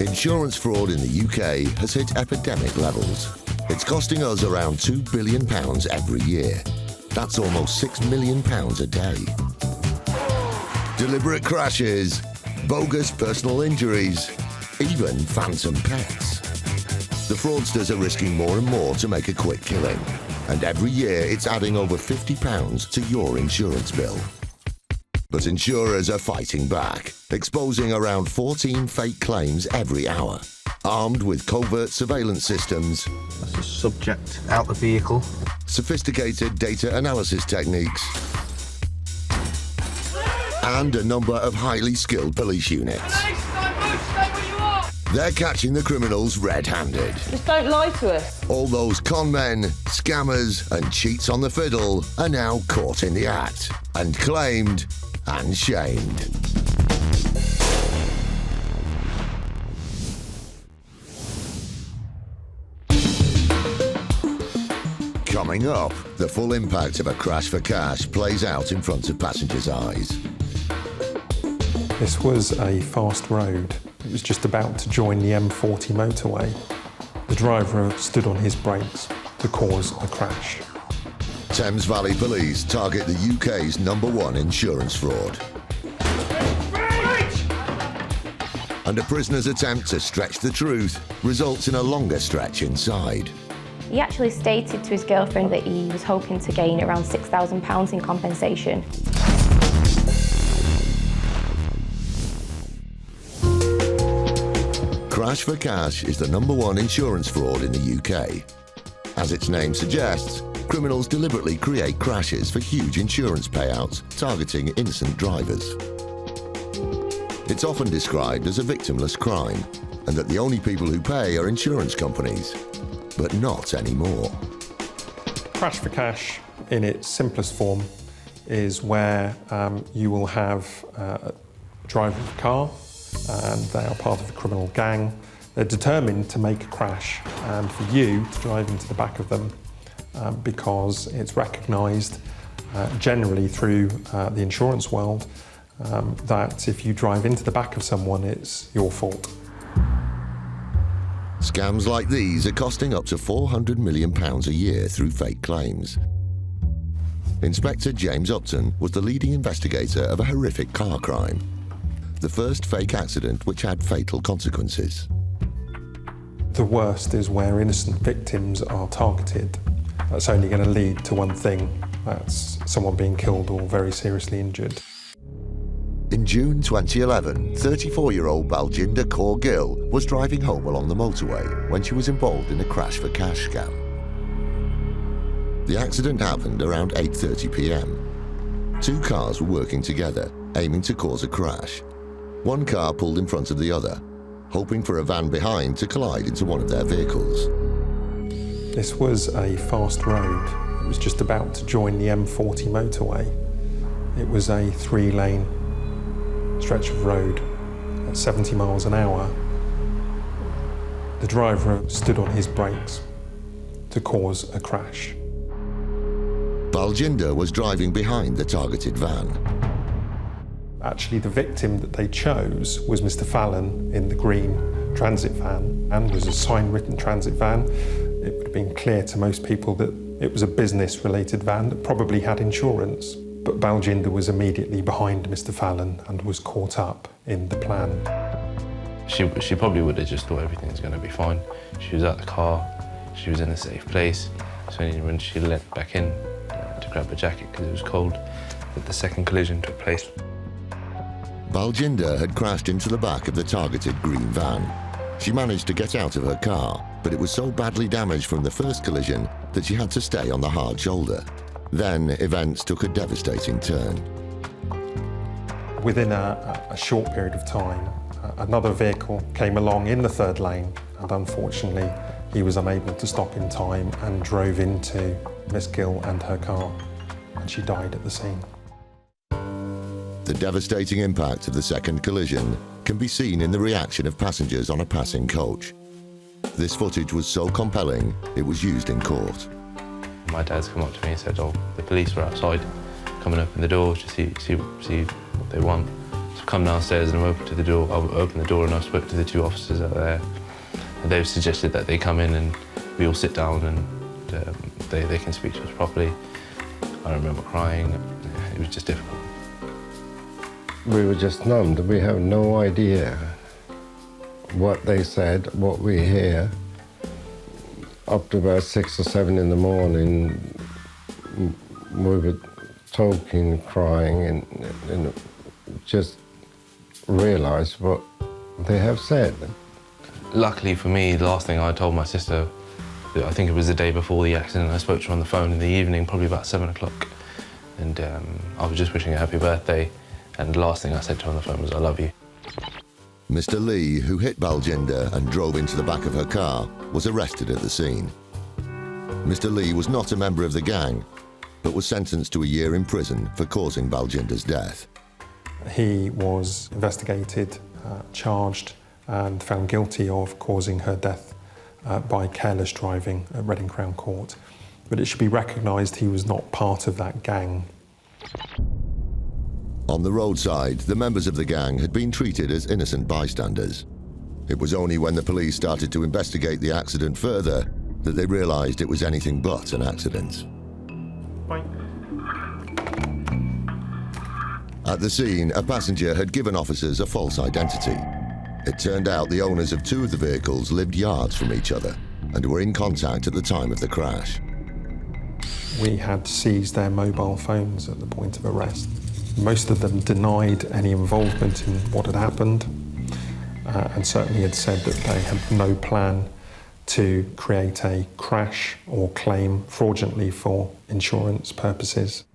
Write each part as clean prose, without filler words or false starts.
Insurance fraud in the UK has hit epidemic levels. It's costing us around £2 billion every year. That's almost £6 million a day. Deliberate crashes, bogus personal injuries, even phantom pets. The fraudsters are risking more and more to make a quick killing. And every year it's adding over £50 to your insurance bill. But insurers are fighting back, exposing around 14 fake claims every hour. Armed with covert surveillance systems, that's a subject out the vehicle, sophisticated data analysis techniques, and a number of highly skilled police units. They're catching the criminals red-handed. Just don't lie to us. All those con men, scammers, and cheats on the fiddle are now caught in the act and claimed and shamed. Coming up, the full impact of a crash for cash plays out in front of passengers' eyes. This was a fast road. It was just about to join the M40 motorway. The driver stood on his brakes to cause a crash. Thames Valley Police target the UK's #1 insurance fraud. And a prisoner's attempt to stretch the truth results in a longer stretch inside. He actually stated to his girlfriend that he was hoping to gain around £6,000 in compensation. Crash for cash is the #1 insurance fraud in the UK. As its name suggests, criminals deliberately create crashes for huge insurance payouts targeting innocent drivers. It's often described as a victimless crime, and that the only people who pay are insurance companies. But not anymore. Crash for cash, in its simplest form, is where you will have a driver of a car, and they are part of a criminal gang. They're determined to make a crash and for you to drive into the back of them because it's recognised generally through the insurance world that if you drive into the back of someone, it's your fault. Scams like these are costing up to £400 million a year through fake claims. Inspector James Upton was the leading investigator of a horrific car crime. The first fake accident which had fatal consequences. The worst is where innocent victims are targeted. That's only going to lead to one thing. That's someone being killed or very seriously injured. In June 2011, 34-year-old Baljinder Kaur Gill was driving home along the motorway when she was involved in a crash for cash scam. The accident happened around 8:30 p.m. Two cars were working together, aiming to cause a crash. One car pulled in front of the other, hoping for a van behind to collide into one of their vehicles. This was a fast road. It was just about to join the M40 motorway. It was a 3-lane stretch of road at 70 miles an hour. The driver stood on his brakes to cause a crash. Baljinder was driving behind the targeted van. Actually, the victim that they chose was Mr. Fallon in the green transit van, and was a sign-written transit van. It would have been clear to most people that it was a business-related van that probably had insurance. But Baljinder was immediately behind Mr. Fallon and was caught up in the plan. She probably would have just thought everything's going to be fine. She was at the car, she was in a safe place. So when she leapt back in to grab a jacket because it was cold, that the second collision took place. Baljinder had crashed into the back of the targeted green van. She managed to get out of her car, but it was so badly damaged from the first collision that she had to stay on the hard shoulder. Then events took a devastating turn. Within a short period of time, another vehicle came along in the third lane, and unfortunately he was unable to stop in time and drove into Miss Gill and her car, and she died at the scene. The devastating impact of the second collision can be seen in the reaction of passengers on a passing coach. This footage was so compelling, it was used in court. My dad's come up to me and said, oh, the police were outside, coming up in the door to see what they want. come downstairs and I've opened the door and I've spoken to the two officers out there. And they've suggested that they come in and we all sit down and they can speak to us properly. I remember crying. It was just difficult. We were just numbed. We have no idea what they said, what we hear. Up to about 6 or 7 in the morning, we were talking, crying, and just realised what they have said. Luckily for me, the last thing I told my sister, I think it was the day before the accident, I spoke to her on the phone in the evening, probably about 7 o'clock. And I was just wishing her happy birthday. And the last thing I said to her on the phone was, I love you. Mr. Lee, who hit Baljinder and drove into the back of her car, was arrested at the scene. Mr. Lee was not a member of the gang, but was sentenced to a year in prison for causing Baljinder's death. He was investigated, charged and found guilty of causing her death by careless driving at Reading Crown Court. But it should be recognised he was not part of that gang. On the roadside, the members of the gang had been treated as innocent bystanders. It was only when the police started to investigate the accident further that they realised it was anything but an accident. Bye. At the scene, a passenger had given officers a false identity. It turned out the owners of 2 of the vehicles lived yards from each other and were in contact at the time of the crash. We had seized their mobile phones at the point of arrest. Most of them denied any involvement in what had happened and certainly had said that they had no plan to create a crash or claim fraudulently for insurance purposes.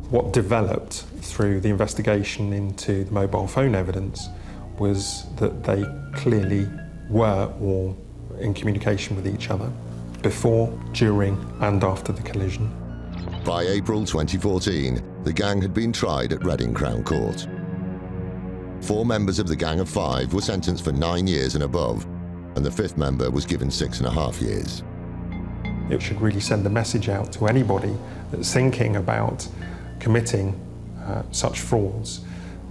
What developed through the investigation into the mobile phone evidence was that they clearly were all in communication with each other before, during and after the collision. By April 2014, the gang had been tried at Reading Crown Court. 4 members of the gang of 5 were sentenced for 9 years and above, and the 5th member was given 6.5 years. It should really send a message out to anybody that's thinking about committing such frauds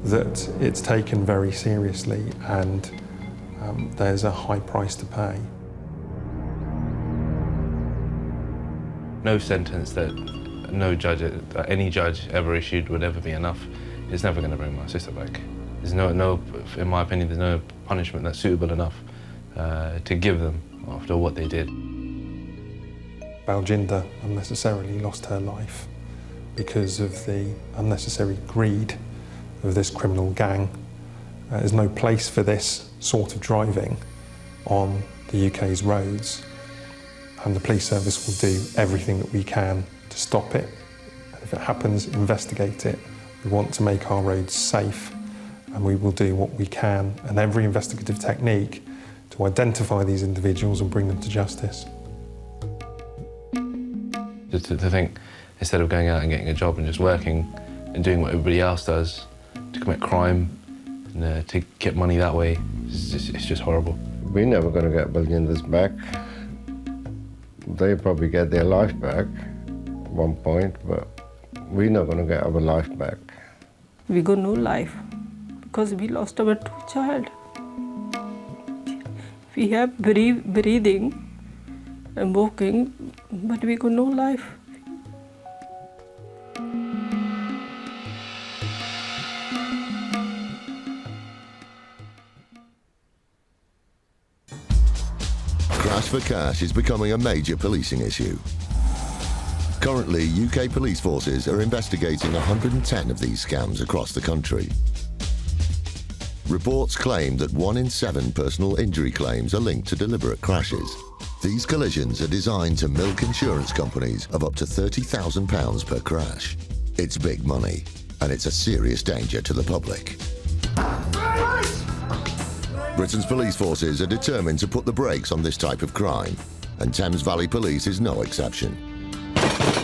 that it's taken very seriously and there's a high price to pay. No sentence that any judge ever issued would ever be enough. It's never going to bring my sister back. There's no, in my opinion, there's no punishment that's suitable enough to give them after what they did. Baljinder unnecessarily lost her life because of the unnecessary greed of this criminal gang. There's no place for this sort of driving on the UK's roads, and the police service will do everything that we can to stop it. And if it happens, investigate it. We want to make our roads safe, and we will do what we can and every investigative technique to identify these individuals and bring them to justice. To think, instead of going out and getting a job and just working and doing what everybody else does, to commit crime and to get money that way, it's just horrible. We're never going to get Baljinder's back. They probably get their life back at one point, but we're not going to get our life back. We got no life because we lost our 2 children. We have breathing and walking, but we got no life. Crash for cash is becoming a major policing issue. Currently, UK police forces are investigating 110 of these scams across the country. Reports claim that 1 in 7 personal injury claims are linked to deliberate crashes. These collisions are designed to milk insurance companies of up to £30,000 per crash. It's big money, and it's a serious danger to the public. Britain's police forces are determined to put the brakes on this type of crime, and Thames Valley Police is no exception.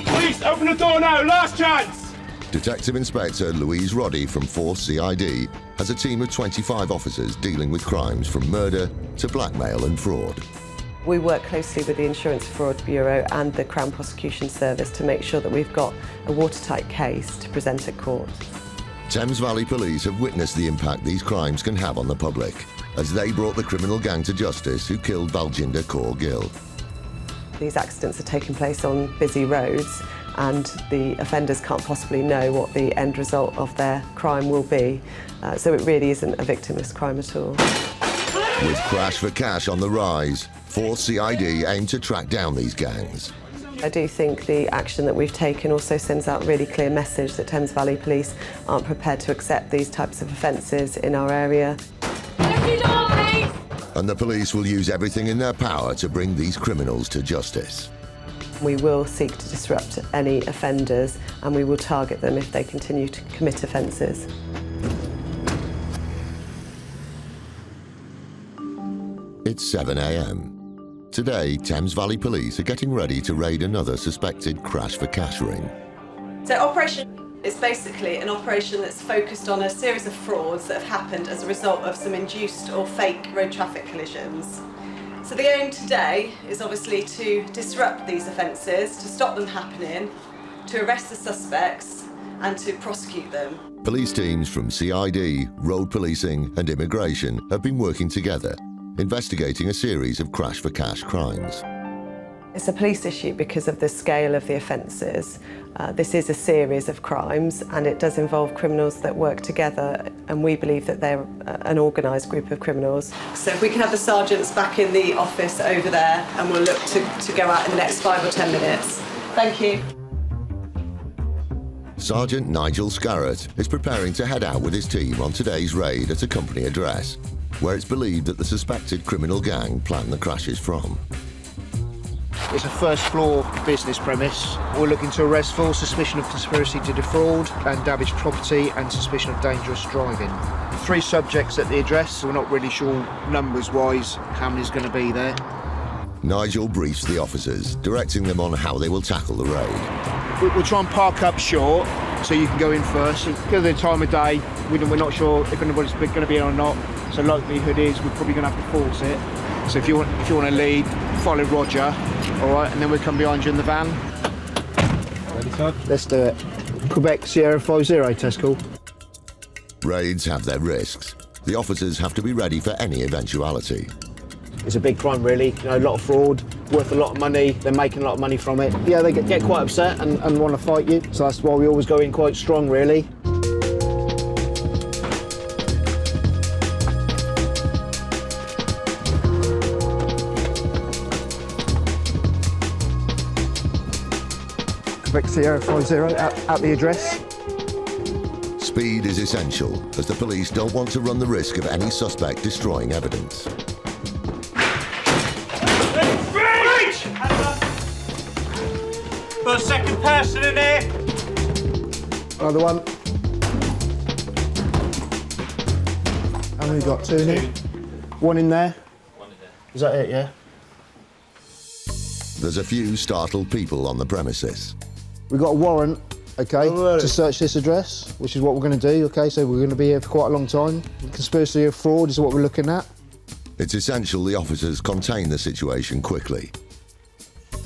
Police, open the door now, last chance! Detective Inspector Louise Roddy from 4th CID has a team of 25 officers dealing with crimes from murder to blackmail and fraud. We work closely with the Insurance Fraud Bureau and the Crown Prosecution Service to make sure that we've got a watertight case to present at court. Thames Valley Police have witnessed the impact these crimes can have on the public as they brought the criminal gang to justice who killed Baljinder Kaur Gill. These accidents are taking place on busy roads and the offenders can't possibly know what the end result of their crime will be. So it really isn't a victimless crime at all. With crash for cash on the rise, 4th CID aim to track down these gangs. I do think the action that we've taken also sends out a really clear message that Thames Valley Police aren't prepared to accept these types of offences in our area. And the police will use everything in their power to bring these criminals to justice. We will seek to disrupt any offenders and we will target them if they continue to commit offences. It's 7 a.m. Today, Thames Valley Police are getting ready to raid another suspected crash for cash ring. So Operation is basically an operation that's focused on a series of frauds that have happened as a result of some induced or fake road traffic collisions. So the aim today is obviously to disrupt these offences, to stop them happening, to arrest the suspects and to prosecute them. Police teams from CID, road policing and immigration have been working together, investigating a series of crash for cash crimes. It's a police issue because of the scale of the offences. This is a series of crimes and it does involve criminals that work together, and we believe that they're an organised group of criminals. So if we can have the sergeants back in the office over there and we'll look to go out in the next 5 or 10 minutes. Thank you. Sergeant Nigel Scarrett is preparing to head out with his team on today's raid at a company address, where it's believed that the suspected criminal gang planned the crashes from. It's a first floor business premise. We're looking to arrest for suspicion of conspiracy to defraud and damage property and suspicion of dangerous driving. 3 subjects at the address, so we're not really sure numbers-wise how many's going to be there. Nigel briefs the officers, directing them on how they will tackle the raid. We'll try and park up short so you can go in first. Because of the time of day, we're not sure if anybody's going to be in or not. So likelihood is we're probably going to have to force it. So if you want to lead, follow Roger, all right, and then we'll come behind you in the van. Ready, sir? Let's do it. Quebec Sierra 50, test call. Raids have their risks. The officers have to be ready for any eventuality. It's a big crime, really. You know, a lot of fraud, worth a lot of money. They're making a lot of money from it. Yeah, they get quite upset and want to fight you. So that's why we always go in quite strong, really. Quebec Sierra 50 at the address. Speed is essential, as the police don't want to run the risk of any suspect destroying evidence. Breach! Got a second person in here. Another one. How many got? 2 in here? 1 in there. Is that it, yeah? There's a few startled people on the premises. We've got a warrant, okay, to search this address, which is what we're going to do, okay, so we're going to be here for quite a long time. Conspiracy of fraud is what we're looking at. It's essential the officers contain the situation quickly.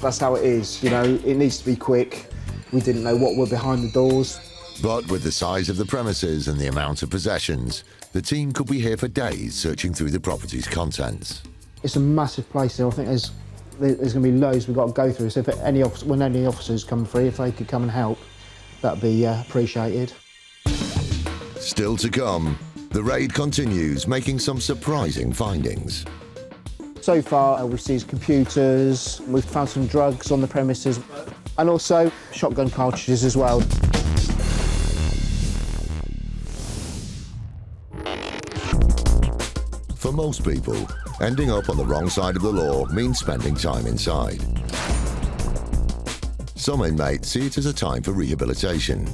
That's how it is, you know, it needs to be quick. We didn't know what were behind the doors. But with the size of the premises and the amount of possessions, the team could be here for days searching through the property's contents. It's a massive place here. I think there's going to be loads we've got to go through, so if when any officers come free, if they could come and help, that'd be appreciated. Still to come, the raid continues, making some surprising findings. So far, we've seized computers, we've found some drugs on the premises, and also shotgun cartridges as well. For most people, ending up on the wrong side of the law means spending time inside. Some inmates see it as a time for rehabilitation.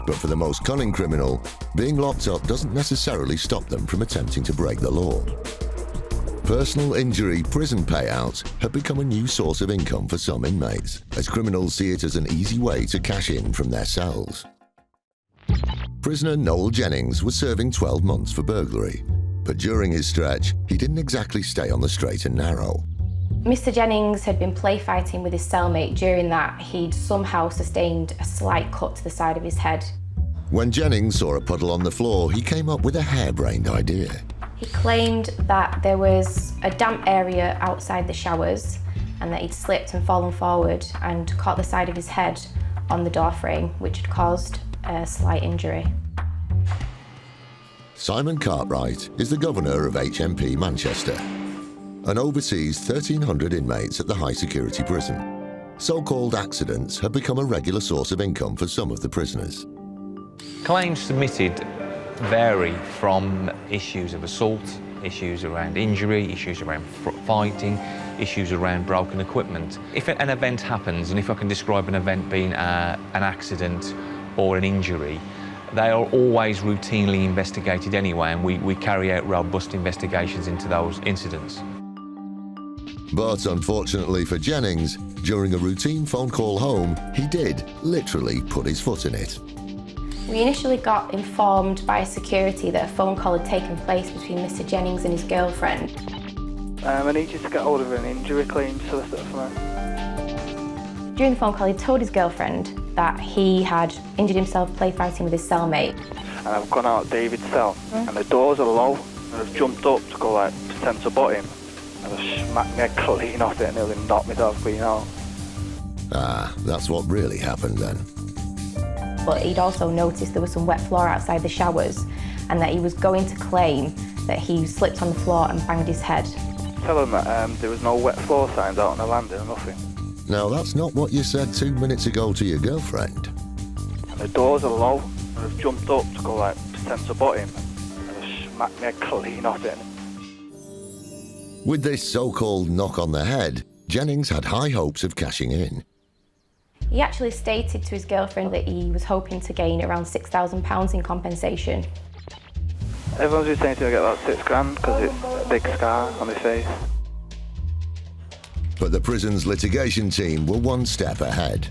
But for the most cunning criminal, being locked up doesn't necessarily stop them from attempting to break the law. Personal injury prison payouts have become a new source of income for some inmates, as criminals see it as an easy way to cash in from their cells. Prisoner Noel Jennings was serving 12 months for burglary, but during his stretch, he didn't exactly stay on the straight and narrow. Mr. Jennings had been play fighting with his cellmate. During that, he'd somehow sustained a slight cut to the side of his head. When Jennings saw a puddle on the floor, he came up with a harebrained idea. He claimed that there was a damp area outside the showers and that he'd slipped and fallen forward and caught the side of his head on the door frame, which had caused a slight injury. Simon Cartwright is the governor of HMP Manchester and oversees 1,300 inmates at the high security prison. So-called accidents have become a regular source of income for some of the prisoners. Claims submitted vary from issues of assault, issues around injury, issues around fighting, issues around broken equipment. If an event happens, and if I can describe an event being an accident or an injury, they are always routinely investigated anyway, and we carry out robust investigations into those incidents. But unfortunately for Jennings, during a routine phone call home, he did literally put his foot in it. We initially got informed by security that a phone call had taken place between Mr. Jennings and his girlfriend. I need you to get hold of an injury claim solicitor for me. During the phone call, he told his girlfriend that he had injured himself play fighting with his cellmate. And I've gone out David's cell, and the doors are low, and I've jumped up to go pretend to butt him, and I've smacked my head clean off it and nearly knocked myself clean out. Ah, that's what really happened then. But he'd also noticed there was some wet floor outside the showers and that he was going to claim that he slipped on the floor and banged his head. Tell him that there was no wet floor signs out on the landing or nothing. Now, that's not what you said 2 minutes ago to your girlfriend. And the doors are low, and I've jumped up to go pretend to butt him, and I've smacked my head clean off it. With this so-called knock on the head, Jennings had high hopes of cashing in. He actually stated to his girlfriend that he was hoping to gain around £6,000 in compensation. Everyone's been saying to me to get about £6,000 because it's a big scar on my face. But the prison's litigation team were one step ahead.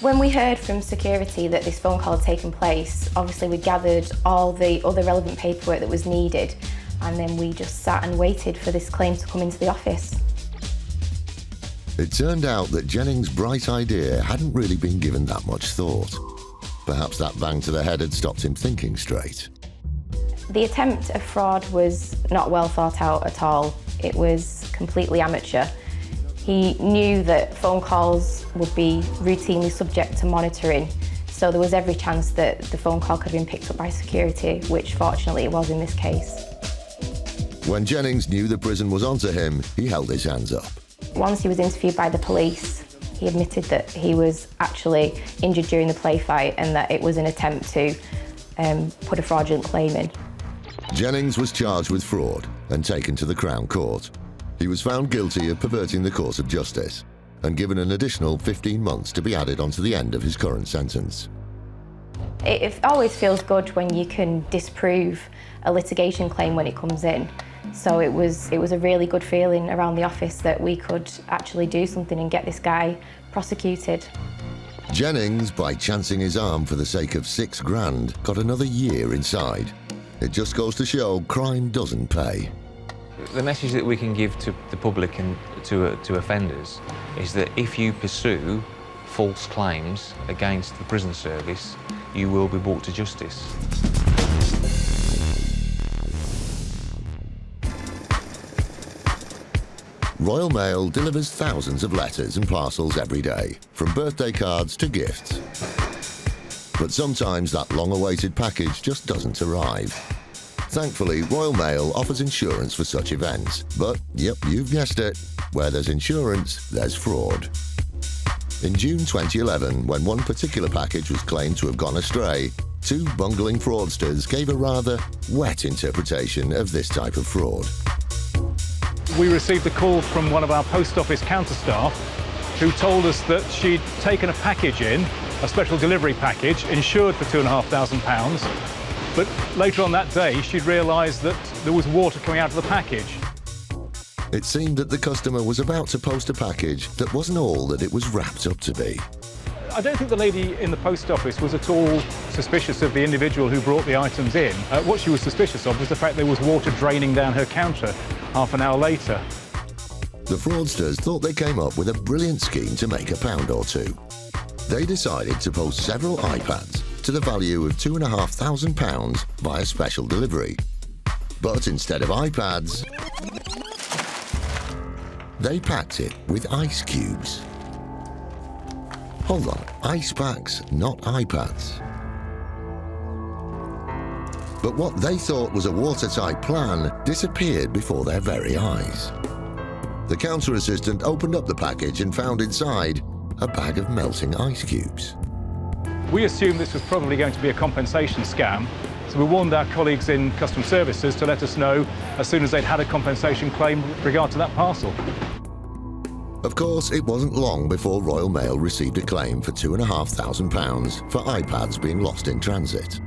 When we heard from security that this phone call had taken place, obviously we gathered all the other relevant paperwork that was needed, and then we just sat and waited for this claim to come into the office. It turned out that Jennings' bright idea hadn't really been given that much thought. Perhaps that bang to the head had stopped him thinking straight. The attempt of fraud was not well thought out at all. It was completely amateur. He knew that phone calls would be routinely subject to monitoring, so there was every chance that the phone call could have been picked up by security, which fortunately it was in this case. When Jennings knew the prison was onto him, he held his hands up. Once he was interviewed by the police, he admitted that he was actually injured during the play fight and that it was an attempt to put a fraudulent claim in. Jennings was charged with fraud and taken to the Crown Court. He was found guilty of perverting the course of justice and given an additional 15 months to be added onto the end of his current sentence. It always feels good when you can disprove a litigation claim when it comes in. So it was a really good feeling around the office that we could actually do something and get this guy prosecuted. Jennings, by chancing his arm for the sake of £6,000, got another year inside. It just goes to show crime doesn't pay. The message that we can give to the public and to offenders is that if you pursue false claims against the prison service, you will be brought to justice. Royal Mail delivers thousands of letters and parcels every day, from birthday cards to gifts. But sometimes that long-awaited package just doesn't arrive. Thankfully, Royal Mail offers insurance for such events. But, yep, you've guessed it, where there's insurance, there's fraud. In June 2011, when one particular package was claimed to have gone astray, two bungling fraudsters gave a rather wet interpretation of this type of fraud. We received a call from one of our post office counter staff who told us that she'd taken a package in, a special delivery package, insured for £2,500, but later on that day she'd realised that there was water coming out of the package. It seemed that the customer was about to post a package that wasn't all that it was wrapped up to be. I don't think the lady in the post office was at all suspicious of the individual who brought the items in. What she was suspicious of was the fact there was water draining down her counter half an hour later. The fraudsters thought they came up with a brilliant scheme to make £1 or £2. They decided to post several iPads to the value of £2,500 via special delivery. But instead of iPads, they packed it with ice cubes. Hold on, ice packs, not iPads. But what they thought was a watertight plan disappeared before their very eyes. The counter assistant opened up the package and found inside a bag of melting ice cubes. We assumed this was probably going to be a compensation scam, so we warned our colleagues in customer services to let us know as soon as they'd had a compensation claim with regard to that parcel. Of course, it wasn't long before Royal Mail received a claim for £2,500 for iPads being lost in transit.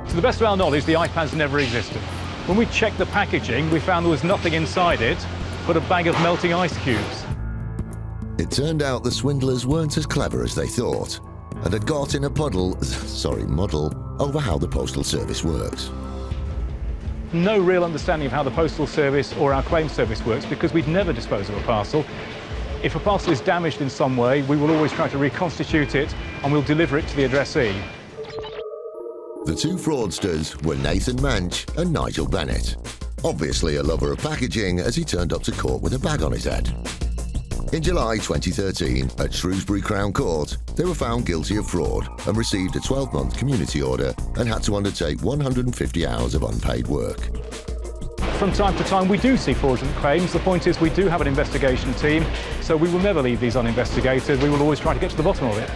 To the best of our knowledge, the iPads never existed. When we checked the packaging, we found there was nothing inside it but a bag of melting ice cubes. It turned out the swindlers weren't as clever as they thought and had got in a muddle over how the postal service works. No real understanding of how the postal service or our claim service works because we'd never dispose of a parcel. If a parcel is damaged in some way, we will always try to reconstitute it and we'll deliver it to the addressee. The two fraudsters were Nathan Mensch and Nigel Bennett, obviously a lover of packaging as he turned up to court with a bag on his head. In July 2013, at Shrewsbury Crown Court, they were found guilty of fraud and received a 12-month community order and had to undertake 150 hours of unpaid work. From time to time, we do see fraudulent claims. The point is we do have an investigation team, so we will never leave these uninvestigated. We will always try to get to the bottom of it.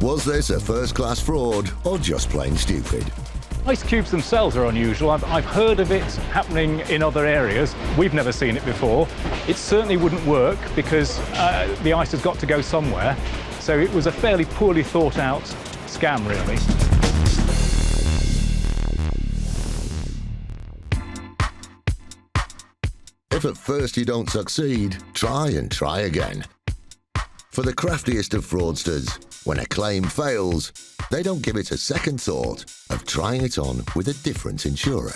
Was this a first-class fraud or just plain stupid? Ice cubes themselves are unusual. I've heard of it happening in other areas. We've never seen it before. It certainly wouldn't work because the ice has got to go somewhere. So it was a fairly poorly thought out scam, really. If at first you don't succeed, try and try again. For the craftiest of fraudsters, when a claim fails, they don't give it a second thought of trying it on with a different insurer.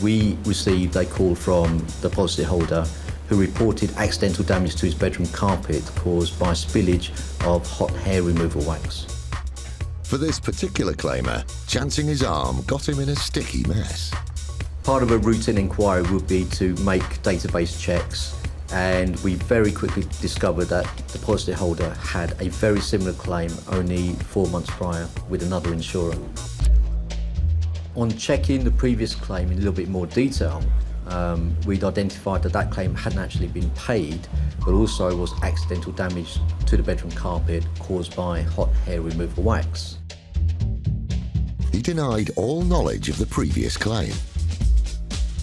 We received a call from the policyholder who reported accidental damage to his bedroom carpet caused by spillage of hot hair removal wax. For this particular claimer, chancing his arm got him in a sticky mess. Part of a routine inquiry would be to make database checks, and we very quickly discovered that the policyholder had a very similar claim only 4 months prior with another insurer. On checking the previous claim in a little bit more detail, we'd identified that that claim hadn't actually been paid, but also was accidental damage to the bedroom carpet caused by hot hair removal wax. He denied all knowledge of the previous claim.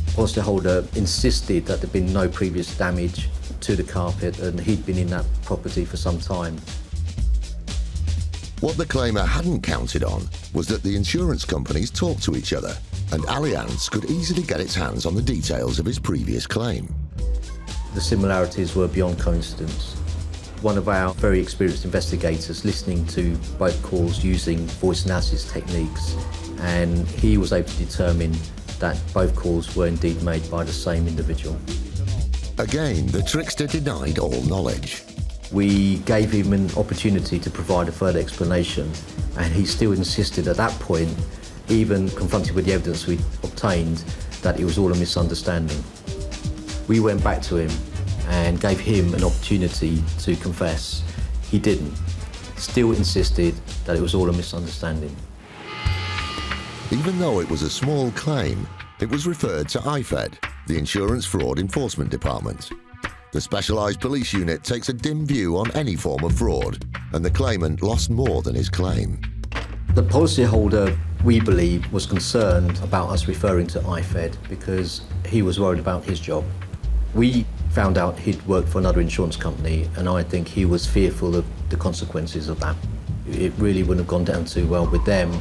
The policyholder insisted that there'd been no previous damage to the carpet and he'd been in that property for some time. What the claimer hadn't counted on was that the insurance companies talked to each other and Allianz could easily get its hands on the details of his previous claim. The similarities were beyond coincidence. One of our very experienced investigators listening to both calls using voice analysis techniques, and he was able to determine that both calls were indeed made by the same individual. Again, the trickster denied all knowledge. We gave him an opportunity to provide a further explanation, and he still insisted at that point, even confronted with the evidence we obtained, that it was all a misunderstanding. We went back to him and gave him an opportunity to confess. He didn't. Still insisted that it was all a misunderstanding. Even though it was a small claim, it was referred to IFED, the Insurance Fraud Enforcement Department. The specialised police unit takes a dim view on any form of fraud, and the claimant lost more than his claim. The policyholder, we believe, was concerned about us referring to IFED because he was worried about his job. We found out he'd worked for another insurance company, and I think he was fearful of the consequences of that. It really wouldn't have gone down too well with them.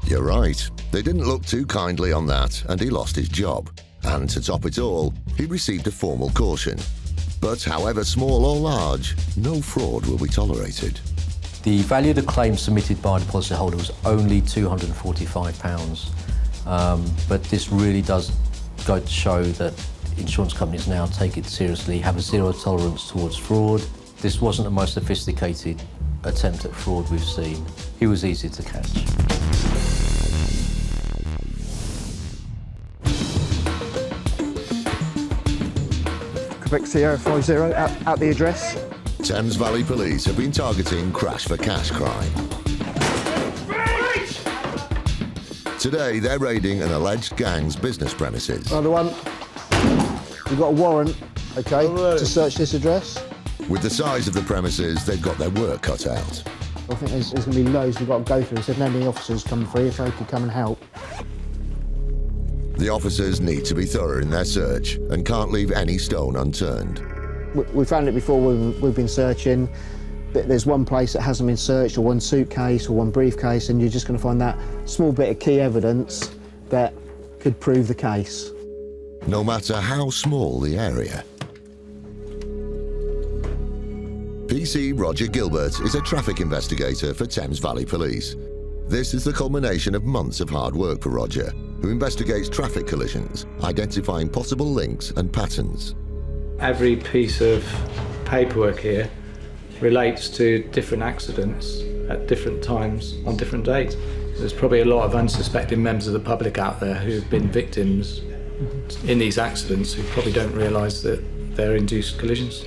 You're right. They didn't look too kindly on that, and he lost his job. And to top it all, he received a formal caution. But however small or large, no fraud will be tolerated. The value of the claim submitted by the policyholder was only £245. But this really does go to show that insurance companies now take it seriously, have a zero tolerance towards fraud. This wasn't the most sophisticated attempt at fraud we've seen. He was easy to catch. Quebec Sierra 50 at the address. Thames Valley Police have been targeting crash for cash crime. Today, they're raiding an alleged gang's business premises. Another one. We've got a warrant, okay, to search this address. With the size of the premises, they've got their work cut out. I think there's going to be loads we've got to go through. So if any officers come through, if they could come and help. The officers need to be thorough in their search and can't leave any stone unturned. We found it before we've been searching. There's one place that hasn't been searched, or one suitcase, or one briefcase, and you're just going to find that small bit of key evidence that could prove the case. No matter how small the area. PC Roger Gilbert is a traffic investigator for Thames Valley Police. This is the culmination of months of hard work for Roger, who investigates traffic collisions, identifying possible links and patterns. Every piece of paperwork here relates to different accidents at different times on different dates. There's probably a lot of unsuspecting members of the public out there who've been victims in these accidents who probably don't realise that they're induced collisions.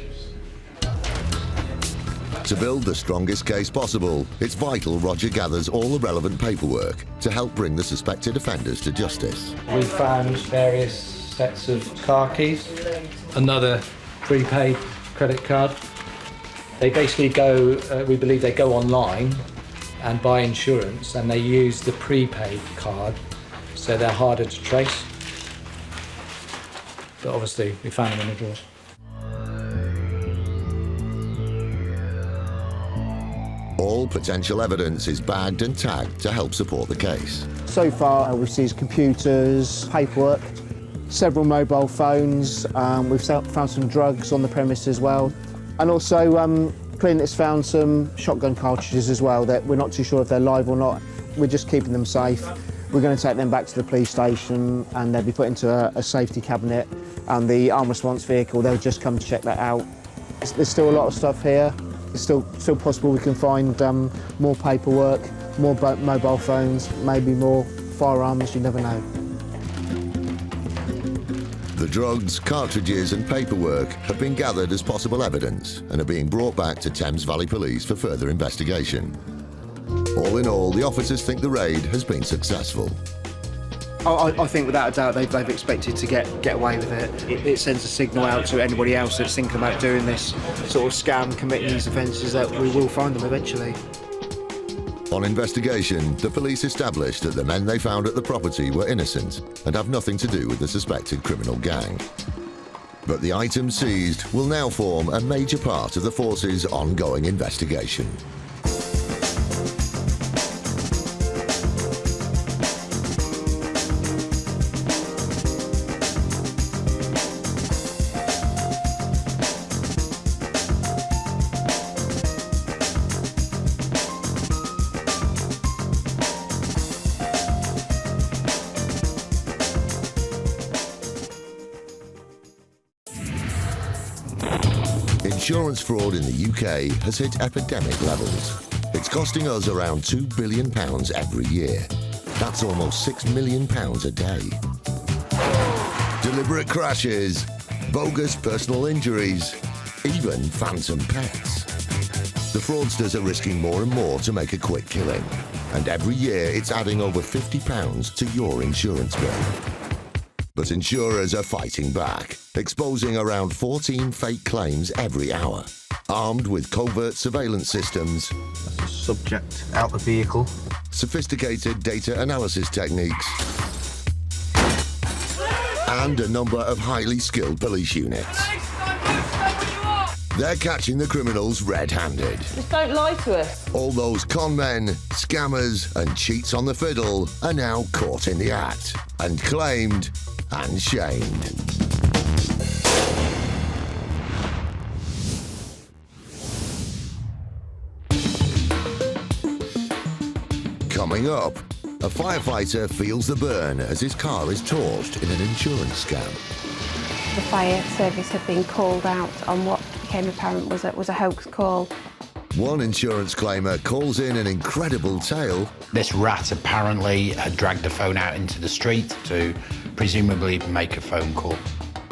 To build the strongest case possible, it's vital Roger gathers all the relevant paperwork to help bring the suspected offenders to justice. We found various sets of car keys, another prepaid credit card. They basically go, we believe they go online and buy insurance, and they use the prepaid card, so they're harder to trace. But obviously, we found them in the drawers. All potential evidence is bagged and tagged to help support the case. So far, we've seized computers, paperwork, several mobile phones. We've found some drugs on the premise as well. And also, Clint's found some shotgun cartridges as well that we're not too sure if they're live or not. We're just keeping them safe. We're going to take them back to the police station and they'll be put into a safety cabinet, and the armed response vehicle, they'll just come to check that out. There's still a lot of stuff here. It's still possible we can find more paperwork, more mobile phones, maybe more firearms, you never know. The drugs, cartridges and paperwork have been gathered as possible evidence and are being brought back to Thames Valley Police for further investigation. All in all, the officers think the raid has been successful. I think without a doubt they've expected to get away with it. It sends a signal out to anybody else that's thinking about doing this sort of scam, committing these offences, that we will find them eventually. On investigation, the police established that the men they found at the property were innocent and have nothing to do with the suspected criminal gang. But the items seized will now form a major part of the force's ongoing investigation. Insurance fraud in the UK has hit epidemic levels. It's costing us around £2 billion every year. That's almost £6 million a day. Deliberate crashes, bogus personal injuries, even phantom pets. The fraudsters are risking more and more to make a quick killing. And every year it's adding over £50 to your insurance bill. But insurers are fighting back, exposing around 14 fake claims every hour. Armed with covert surveillance systems, Subject out the vehicle, sophisticated data analysis techniques, and a number of highly skilled police units. They're catching the criminals red-handed. Just don't lie to us. All those con men, scammers, and cheats on the fiddle are now caught in the act and claimed and shamed. Coming up, a firefighter feels the burn as his car is torched in an insurance scam. The fire service had been called out on what became apparent was a hoax call. One insurance claimer calls in an incredible tale. This rat apparently had dragged the phone out into the street to presumably make a phone call.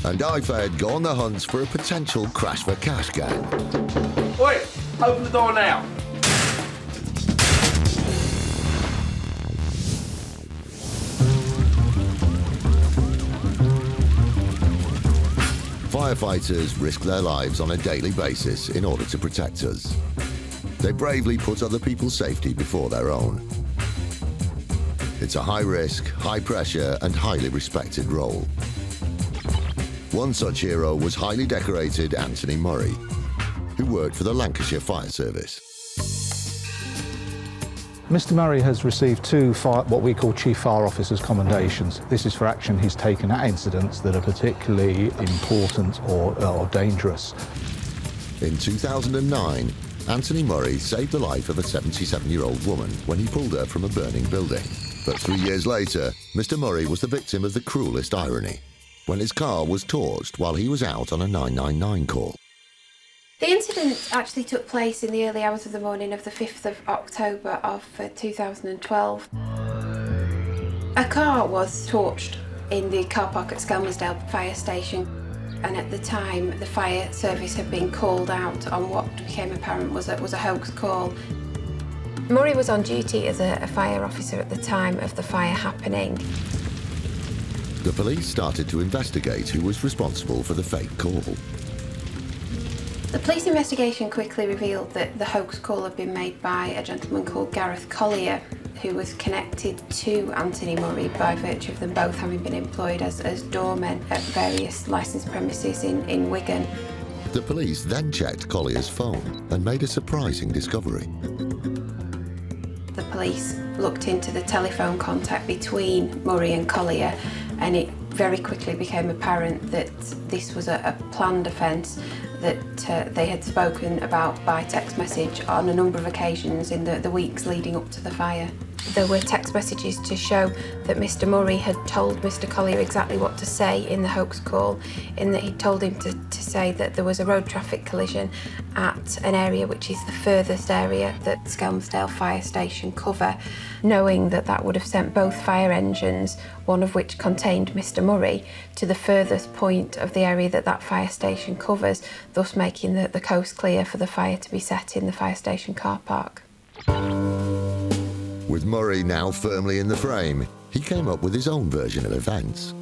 And IFAD go on the hunt for a potential crash for cash gang. Oi, open the door now. Firefighters risk their lives on a daily basis in order to protect us. They bravely put other people's safety before their own. It's a high-risk, high-pressure and highly respected role. One such hero was highly decorated Anthony Murray, who worked for the Lancashire Fire Service. Mr Murray has received two what we call Chief Fire Officers commendations. This is for action he's taken at incidents that are particularly important or dangerous. In 2009, Anthony Murray saved the life of a 77-year-old woman when he pulled her from a burning building. But 3 years later, Mr Murray was the victim of the cruelest irony, when his car was torched while he was out on a 999 call. The incident actually took place in the early hours of the morning of the 5th of October of 2012. A car was torched in the car park at Skelmersdale Fire Station, and at the time the fire service had been called out on what became apparent was a hoax call. Murray was on duty as a fire officer at the time of the fire happening. The police started to investigate who was responsible for the fake call. The police investigation quickly revealed that the hoax call had been made by a gentleman called Gareth Collier, who was connected to Anthony Murray by virtue of them both having been employed as doormen at various licensed premises in Wigan. The police then checked Collier's phone and made a surprising discovery. The police looked into the telephone contact between Murray and Collier, and it very quickly became apparent that this was a planned offence that they had spoken about by text message on a number of occasions in the weeks leading up to the fire. There were text messages to show that Mr Murray had told Mr Collier exactly what to say in the hoax call, in that he'd told him to say that there was a road traffic collision at an area which is the furthest area that Skelmersdale Fire Station cover, knowing that that would have sent both fire engines, one of which contained Mr Murray, to the furthest point of the area that fire station covers, thus making the coast clear for the fire to be set in the fire station car park. With Murray now firmly in the frame, he came up with his own version of events.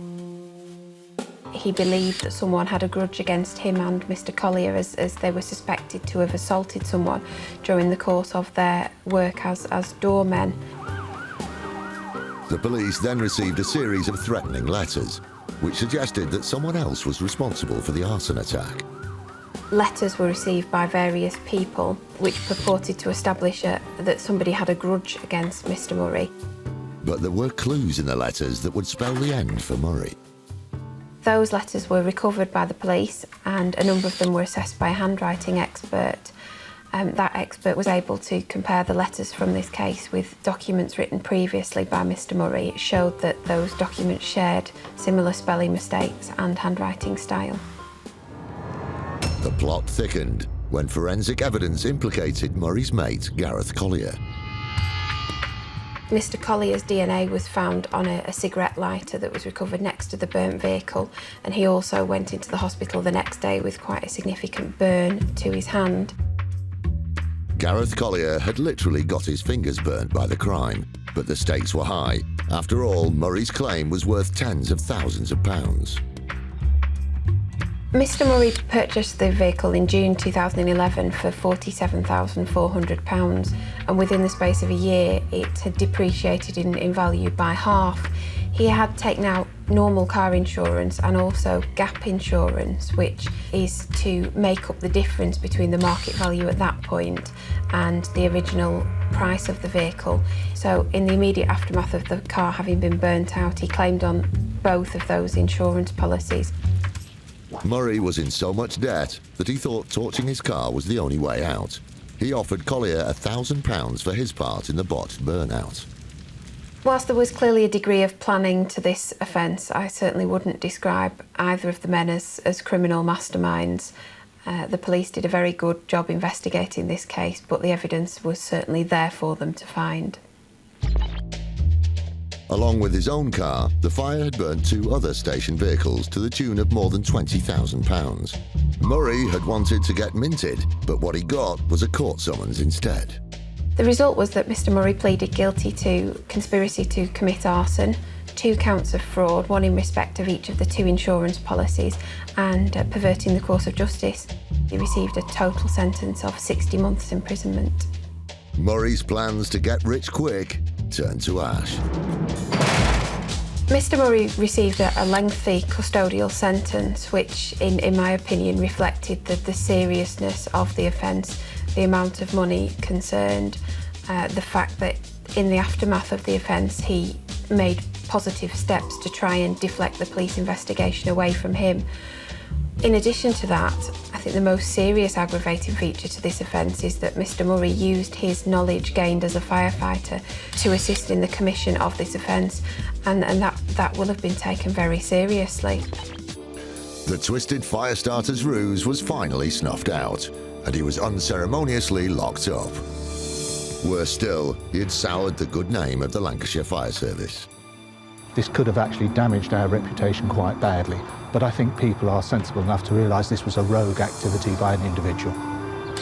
He believed that someone had a grudge against him and Mr Collier as they were suspected to have assaulted someone during the course of their work as doormen. The police then received a series of threatening letters, which suggested that someone else was responsible for the arson attack. Letters were received by various people which purported to establish that somebody had a grudge against Mr Murray. But there were clues in the letters that would spell the end for Murray. Those letters were recovered by the police, and a number of them were assessed by a handwriting expert. That expert was able to compare the letters from this case with documents written previously by Mr Murray. It showed that those documents shared similar spelling mistakes and handwriting style. The plot thickened when forensic evidence implicated Murray's mate, Gareth Collier. Mr Collier's DNA was found on a cigarette lighter that was recovered next to the burnt vehicle, and he also went into the hospital the next day with quite a significant burn to his hand. Gareth Collier had literally got his fingers burnt by the crime, but the stakes were high. After all, Murray's claim was worth tens of thousands of pounds. Mr Murray purchased the vehicle in June 2011 for £47,400, and within the space of a year it had depreciated in value by half. He had taken out normal car insurance and also gap insurance, which is to make up the difference between the market value at that point and the original price of the vehicle. So in the immediate aftermath of the car having been burnt out, he claimed on both of those insurance policies. Murray was in so much debt that he thought torching his car was the only way out. He offered Collier £1,000 for his part in the botched burnout. Whilst there was clearly a degree of planning to this offence, I certainly wouldn't describe either of the men as criminal masterminds. The police did a very good job investigating this case, but the evidence was certainly there for them to find. Along with his own car, the fire had burnt 2 other station vehicles to the tune of more than £20,000. Murray had wanted to get minted, but what he got was a court summons instead. The result was that Mr Murray pleaded guilty to conspiracy to commit arson, 2 counts of fraud, 1 in respect of each of the 2 insurance policies, and perverting the course of justice. He received a total sentence of 60 months imprisonment. Murray's plans to get rich quick turned to ash. Mr Murray received a lengthy custodial sentence, which, in my opinion, reflected the seriousness of the offence, the amount of money concerned, the fact that in the aftermath of the offence he made positive steps to try and deflect the police investigation away from him. In addition to that, I think the most serious aggravating feature to this offence is that Mr Murray used his knowledge gained as a firefighter to assist in the commission of this offence, and that will have been taken very seriously. The twisted firestarter's ruse was finally snuffed out, and he was unceremoniously locked up. Worse still, he had soured the good name of the Lancashire Fire Service. This could have actually damaged our reputation quite badly, but I think people are sensible enough to realise this was a rogue activity by an individual.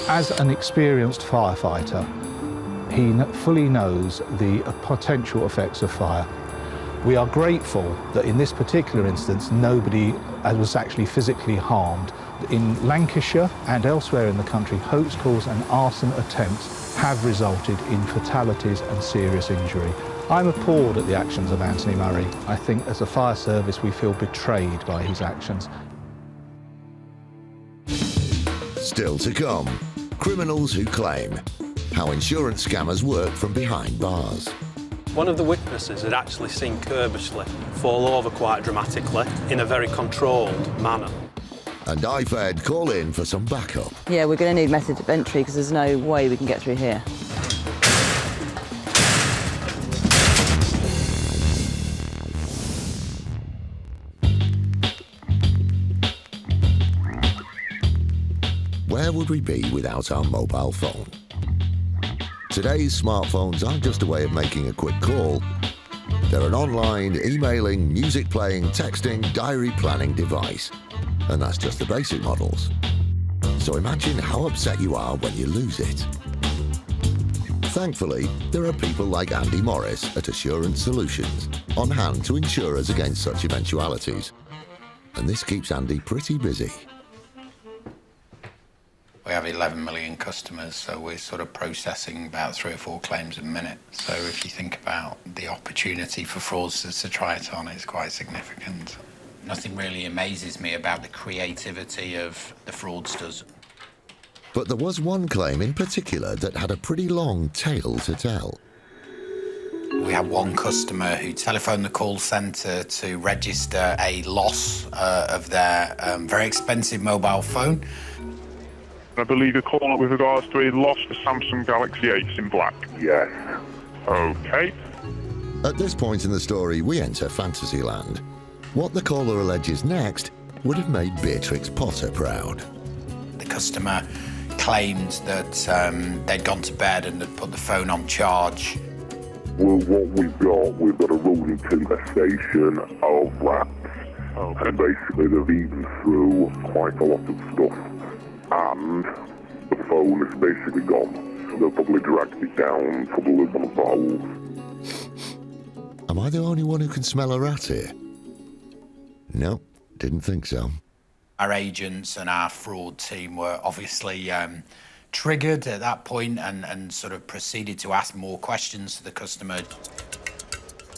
As an experienced firefighter, he fully knows the potential effects of fire. We are grateful that in this particular instance nobody was actually physically harmed. In Lancashire and elsewhere in the country, hoax calls and arson attempts have resulted in fatalities and serious injury. I'm appalled at the actions of Anthony Murray. I think as a fire service we feel betrayed by his actions. Still to come, criminals who claim, how insurance scammers work from behind bars. One of the witnesses had actually seen Kirbishley fall over quite dramatically in a very controlled manner. And IFED call in for some backup. Yeah, we're going to need method of entry because there's no way we can get through here. Where would we be without our mobile phone? Today's smartphones aren't just a way of making a quick call. They're an online, emailing, music playing, texting, diary planning device. And that's just the basic models. So imagine how upset you are when you lose it. Thankfully, there are people like Andy Morris at Assurance Solutions on hand to insure us against such eventualities. And this keeps Andy pretty busy. We have 11 million customers, so we're sort of processing about 3 or 4 claims a minute. So if you think about the opportunity for fraudsters to try it on, it's quite significant. Nothing really amazes me about the creativity of the fraudsters. But there was one claim in particular that had a pretty long tale to tell. We had one customer who telephoned the call centre to register a loss of their very expensive mobile phone. I believe you're calling up with regards to a lost Samsung Galaxy 8 in black. Yes. Okay. At this point in the story, we enter Fantasyland. What the caller alleges next would have made Beatrix Potter proud. The customer claimed that they'd gone to bed and had put the phone on charge. Well, what we've got a rolling infestation of rats. Okay. And basically they've eaten through quite a lot of stuff. And the phone is basically gone. They'll probably dragged it down, probably one of those. Am I the only one who can smell a rat here? No, didn't think so. Our agents and our fraud team were obviously triggered at that point and sort of proceeded to ask more questions to the customer.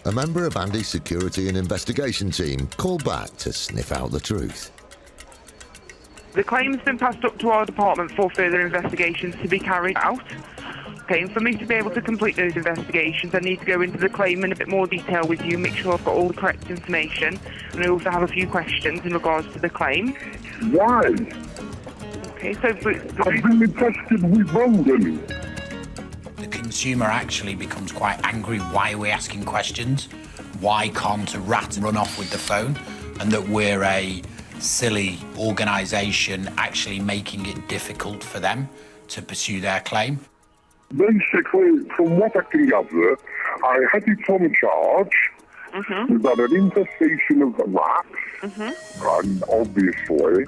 A member of Andy's security and investigation team called back to sniff out the truth. The claim's been passed up to our department for further investigations to be carried out. Okay, and for me to be able to complete those investigations, I need to go into the claim in a bit more detail with you, make sure I've got all the correct information, and I also have a few questions in regards to the claim. Why? Okay, so... I've been infested with rodents. The consumer actually becomes quite angry. Why are we asking questions? Why can't a rat run off with the phone? And that we're a silly organisation actually making it difficult for them to pursue their claim. Basically, from what I can gather, I had it on charge. We've had an infestation of rats, and obviously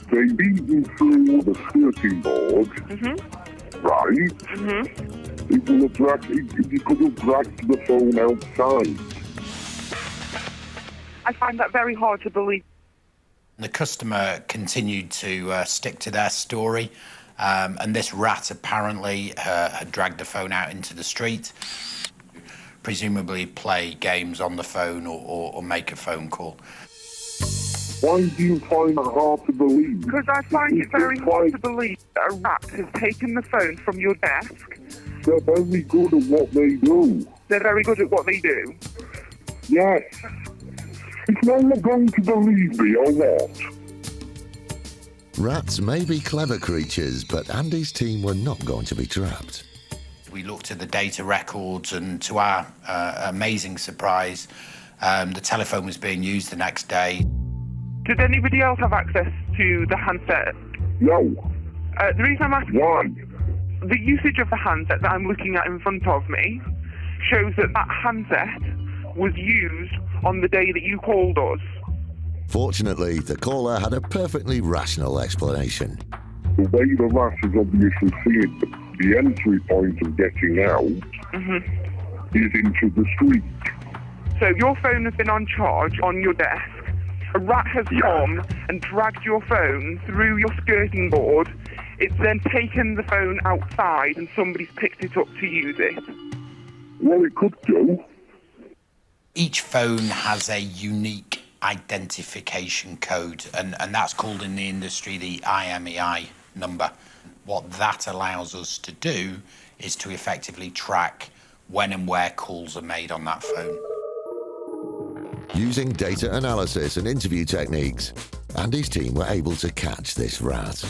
they've eaten through the skirting board, right? It will have dragged, you could have dragged the phone outside. I find that very hard to believe. The customer continued to stick to their story, and this rat apparently had dragged the phone out into the street, presumably play games on the phone or make a phone call. Why do you find it hard to believe? Because I find it very hard to believe that a rat has taken the phone from your desk. They're very good at what they do. They're very good at what they do? Yes. It's no one going to believe me or what? Rats may be clever creatures, but Andy's team were not going to be trapped. We looked at the data records, and to our amazing surprise, the telephone was being used the next day. Did anybody else have access to the handset? No. The reason I'm asking... Why? The usage of the handset that I'm looking at in front of me shows that that handset was used on the day that you called us. Fortunately, the caller had a perfectly rational explanation. The way the rat is obviously seeing the entry point of getting out is into the street. So your phone has been on charge on your desk. A rat has come and dragged your phone through your skirting board. It's then taken the phone outside and somebody's picked it up to use it. Well, it could do. Each phone has a unique identification code, and that's called in the industry the IMEI number. What that allows us to do is to effectively track when and where calls are made on that phone. Using data analysis and interview techniques, Andy's team were able to catch this rat.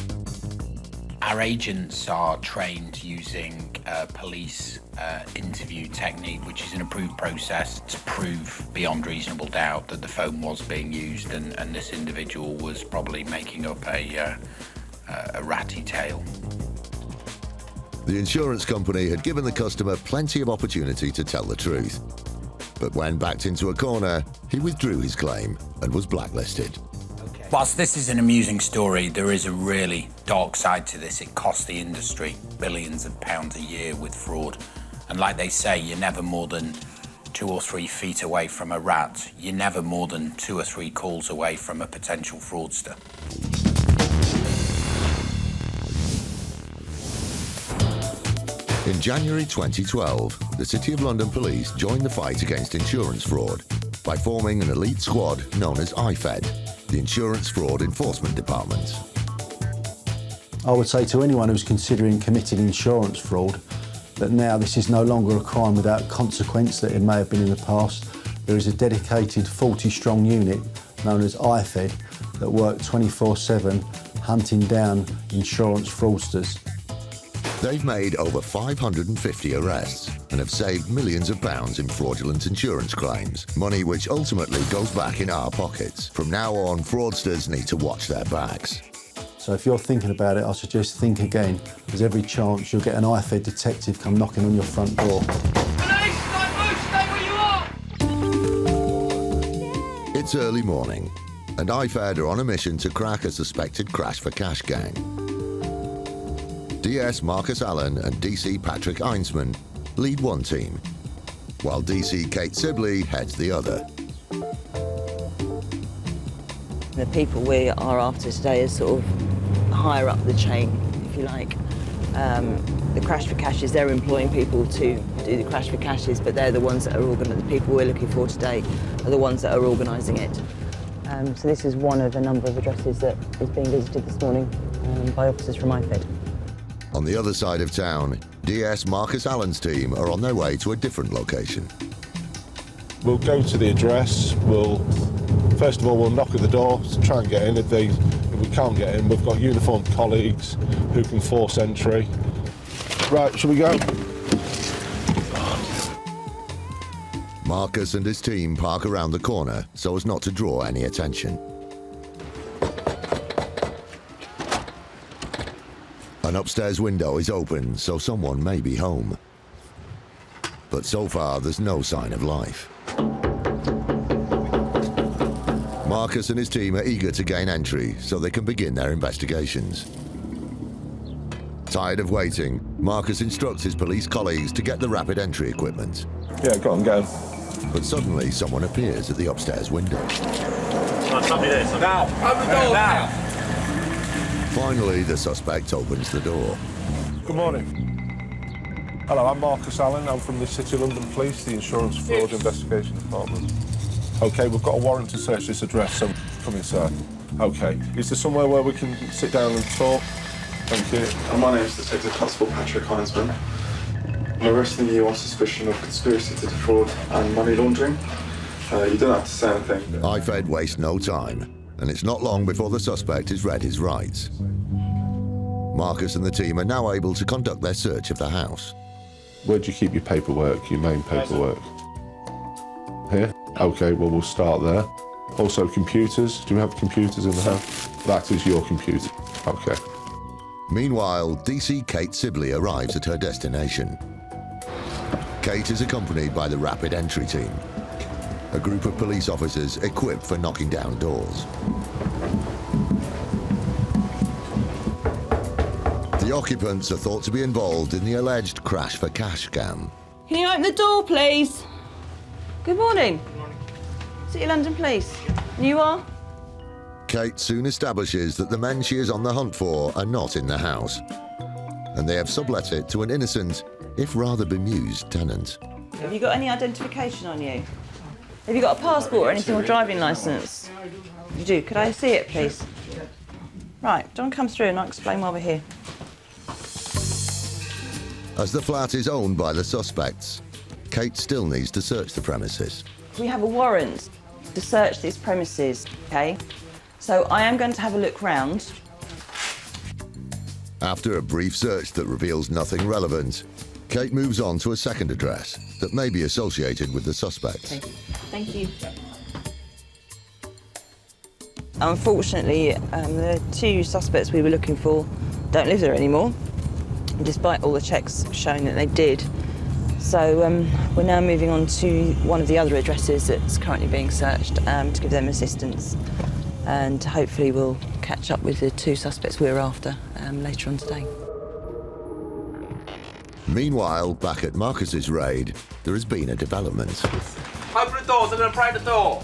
Our agents are trained using police interview technique, which is an approved process to prove beyond reasonable doubt that the phone was being used and this individual was probably making up a ratty tale. The insurance company had given the customer plenty of opportunity to tell the truth. But when backed into a corner, he withdrew his claim and was blacklisted. Whilst this is an amusing story, there is a really dark side to this. It costs the industry billions of pounds a year with fraud. And like they say, you're never more than 2 or 3 feet away from a rat. You're never more than 2 or 3 calls away from a potential fraudster. In January 2012, the City of London Police joined the fight against insurance fraud by forming an elite squad known as IFED, the Insurance Fraud Enforcement Department. I would say to anyone who's considering committing insurance fraud that now this is no longer a crime without consequence that it may have been in the past. There is a dedicated 40-strong unit known as IFED that work 24/7 hunting down insurance fraudsters. They've made over 550 arrests and have saved millions of pounds in fraudulent insurance claims, money which ultimately goes back in our pockets. From now on, fraudsters need to watch their backs. So if you're thinking about it, I suggest think again. There's every chance you'll get an IFED detective come knocking on your front door. It's early morning, and IFED are on a mission to crack a suspected crash for cash gang. DS Marcus Allen and DC Patrick Einsman lead one team, while DC Kate Sibley heads the other. The people we are after today is sort of higher up the chain, if you like. The crash for cashes, they're employing people to do the crash for cashes, but they're the ones that are the people we're looking for today are the ones that are organising it. So this is one of a number of addresses that is being visited this morning by officers from IFED. On the other side of town, DS Marcus Allen's team are on their way to a different location. We'll go to the address. First of all, we'll knock at the door to try and get in. If we can't get in, we've got uniformed colleagues who can force entry. Right, shall we go? Marcus and his team park around the corner so as not to draw any attention. An upstairs window is open, so someone may be home. But so far, there's no sign of life. Marcus and his team are eager to gain entry so they can begin their investigations. Tired of waiting, Marcus instructs his police colleagues to get the rapid entry equipment. Yeah, go on, go on. But suddenly, someone appears at the upstairs window. Now! Open the door now! Finally, the suspect opens the door. Good morning. Hello, I'm Marcus Allen. I'm from the City of London Police, the Insurance Fraud Investigation Department. OK, we've got a warrant to search this address, so come inside. OK, is there somewhere where we can sit down and talk? Thank you. My name's Detective Constable Patrick Heinsman. I'm arresting you on suspicion of conspiracy to defraud and money laundering. You don't have to say anything. IFED wastes no time, and it's not long before the suspect has read his rights. Marcus and the team are now able to conduct their search of the house. Where do you keep your paperwork, your main paperwork? Here? OK, well, we'll start there. Also, computers. Do you have computers in the house? That is your computer. OK. Meanwhile, DC Kate Sibley arrives at her destination. Kate is accompanied by the rapid entry team, a group of police officers equipped for knocking down doors. The occupants are thought to be involved in the alleged crash for cash scam. Can you open the door, please? Good morning. City of London Police. You are? Kate soon establishes that the men she is on the hunt for are not in the house, and they have sublet it to an innocent, if rather bemused, tenant. Have you got any identification on you? Have you got a passport or anything, or driving licence? You do. Could I see it, please? Right, don't come through and I'll explain why we're here. As the flat is owned by the suspects, Kate still needs to search the premises. We have a warrant to search these premises, OK? So I am going to have a look round. After a brief search that reveals nothing relevant, Kate moves on to a second address that may be associated with the suspects. Okay. Thank you. Unfortunately, the two suspects we were looking for don't live there anymore, despite all the checks showing that they did. So we're now moving on to one of the other addresses that's currently being searched to give them assistance. And hopefully we'll catch up with the two suspects we're after later on today. Meanwhile, back at Marcus's raid, there has been a development. Open the doors, I'm going to break the door.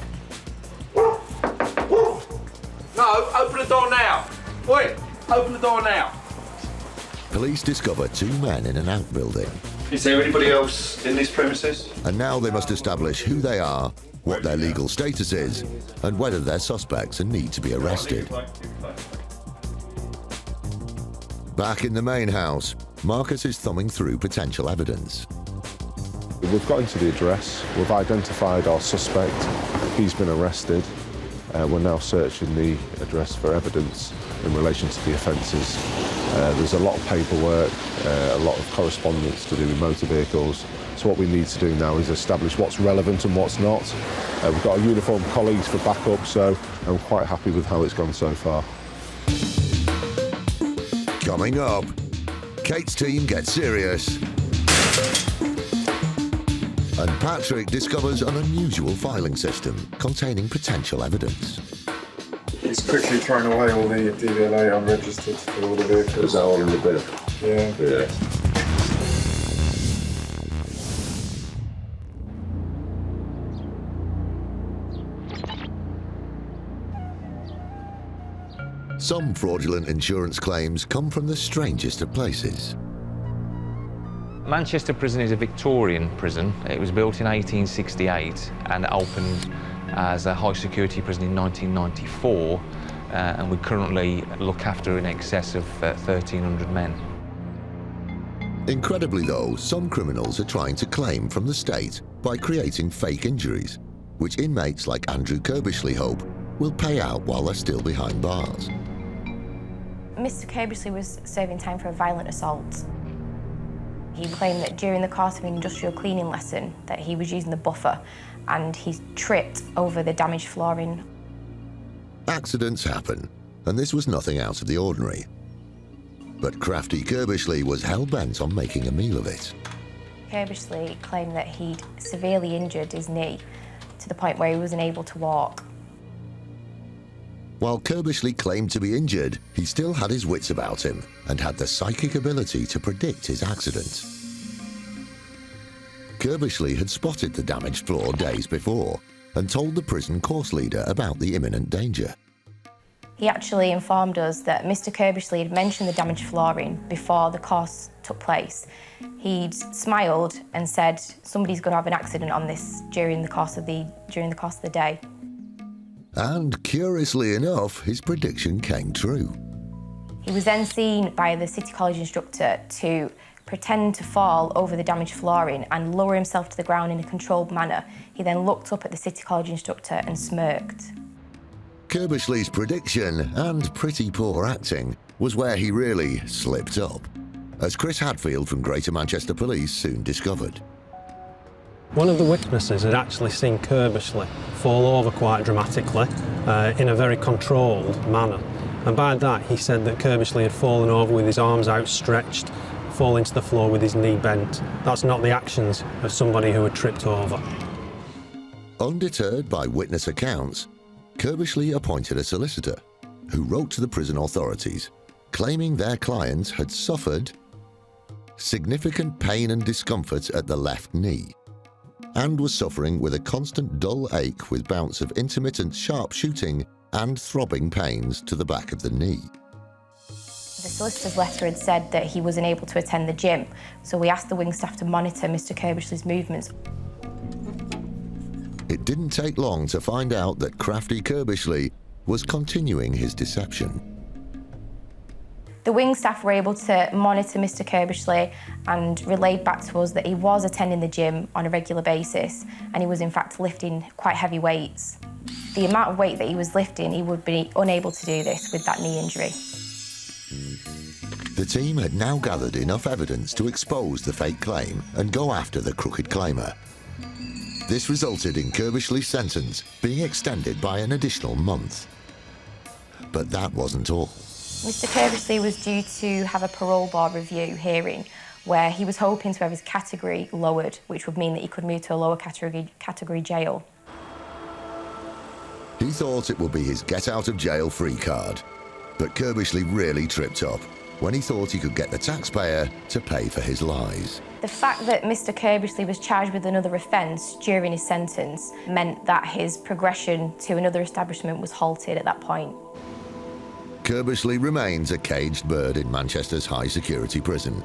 No, open the door now. Wait, open the door now. Police discover two men in an outbuilding. Is there anybody else in these premises? And now they must establish who they are, what their legal status is, and whether they're suspects and need to be arrested. Back in the main house, Marcus is thumbing through potential evidence. We've got into the address, we've identified our suspect, he's been arrested. We're now searching the address for evidence in relation to the offences. There's a lot of paperwork, a lot of correspondence to do with motor vehicles. So what we need to do now is establish what's relevant and what's not. We've got our uniformed colleagues for backup, so I'm quite happy with how it's gone so far. Coming up, Kate's team gets serious, and Patrick discovers an unusual filing system containing potential evidence. He's quickly thrown away all the DVLA unregistered for all the vehicles. Is that all in the bin? Yeah. Some fraudulent insurance claims come from the strangest of places. Manchester Prison is a Victorian prison. It was built in 1868 and opened as a high security prison in 1994, and we currently look after in excess of 1,300 men. Incredibly though, some criminals are trying to claim from the state by creating fake injuries, which inmates like Andrew Kirbishley hope will pay out while they're still behind bars. Mr. Kirbishley was serving time for a violent assault. He claimed that during the course of an industrial cleaning lesson that he was using the buffer and he tripped over the damaged flooring. Accidents happen, and this was nothing out of the ordinary. But crafty Kirbishley was hell-bent on making a meal of it. Kirbishley claimed that he'd severely injured his knee to the point where he wasn't able to walk. While Kirbishley claimed to be injured, he still had his wits about him and had the psychic ability to predict his accident. Kirbishley had spotted the damaged floor days before and told the prison course leader about the imminent danger. He actually informed us that Mr. Kirbishley had mentioned the damaged flooring before the course took place. He'd smiled and said somebody's going to have an accident on this during the course of the day. And curiously enough, his prediction came true. He was then seen by the City College instructor to pretend to fall over the damaged flooring and lower himself to the ground in a controlled manner. He then looked up at the City College instructor and smirked. Kirbishley's prediction, and pretty poor acting, was where he really slipped up, as Chris Hadfield from Greater Manchester Police soon discovered. One of the witnesses had actually seen Kirbishley fall over quite dramatically in a very controlled manner. And by that, he said that Kirbishley had fallen over with his arms outstretched, falling to the floor with his knee bent. That's not the actions of somebody who had tripped over. Undeterred by witness accounts, Kirbishley appointed a solicitor who wrote to the prison authorities claiming their client had suffered significant pain and discomfort at the left knee and was suffering with a constant dull ache with bouts of intermittent sharp shooting and throbbing pains to the back of the knee. The solicitor's letter had said that he wasn't able to attend the gym, so we asked the wing staff to monitor Mr. Kirbishley's movements. It didn't take long to find out that crafty Kirbishley was continuing his deception. The wing staff were able to monitor Mr. Kirbishley and relayed back to us that he was attending the gym on a regular basis and he was in fact lifting quite heavy weights. The amount of weight that he was lifting, he would be unable to do this with that knee injury. The team had now gathered enough evidence to expose the fake claim and go after the crooked claimer. This resulted in Kirbishley's sentence being extended by an additional month. But that wasn't all. Mr. Kirbishley was due to have a parole board review hearing where he was hoping to have his category lowered, which would mean that he could move to a lower category jail. He thought it would be his get-out-of-jail-free card, but Kirbishley really tripped up when he thought he could get the taxpayer to pay for his lies. The fact that Mr. Kirbishley was charged with another offence during his sentence meant that his progression to another establishment was halted at that point. Kirbishley remains a caged bird in Manchester's high-security prison.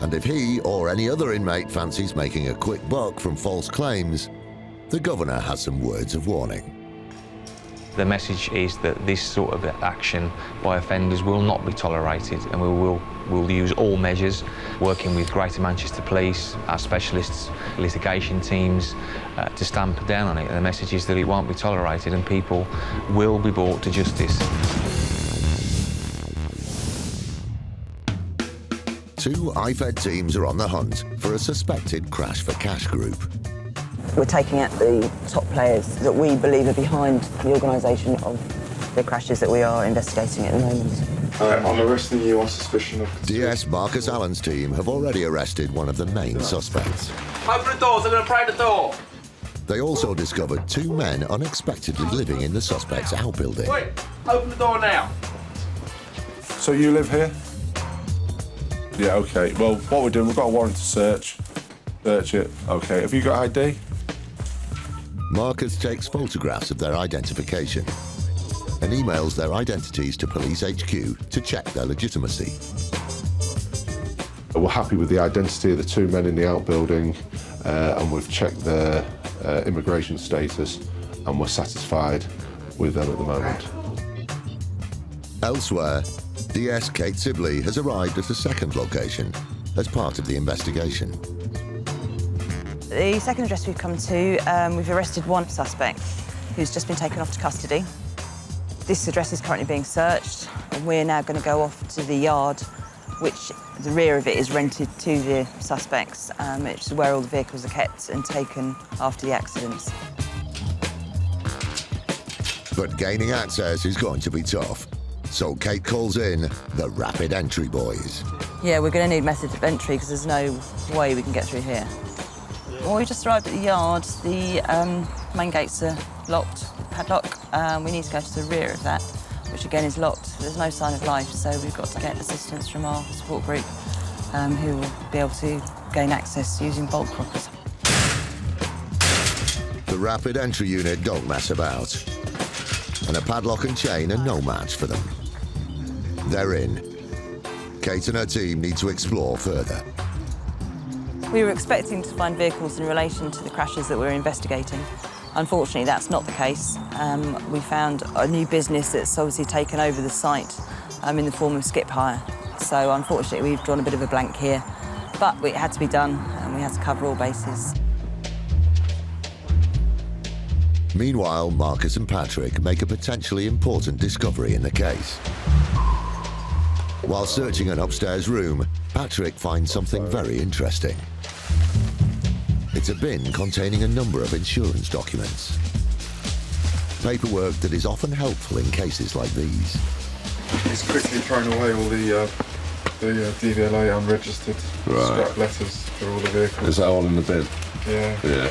And if he or any other inmate fancies making a quick buck from false claims, the governor has some words of warning. The message is that this sort of action by offenders will not be tolerated, and we'll use all measures, working with Greater Manchester Police, our specialists, litigation teams, to stamp down on it. And the message is that it won't be tolerated and people will be brought to justice. Two IFED teams are on the hunt for a suspected Crash for Cash group. We're taking out the top players that we believe are behind the organisation of the crashes that we are investigating at the moment. I'm arresting you on suspicion of... DS Marcus Allen's team have already arrested one of the main suspects. Open the doors, I'm going to pry the door. They also discovered two men unexpectedly living in the suspect's outbuilding. Wait, open the door now. So you live here? Yeah, OK. Well, what we're doing, we've got a warrant to search. Search it. OK. Have you got ID? Marcus takes photographs of their identification and emails their identities to Police HQ to check their legitimacy. We're happy with the identity of the two men in the outbuilding and we've checked their immigration status and we're satisfied with them at the moment. Elsewhere, DS Kate Sibley has arrived at a second location as part of the investigation. The second address we've come to, we've arrested one suspect who's just been taken off to custody. This address is currently being searched, and we're now going to go off to the yard, which the rear of it is rented to the suspects, which is where all the vehicles are kept and taken after the accidents. But gaining access is going to be tough. So Kate calls in the Rapid Entry Boys. Yeah, we're going to need method of entry because there's no way we can get through here. Well, we just arrived at the yard. The main gates are locked, padlock. We need to go to the rear of that, which again is locked. There's no sign of life, so we've got to get assistance from our support group, who will be able to gain access using bolt croppers. The Rapid Entry Unit don't mess about, and a padlock and chain are no match for them. They're in. Kate and her team need to explore further. We were expecting to find vehicles in relation to the crashes that we're investigating. Unfortunately, that's not the case. We found a new business that's obviously taken over the site in the form of skip hire. So unfortunately, we've drawn a bit of a blank here, but it had to be done and we had to cover all bases. Meanwhile, Marcus and Patrick make a potentially important discovery in the case. While searching an upstairs room, Patrick finds something very interesting. It's a bin containing a number of insurance documents. Paperwork that is often helpful in cases like these. He's quickly thrown away all the DVLA unregistered scrap letters for all the vehicles. Is that all in the bin? Yeah. Yeah.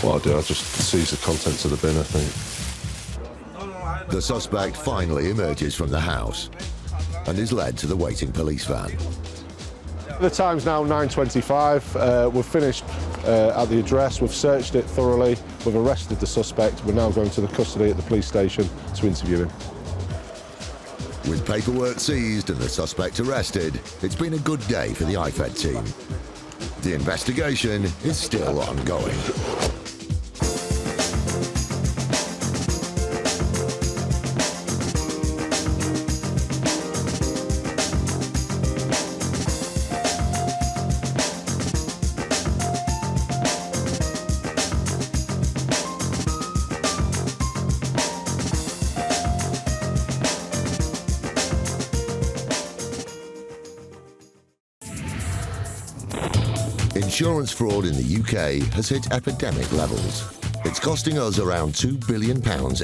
What I'll do, I'll just seize the contents of the bin, I think. The suspect finally emerges from the house and is led to the waiting police van. The time's now 9:25. We've finished at the address, we've searched it thoroughly, we've arrested the suspect. We're now going to the custody at the police station to interview him. With paperwork seized and the suspect arrested, it's been a good day for the IFED team. The investigation is still ongoing. Insurance fraud in the UK has hit epidemic levels. It's costing us around £2 billion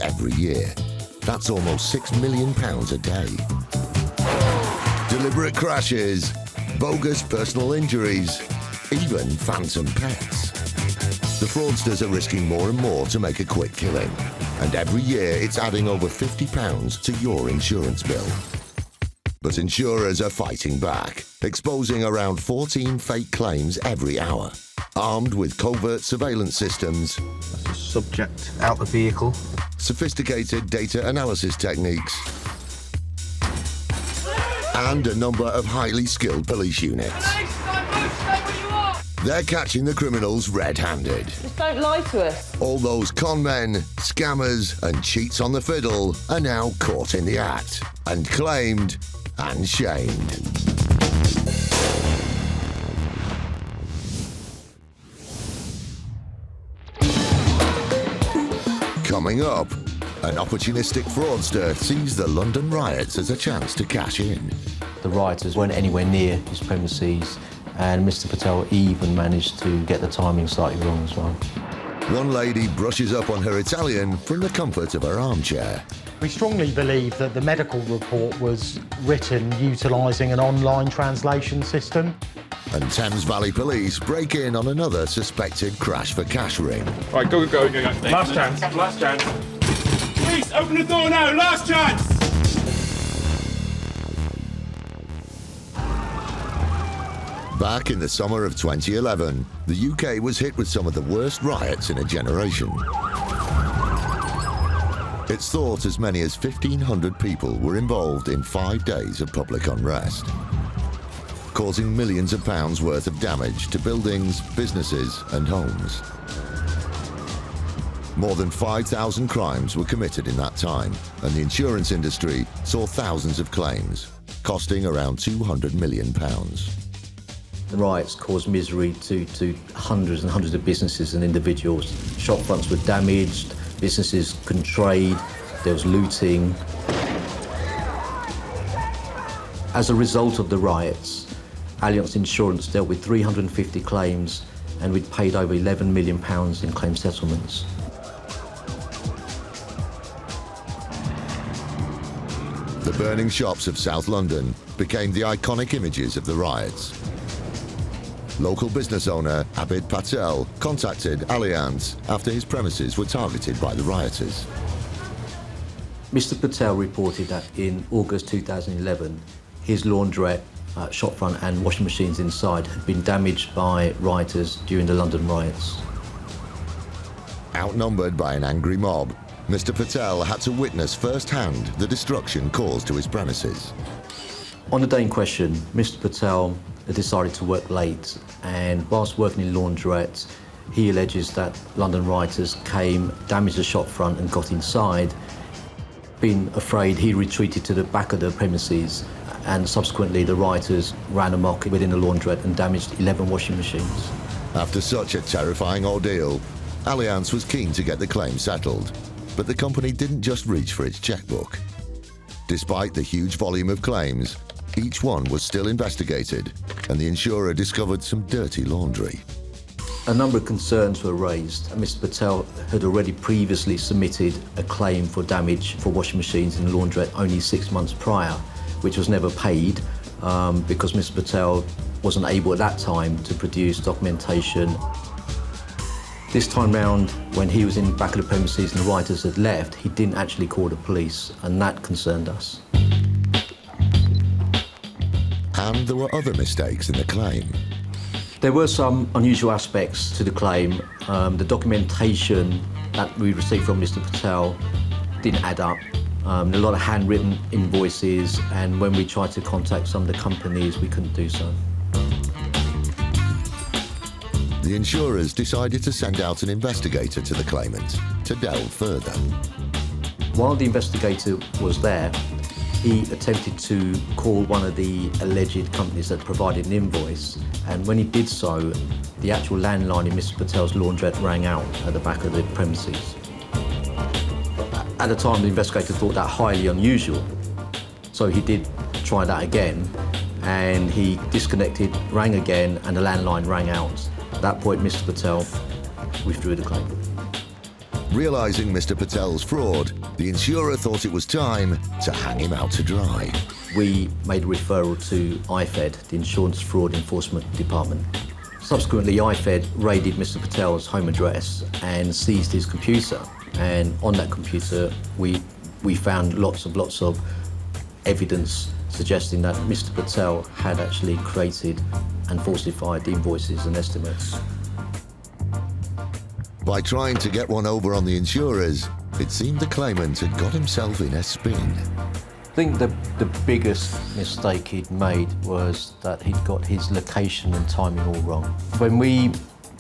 every year. That's almost £6 million a day. Deliberate crashes, bogus personal injuries, even phantom pets. The fraudsters are risking more and more to make a quick killing. And every year it's adding over £50 to your insurance bill. But insurers are fighting back, exposing around 14 fake claims every hour. Armed with covert surveillance systems, Subject out the vehicle, sophisticated data analysis techniques, and a number of highly skilled police units. They're catching the criminals red-handed. Just don't lie to us. All those con men, scammers, and cheats on the fiddle are now caught in the act and claimed and shamed. Coming up, an opportunistic fraudster sees the London riots as a chance to cash in. The rioters weren't anywhere near his premises, and Mr. Patel even managed to get the timing slightly wrong as well. One lady brushes up on her Italian from the comfort of her armchair. We strongly believe that the medical report was written utilising an online translation system. And Thames Valley Police break in on another suspected crash for cash ring. Right, go. Last chance. Please, open the door now, last chance! Back in the summer of 2011, the UK was hit with some of the worst riots in a generation. It's thought as many as 1,500 people were involved in 5 days of public unrest, causing millions of pounds worth of damage to buildings, businesses and homes. More than 5,000 crimes were committed in that time, and the insurance industry saw thousands of claims, costing around £200 million. The riots caused misery to hundreds and hundreds of businesses and individuals. Shop fronts were damaged, businesses couldn't trade, there was looting. As a result of the riots, Allianz Insurance dealt with 350 claims, and we'd paid over £11 million in claim settlements. The burning shops of South London became the iconic images of the riots. Local business owner Abid Patel contacted Allianz after his premises were targeted by the rioters. Mr. Patel reported that in August 2011, his laundrette, shopfront and washing machines inside had been damaged by rioters during the London riots. Outnumbered by an angry mob, Mr. Patel had to witness firsthand the destruction caused to his premises. On the day in question, Mr. Patel decided to work late, and whilst working in laundrettes, he alleges that London rioters came, damaged the shop front and got inside. Being afraid, he retreated to the back of the premises, and subsequently the rioters ran amok within the laundrette and damaged 11 washing machines. After such a terrifying ordeal, Allianz was keen to get the claim settled, but the company didn't just reach for its checkbook. Despite the huge volume of claims, each one was still investigated, and the insurer discovered some dirty laundry. A number of concerns were raised. Mr. Patel had already previously submitted a claim for damage for washing machines in the laundrette only 6 months prior, which was never paid because Mr. Patel wasn't able at that time to produce documentation. This time round, when he was in the back of the premises and the rioters had left, he didn't actually call the police, and that concerned us. And there were other mistakes in the claim. There were some unusual aspects to the claim. The documentation that we received from Mr. Patel didn't add up. A lot of handwritten invoices, and when we tried to contact some of the companies, we couldn't do so. The insurers decided to send out an investigator to the claimant to delve further. While the investigator was there, he attempted to call one of the alleged companies that provided an invoice, and when he did so, the actual landline in Mr. Patel's laundrette rang out at the back of the premises. At the time, the investigator thought that highly unusual, so he did try that again, and he disconnected, rang again, and the landline rang out. At that point, Mr. Patel withdrew the claim. Realising Mr. Patel's fraud, the insurer thought it was time to hang him out to dry. We made a referral to IFED, the Insurance Fraud Enforcement Department. Subsequently, IFED raided Mr. Patel's home address and seized his computer. And on that computer, we found lots of evidence suggesting that Mr. Patel had actually created and falsified the invoices and estimates. By trying to get one over on the insurers, it seemed the claimant had got himself in a spin. I think the biggest mistake he'd made was that he'd got his location and timing all wrong. When we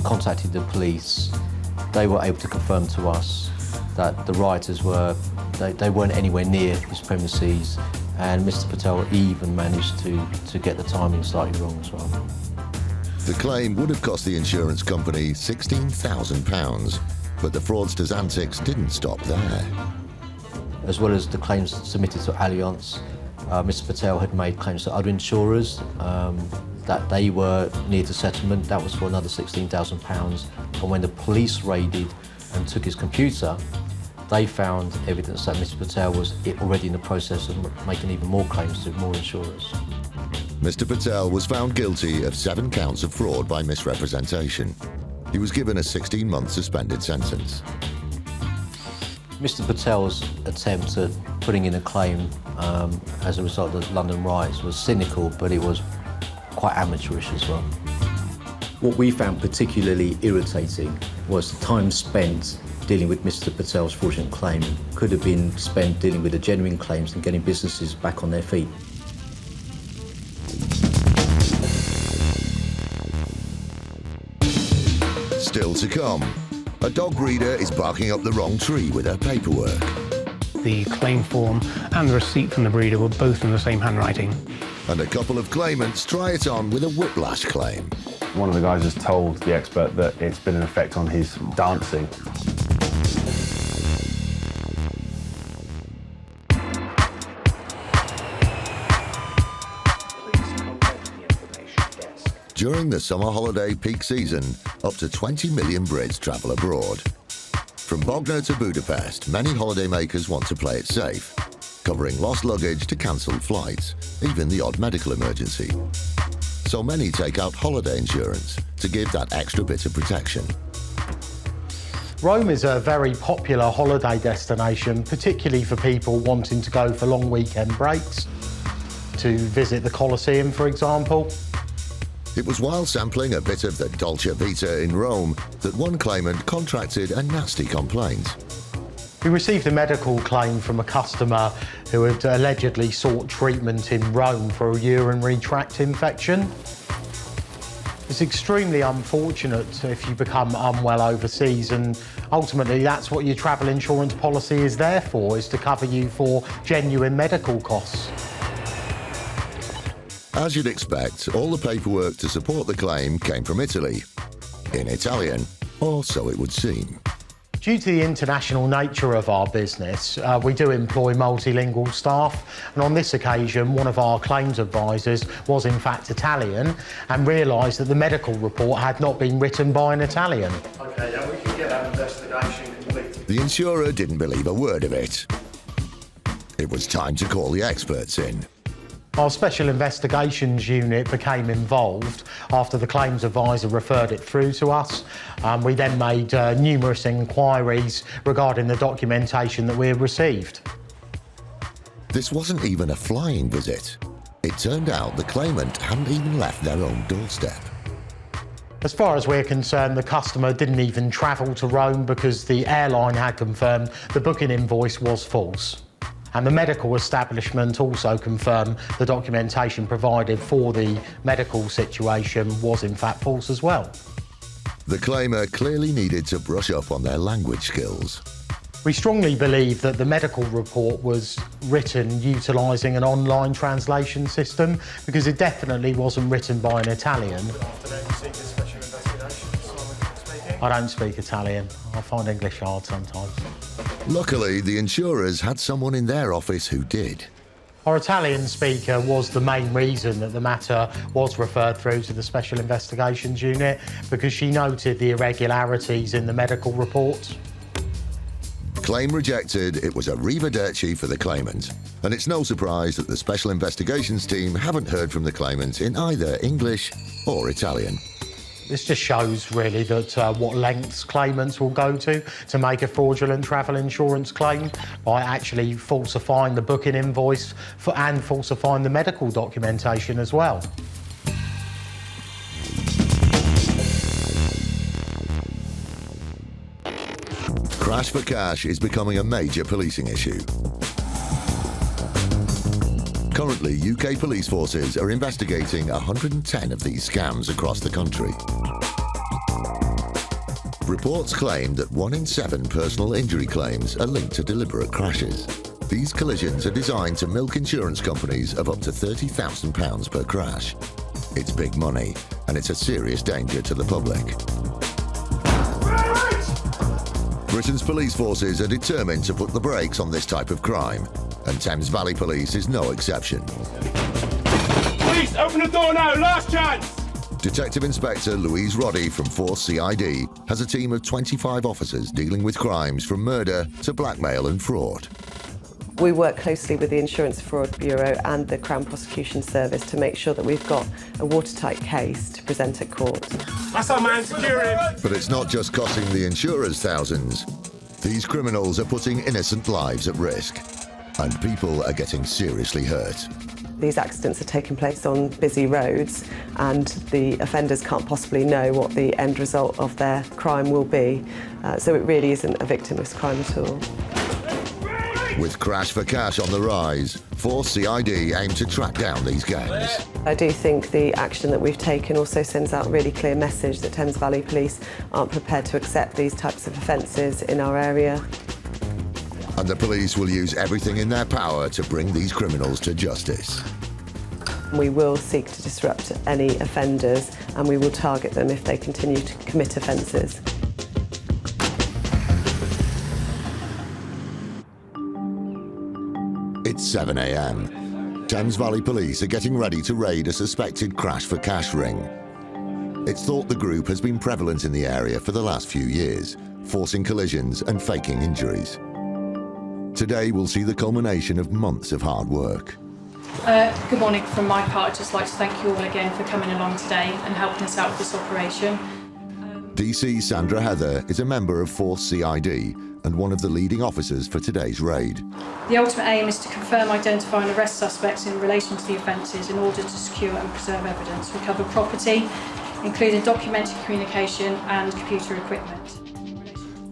contacted the police, they were able to confirm to us that the rioters they weren't anywhere near his premises, and Mr. Patel even managed to get the timing slightly wrong as well. The claim would have cost the insurance company £16,000, but the fraudster's antics didn't stop there. As well as the claims submitted to Allianz, Mr. Patel had made claims to other insurers that they were near to settlement. That was for another £16,000. And when the police raided and took his computer, they found evidence that Mr. Patel was already in the process of making even more claims to more insurers. Mr. Patel was found guilty of 7 counts of fraud by misrepresentation. He was given a 16-month suspended sentence. Mr. Patel's attempt at putting in a claim as a result of the London riots was cynical, but it was quite amateurish as well. What we found particularly irritating was the time spent dealing with Mr. Patel's fraudulent claim could have been spent dealing with the genuine claims and getting businesses back on their feet. Still to come, a dog breeder is barking up the wrong tree with her paperwork. The claim form and the receipt from the breeder were both in the same handwriting. And a couple of claimants try it on with a Whiplash claim. One of the guys has told the expert that it's been an effect on his dancing. During the summer holiday peak season, up to 20 million Brits travel abroad. From Bognor to Budapest, many holidaymakers want to play it safe. covering lost luggage to cancelled flights, even the odd medical emergency. So many take out holiday insurance to give that extra bit of protection. Rome is a very popular holiday destination, particularly for people wanting to go for long weekend breaks, to visit the Colosseum, for example. It was while sampling a bit of the Dolce Vita in Rome that one claimant contracted a nasty complaint. We received a medical claim from a customer who had allegedly sought treatment in Rome for a urinary tract infection. It's extremely unfortunate if you become unwell overseas, and ultimately that's what your travel insurance policy is there for, is to cover you for genuine medical costs. As you'd expect, all the paperwork to support the claim came from Italy, in Italian, or so it would seem. Due to the international nature of our business, we do employ multilingual staff, and on this occasion one of our claims advisors was in fact Italian and realised that the medical report had not been written by an Italian. Okay, yeah, we can get that investigation completed. The insurer didn't believe a word of it. It was time to call the experts in. Our Special Investigations Unit became involved after the claims advisor referred it through to us. We then made numerous inquiries regarding the documentation that we had received. This wasn't even a flying visit. It turned out the claimant hadn't even left their own doorstep. As far as we're concerned, the customer didn't even travel to Rome because the airline had confirmed the booking invoice was false. And the medical establishment also confirmed the documentation provided for the medical situation was in fact false as well. The claimer clearly needed to brush up on their language skills. We strongly believe that the medical report was written utilising an online translation system, because it definitely wasn't written by an Italian. I don't speak Italian. I find English hard sometimes. Luckily, the insurers had someone in their office who did. Our Italian speaker was the main reason that the matter was referred through to the Special Investigations Unit, because she noted the irregularities in the medical report. Claim rejected, it was arrivederci for the claimant. And it's no surprise that the Special Investigations team haven't heard from the claimant in either English or Italian. This just shows really that what lengths claimants will go to make a fraudulent travel insurance claim by actually falsifying the booking invoice and falsifying the medical documentation as well. Crash for cash is becoming a major policing issue. Currently, UK police forces are investigating 110 of these scams across the country. Reports claim that 1 in 7 personal injury claims are linked to deliberate crashes. These collisions are designed to milk insurance companies of up to £30,000 per crash. It's big money, and it's a serious danger to the public. Britain's police forces are determined to put the brakes on this type of crime, and Thames Valley Police is no exception. Police, open the door now, last chance! Detective Inspector Louise Roddy from Force CID has a team of 25 officers dealing with crimes from murder to blackmail and fraud. We work closely with the Insurance Fraud Bureau and the Crown Prosecution Service to make sure that we've got a watertight case to present at court. That's our man, secure him! But it's not just costing the insurers thousands. These criminals are putting innocent lives at risk, and people are getting seriously hurt. These accidents are taking place on busy roads, and the offenders can't possibly know what the end result of their crime will be. So it really isn't a victimless crime at all. With Crash for Cash on the rise, Force CID aim to track down these gangs. I do think the action that we've taken also sends out a really clear message that Thames Valley Police aren't prepared to accept these types of offences in our area. And the police will use everything in their power to bring these criminals to justice. We will seek to disrupt any offenders, and we will target them if they continue to commit offences. It's 7 a.m. Thames Valley Police are getting ready to raid a suspected Crash for Cash ring. It's thought the group has been prevalent in the area for the last few years, forcing collisions and faking injuries. Today will see the culmination of months of hard work. Good morning. From my part, I'd just like to thank you all again for coming along today and helping us out with this operation. DC Sandra Heather is a member of Force CID and one of the leading officers for today's raid. The ultimate aim is to confirm, identify and arrest suspects in relation to the offences in order to secure and preserve evidence, recover property, including documented communication and computer equipment.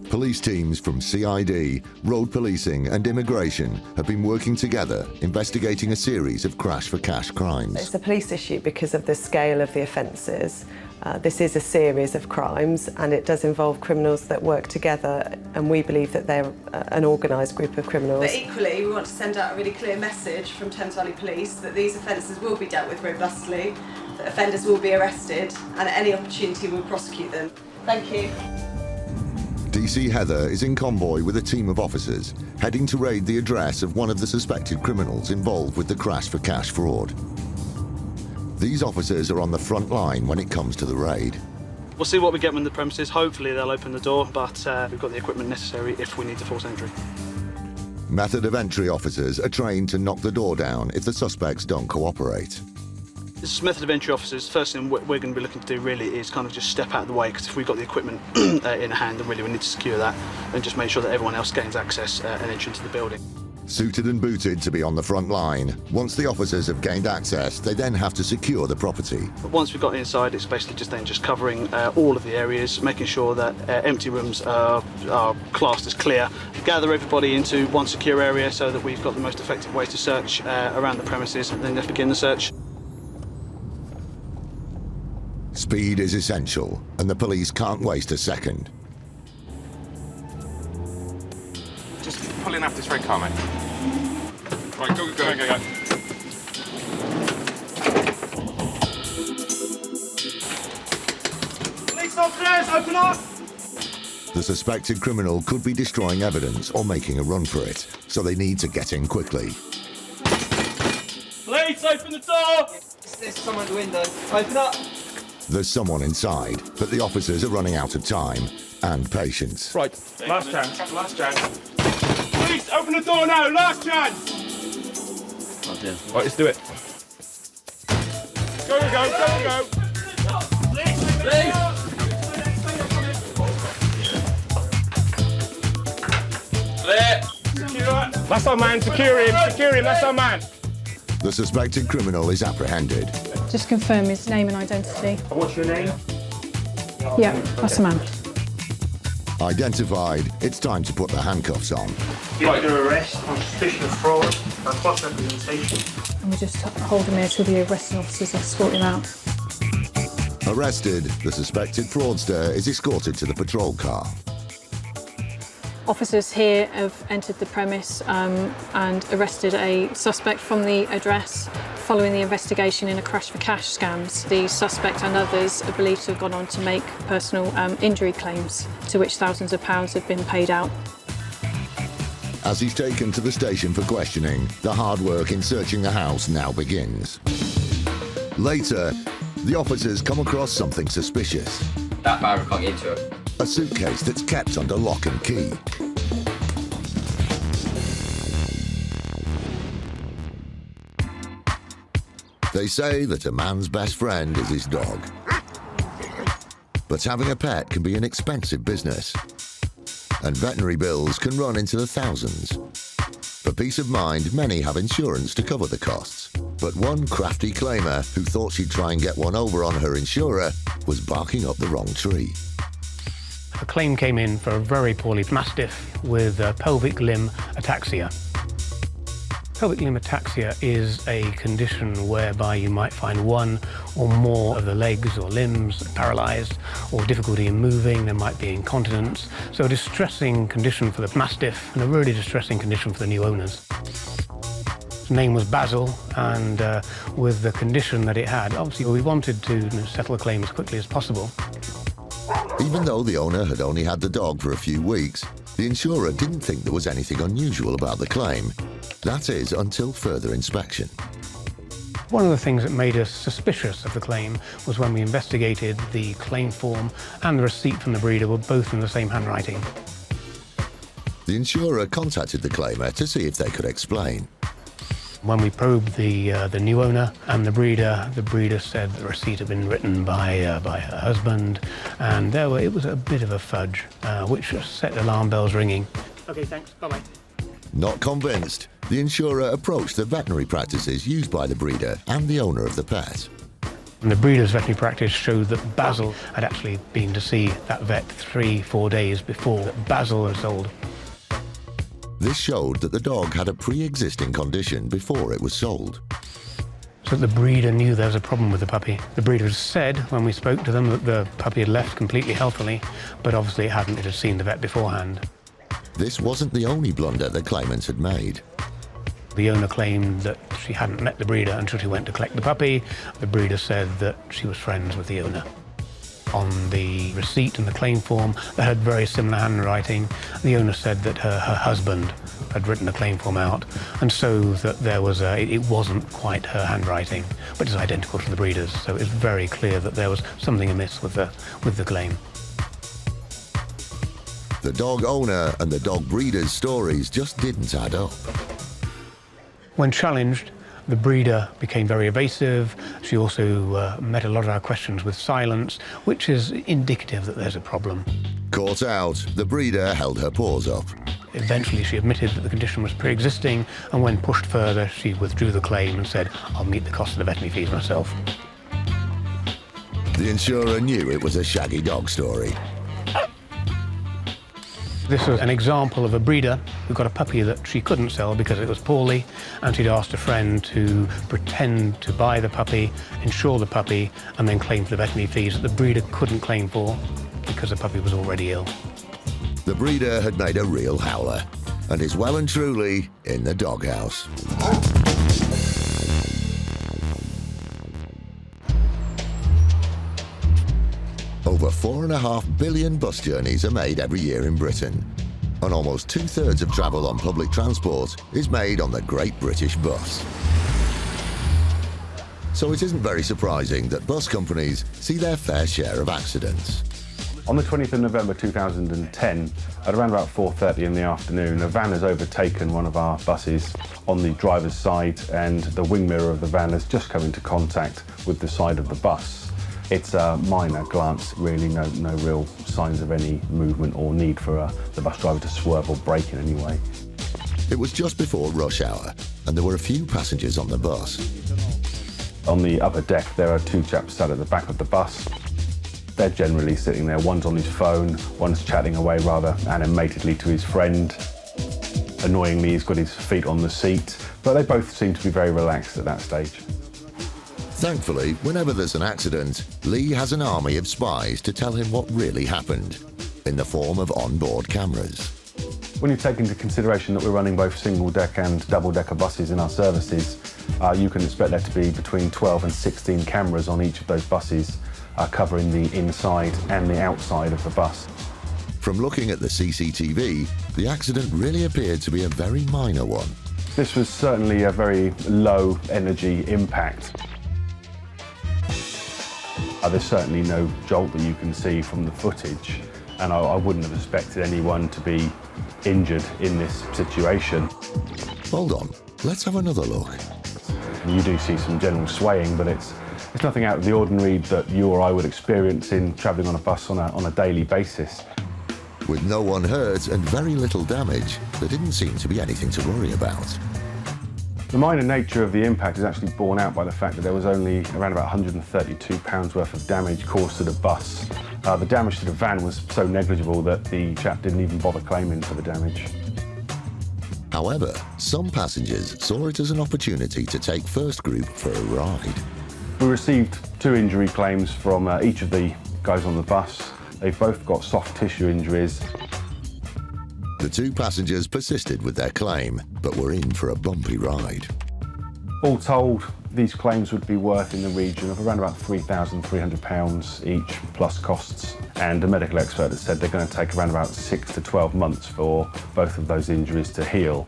Police teams from CID, road policing and immigration have been working together investigating a series of crash-for-cash crimes. It's a police issue because of the scale of the offences. This is a series of crimes and it does involve criminals that work together, and we believe that they're an organised group of criminals. But equally, we want to send out a really clear message from Thames Valley Police that these offences will be dealt with robustly, that offenders will be arrested, and at any opportunity we'll prosecute them. Thank you. DC Heather is in convoy with a team of officers heading to raid the address of one of the suspected criminals involved with the crash-for-cash fraud. These officers are on the front line when it comes to the raid. We'll see what we get on the premises. Hopefully they'll open the door, but we've got the equipment necessary if we need to force entry. Method of entry officers are trained to knock the door down if the suspects don't cooperate. This method of entry officers, first thing we're going to be looking to do really is kind of just step out of the way, because if we've got the equipment in hand, then really we need to secure that and just make sure that everyone else gains access and entry into the building. Suited and booted to be on the front line. Once the officers have gained access, they then have to secure the property. But once we've got inside, it's basically just covering all of the areas, making sure that empty rooms are classed as clear, gather everybody into one secure area so that we've got the most effective way to search around the premises, and then let's begin the search. Speed is essential, and the police can't waste a second. Just pull in after this red car, mate. Right, go. Police officers, open up! The suspected criminal could be destroying evidence or making a run for it, so they need to get in quickly. Police, open the door! There's someone at the window. Open up! There's someone inside, but the officers are running out of time and patience. Right, last chance. Police, open the door now, last chance! Oh dear. Right, let's do it. Go. Clear. That's our man, secure him, that's our man. The suspected criminal is apprehended. Just confirm his name and identity. What's your name? Yeah, that's the man. Identified, it's time to put the handcuffs on. You're under arrest on suspicion of fraud and false representation. And we just hold him here till the arresting officers escort him out. Arrested, the suspected fraudster is escorted to the patrol car. Officers here have entered the premise and arrested a suspect from the address following the investigation in a crash-for-cash scams. The suspect and others are believed to have gone on to make personal injury claims, to which thousands of pounds have been paid out. As he's taken to the station for questioning, the hard work in searching the house now begins. Later, the officers come across something suspicious. That barrel can't get into it. A suitcase that's kept under lock and key. They say that a man's best friend is his dog. But having a pet can be an expensive business, and veterinary bills can run into the thousands. For peace of mind, many have insurance to cover the costs. But one crafty claimer who thought she'd try and get one over on her insurer was barking up the wrong tree. A claim came in for a very poorly mastiff with pelvic limb ataxia. Pelvic limb ataxia is a condition whereby you might find one or more of the legs or limbs paralysed, or difficulty in moving. There might be incontinence. So a distressing condition for the mastiff and a really distressing condition for the new owners. His name was Basil, and with the condition that it had, obviously we wanted to settle the claim as quickly as possible. Even though the owner had only had the dog for a few weeks, the insurer didn't think there was anything unusual about the claim. That is, until further inspection. One of the things that made us suspicious of the claim was when we investigated the claim form and the receipt from the breeder were both in the same handwriting. The insurer contacted the claimer to see if they could explain. When we probed the new owner and the breeder said the receipt had been written by her husband, and it was a bit of a fudge, which set alarm bells ringing. Okay, thanks. Bye-bye. Not convinced, the insurer approached the veterinary practices used by the breeder and the owner of the pet. And the breeder's veterinary practice showed that Basil had actually been to see that vet 3-4 days before that Basil had sold. This showed that the dog had a pre-existing condition before it was sold. So the breeder knew there was a problem with the puppy. The breeder said, when we spoke to them, that the puppy had left completely healthily, but obviously it hadn't. It had seen the vet beforehand. This wasn't the only blunder the claimants had made. The owner claimed that she hadn't met the breeder until she went to collect the puppy. The breeder said that she was friends with the owner. On the receipt and the claim form, they had very similar handwriting. The owner said that her husband had written the claim form out, and so that there was it wasn't quite her handwriting, but it's identical to the breeder's. So it's very clear that there was something amiss with the claim. The dog owner and the dog breeder's stories just didn't add up. When challenged, the breeder became very evasive. She also met a lot of our questions with silence, which is indicative that there's a problem. Caught out, the breeder held her paws up. Eventually, she admitted that the condition was pre-existing, and when pushed further, she withdrew the claim and said, "I'll meet the cost of the veterinary fees myself." The insurer knew it was a shaggy dog story. This was an example of a breeder who got a puppy that she couldn't sell because it was poorly, and she'd asked a friend to pretend to buy the puppy, insure the puppy, and then claim for the veterinary fees that the breeder couldn't claim for because the puppy was already ill. The breeder had made a real howler and is well and truly in the doghouse. Over 4.5 billion bus journeys are made every year in Britain, and almost 2/3 of travel on public transport is made on the Great British Bus. So it isn't very surprising that bus companies see their fair share of accidents. On the 20th of November 2010, at around about 4:30 in the afternoon, a van has overtaken one of our buses on the driver's side, and the wing mirror of the van has just come into contact with the side of the bus. It's a minor glance, really, no real signs of any movement or need for the bus driver to swerve or brake in any way. It was just before rush hour, and there were a few passengers on the bus. On the upper deck, there are two chaps sat at the back of the bus. They're generally sitting there. One's on his phone, one's chatting away rather animatedly to his friend. Annoyingly, he's got his feet on the seat, but they both seem to be very relaxed at that stage. Thankfully, whenever there's an accident, Lee has an army of spies to tell him what really happened, in the form of onboard cameras. When you take into consideration that we're running both single-deck and double-decker buses in our services, you can expect there to be between 12 and 16 cameras on each of those buses, covering the inside and the outside of the bus. From looking at the CCTV, the accident really appeared to be a very minor one. This was certainly a very low-energy impact. There's certainly no jolt that you can see from the footage, and I wouldn't have expected anyone to be injured in this situation. Hold on, let's have another look. You do see some general swaying, but it's nothing out of the ordinary that you or I would experience in travelling on a bus on a daily basis. With no one hurt and very little damage, there didn't seem to be anything to worry about. The minor nature of the impact is actually borne out by the fact that there was only around about £132 worth of damage caused to the bus. The damage to the van was so negligible that the chap didn't even bother claiming for the damage. However, some passengers saw it as an opportunity to take First Group for a ride. We received 2 injury claims from each of the guys on the bus. They've both got soft tissue injuries. The 2 passengers persisted with their claim, but were in for a bumpy ride. All told, these claims would be worth in the region of around about £3,300 each, plus costs. And a medical expert has said they're going to take around about 6 to 12 months for both of those injuries to heal.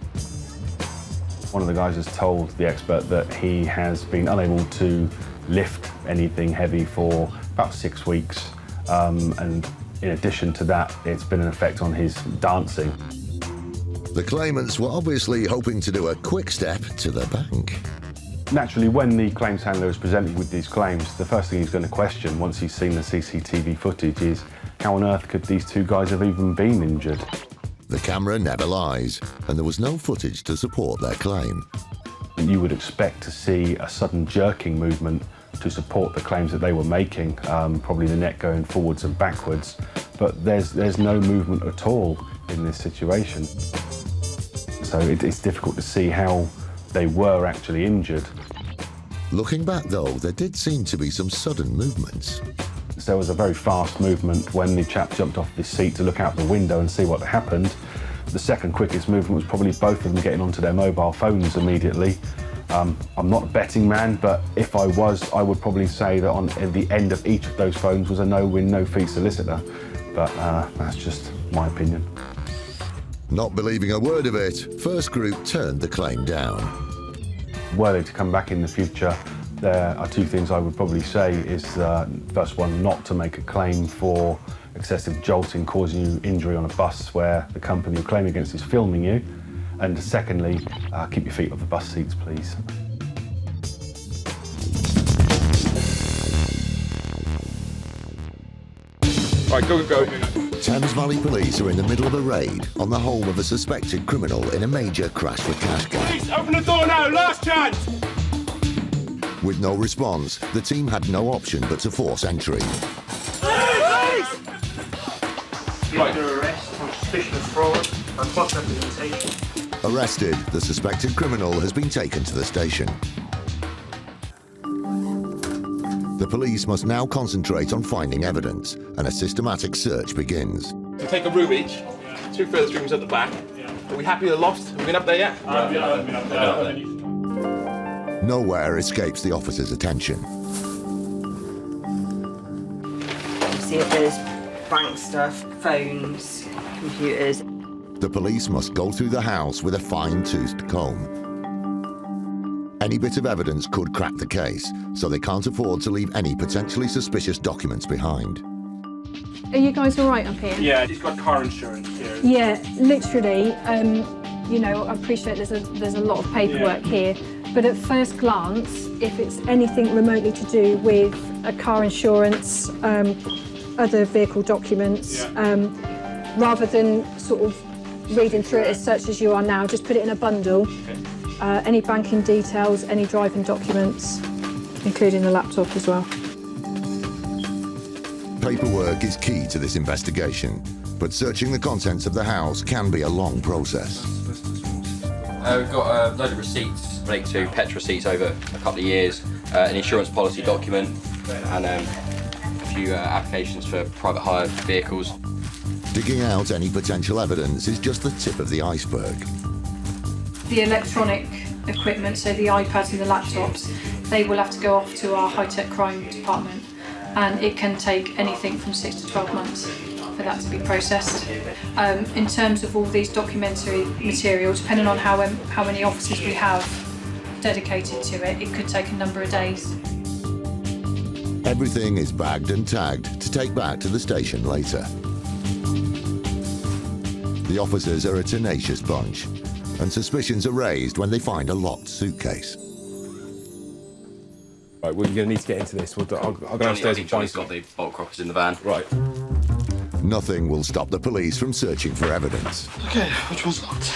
One of the guys has told the expert that he has been unable to lift anything heavy for about 6 weeks, and in addition to that, it's been an effect on his dancing. The claimants were obviously hoping to do a quick step to the bank. Naturally, when the claims handler is presented with these claims, the first thing he's going to question once he's seen the CCTV footage is how on earth could these two guys have even been injured? The camera never lies, and there was no footage to support their claim. You would expect to see a sudden jerking movement to support the claims that they were making, probably the neck going forwards and backwards, but there's no movement at all in this situation. So it's difficult to see how they were actually injured. Looking back, though, there did seem to be some sudden movements. There was a very fast movement when the chap jumped off the seat to look out the window and see what happened. The second quickest movement was probably both of them getting onto their mobile phones immediately. I'm not a betting man, but if I was, I would probably say that at the end of each of those phones was a no-win, no-fee solicitor. But that's just my opinion. Not believing a word of it, First Group turned the claim down. Were they to come back in the future, there are two things I would probably say is, first one, not to make a claim for excessive jolting causing you injury on a bus where the company you're claiming against is filming you. And secondly, keep your feet off the bus seats, please. Right, go. Thames Valley Police are in the middle of a raid on the home of a suspected criminal in a major crash for cash gang. Please, open the door now, last chance! With no response, the team had no option but to force entry. You're under arrest on suspicion of fraud and false representation. Arrested, the suspected criminal has been taken to the station. The police must now concentrate on finding evidence, and a systematic search begins. We take a room each, 2 further rooms at the back. Are we happy with the loft? Have we been up there yet? Nowhere escapes the officer's attention. See if there's bank stuff, phones, computers. The police must go through the house with a fine-toothed comb. Any bit of evidence could crack the case, so they can't afford to leave any potentially suspicious documents behind. Are you guys all right up here? Yeah, he's got car insurance here. Yeah, literally. You know, I appreciate there's a lot of paperwork here, but at first glance, if it's anything remotely to do with a car insurance, other vehicle documents, rather than sort of reading through it as such as you are now, just put it in a bundle. Any banking details, any driving documents, including the laptop as well. Paperwork is key to this investigation, but searching the contents of the house can be a long process. We've got a load of receipts related to pet receipts over a couple of years, an insurance policy document, and a few applications for private hire vehicles. Digging out any potential evidence is just the tip of the iceberg. The electronic equipment, so the iPads and the laptops, they will have to go off to our high-tech crime department, and it can take anything from 6 to 12 months for that to be processed. In terms of all these documentary material, depending on how many officers we have dedicated to it, it could take a number of days. Everything is bagged and tagged to take back to the station later. The officers are a tenacious bunch, and suspicions are raised when they find a locked suitcase. Right, we're going to need to get into this. I'll go downstairs and find got the bolt croppers in the van. Right. Nothing will stop the police from searching for evidence. Okay, which one's locked?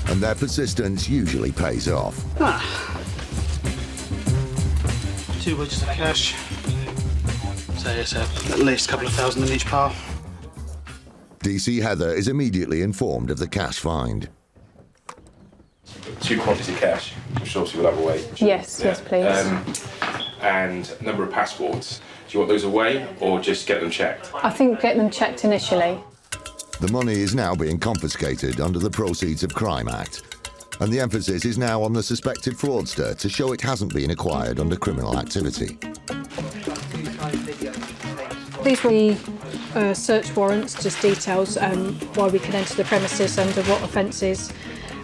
And their persistence usually pays off. 2 wedges of cash. So it's at least a couple of thousand in each pile. DC Heather is immediately informed of the cash find. 2 quantities of cash, which obviously will have away. Yes, yes, please. And a number of passports. Do you want those away or just get them checked? I think get them checked initially. The money is now being confiscated under the Proceeds of Crime Act, and the emphasis is now on the suspected fraudster to show it hasn't been acquired under criminal activity. These were search warrants, just details why we can enter the premises, under what offences,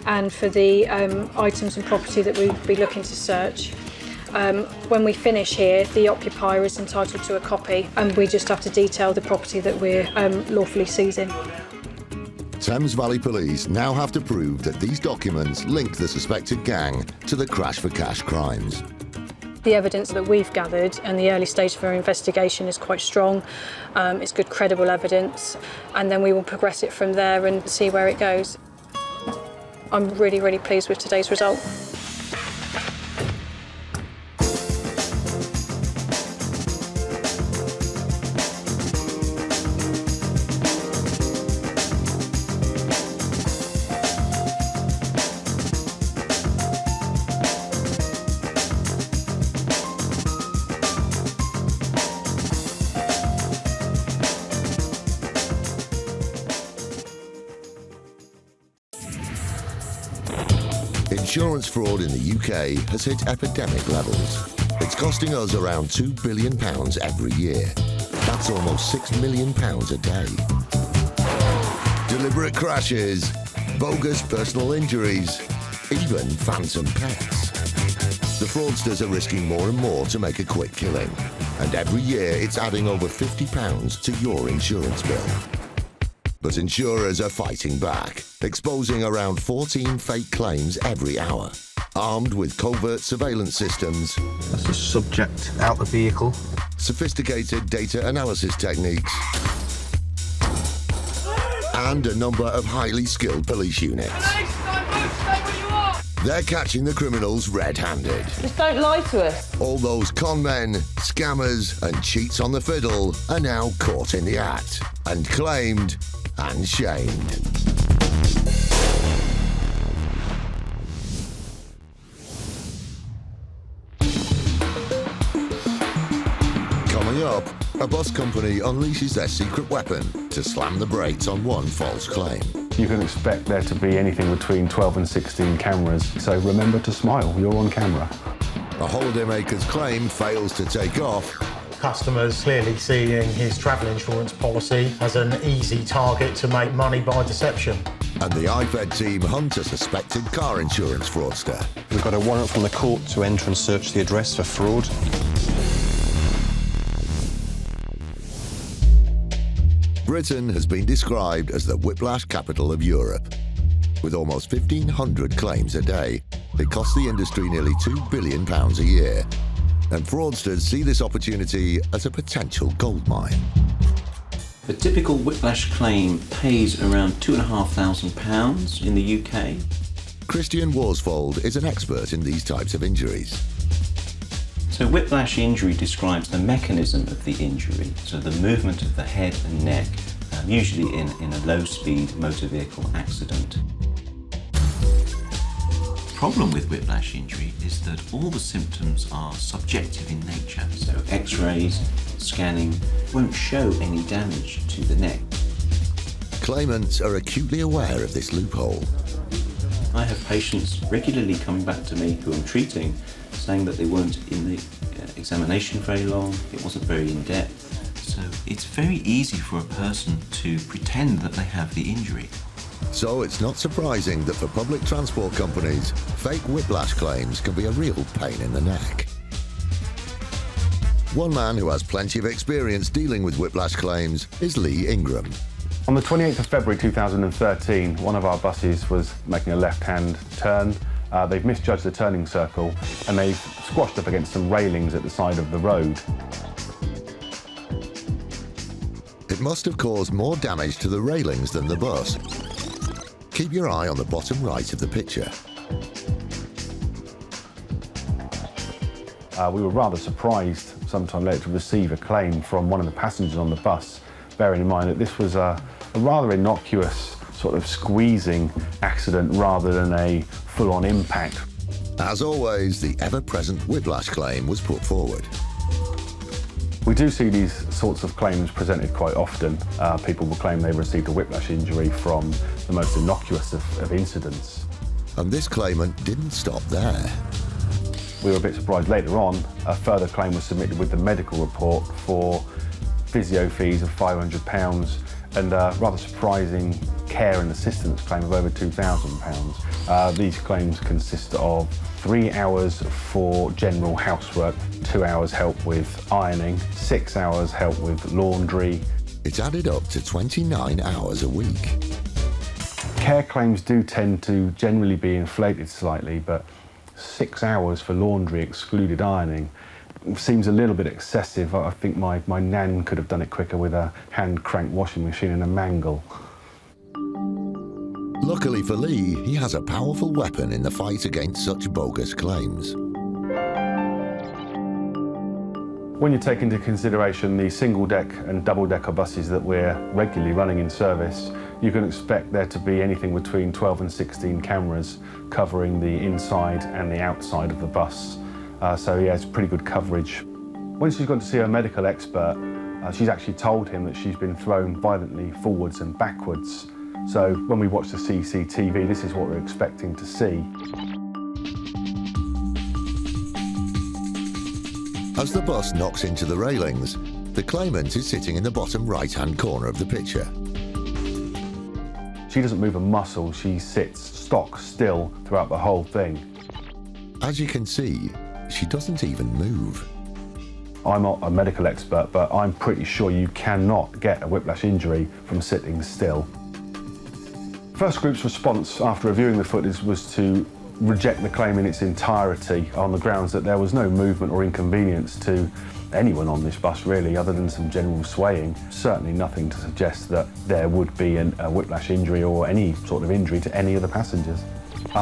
and for the items and property that we'd be looking to search. When we finish here, the occupier is entitled to a copy, and we just have to detail the property that we're lawfully seizing. Thames Valley Police now have to prove that these documents link the suspected gang to the crash for cash crimes. The evidence that we've gathered and the early stage of our investigation is quite strong. It's good, credible evidence, and then we will progress it from there and see where it goes. I'm really, really pleased with today's result. Insurance fraud in the UK has hit epidemic levels. It's costing us around £2 billion every year. That's almost £6 million a day. Deliberate crashes, bogus personal injuries, even phantom pets. The fraudsters are risking more and more to make a quick killing. And every year it's adding over £50 to your insurance bill. But insurers are fighting back, exposing around 14 fake claims every hour. Armed with covert surveillance systems, that's the subject out the vehicle, sophisticated data analysis techniques, and a number of highly skilled police units. They're catching the criminals red-handed. Just don't lie to us. All those con men, scammers, and cheats on the fiddle are now caught in the act and claimed and shamed. Coming up, a bus company unleashes their secret weapon to slam the brakes on one false claim. You can expect there to be anything between 12 and 16 cameras, so remember to smile, you're on camera. A holidaymaker's claim fails to take off. Customers clearly seeing his travel insurance policy as an easy target to make money by deception. And the IFED team hunt a suspected car insurance fraudster. We've got a warrant from the court to enter and search the address for fraud. Britain has been described as the whiplash capital of Europe. With almost 1,500 claims a day, it costs the industry nearly £2 billion a year. And fraudsters see this opportunity as a potential goldmine. A typical whiplash claim pays around £2,500 in the UK. Christian Worsfold is an expert in these types of injuries. So whiplash injury describes the mechanism of the injury, so the movement of the head and neck, usually in a low-speed motor vehicle accident. The problem with whiplash injury is that all the symptoms are subjective in nature, so x-rays, scanning won't show any damage to the neck. Claimants are acutely aware of this loophole. I have patients regularly coming back to me who I'm treating, saying that they weren't in the examination very long, it wasn't very in-depth. So it's very easy for a person to pretend that they have the injury. So it's not surprising that for public transport companies, fake whiplash claims can be a real pain in the neck. One man who has plenty of experience dealing with whiplash claims is Lee Ingram. On the 28th of February 2013, one of our buses was making a left-hand turn. They've misjudged the turning circle and they've squashed up against some railings at the side of the road. It must have caused more damage to the railings than the bus. Keep your eye on the bottom right of the picture. We were rather surprised sometime later to receive a claim from one of the passengers on the bus, bearing in mind that this was a rather innocuous sort of squeezing accident rather than a full-on impact. As always, the ever-present whiplash claim was put forward. We do see these sorts of claims presented quite often. People will claim they've received a whiplash injury from the most innocuous of incidents. And this claimant didn't stop there. We were a bit surprised later on, a further claim was submitted with the medical report for physio fees of £500 and a rather surprising care and assistance claim of over £2,000. These claims consist of 3 hours for general housework, 2 hours help with ironing, 6 hours help with laundry. It's added up to 29 hours a week. Care claims do tend to generally be inflated slightly, but 6 hours for laundry excluded ironing seems a little bit excessive. I think my nan could have done it quicker with a hand crank washing machine and a mangle. Luckily for Lee, he has a powerful weapon in the fight against such bogus claims. When you take into consideration the single-deck and double-decker buses that we're regularly running in service, you can expect there to be anything between 12 and 16 cameras covering the inside and the outside of the bus. So yeah, it's pretty good coverage. When she's gone to see her medical expert, she's actually told him that she's been thrown violently forwards and backwards. So when we watch the CCTV, this is what we're expecting to see. As the bus knocks into the railings, the claimant is sitting in the bottom right-hand corner of the picture. She doesn't move a muscle, she sits stock still throughout the whole thing. As you can see, she doesn't even move. I'm not a medical expert, but I'm pretty sure you cannot get a whiplash injury from sitting still. First group's response after reviewing the footage was to reject the claim in its entirety on the grounds that there was no movement or inconvenience to anyone on this bus really, other than some general swaying. Certainly nothing to suggest that there would be a whiplash injury or any sort of injury to any of the passengers.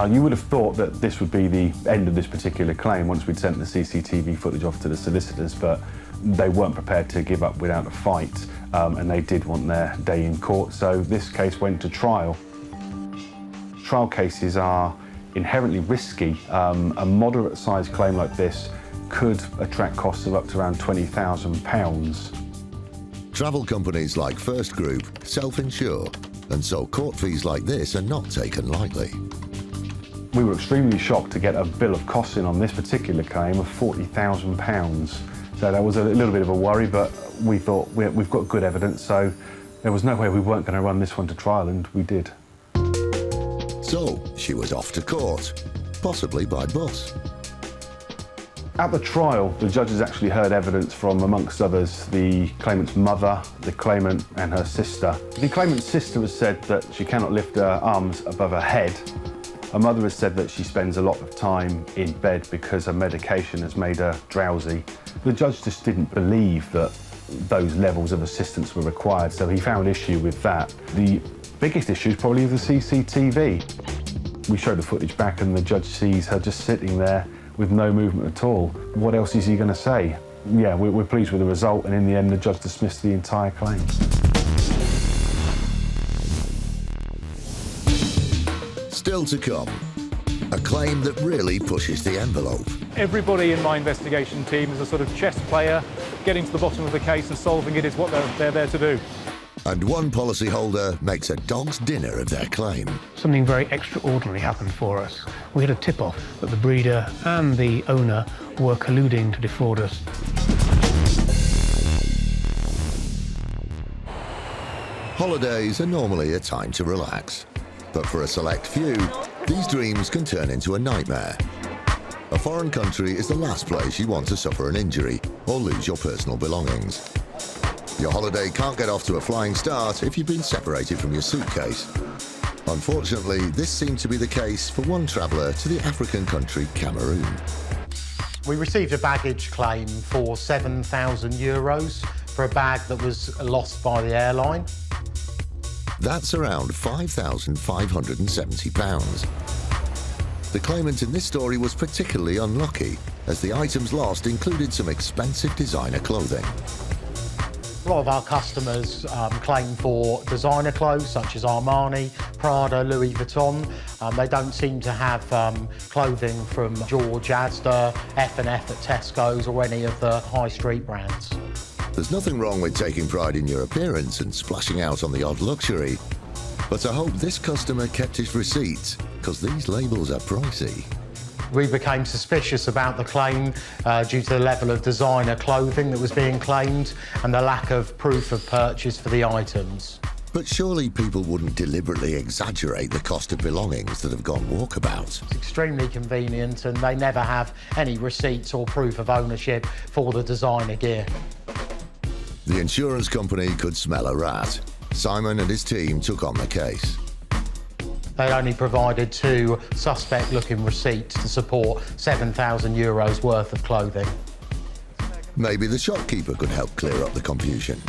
You would have thought that this would be the end of this particular claim once we'd sent the CCTV footage off to the solicitors, but they weren't prepared to give up without a fight, and they did want their day in court, so this case went to trial. Trial cases are inherently risky. A moderate-sized claim like this could attract costs of up to around £20,000. Travel companies like First Group self-insure, and so court fees like this are not taken lightly. We were extremely shocked to get a bill of costs in on this particular claim of £40,000. So that was a little bit of a worry, but we thought we've got good evidence, so there was no way we weren't going to run this one to trial, and we did. So she was off to court, possibly by bus. At the trial, the judges actually heard evidence from, amongst others, the claimant's mother, the claimant and her sister. The claimant's sister has said that she cannot lift her arms above her head. Her mother has said that she spends a lot of time in bed because her medication has made her drowsy. The judge just didn't believe that those levels of assistance were required, so he found issue with that. The biggest issue is probably the CCTV. We show the footage back and the judge sees her just sitting there with no movement at all. What else is he going to say? Yeah, we're pleased with the result, and in the end the judge dismissed the entire claim. Still to come, a claim that really pushes the envelope. Everybody in my investigation team is a sort of chess player. Getting to the bottom of the case and solving it is what they're there to do. And one policyholder makes a dog's dinner of their claim. Something very extraordinary happened for us. We had a tip-off that the breeder and the owner were colluding to defraud us. Holidays are normally a time to relax. But for a select few, these dreams can turn into a nightmare. A foreign country is the last place you want to suffer an injury or lose your personal belongings. Your holiday can't get off to a flying start if you've been separated from your suitcase. Unfortunately, this seemed to be the case for one traveller to the African country Cameroon. We received a baggage claim for €7,000 for a bag that was lost by the airline. That's around £5,570. The claimant in this story was particularly unlucky, as the items lost included some expensive designer clothing. A lot of our customers claim for designer clothes such as Armani, Prada, Louis Vuitton. They don't seem to have clothing from George, Asda, F&F at Tesco's or any of the high street brands. There's nothing wrong with taking pride in your appearance and splashing out on the odd luxury. But I hope this customer kept his receipts, because these labels are pricey. We became suspicious about the claim due to the level of designer clothing that was being claimed and the lack of proof of purchase for the items. But surely people wouldn't deliberately exaggerate the cost of belongings that have gone walkabout. It's extremely convenient, and they never have any receipts or proof of ownership for the designer gear. The insurance company could smell a rat. Simon and his team took on the case. They only provided 2 suspect-looking receipts to support €7,000 worth of clothing. Maybe the shopkeeper could help clear up the confusion.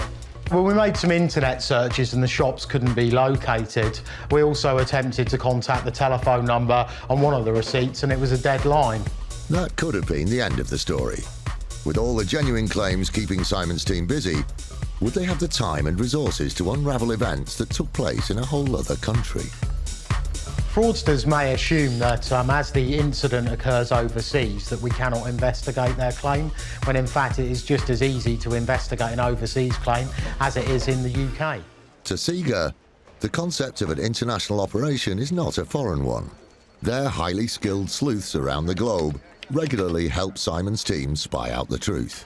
Well, we made some internet searches and the shops couldn't be located. We also attempted to contact the telephone number on one of the receipts, and it was a dead line. That could have been the end of the story. With all the genuine claims keeping Simon's team busy, would they have the time and resources to unravel events that took place in a whole other country? Fraudsters may assume that as the incident occurs overseas that we cannot investigate their claim, when in fact it is just as easy to investigate an overseas claim as it is in the UK. To Seeger, the concept of an international operation is not a foreign one. Their highly skilled sleuths around the globe regularly help Simon's team spy out the truth.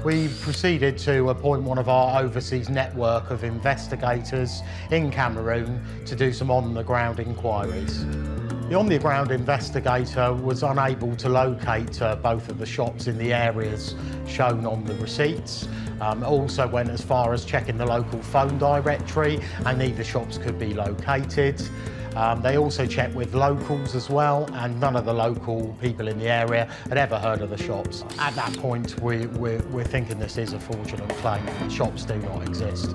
We proceeded to appoint one of our overseas network of investigators in Cameroon to do some on-the-ground inquiries. The on-the-ground investigator was unable to locate both of the shops in the areas shown on the receipts. Also went as far as checking the local phone directory, and neither shops could be located. They also checked with locals as well, and none of the local people in the area had ever heard of the shops. At that point, we're thinking this is a fraudulent claim. Shops do not exist.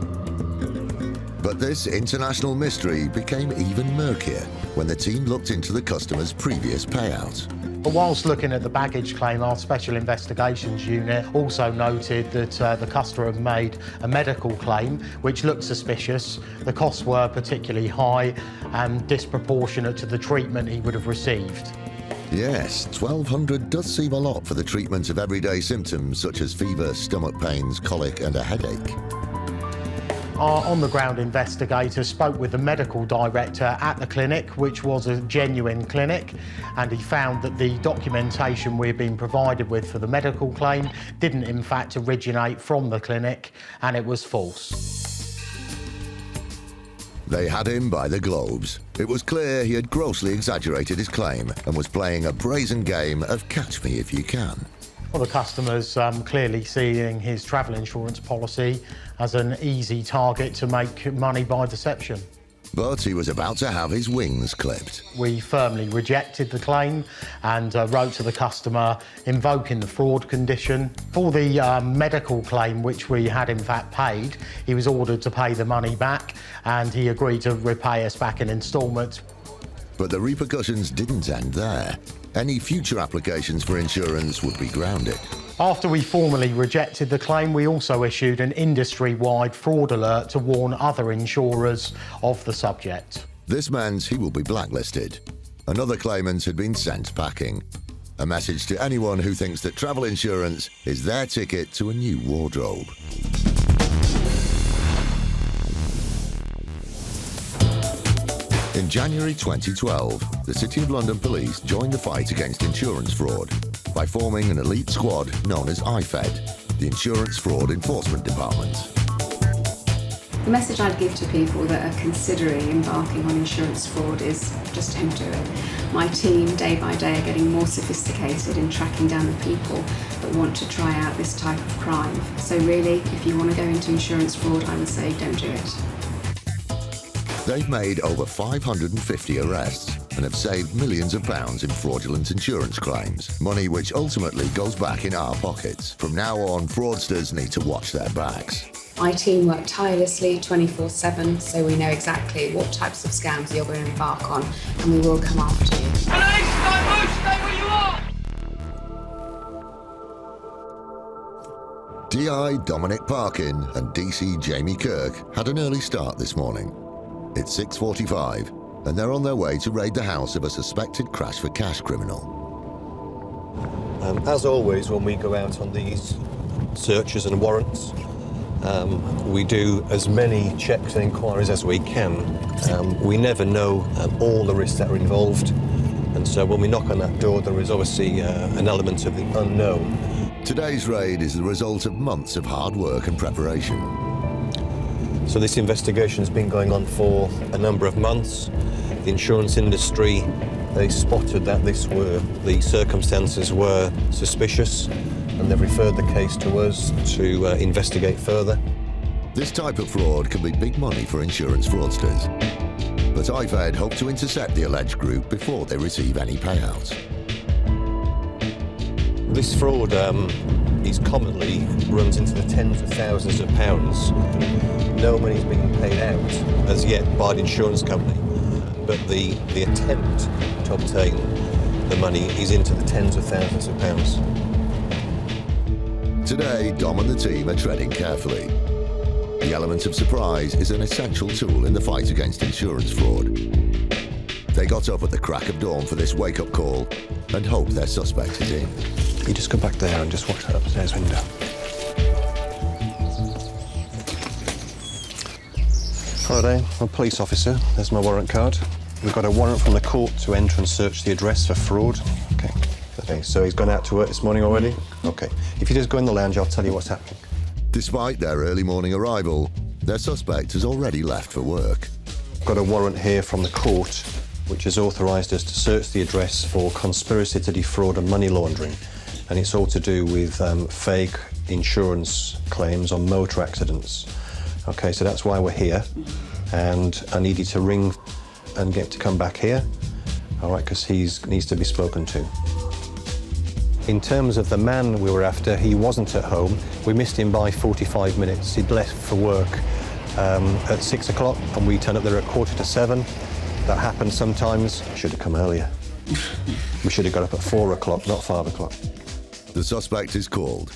But this international mystery became even murkier when the team looked into the customer's previous payout. But whilst looking at the baggage claim, our Special Investigations Unit also noted that the customer had made a medical claim which looked suspicious. The costs were particularly high and disproportionate to the treatment he would have received. Yes, $1,200 does seem a lot for the treatment of everyday symptoms such as fever, stomach pains, colic and a headache. Our on-the-ground investigator spoke with the medical director at the clinic, which was a genuine clinic, and he found that the documentation we had been provided with for the medical claim didn't in fact originate from the clinic, and it was false. They had him by the globes. It was clear he had grossly exaggerated his claim and was playing a brazen game of catch me if you can. Well, the customer's clearly seeing his travel insurance policy as an easy target to make money by deception. But he was about to have his wings clipped. We firmly rejected the claim and wrote to the customer invoking the fraud condition. For the medical claim, which we had in fact paid, he was ordered to pay the money back, and he agreed to repay us back in instalments. But the repercussions didn't end there. Any future applications for insurance would be grounded. After we formally rejected the claim, we also issued an industry-wide fraud alert to warn other insurers of the subject. This meant he will be blacklisted. Another claimant had been sent packing. A message to anyone who thinks that travel insurance is their ticket to a new wardrobe. In January 2012, the City of London Police joined the fight against insurance fraud by forming an elite squad known as IFED, the Insurance Fraud Enforcement Department. The message I'd give to people that are considering embarking on insurance fraud is just don't do it. My team, day by day, are getting more sophisticated in tracking down the people that want to try out this type of crime. So really, if you want to go into insurance fraud, I would say don't do it. They've made over 550 arrests and have saved millions of pounds in fraudulent insurance claims, money which ultimately goes back in our pockets. From now on, fraudsters need to watch their backs. My team work tirelessly 24/7, so we know exactly what types of scams you're going to embark on, and we will come after you. Police, don't move, stay where you are! DI Dominic Parkin and DC Jamie Kirk had an early start this morning. It's 6:45 and they're on their way to raid the house of a suspected crash for cash criminal. As always, when we go out on these searches and warrants, we do as many checks and inquiries as we can. We never know all the risks that are involved, and so when we knock on that door, there is obviously an element of the unknown. Today's raid is the result of months of hard work and preparation. So this investigation has been going on for a number of months. The insurance industry, they spotted that the circumstances were suspicious, and they've referred the case to us to investigate further. This type of fraud can be big money for insurance fraudsters. But IFED hope to intercept the alleged group before they receive any payouts. This fraud is commonly runs into the tens of thousands of pounds. No money's being paid out as yet by the insurance company, but the attempt to obtain the money is into the tens of thousands of pounds. Today, Dom and the team are treading carefully. The element of surprise is an essential tool in the fight against insurance fraud. They got up at the crack of dawn for this wake-up call and hope their suspect is in. You just go back there and just watch that upstairs window. Hi there, I'm a police officer. There's my warrant card. We've got a warrant from the court to enter and search the address for fraud. Okay, so he's gone out to work this morning already? Okay. If you just go in the lounge, I'll tell you what's happening. Despite their early morning arrival, their suspect has already left for work. Got a warrant here from the court which has authorised us to search the address for conspiracy to defraud and money laundering, and it's all to do with fake insurance claims on motor accidents. Okay, so that's why we're here, and I need you to ring and get to come back here, all right, because he needs to be spoken to. In terms of the man we were after, he wasn't at home. We missed him by 45 minutes. He'd left for work at 6 o'clock, and we turned up there at 7:15. That happens sometimes. Should have come earlier. We should have got up at 4 o'clock, not 5 o'clock. The suspect is called.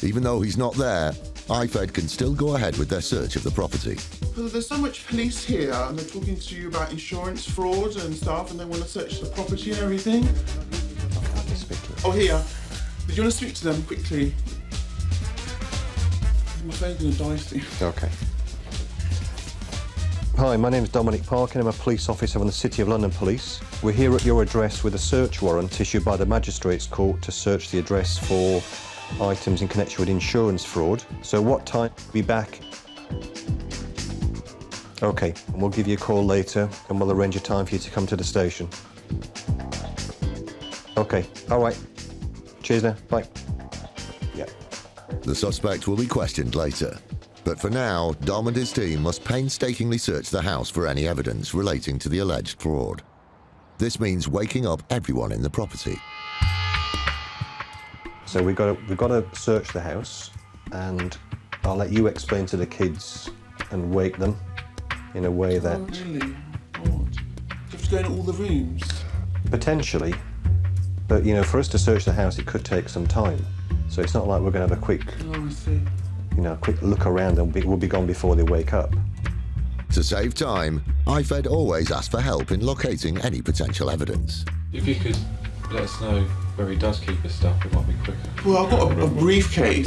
Even though he's not there, IFED can still go ahead with their search of the property. Well, there's so much police here, and they're talking to you about insurance fraud and stuff, and they want to search the property and everything. Oh, here. Did you want to speak to them quickly? I'm afraid I'm going to die soon. Okay. Hi, my name's Dominic Parkin. I'm a police officer from the City of London Police. We're here at your address with a search warrant issued by the Magistrates Court to search the address for items in connection with insurance fraud. So what time will be back? Okay, and we'll give you a call later and we'll arrange a time for you to come to the station. Okay, all right. Cheers now, bye. Yeah. The suspect will be questioned later. But for now, Dom and his team must painstakingly search the house for any evidence relating to the alleged fraud. This means waking up everyone in the property. So we've got to search the house, and I'll let you explain to the kids and wake them in a way that... Oh, really? God. You have to go in all the rooms? Potentially. But, you know, for us to search the house, it could take some time. So it's not like we're going to have a quick... Oh, I see. You know, a quick look around and we'll be gone before they wake up. To save time, IFED always asks for help in locating any potential evidence. If you could let us know where he does keep his stuff, it might be quicker. Well, I've got a briefcase.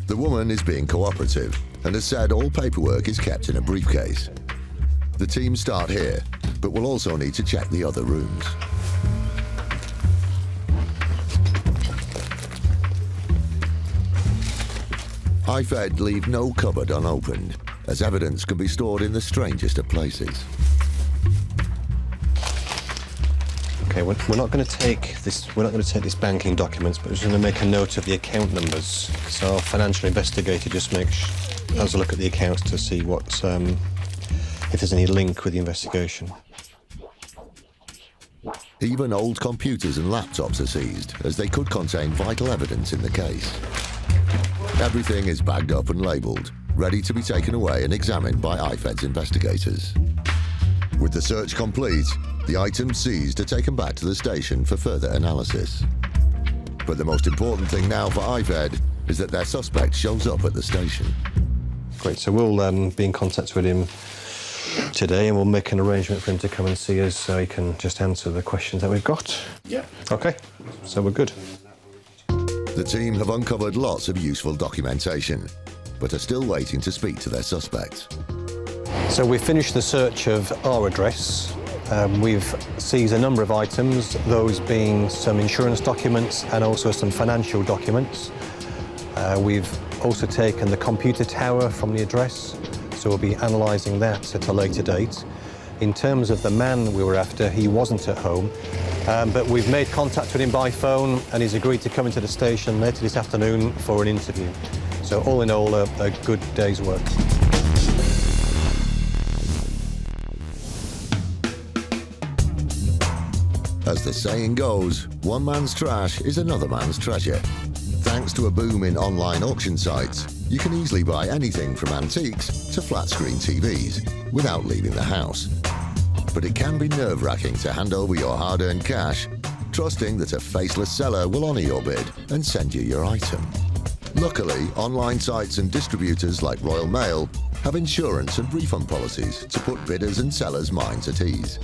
The woman is being cooperative and has said all paperwork is kept in a briefcase. The team start here, but will also need to check the other rooms. IFED leave no cupboard unopened, as evidence can be stored in the strangest of places. Okay, we're not going to take this. We're not going to take these banking documents, but we're just going to make a note of the account numbers. So our financial investigator just has a look at the accounts to see what's if there's any link with the investigation. Even old computers and laptops are seized, as they could contain vital evidence in the case. Everything is bagged up and labelled, ready to be taken away and examined by IFED's investigators. With the search complete, the items seized are taken back to the station for further analysis. But the most important thing now for IFED is that their suspect shows up at the station. Great, so we'll be in contact with him today and we'll make an arrangement for him to come and see us so he can just answer the questions that we've got. Yeah. Okay, so we're good. The team have uncovered lots of useful documentation, but are still waiting to speak to their suspect. So we've finished the search of our address. We've seized a number of items, those being some insurance documents and also some financial documents. We've also taken the computer tower from the address, so we'll be analysing that at a later date. In terms of the man we were after, he wasn't at home, but we've made contact with him by phone and he's agreed to come into the station later this afternoon for an interview. So all in all, a good day's work. As the saying goes, one man's trash is another man's treasure. Thanks to a boom in online auction sites, you can easily buy anything from antiques to flat-screen TVs without leaving the house. But it can be nerve-wracking to hand over your hard-earned cash, trusting that a faceless seller will honour your bid and send you your item. Luckily, online sites and distributors like Royal Mail have insurance and refund policies to put bidders and sellers' minds at ease.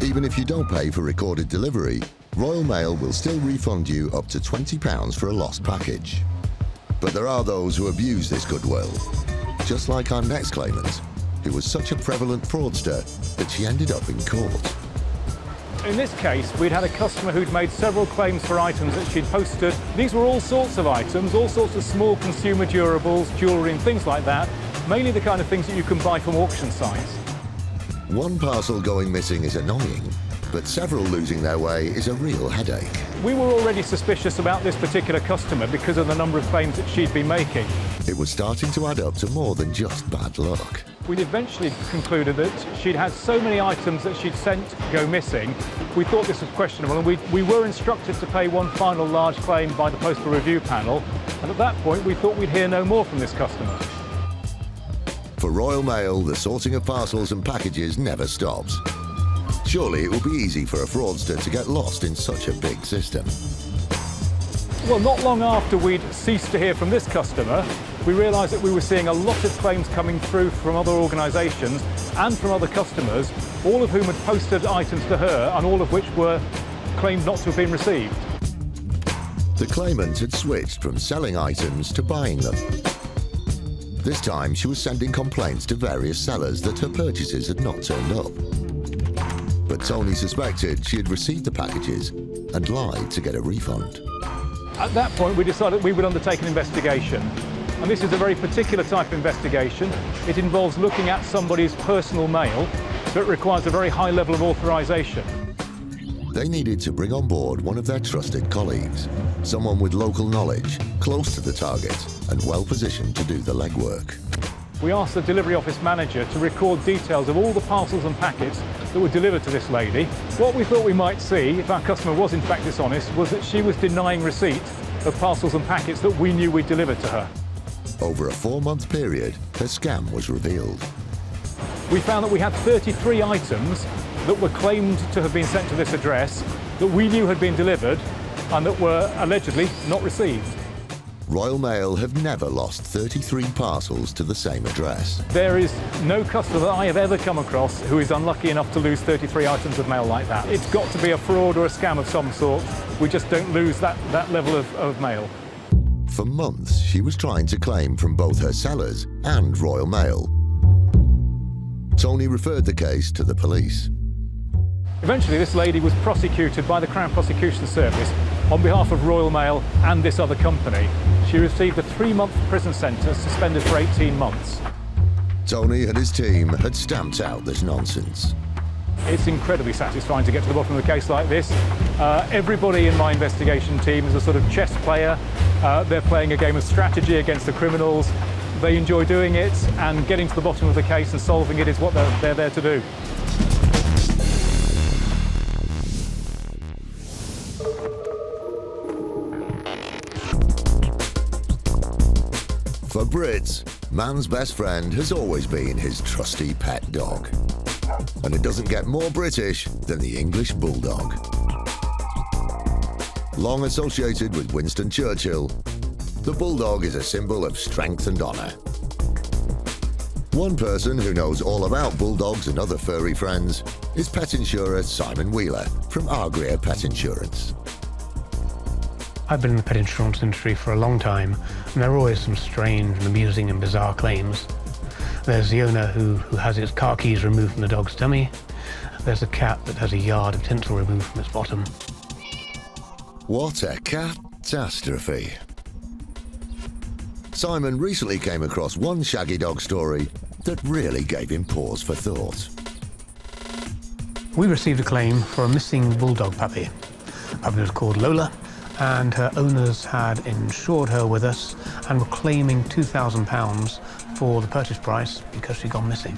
Even if you don't pay for recorded delivery, Royal Mail will still refund you up to £20 for a lost package. But there are those who abuse this goodwill, just like our next claimant, who was such a prevalent fraudster that she ended up in court. In this case, we'd had a customer who'd made several claims for items that she'd posted. These were all sorts of items, all sorts of small consumer durables, jewellery and things like that, mainly the kind of things that you can buy from auction sites. One parcel going missing is annoying, but several losing their way is a real headache. We were already suspicious about this particular customer because of the number of claims that she'd been making. It was starting to add up to more than just bad luck. We eventually concluded that she'd had so many items that she'd sent go missing, we thought this was questionable, and we were instructed to pay one final large claim by the Postal Review Panel, and at that point we thought we'd hear no more from this customer. For Royal Mail, the sorting of parcels and packages never stops. Surely it will be easy for a fraudster to get lost in such a big system. Well, not long after we'd ceased to hear from this customer, we realised that we were seeing a lot of claims coming through from other organisations and from other customers, all of whom had posted items to her and all of which were claimed not to have been received. The claimant had switched from selling items to buying them. This time she was sending complaints to various sellers that her purchases had not turned up. But Tony suspected she had received the packages and lied to get a refund. At that point we decided we would undertake an investigation. And this is a very particular type of investigation. It involves looking at somebody's personal mail, so it requires a very high level of authorisation. They needed to bring on board one of their trusted colleagues, someone with local knowledge, close to the target and well positioned to do the legwork. We asked the delivery office manager to record details of all the parcels and packets that were delivered to this lady. What we thought we might see, if our customer was in fact dishonest, was that she was denying receipt of parcels and packets that we knew we'd delivered to her. Over a 4-month period, her scam was revealed. We found that we had 33 items that were claimed to have been sent to this address that we knew had been delivered and that were allegedly not received. Royal Mail have never lost 33 parcels to the same address. There is no customer that I have ever come across who is unlucky enough to lose 33 items of mail like that. It's got to be a fraud or a scam of some sort. We just don't lose that level of mail. For months, she was trying to claim from both her sellers and Royal Mail. Tony referred the case to the police. Eventually, this lady was prosecuted by the Crown Prosecution Service on behalf of Royal Mail and this other company. She received a 3-month prison sentence, suspended for 18 months. Tony and his team had stamped out this nonsense. It's incredibly satisfying to get to the bottom of a case like this. Everybody in my investigation team is a sort of chess player. They're playing a game of strategy against the criminals. They enjoy doing it, and getting to the bottom of the case and solving it is what they're there to do. For Brits, man's best friend has always been his trusty pet dog. And it doesn't get more British than the English bulldog. Long associated with Winston Churchill, the bulldog is a symbol of strength and honour. One person who knows all about bulldogs and other furry friends is pet insurer Simon Wheeler from Argreer Pet Insurance. I've been in the pet insurance industry for a long time, and there are always some strange and amusing and bizarre claims. There's the owner who has its car keys removed from the dog's tummy. There's a cat that has a yard of tinsel removed from its bottom. What a catastrophe. Simon recently came across one shaggy dog story that really gave him pause for thought. We received a claim for a missing bulldog puppy. The puppy was called Lola, and her owners had insured her with us and were claiming £2,000 for the purchase price because she'd gone missing.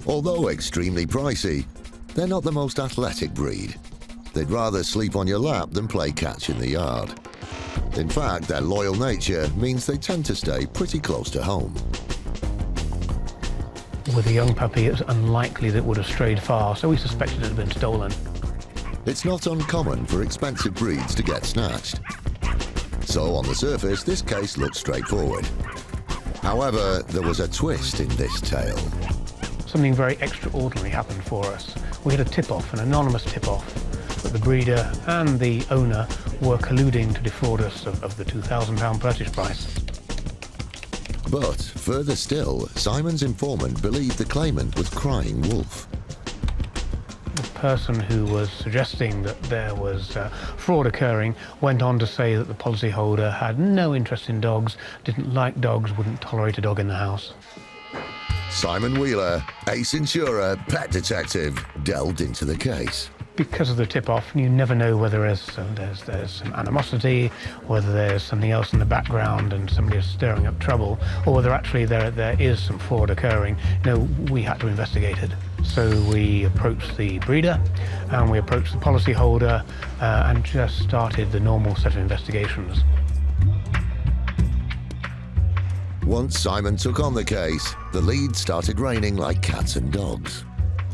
Although extremely pricey, they're not the most athletic breed. They'd rather sleep on your lap than play catch in the yard. In fact, their loyal nature means they tend to stay pretty close to home. With a young puppy, it was unlikely that it would have strayed far, so we suspected it had been stolen. It's not uncommon for expensive breeds to get snatched. So on the surface, this case looks straightforward. However, there was a twist in this tale. Something very extraordinary happened for us. We had a tip-off, an anonymous tip-off, that the breeder and the owner were colluding to defraud us of the £2,000 purchase price. But further still, Simon's informant believed the claimant was crying wolf. The person who was suggesting that there was fraud occurring went on to say that the policyholder had no interest in dogs, didn't like dogs, wouldn't tolerate a dog in the house. Simon Wheeler, ace insurer, pet detective, delved into the case. Because of the tip-off, you never know whether there's some animosity, whether there's something else in the background and somebody is stirring up trouble, or whether actually there is some fraud occurring. We had to investigate it. So we approached the breeder and we approached the policyholder and just started the normal set of investigations. Once Simon took on the case, the leads started raining like cats and dogs.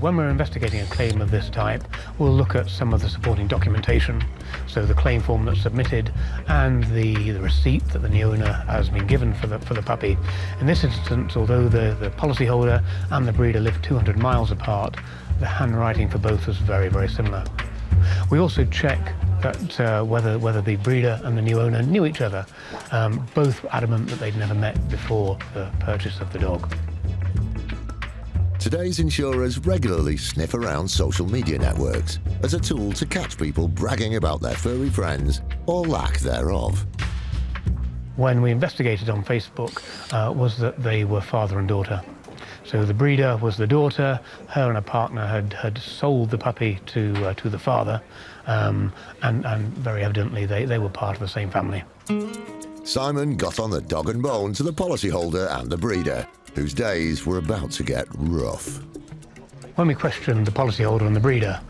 When we're investigating a claim of this type, we'll look at some of the supporting documentation, so the claim form that's submitted and the receipt that the new owner has been given for the puppy. In this instance, although the policyholder and the breeder live 200 miles apart, the handwriting for both was very, very similar. We also check that whether the breeder and the new owner knew each other. Both were adamant that they'd never met before the purchase of the dog. Today's insurers regularly sniff around social media networks as a tool to catch people bragging about their furry friends or lack thereof. When we investigated on Facebook was that they were father and daughter. So the breeder was the daughter, her and her partner had sold the puppy to the father, and very evidently they were part of the same family. Simon got on the dog and bone to the policyholder and the breeder, whose days were about to get rough. When we questioned the policyholder and the breeder,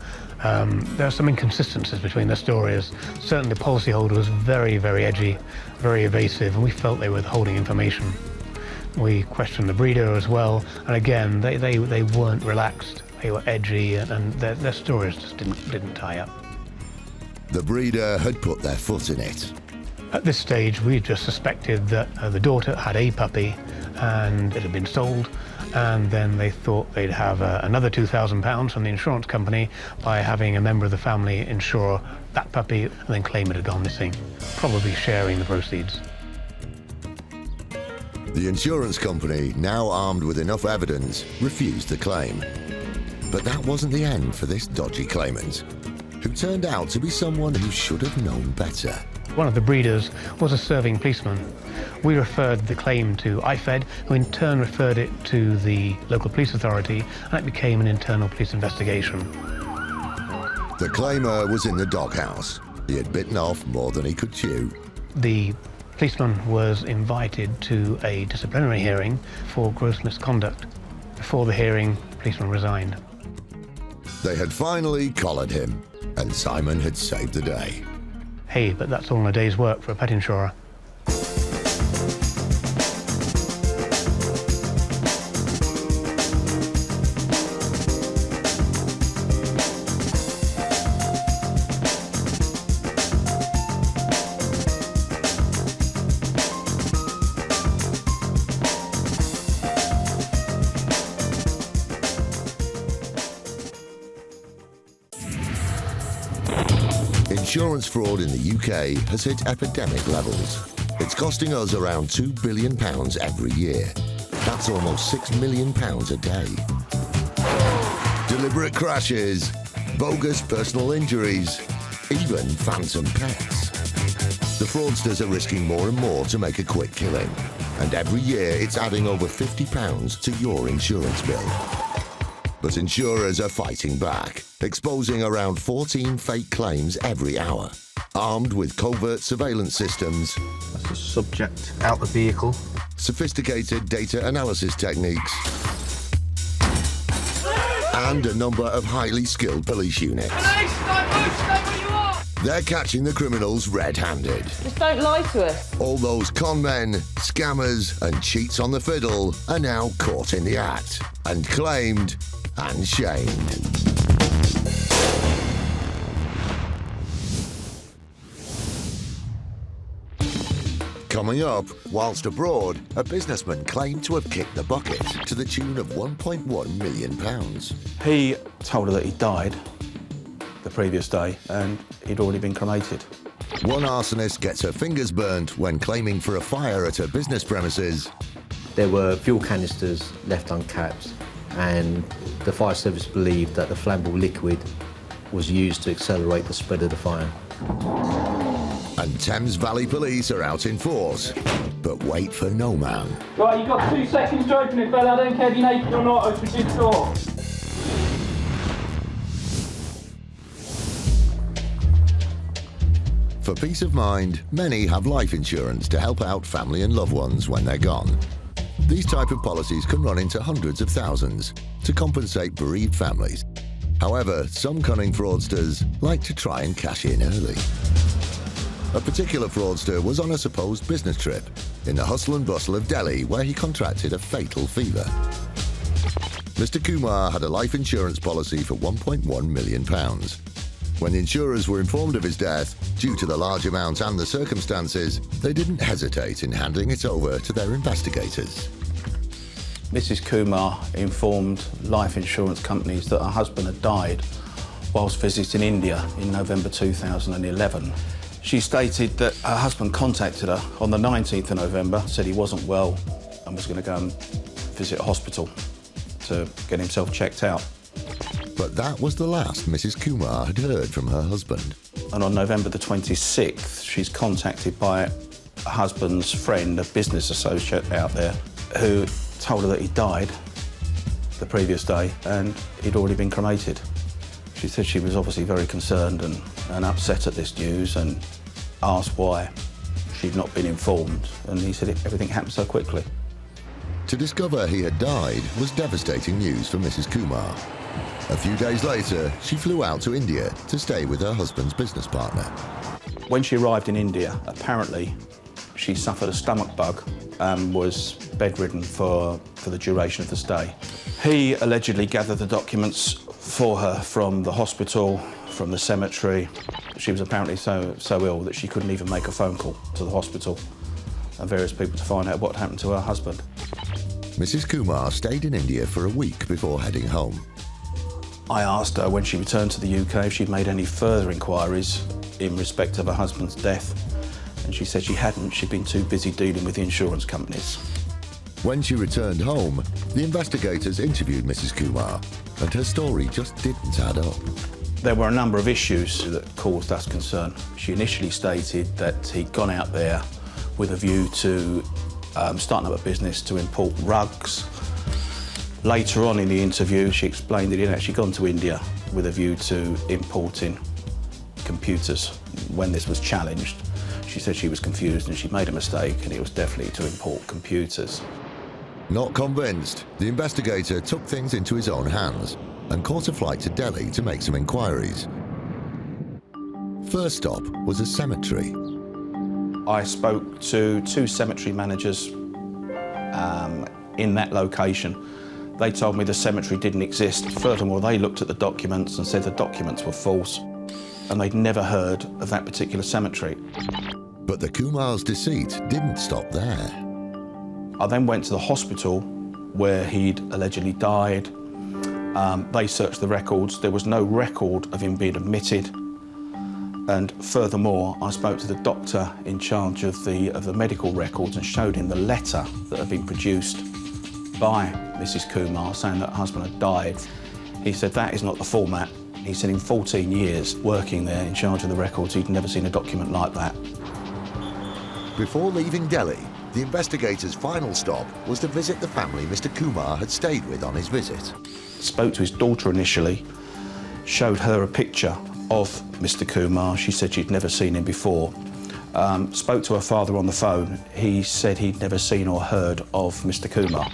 there are some inconsistencies between their stories. Certainly the policyholder was very, very edgy, very evasive, and we felt they were withholding information. We questioned the breeder as well, and again, they weren't relaxed. They were edgy, and their stories just didn't tie up. The breeder had put their foot in it. At this stage, we just suspected that the daughter had a puppy and it had been sold, and then they thought they'd have another £2,000 from the insurance company by having a member of the family insure that puppy and then claim it had gone missing, probably sharing the proceeds. The insurance company, now armed with enough evidence, refused the claim. But that wasn't the end for this dodgy claimant, who turned out to be someone who should have known better. One of the breeders was a serving policeman. We referred the claim to IFED, who in turn referred it to the local police authority, and it became an internal police investigation. The claimer was in the doghouse. He had bitten off more than he could chew. The policeman was invited to a disciplinary hearing for gross misconduct. Before the hearing, the policeman resigned. They had finally collared him, and Simon had saved the day. Hey, but that's all in a day's work for a pet insurer. Insurance fraud in the UK has hit epidemic levels. It's costing us around £2 billion every year. That's almost £6 million a day. Deliberate crashes, bogus personal injuries, even phantom pets. The fraudsters are risking more and more to make a quick killing. And every year it's adding over £50 to your insurance bill. But insurers are fighting back, exposing around 14 fake claims every hour. Armed with covert surveillance systems, That's the subject out the vehicle. sophisticated data analysis techniques, and a number of highly skilled police units. They're catching the criminals red-handed. Just don't lie to us. All those con men, scammers and cheats on the fiddle are now caught in the act and claimed and shamed. Coming up, whilst abroad, a businessman claimed to have kicked the bucket to the tune of £1.1 million. He told her that he died the previous day and he'd already been cremated. One arsonist gets her fingers burnt when claiming for a fire at her business premises. There were fuel canisters left uncapped, and the fire service believed that the flammable liquid was used to accelerate the spread of the fire. And Thames Valley Police are out in force, but wait for no man. Right, you've got 2 seconds to open it, fella. I don't care if you're naked or not, open this door. For peace of mind, many have life insurance to help out family and loved ones when they're gone. These type of policies can run into hundreds of thousands to compensate bereaved families. However, some cunning fraudsters like to try and cash in early. A particular fraudster was on a supposed business trip in the hustle and bustle of Delhi, where he contracted a fatal fever. Mr. Kumar had a life insurance policy for £1.1 million. When the insurers were informed of his death, due to the large amount and the circumstances, they didn't hesitate in handing it over to their investigators. Mrs. Kumar informed life insurance companies that her husband had died whilst visiting India in November 2011. She stated that her husband contacted her on the 19th of November, said he wasn't well and was going to go and visit a hospital to get himself checked out. But that was the last Mrs. Kumar had heard from her husband. And on November the 26th, she's contacted by her husband's friend, a business associate out there, who told her that he died the previous day and he'd already been cremated. She said she was obviously very concerned and upset at this news and asked why she'd not been informed, and he said everything happened so quickly. To discover he had died was devastating news for Mrs. Kumar. A few days later, she flew out to India to stay with her husband's business partner. When she arrived in India, apparently she suffered a stomach bug and was bedridden for the duration of the stay. He allegedly gathered the documents for her from the hospital, from the cemetery. She was apparently so ill that she couldn't even make a phone call to the hospital and various people to find out what happened to her husband. Mrs. Kumar stayed in India for a week before heading home. I asked her when she returned to the UK if she'd made any further inquiries in respect of her husband's death, and she said she hadn't. She'd been too busy dealing with the insurance companies. When she returned home, the investigators interviewed Mrs. Kumar, and her story just didn't add up. There were a number of issues that caused us concern. She initially stated that he'd gone out there with a view to starting up a business to import rugs. Later on in the interview, she explained that he'd actually gone to India with a view to importing computers. When this was challenged, she said she was confused and she'd made a mistake, and it was definitely to import computers. Not convinced, the investigator took things into his own hands and caught a flight to Delhi to make some inquiries. First stop was a cemetery. I spoke to 2 cemetery managers in that location. They told me the cemetery didn't exist. Furthermore, they looked at the documents and said the documents were false, and they'd never heard of that particular cemetery. But the Kumar's deceit didn't stop there. I then went to the hospital where he'd allegedly died. They searched the records. There was no record of him being admitted. And furthermore, I spoke to the doctor in charge of the medical records and showed him the letter that had been produced by Mrs. Kumar saying that her husband had died. He said that is not the format. He said in 14 years working there in charge of the records, he'd never seen a document like that. Before leaving Delhi, the investigators' final stop was to visit the family Mr. Kumar had stayed with on his visit. Spoke to his daughter initially, showed her a picture of Mr. Kumar. She said she'd never seen him before. Spoke to her father on the phone. He said he'd never seen or heard of Mr. Kumar.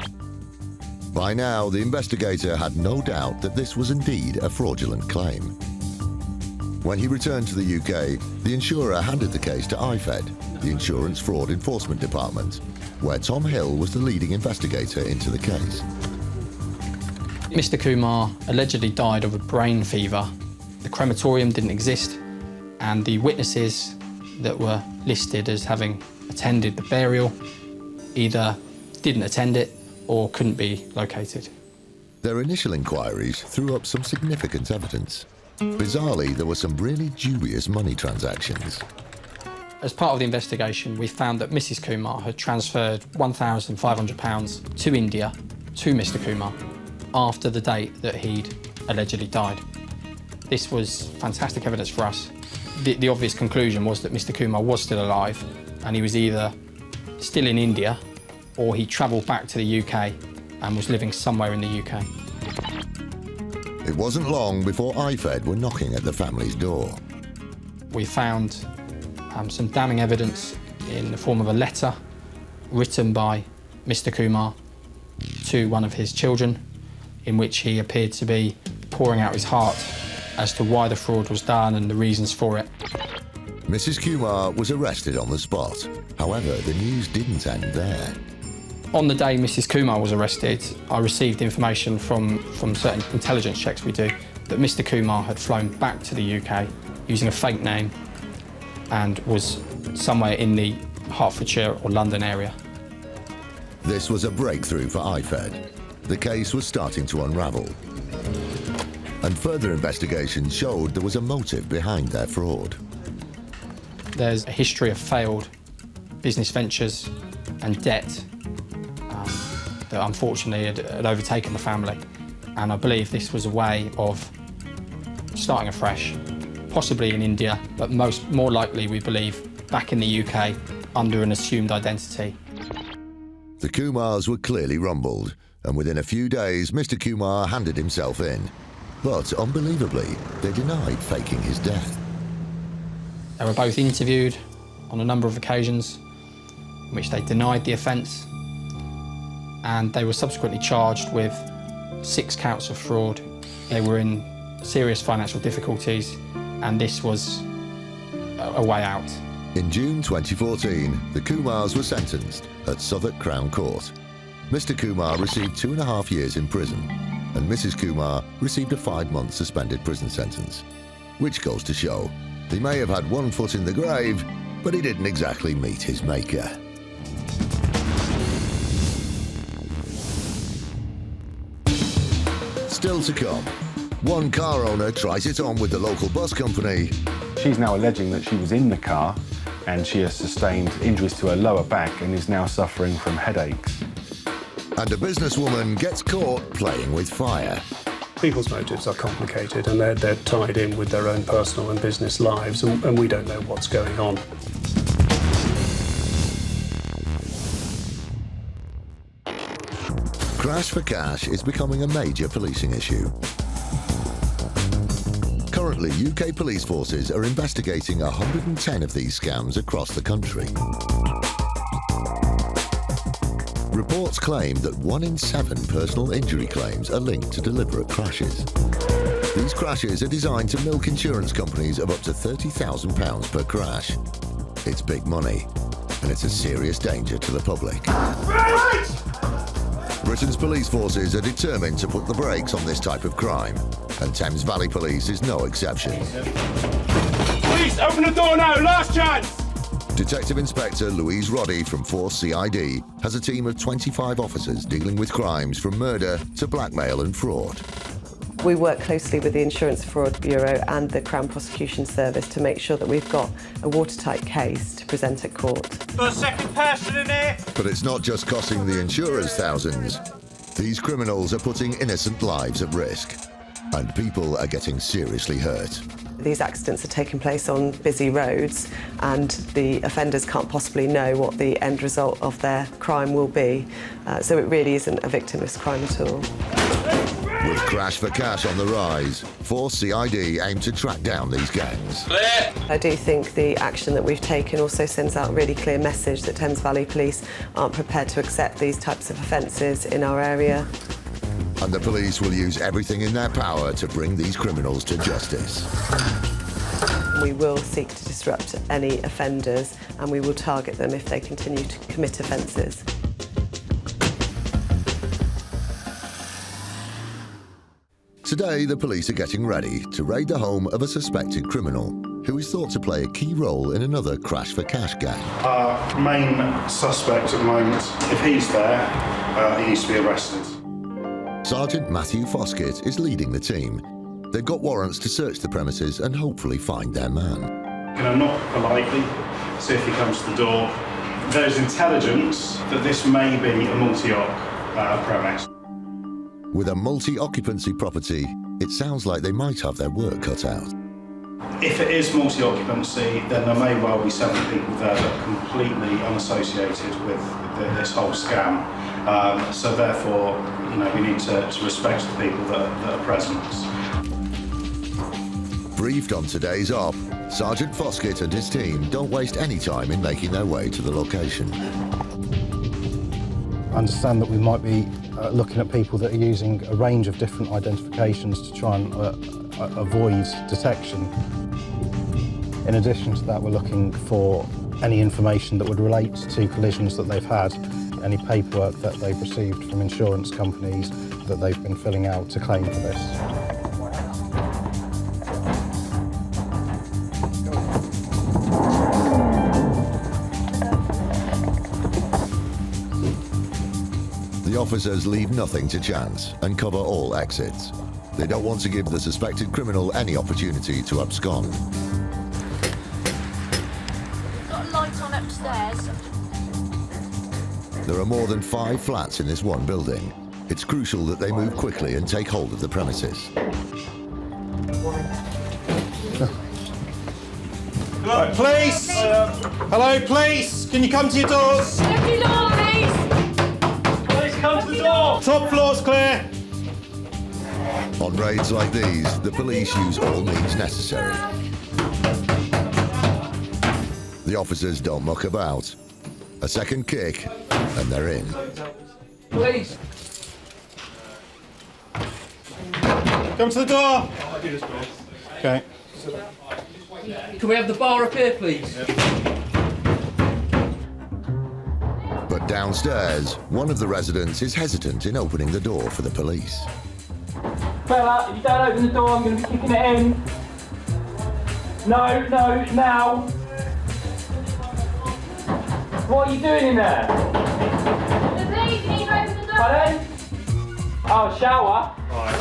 By now, the investigator had no doubt that this was indeed a fraudulent claim. When he returned to the UK, the insurer handed the case to IFED, the Insurance Fraud Enforcement Department, where Tom Hill was the leading investigator into the case. Mr. Kumar allegedly died of a brain fever. The crematorium didn't exist, and the witnesses that were listed as having attended the burial either didn't attend it or couldn't be located. Their initial inquiries threw up some significant evidence. Bizarrely, there were some really dubious money transactions. As part of the investigation, we found that Mrs. Kumar had transferred £1,500 to India to Mr. Kumar after the date that he'd allegedly died. This was fantastic evidence for us. The obvious conclusion was that Mr. Kumar was still alive, and he was either still in India or he travelled back to the UK and was living somewhere in the UK. It wasn't long before IFED were knocking at the family's door. We found some damning evidence in the form of a letter written by Mr. Kumar to one of his children, in which he appeared to be pouring out his heart as to why the fraud was done and the reasons for it. Mrs. Kumar was arrested on the spot. However, the news didn't end there. On the day Mrs. Kumar was arrested, I received information from certain intelligence checks we do that Mr. Kumar had flown back to the UK using a fake name and was somewhere in the Hertfordshire or London area. This was a breakthrough for IFED. The case was starting to unravel. And further investigation showed there was a motive behind their fraud. There's a history of failed business ventures and debt that unfortunately had overtaken the family. And I believe this was a way of starting afresh, possibly in India, but more likely, we believe, back in the UK under an assumed identity. The Kumars were clearly rumbled, and within a few days, Mr. Kumar handed himself in. But unbelievably, they denied faking his death. They were both interviewed on a number of occasions in which they denied the offence, and they were subsequently charged with 6 counts of fraud. They were in serious financial difficulties, and this was a way out. In June 2014, the Kumars were sentenced at Southwark Crown Court. Mr. Kumar received 2.5 years in prison, and Mrs. Kumar received a 5-month suspended prison sentence. Which goes to show, he may have had one foot in the grave, but he didn't exactly meet his maker. Still to come, one car owner tries it on with the local bus company. She's now alleging that she was in the car and she has sustained injuries to her lower back and is now suffering from headaches. And a businesswoman gets caught playing with fire. People's motives are complicated and they're tied in with their own personal and business lives, and we don't know what's going on. Crash for cash is becoming a major policing issue. Currently, UK police forces are investigating 110 of these scams across the country. Reports claim that 1 in 7 personal injury claims are linked to deliberate crashes. These crashes are designed to milk insurance companies of up to £30,000 per crash. It's big money, and it's a serious danger to the public. Britain's police forces are determined to put the brakes on this type of crime, and Thames Valley Police is no exception. Please, open the door now, last chance! Detective Inspector Louise Roddy from Force CID has a team of 25 officers dealing with crimes from murder to blackmail and fraud. We work closely with the Insurance Fraud Bureau and the Crown Prosecution Service to make sure that we've got a watertight case to present at court. For a second person in here! But it's not just costing the insurers thousands. These criminals are putting innocent lives at risk. and people are getting seriously hurt. These accidents are taking place on busy roads and the offenders can't possibly know what the end result of their crime will be. So it really isn't a victimless crime at all. With Crash for Cash on the rise, Force CID aim to track down these gangs. I do think the action that we've taken also sends out a really clear message that Thames Valley Police aren't prepared to accept these types of offences in our area. And the police will use everything in their power to bring these criminals to justice. We will seek to disrupt any offenders and we will target them if they continue to commit offences. Today, the police are getting ready to raid the home of a suspected criminal who is thought to play a key role in another Crash for Cash gang. Our main suspect at the moment, if he's there, he needs to be arrested. Sergeant Matthew Foskett is leading the team. They've got warrants to search the premises and hopefully find their man. Knock politely, see if he comes to the door. There's intelligence that this may be a multi-op premise. With a multi-occupancy property, it sounds like they might have their work cut out. If it is multi-occupancy, then there may well be several people there that are completely unassociated with this whole scam. So therefore, we need to respect the people that are present. Briefed on today's op, Sergeant Foskett and his team don't waste any time in making their way to the location. I understand that we might be looking at people that are using a range of different identifications to try and avoid detection. In addition to that, we're looking for any information that would relate to collisions that they've had, any paperwork that they've received from insurance companies that they've been filling out to claim for this. The officers leave nothing to chance and cover all exits. They don't want to give the suspected criminal any opportunity to abscond. Got a light on upstairs. There are more than 5 flats in this one building. It's crucial that they move quickly and take hold of the premises. Hello, police! Hello, police! Can you come to your doors? Open your door, please! Police, come to the door! Top floor's clear! On raids like these, the police use all means necessary. The officers don't muck about. A second kick, and they're in. Police! Come to the door! Okay. Can we have the bar up here, please? But downstairs, one of the residents is hesitant in opening the door for the police. Fella, if you don't open the door, I'm going to be kicking it in. No, now. What are you doing in there? Please, can you open the door? Pardon? Oh, shower? Right.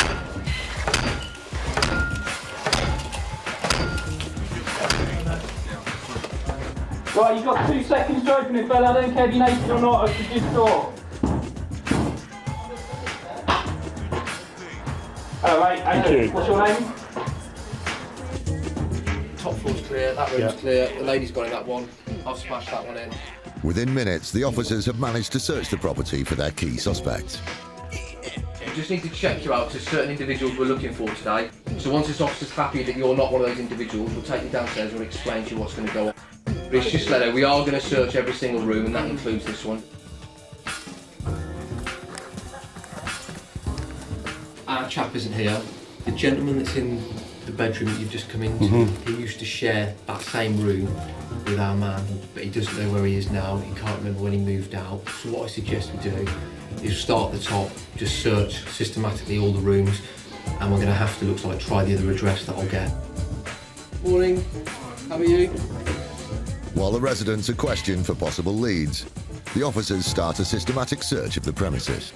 Right, you've got 2 seconds to open it, fella. I don't care if you're naked or not, open this door. Hello, mate. Thank you. What's your name? Top floor's clear, that room's clear, the lady's got in that one. I've smashed that one in. Within minutes, the officers have managed to search the property for their key suspects. We just need to check you out to certain individuals we're looking for today. So once this officer's happy that you're not one of those individuals, we'll take you downstairs and we'll explain to you what's going to go on. But it's just let her, we are going to search every single room and that includes this one. Our chap isn't here. The gentleman that's in the bedroom that you've just come into, he used to share that same room with our man, but he doesn't know where he is now. He can't remember when he moved out. So what I suggest we do is start at the top, just search systematically all the rooms, and we're going to have to, looks like, try the other address that I'll get. Morning, how are you? While the residents are questioned for possible leads, the officers start a systematic search of the premises.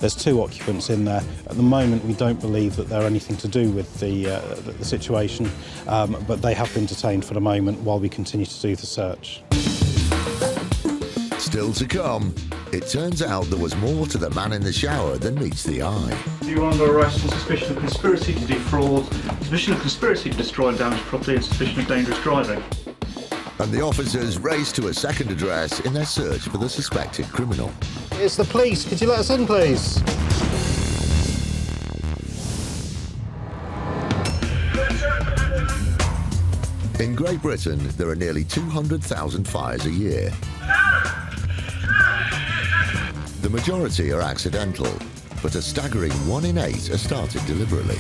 There's 2 occupants in there. At the moment, we don't believe that they're anything to do with the situation, but they have been detained for the moment while we continue to do the search. Still to come, It turns out there was more to the man in the shower than meets the eye. You're under arrest on suspicion of conspiracy to defraud, suspicion of conspiracy to destroy and damage property, and suspicion of dangerous driving. And the officers race to a second address in their search for the suspected criminal. It's the police. Could you let us in, please? In Great Britain, there are nearly 200,000 fires a year. The majority are accidental, but a staggering 1 in 8 are started deliberately.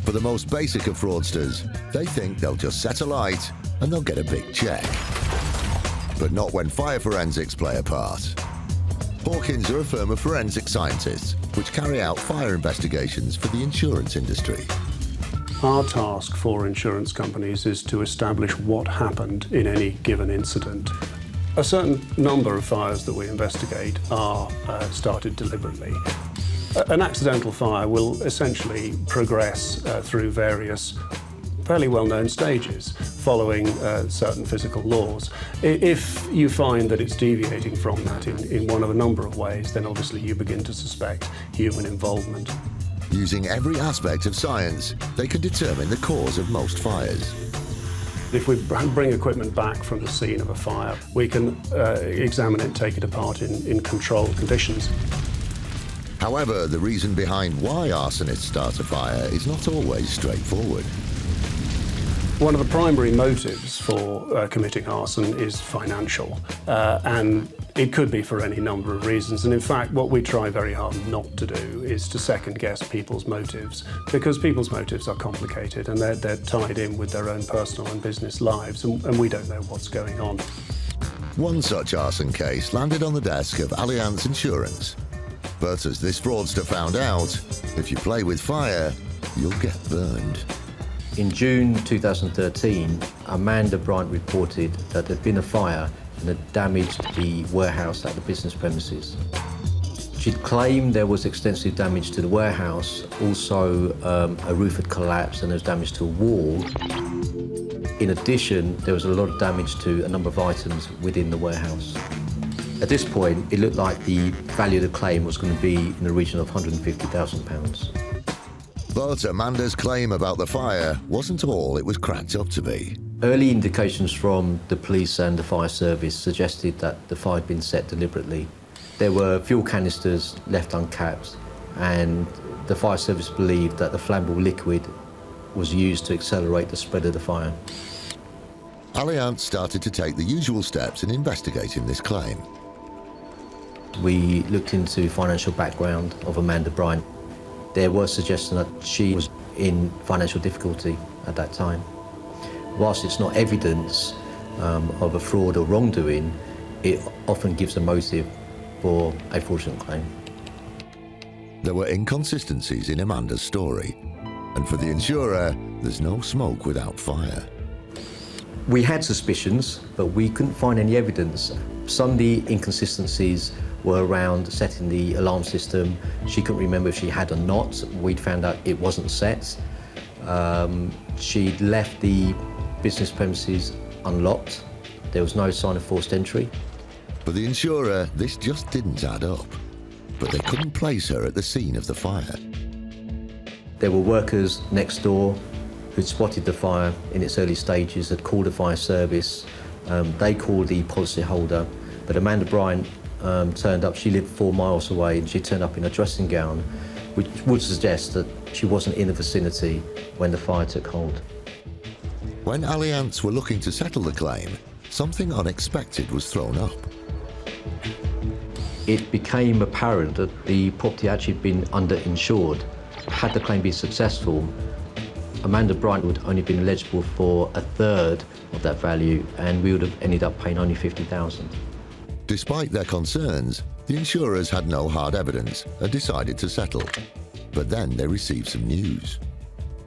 For the most basic of fraudsters, they think they'll just set a light and they'll get a big check. But not when fire forensics play a part. Hawkins are a firm of forensic scientists which carry out fire investigations for the insurance industry. Our task for insurance companies is to establish what happened in any given incident. A certain number of fires that we investigate are started deliberately. An accidental fire will essentially progress through various fairly well-known stages following certain physical laws. If you find that it's deviating from that in one of a number of ways, then obviously you begin to suspect human involvement. Using every aspect of science, they can determine the cause of most fires. If we bring equipment back from the scene of a fire, we can examine it, take it apart in controlled conditions. However, the reason behind why arsonists start a fire is not always straightforward. One of the primary motives for committing arson is financial, and it could be for any number of reasons. And in fact, what we try very hard not to do is to second-guess people's motives, because people's motives are complicated and they're tied in with their own personal and business lives, and we don't know what's going on. One such arson case landed on the desk of Allianz Insurance. But as this fraudster found out, if you play with fire, you'll get burned. In June 2013, Amanda Bryant reported that there'd been a fire and had damaged the warehouse at the business premises. She'd claimed there was extensive damage to the warehouse, also a roof had collapsed and there was damage to a wall. In addition, there was a lot of damage to a number of items within the warehouse. At this point, it looked like the value of the claim was going to be in the region of £150,000. But Amanda's claim about the fire wasn't all it was cracked up to be. Early indications from the police and the fire service suggested that the fire had been set deliberately. There were fuel canisters left uncapped, and the fire service believed that the flammable liquid was used to accelerate the spread of the fire. Allianz started to take the usual steps in investigating this claim. We looked into the financial background of Amanda Bryant. There was suggestion that she was in financial difficulty at that time. Whilst it's not evidence of a fraud or wrongdoing, it often gives a motive for a fraudulent claim. There were inconsistencies in Amanda's story, and for the insurer, there's no smoke without fire. We had suspicions, but we couldn't find any evidence. Some of the inconsistencies were around setting the alarm system. She couldn't remember if she had or not. We'd found out it wasn't set. She'd left the business premises unlocked. There was no sign of forced entry. For the insurer, this just didn't add up. But they couldn't place her at the scene of the fire. There were workers next door who'd spotted the fire in its early stages, had called the fire service. They called the policyholder, but Amanda Bryant turned up. She lived 4 miles away, and she turned up in a dressing gown, which would suggest that she wasn't in the vicinity when the fire took hold. When Allianz were looking to settle the claim, something unexpected was thrown up. It became apparent that the property had actually been underinsured. Had the claim been successful, Amanda Bryant would only been eligible for a third of that value, and we would have ended up paying only £50,000. Despite their concerns, the insurers had no hard evidence and decided to settle. But then they received some news.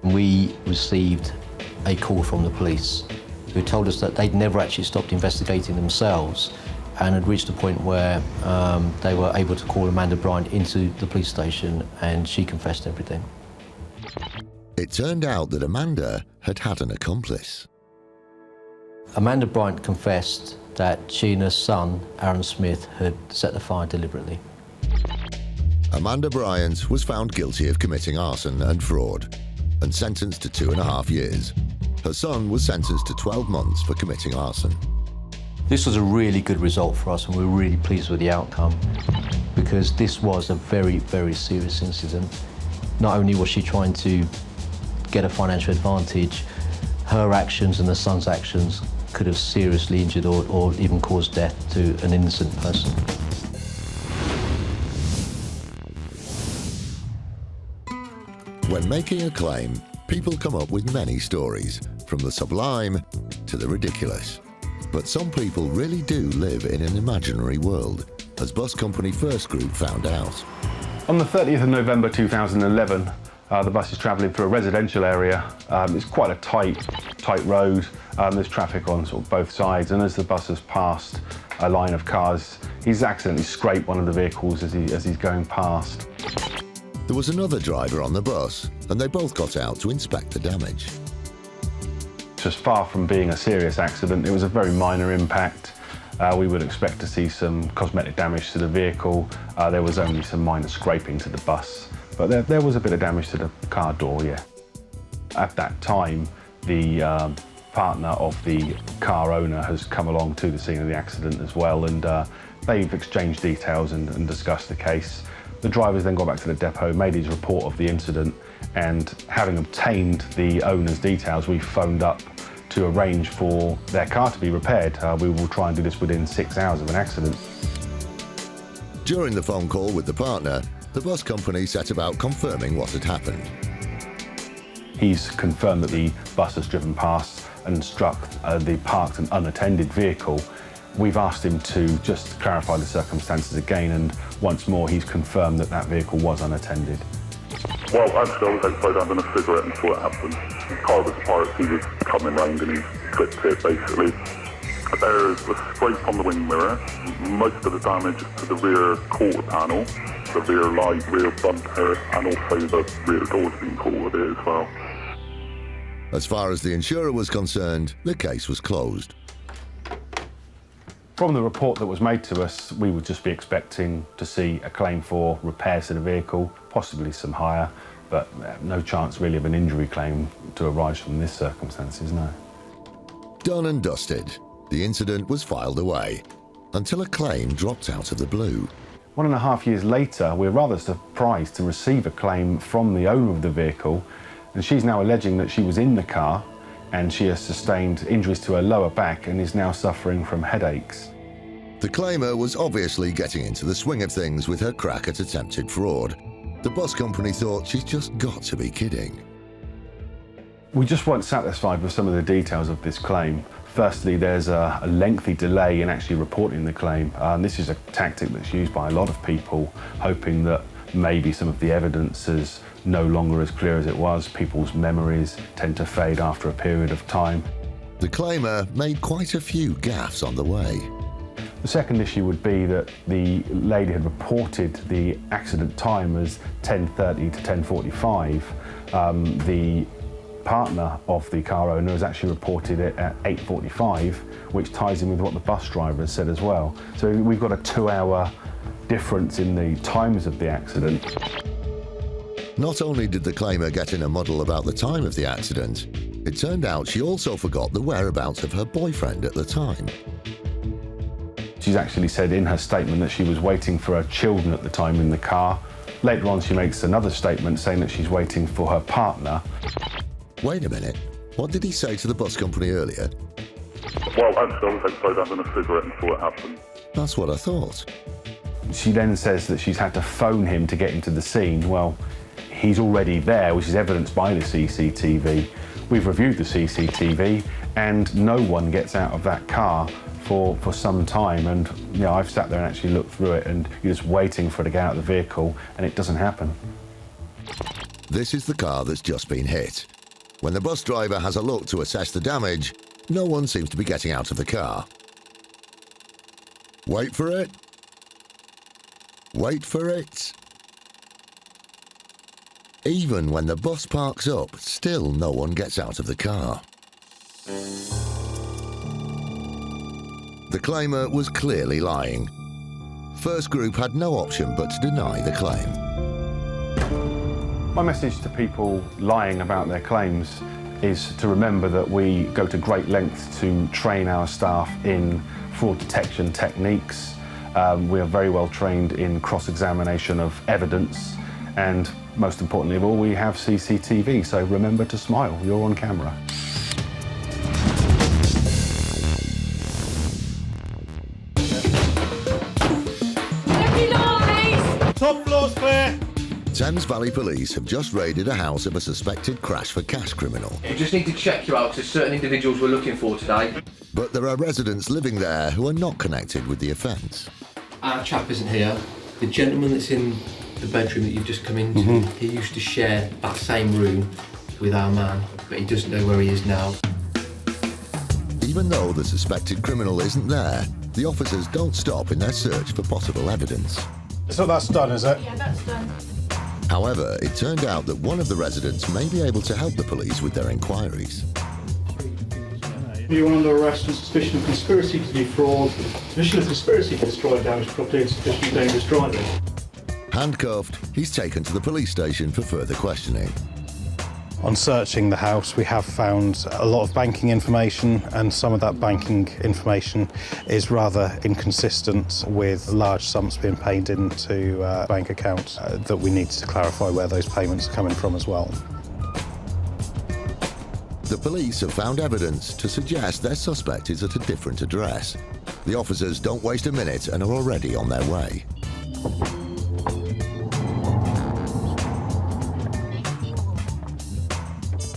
We received a call from the police who told us that they'd never actually stopped investigating themselves and had reached a point where they were able to call Amanda Bryant into the police station, and she confessed everything. It turned out that Amanda had had an accomplice. Amanda Bryant confessed that she and her son, Aaron Smith, had set the fire deliberately. Amanda Bryant was found guilty of committing arson and fraud and sentenced to 2.5 years. Her son was sentenced to 12 months for committing arson. This was a really good result for us, and we were really pleased with the outcome, because this was a very, very serious incident. Not only was she trying to get a financial advantage, her actions and her son's actions could have seriously injured or even caused death to an innocent person. When making a claim, people come up with many stories, from the sublime to the ridiculous. But some people really do live in an imaginary world, as bus company First Group found out. On the 30th of November 2011, the bus is travelling through a residential area. It's quite a tight road. There's traffic on sort of both sides, and as the bus has passed a line of cars, he's accidentally scraped one of the vehicles as he's going past. There was another driver on the bus, and they both got out to inspect the damage. Just far from being a serious accident, it was a very minor impact. We would expect to see some cosmetic damage to the vehicle. There was only some minor scraping to the bus, but there was a bit of damage to the car door, yeah. At that time, the partner of the car owner has come along to the scene of the accident as well, and they've exchanged details and discussed the case. The driver's then gone back to the depot, made his report of the incident, and having obtained the owner's details, we phoned up to arrange for their car to be repaired. We will try and do this within 6 hours of an accident. During the phone call with the partner, the bus company set about confirming what had happened. He's confirmed that the bus has driven past and struck the parked and unattended vehicle. We've asked him to just clarify the circumstances again, and once more he's confirmed that that vehicle was unattended. Well, actually, I was outside having a cigarette and saw it happen. The car was parked, he was coming round and he clipped it, basically. There's a scrape on the wing mirror. Most of the damage is to the rear quarter panel, the rear light, rear bumper, and also the rear door's been caught with it as well. As far as the insurer was concerned, the case was closed. From the report that was made to us, we would just be expecting to see a claim for repairs to the vehicle, possibly some hire, but no chance really of an injury claim to arise from this circumstances, no. Done and dusted. The incident was filed away, until a claim dropped out of the blue. 1.5 years later, we're rather surprised to receive a claim from the owner of the vehicle, and she's now alleging that she was in the car and she has sustained injuries to her lower back and is now suffering from headaches. The claimer was obviously getting into the swing of things with her crack at attempted fraud. The bus company thought she's just got to be kidding. We just weren't satisfied with some of the details of this claim. Firstly, there's a lengthy delay in actually reporting the claim. This is a tactic that's used by a lot of people, hoping that maybe some of the evidence is no longer as clear as it was. People's memories tend to fade after a period of time. The claimer made quite a few gaffes on the way. The second issue would be that the lady had reported the accident time as 10:30 to 10:45. The partner of the car owner has actually reported it at 8:45, which ties in with what the bus driver has said as well. So we've got a 2-hour difference in the times of the accident. Not only did the claimer get in a muddle about the time of the accident, it turned out she also forgot the whereabouts of her boyfriend at the time. She's actually said in her statement that she was waiting for her children at the time in the car. Later on, she makes another statement saying that she's waiting for her partner. Wait a minute, what did he say to the bus company earlier? Well, actually, I was outside having a cigarette and saw it happen. That's what I thought. She then says that she's had to phone him to get into the scene. Well, he's already there, which is evidenced by the CCTV. We've reviewed the CCTV, and no one gets out of that car for some time, and you know, I've sat there and actually looked through it, and you're just waiting for it to get out of the vehicle, and it doesn't happen. This is the car that's just been hit. When the bus driver has a look to assess the damage, no one seems to be getting out of the car. Wait for it. Wait for it. Even when the bus parks up, still no one gets out of the car. The claimer was clearly lying. First Group had no option but to deny the claim. My message to people lying about their claims is to remember that we go to great lengths to train our staff in fraud detection techniques. We are very well trained in cross-examination of evidence, and most importantly of all, we have CCTV, so remember to smile, you're on camera. Top floor's clear. Thames Valley Police have just raided a house of a suspected crash for cash criminal. We just need to check you out, because certain individuals we're looking for today. But there are residents living there who are not connected with the offence. Our chap isn't here. The gentleman that's in the bedroom that you've just come into, he used to share that same room with our man, but he doesn't know where he is now. Even though the suspected criminal isn't there, the officers don't stop in their search for possible evidence. So that's done, is it? Yeah, that's done. However, it turned out that one of the residents may be able to help the police with their inquiries. You are under arrest on suspicion of conspiracy to defraud, suspicion of conspiracy to destroy damaged property, and suspicion of dangerous driving. Handcuffed, he's taken to the police station for further questioning. On searching the house, we have found a lot of banking information, and some of that banking information is rather inconsistent with large sums being paid into bank accounts that we need to clarify where those payments are coming from as well. The police have found evidence to suggest their suspect is at a different address. The officers don't waste a minute and are already on their way.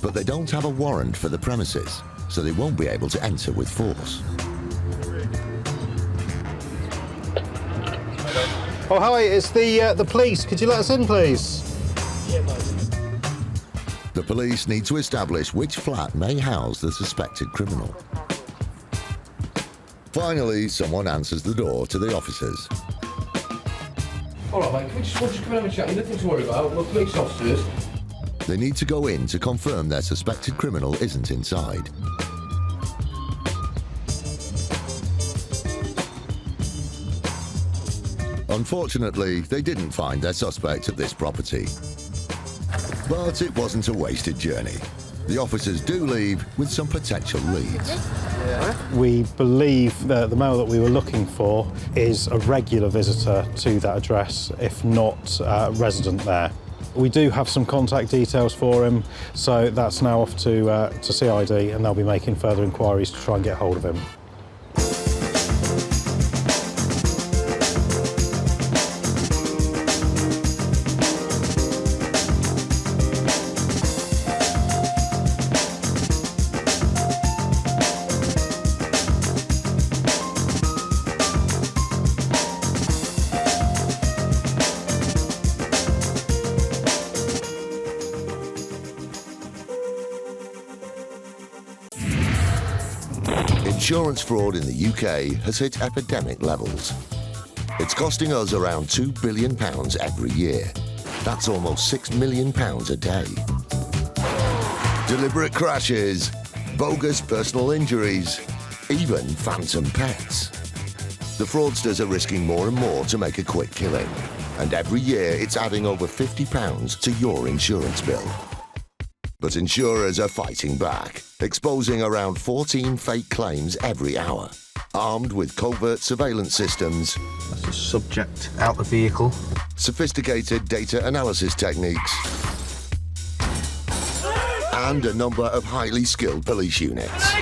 But they don't have a warrant for the premises, so they won't be able to enter with force. Oh, hi, it's the police. Could you let us in, please? The police need to establish which flat may house the suspected criminal. Finally, someone answers the door to the officers. All right, mate, can we just come and have a chat? Nothing to worry about. We're police officers. They need to go in to confirm their suspected criminal isn't inside. Unfortunately, they didn't find their suspect at this property. But it wasn't a wasted journey. The officers do leave with some potential leads. We believe that the male that we were looking for is a regular visitor to that address, if not a resident there. We do have some contact details for him, so that's now off to CID, and they'll be making further inquiries to try and get hold of him. Insurance fraud in the UK has hit epidemic levels. It's costing us around £2 billion every year. That's almost £6 million a day. Deliberate crashes, bogus personal injuries, even phantom pets. The fraudsters are risking more and more to make a quick killing, and every year it's adding over £50 to your insurance bill. But insurers are fighting back, exposing around 14 fake claims every hour, armed with covert surveillance systems. That's the subject out the vehicle. Sophisticated data analysis techniques, and a number of highly skilled police units.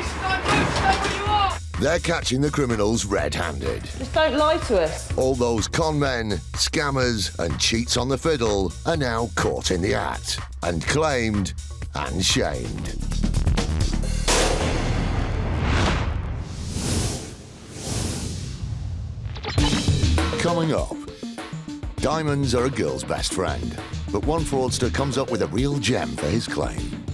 They're catching the criminals red-handed. Just don't lie to us. All those con men, scammers, and cheats on the fiddle are now caught in the act and claimed and shamed. Coming up, diamonds are a girl's best friend, but one fraudster comes up with a real gem for his claim.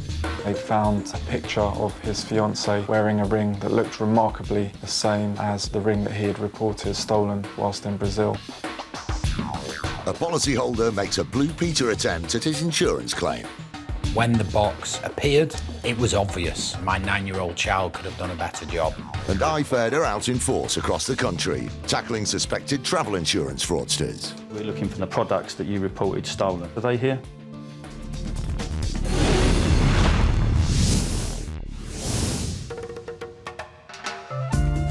They found a picture of his fiancée wearing a ring that looked remarkably the same as the ring that he had reported stolen whilst in Brazil. A policyholder makes a Blue Peter attempt at his insurance claim. When the box appeared, it was obvious. My 9-year-old child could have done a better job. And IFED are out in force across the country, tackling suspected travel insurance fraudsters. We're looking for the products that you reported stolen. Are they here?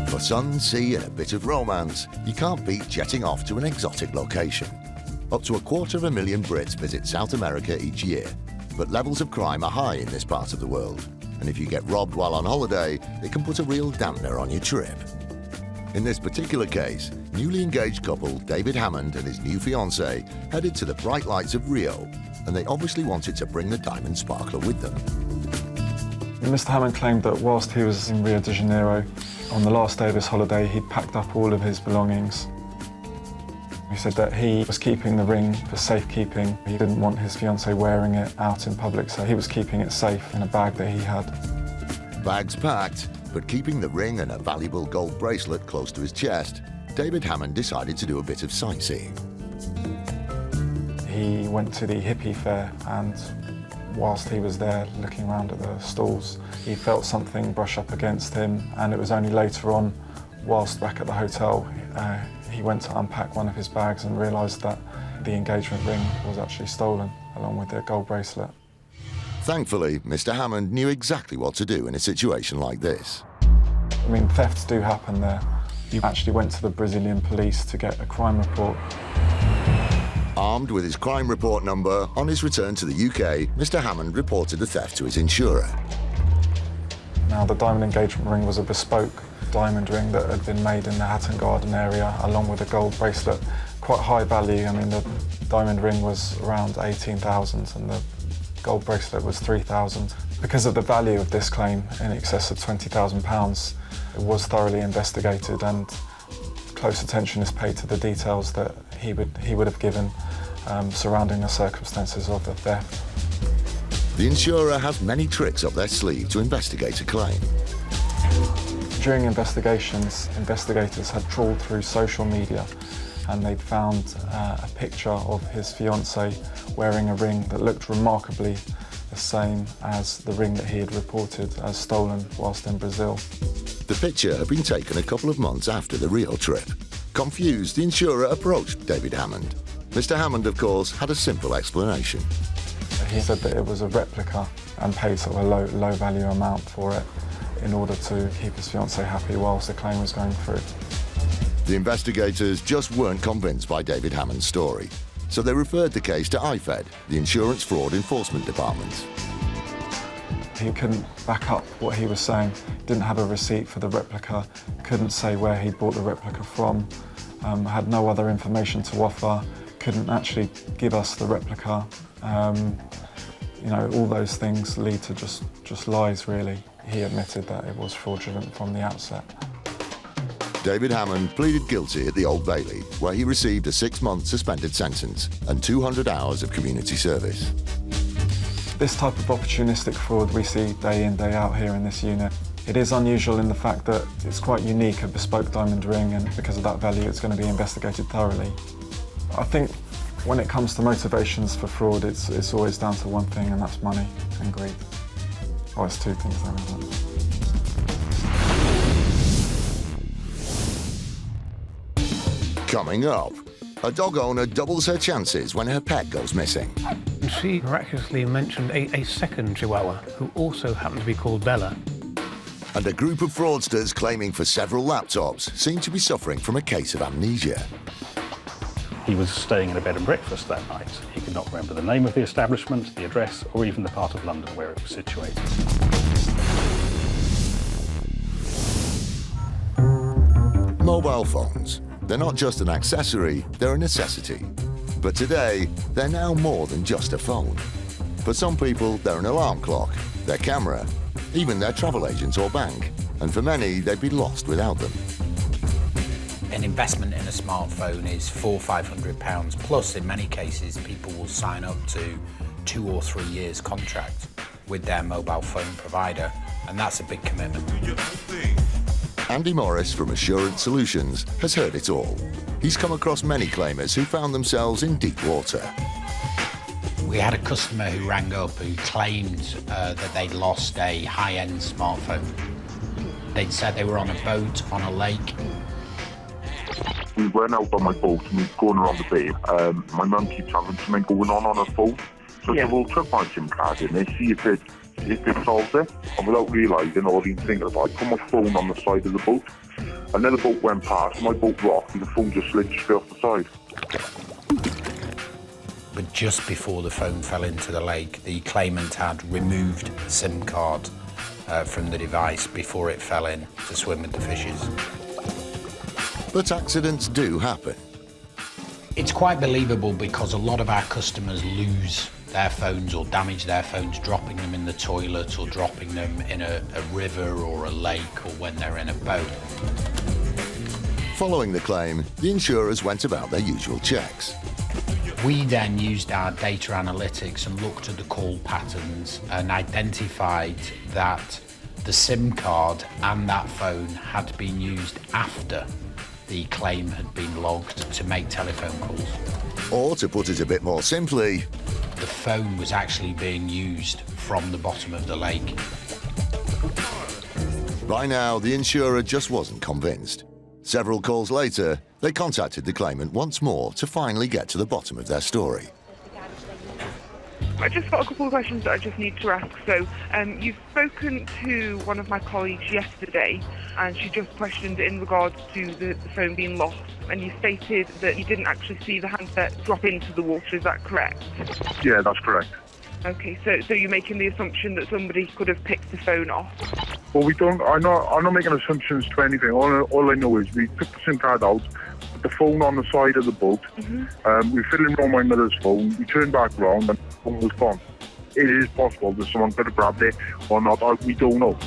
For sun, sea and a bit of romance, you can't beat jetting off to an exotic location. Up to 250,000 Brits visit South America each year, but levels of crime are high in this part of the world. And if you get robbed while on holiday, it can put a real dampener on your trip. In this particular case, newly engaged couple David Hammond and his new fiancée headed to the bright lights of Rio, and they obviously wanted to bring the diamond sparkler with them. Mr. Hammond claimed that whilst he was in Rio de Janeiro, on the last day of his holiday, he'd packed up all of his belongings. He said that he was keeping the ring for safekeeping. He didn't want his fiancée wearing it out in public, so he was keeping it safe in a bag that he had. Bags packed, but keeping the ring and a valuable gold bracelet close to his chest, David Hammond decided to do a bit of sightseeing. He went to the hippie fair, and whilst he was there looking around at the stalls, he felt something brush up against him, and it was only later on, whilst back at the hotel, he went to unpack one of his bags and realised that the engagement ring was actually stolen, along with the gold bracelet. Thankfully, Mr. Hammond knew exactly what to do in a situation like this. I mean, thefts do happen there. He actually went to the Brazilian police to get a crime report. Armed with his crime report number, on his return to the UK, Mr. Hammond reported the theft to his insurer. Now, the diamond engagement ring was a bespoke diamond ring that had been made in the Hatton Garden area, along with a gold bracelet. Quite high value. I mean, the diamond ring was around 18,000 and the gold bracelet was 3,000. Because of the value of this claim, in excess of £20,000, it was thoroughly investigated and close attention is paid to the details that he would have given surrounding the circumstances of the theft. The insurer has many tricks up their sleeve to investigate a claim. During investigations, investigators had trawled through social media and they'd found a picture of his fiancée wearing a ring that looked remarkably the same as the ring that he had reported as stolen whilst in Brazil. The picture had been taken a couple of months after the Rio trip. Confused, the insurer approached David Hammond. Mr. Hammond, of course, had a simple explanation. He said that it was a replica and paid sort of a low value amount for it in order to keep his fiancée happy whilst the claim was going through. The investigators just weren't convinced by David Hammond's story, so they referred the case to IFED, the Insurance Fraud Enforcement Department. He couldn't back up what he was saying, didn't have a receipt for the replica, couldn't say where he'd bought the replica from, had no other information to offer, couldn't actually give us the replica. You know, all those things lead to just lies, really. He admitted that it was fraudulent from the outset. David Hammond pleaded guilty at the Old Bailey, where he received a 6-month suspended sentence and 200 hours of community service. This type of opportunistic fraud we see day in, day out here in this unit. It is unusual in the fact that it's quite unique, a bespoke diamond ring, and because of that value it's going to be investigated thoroughly. I think when it comes to motivations for fraud, it's always down to one thing, and that's money and greed. Oh, it's two things then, isn't it? Coming up, a dog owner doubles her chances when her pet goes missing. She miraculously mentioned a second Chihuahua, who also happened to be called Bella. And a group of fraudsters claiming for several laptops seem to be suffering from a case of amnesia. He was staying in a bed and breakfast that night. He could not remember the name of the establishment, the address, or even the part of London where it was situated. Mobile phones. They're not just an accessory, they're a necessity. But today, they're now more than just a phone. For some people, they're an alarm clock, their camera, even their travel agent or bank. And for many, they'd be lost without them. An investment in a smartphone is £400 or £500, plus in many cases people will sign up to 2 or 3 years contract with their mobile phone provider, and that's a big commitment. Andy Morris from Assurance Solutions has heard it all. He's come across many claimers who found themselves in deep water. We had a customer who rang up who claimed that they'd lost a high-end smartphone. They'd said they were on a boat on a lake. We went out on my boat and we was going around the bay. My mum keeps having something going on her phone. So I said, well, chuck my SIM card in there, see if it solves it. And without realising or even thinking about it, I put my phone on the side of the boat. And then the boat went past, my boat rocked and the phone just slid straight off the side. But just before the phone fell into the lake, the claimant had removed the SIM card from the device before it fell in to swim with the fishes. But accidents do happen. It's quite believable because a lot of our customers lose their phones or damage their phones, dropping them in the toilet or dropping them in a river or a lake or when they're in a boat. Following the claim, the insurers went about their usual checks. We then used our data analytics and looked at the call patterns and identified that the SIM card and that phone had been used after the claim had been logged to make telephone calls. Or to put it a bit more simply, the phone was actually being used from the bottom of the lake. By now, the insurer just wasn't convinced. Several calls later, they contacted the claimant once more to finally get to the bottom of their story. I just got a couple of questions that I just need to ask. So, you've spoken to one of my colleagues yesterday, and she just questioned in regards to the phone being lost, and you stated that you didn't actually see the handset drop into the water. Is that correct? Yeah, that's correct. Okay, so you're making the assumption that somebody could have picked the phone off? Well, we don't. I'm not making assumptions to anything. All I know is we took the SIM card out, put the phone on the side of the boat. We fiddling around my mother's phone. We turned back around and the phone was gone. It is possible that someone could have grabbed it or not. We don't know.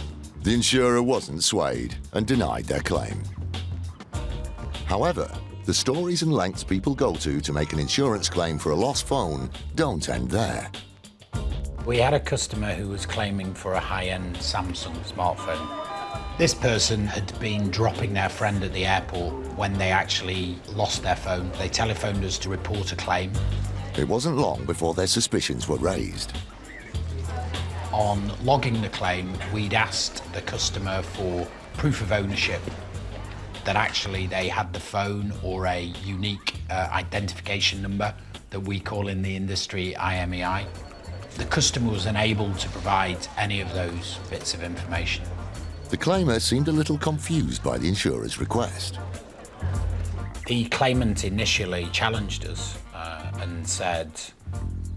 The insurer wasn't swayed and denied their claim. However, the stories and lengths people go to make an insurance claim for a lost phone don't end there. We had a customer who was claiming for a high-end Samsung smartphone. This person had been dropping their friend at the airport when they actually lost their phone. They telephoned us to report a claim. It wasn't long before their suspicions were raised. On logging the claim, we'd asked the customer for proof of ownership, that actually they had the phone or a unique identification number that we call in the industry IMEI. The customer was unable to provide any of those bits of information. The claimer seemed a little confused by the insurer's request. The claimant initially challenged us and said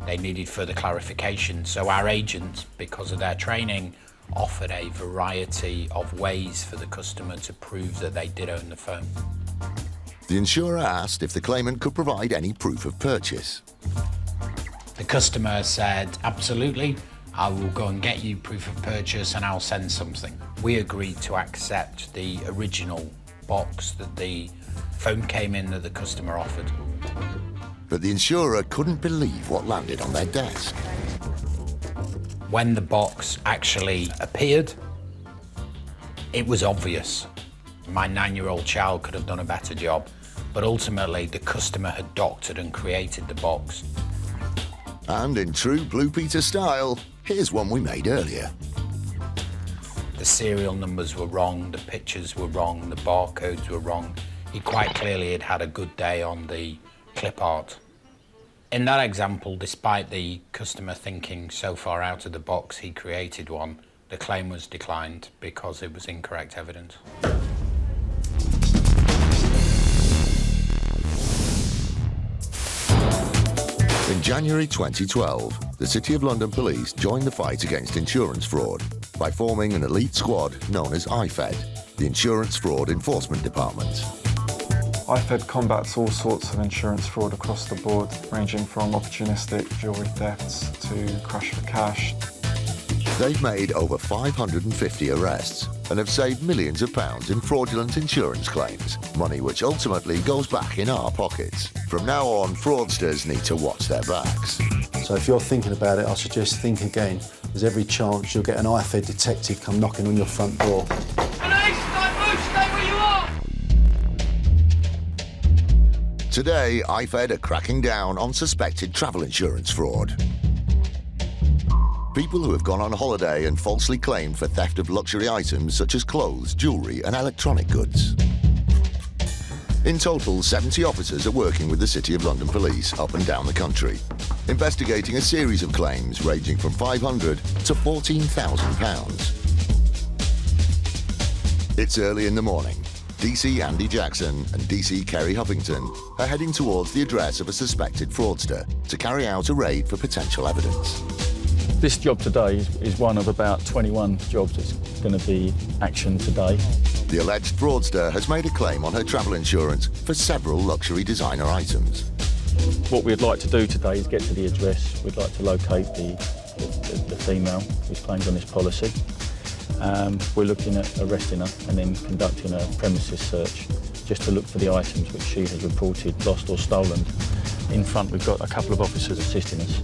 they needed further clarification. So our agents, because of their training, offered a variety of ways for the customer to prove that they did own the phone. The insurer asked if the claimant could provide any proof of purchase. The customer said, absolutely, I will go and get you proof of purchase and I'll send something. We agreed to accept the original box that the phone came in that the customer offered. But the insurer couldn't believe what landed on their desk. When the box actually appeared, it was obvious. My 9-year-old child could have done a better job, but ultimately the customer had doctored and created the box. And in true Blue Peter style, here's one we made earlier. The serial numbers were wrong, the pictures were wrong, the barcodes were wrong. He quite clearly had had a good day on the clip art. In that example, despite the customer thinking so far out of the box he created one, the claim was declined because it was incorrect evidence. In January 2012, the City of London Police joined the fight against insurance fraud by forming an elite squad known as IFED, the Insurance Fraud Enforcement Department. IFED combats all sorts of insurance fraud across the board, ranging from opportunistic jewellery thefts to crash for cash. They've made over 550 arrests and have saved millions of pounds in fraudulent insurance claims, money which ultimately goes back in our pockets. From now on, fraudsters need to watch their backs. So if you're thinking about it, I suggest think again. There's every chance you'll get an IFED detective come knocking on your front door. Police, don't move, stay where you are! Today, IFED are cracking down on suspected travel insurance fraud. People who have gone on holiday and falsely claimed for theft of luxury items such as clothes, jewellery and electronic goods. In total, 70 officers are working with the City of London Police up and down the country, investigating a series of claims ranging from £500 to £14,000. It's early in the morning. DC Andy Jackson and DC Kerry Huffington are heading towards the address of a suspected fraudster to carry out a raid for potential evidence. This job today is one of about 21 jobs that's going to be actioned today. The alleged fraudster has made a claim on her travel insurance for several luxury designer items. What we'd like to do today is get to the address. We'd like to locate the female who's claimed on this policy. We're looking at arresting her and then conducting a premises search just to look for the items which she has reported lost or stolen. In front we've got a couple of officers assisting us.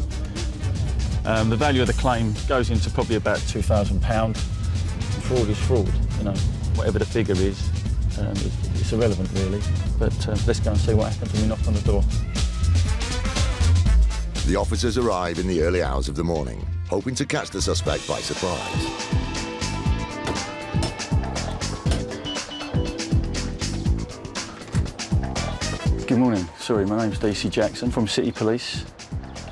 The value of the claim goes into probably about £2,000. Fraud is fraud, you know, whatever the figure is, it's irrelevant really. But let's go and see what happens when we knock on the door. The officers arrive in the early hours of the morning, hoping to catch the suspect by surprise. Good morning. Sorry, my name's DC Jackson from City Police.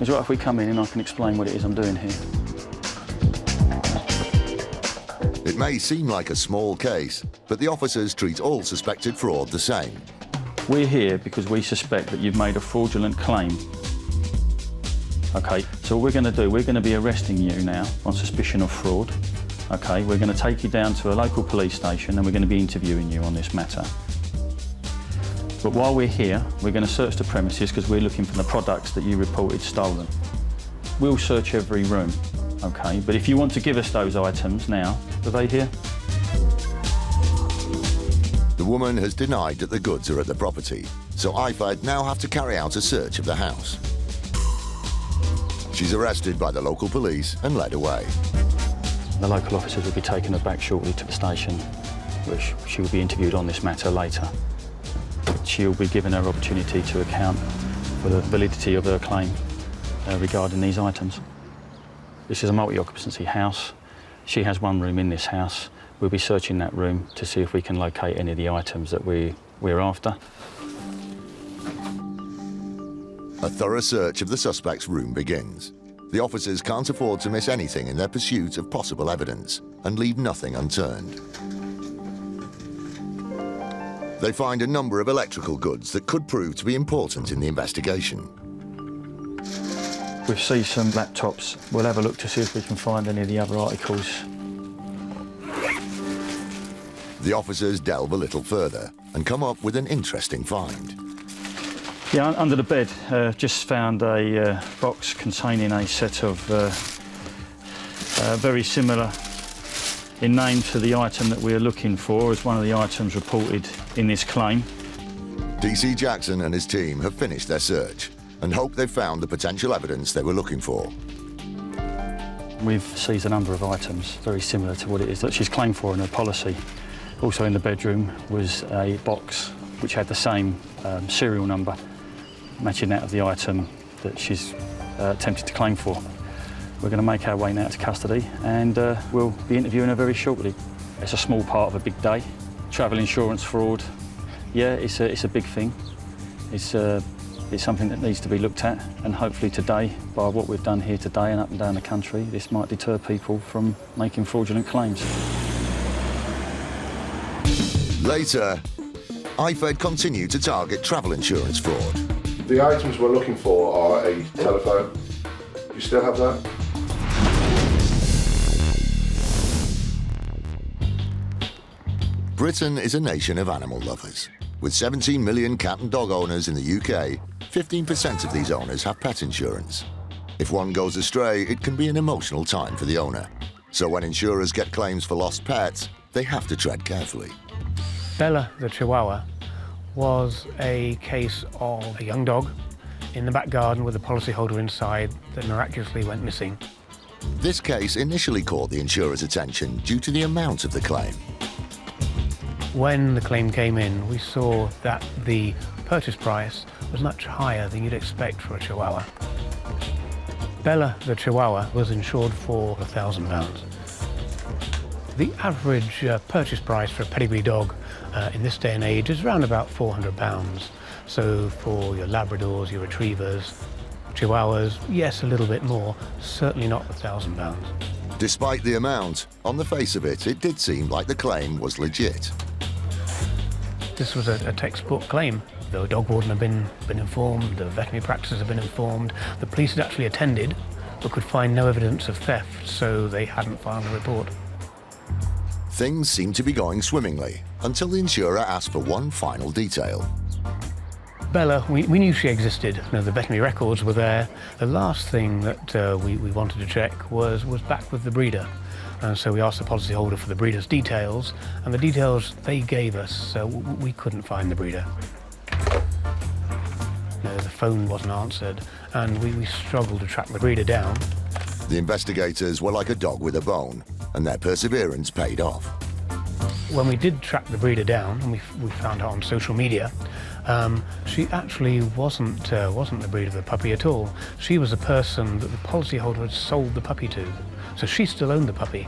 Is it right if we come in and I can explain what it is I'm doing here? It may seem like a small case, but the officers treat all suspected fraud the same. We're here because we suspect that you've made a fraudulent claim. OK, so what we're going to do, we're going to be arresting you now on suspicion of fraud. OK, we're going to take you down to a local police station and we're going to be interviewing you on this matter. But while we're here, we're going to search the premises because we're looking for the products that you reported stolen. We'll search every room, OK? But if you want to give us those items now, are they here? The woman has denied that the goods are at the property, so IFED now have to carry out a search of the house. She's arrested by the local police and led away. The local officers will be taking her back shortly to the station, which she will be interviewed on this matter later. She'll be given her opportunity to account for the validity of her claim regarding these items. This is a multi-occupancy house. She has one room in this house. We'll be searching that room to see if we can locate any of the items that we're after. A thorough search of the suspect's room begins. The officers can't afford to miss anything in their pursuit of possible evidence and leave nothing unturned. They find a number of electrical goods that could prove to be important in the investigation. We've seen some laptops. We'll have a look to see if we can find any of the other articles. The officers delve a little further and come up with an interesting find. Yeah, under the bed, just found a box containing a set of very similar in name to the item that we're looking for as one of the items reported in this claim. DC Jackson and his team have finished their search and hope they've found the potential evidence they were looking for. We've seized a number of items very similar to what it is that she's claimed for in her policy. Also in the bedroom was a box which had the same serial number matching that of the item that she's attempted to claim for. We're going to make our way now to custody and we'll be interviewing her very shortly. It's a small part of a big day. Travel insurance fraud, yeah, it's a big thing. It's something that needs to be looked at, and hopefully today, by what we've done here today and up and down the country, this might deter people from making fraudulent claims. Later, IFED continue to target travel insurance fraud. The items we're looking for are a telephone. Do you still have that? Britain is a nation of animal lovers. With 17 million cat and dog owners in the UK, 15% of these owners have pet insurance. If one goes astray, it can be an emotional time for the owner. So when insurers get claims for lost pets, they have to tread carefully. Bella, the Chihuahua, was a case of a young dog in the back garden with a policyholder inside that miraculously went missing. This case initially caught the insurer's attention due to the amount of the claim. When the claim came in, we saw that the purchase price was much higher than you'd expect for a Chihuahua. Bella, the Chihuahua, was insured for £1,000. The average purchase price for a pedigree dog in this day and age is around about £400. So for your Labradors, your Retrievers, Chihuahuas, yes, a little bit more, certainly not £1,000. Despite the amount, on the face of it, it did seem like the claim was legit. This was a textbook claim. The dog warden had been informed, the veterinary practices had been informed, the police had actually attended, but could find no evidence of theft, so they hadn't filed a report. Things seemed to be going swimmingly, until the insurer asked for one final detail. Bella, we knew she existed. You know, the veterinary records were there. The last thing that we wanted to check was back with the breeder. And so we asked the policyholder for the breeder's details, and the details they gave us, we couldn't find the breeder. No, the phone wasn't answered, and we struggled to track the breeder down. The investigators were like a dog with a bone, and their perseverance paid off. When we did track the breeder down, and we found her on social media, she actually wasn't the breeder of the puppy at all. She was the person that the policyholder had sold the puppy to. So she still owned the puppy.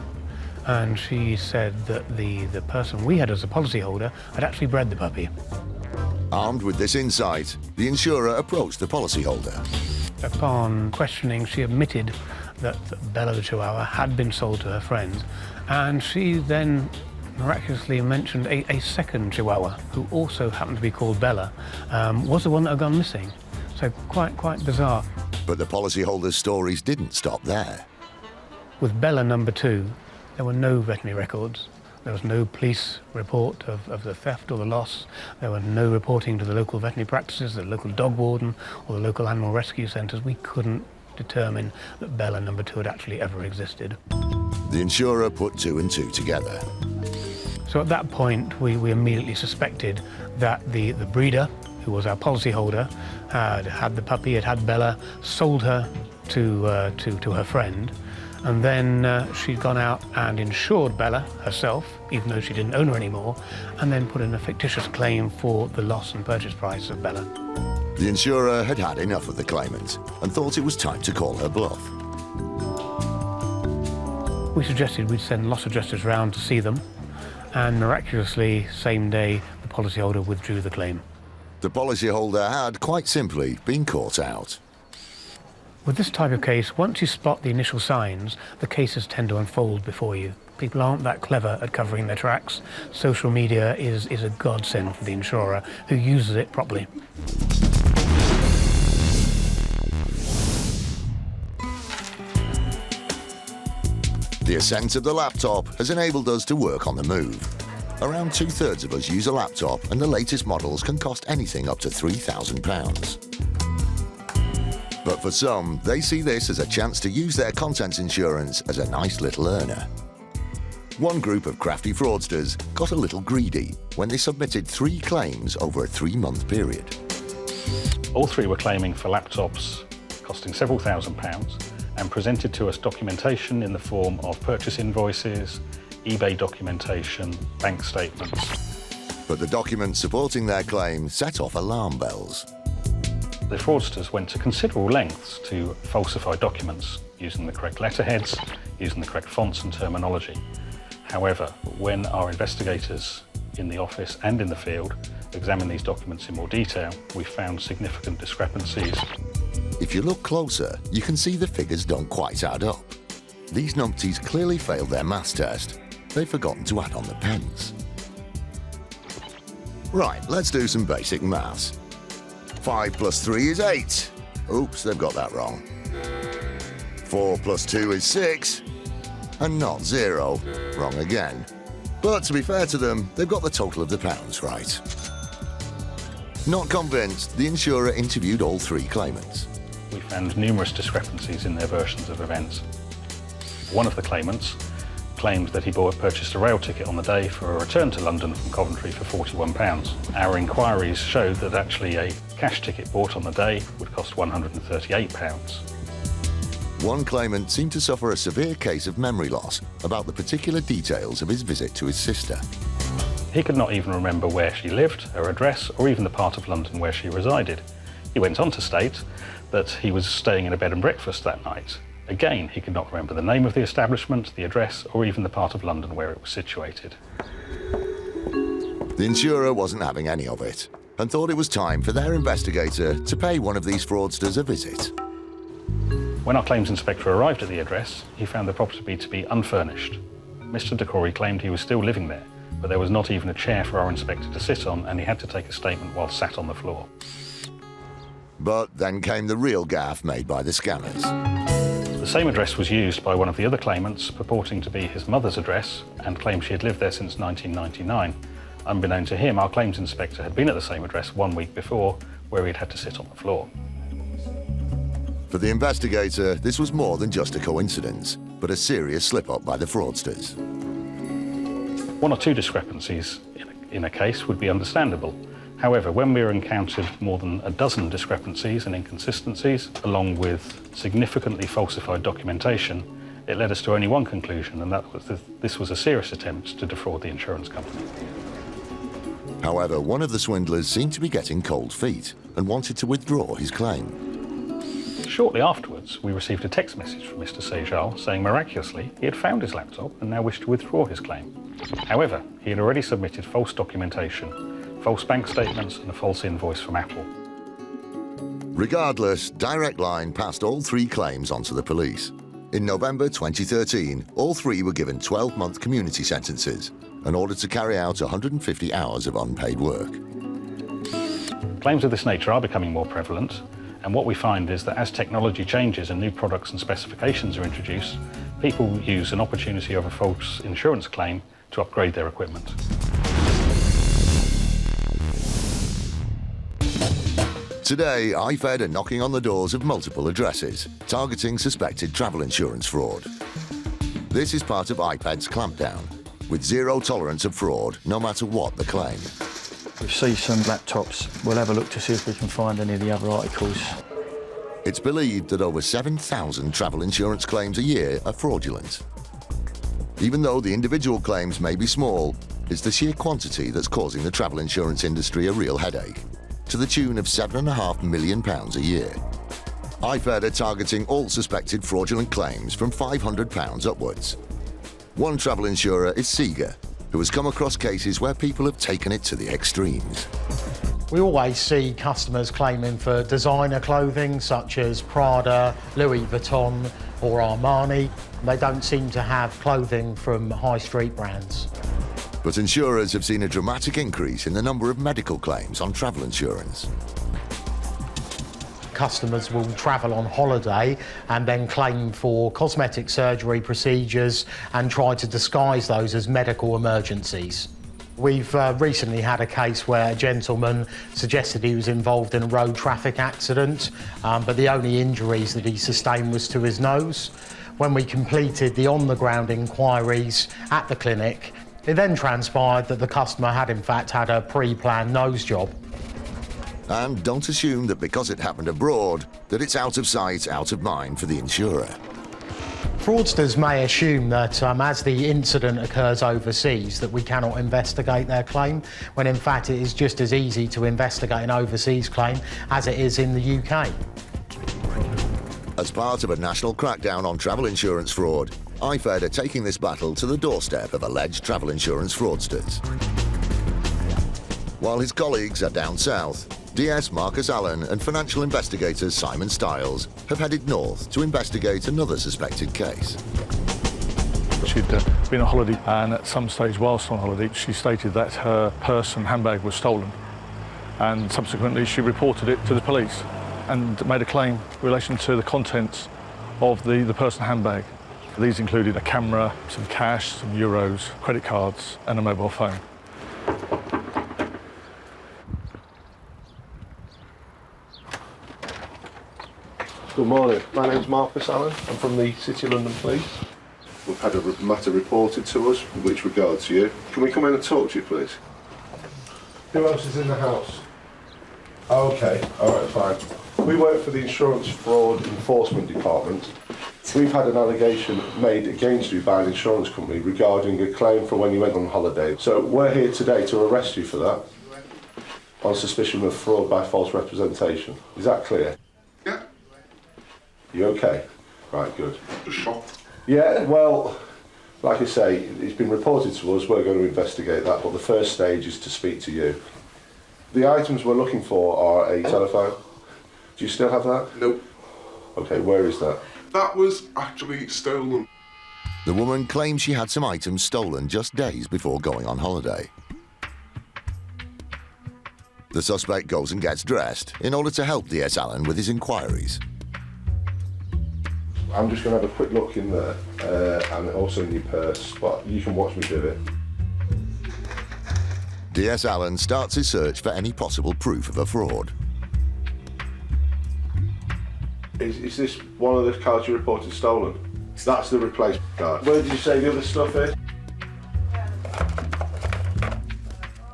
And she said that the person we had as a policyholder had actually bred the puppy. Armed with this insight, the insurer approached the policyholder. Upon questioning, she admitted that Bella the Chihuahua had been sold to her friends, and she then miraculously mentioned a second Chihuahua, who also happened to be called Bella, was the one that had gone missing. So quite bizarre. But the policyholder's stories didn't stop there. With Bella number 2, there were no veterinary records. There was no police report of the theft or the loss. There were no reporting to the local veterinary practices, the local dog warden, or the local animal rescue centres. We couldn't determine that Bella number 2 had actually ever existed. The insurer put 2 and 2 together. So at that point, we immediately suspected that the breeder, who was our policyholder, had the puppy, had Bella, sold her to her friend, and then she'd gone out and insured Bella herself, even though she didn't own her anymore, and then put in a fictitious claim for the loss and purchase price of Bella. The insurer had had enough of the claimant and thought it was time to call her bluff. We suggested we'd send loss adjusters round to see them, and miraculously, same day, the policyholder withdrew the claim. The policyholder had, quite simply, been caught out. With this type of case, once you spot the initial signs, the cases tend to unfold before you. People aren't that clever at covering their tracks. Social media is a godsend for the insurer who uses it properly. The ascent of the laptop has enabled us to work on the move. Around 2/3 of us use a laptop, and the latest models can cost anything up to £3,000. But for some, they see this as a chance to use their contents insurance as a nice little earner. One group of crafty fraudsters got a little greedy when they submitted 3 claims over a 3-month period. All 3 were claiming for laptops costing several £1,000s and presented to us documentation in the form of purchase invoices, eBay documentation, bank statements. But the documents supporting their claim set off alarm bells. The fraudsters went to considerable lengths to falsify documents, using the correct letterheads, using the correct fonts and terminology. However, when our investigators in the office and in the field examined these documents in more detail, we found significant discrepancies. If you look closer, you can see the figures don't quite add up. These numpties clearly failed their maths test. They've forgotten to add on the pence. Right, let's do some basic maths. 5 plus 3 is 8. Oops, they've got that wrong. 4 plus 2 is 6. And not 0. Wrong again. But to be fair to them, they've got the total of the pounds right. Not convinced, the insurer interviewed all 3 claimants. We found numerous discrepancies in their versions of events. One of the claimants claimed that he purchased a rail ticket on the day for a return to London from Coventry for £41. Our inquiries showed that actually a cash ticket bought on the day would cost £138. One claimant seemed to suffer a severe case of memory loss about the particular details of his visit to his sister. He could not even remember where she lived, her address, or even the part of London where she resided. He went on to state that he was staying in a bed and breakfast that night. Again, he could not remember the name of the establishment, the address, or even the part of London where it was situated. The insurer wasn't having any of it and thought it was time for their investigator to pay one of these fraudsters a visit. When our claims inspector arrived at the address, he found the property to be unfurnished. Mr. de Cory claimed he was still living there, but there was not even a chair for our inspector to sit on, and he had to take a statement while sat on the floor. But then came the real gaffe made by the scammers. The same address was used by one of the other claimants, purporting to be his mother's address, and claimed she had lived there since 1999. Unbeknown to him, our claims inspector had been at the same address 1 week before, where he'd had to sit on the floor. For the investigator, this was more than just a coincidence, but a serious slip-up by the fraudsters. One or two discrepancies in a case would be understandable. However, when we encountered more than a dozen discrepancies and inconsistencies, along with significantly falsified documentation, it led us to only one conclusion, and that was that this was a serious attempt to defraud the insurance company. However, one of the swindlers seemed to be getting cold feet and wanted to withdraw his claim. Shortly afterwards, we received a text message from Mr. Sejal saying miraculously he had found his laptop and now wished to withdraw his claim. However, he had already submitted false documentation, false bank statements and a false invoice from Apple. Regardless, Direct Line passed all three claims on to the police. In November 2013, all three were given 12-month community sentences and ordered to carry out 150 hours of unpaid work. Claims of this nature are becoming more prevalent, and what we find is that as technology changes and new products and specifications are introduced, people use an opportunity of a false insurance claim to upgrade their equipment. Today, IFED are knocking on the doors of multiple addresses, targeting suspected travel insurance fraud. This is part of IPED's clampdown, with zero tolerance of fraud, no matter what the claim. We see some laptops. We'll have a look to see if we can find any of the other articles. It's believed that over 7,000 travel insurance claims a year are fraudulent. Even though the individual claims may be small, it's the sheer quantity that's causing the travel insurance industry a real headache, to the tune of £7.5 million a year. IFED are targeting all suspected fraudulent claims from £500 upwards. One travel insurer is Seeger, who has come across cases where people have taken it to the extremes. We always see customers claiming for designer clothing such as Prada, Louis Vuitton or Armani. They don't seem to have clothing from high street brands. But insurers have seen a dramatic increase in the number of medical claims on travel insurance. Customers will travel on holiday and then claim for cosmetic surgery procedures and try to disguise those as medical emergencies. We've recently had a case where a gentleman suggested he was involved in a road traffic accident, but the only injuries that he sustained was to his nose. When we completed the on-the-ground inquiries at the clinic, it then transpired that the customer had in fact had a pre-planned nose job. And don't assume that because it happened abroad, that it's out of sight, out of mind for the insurer. Fraudsters may assume that as the incident occurs overseas that we cannot investigate their claim, when in fact it is just as easy to investigate an overseas claim as it is in the UK. As part of a national crackdown on travel insurance fraud, IFED are taking this battle to the doorstep of alleged travel insurance fraudsters. While his colleagues are down south, DS Marcus Allen and financial investigators Simon Stiles have headed north to investigate another suspected case. She'd been on holiday, and at some stage whilst on holiday she stated that her purse and handbag was stolen, and subsequently she reported it to the police and made a claim in relation to the contents of the purse and handbag. These included a camera, some cash, some euros, credit cards and a mobile phone. Good morning. My name's Marcus Allen. I'm from the City of London Police. We've had a matter reported to us which regards you. Can we come in and talk to you, please? Who else is in the house? Oh, okay. All right, fine. We work for the Insurance Fraud Enforcement Department. We've had an allegation made against you by an insurance company regarding a claim for when you went on holiday. So we're here today to arrest you for that on suspicion of fraud by false representation. Is that clear? Yeah. You okay? Right, good. Just shocked. Yeah, well, like I say, it's been reported to us, we're going to investigate that, but the first stage is to speak to you. The items we're looking for are a telephone. Do you still have that? Nope. Okay, where is that? That was actually stolen. The woman claims she had some items stolen just days before going on holiday. The suspect goes and gets dressed in order to help DS Allen with his inquiries. I'm just going to have a quick look in there, and also in your purse, but you can watch me do it. DS Allen starts his search for any possible proof of a fraud. Is this one of the cards you reported stolen? That's the replacement card. Where did you say the other stuff is?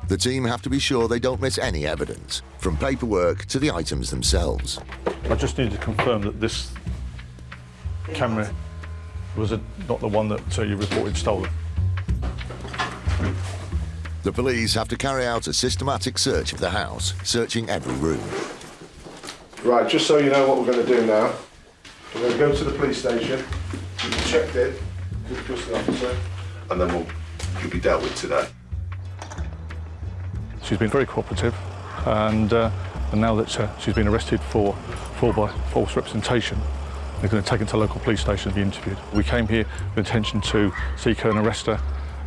The team have to be sure they don't miss any evidence, from paperwork to the items themselves. I just need to confirm that this camera was not the one that you reported stolen. The police have to carry out a systematic search of the house, searching every room. Right, just so you know what we're going to do now, we're going to go to the police station, you'll be checked in with the custody officer, and then you'll be dealt with today. She's been very cooperative, and now that she's been arrested for fraud by false representation, they're going to take her to the local police station to be interviewed. We came here with intention to seek her and arrest her,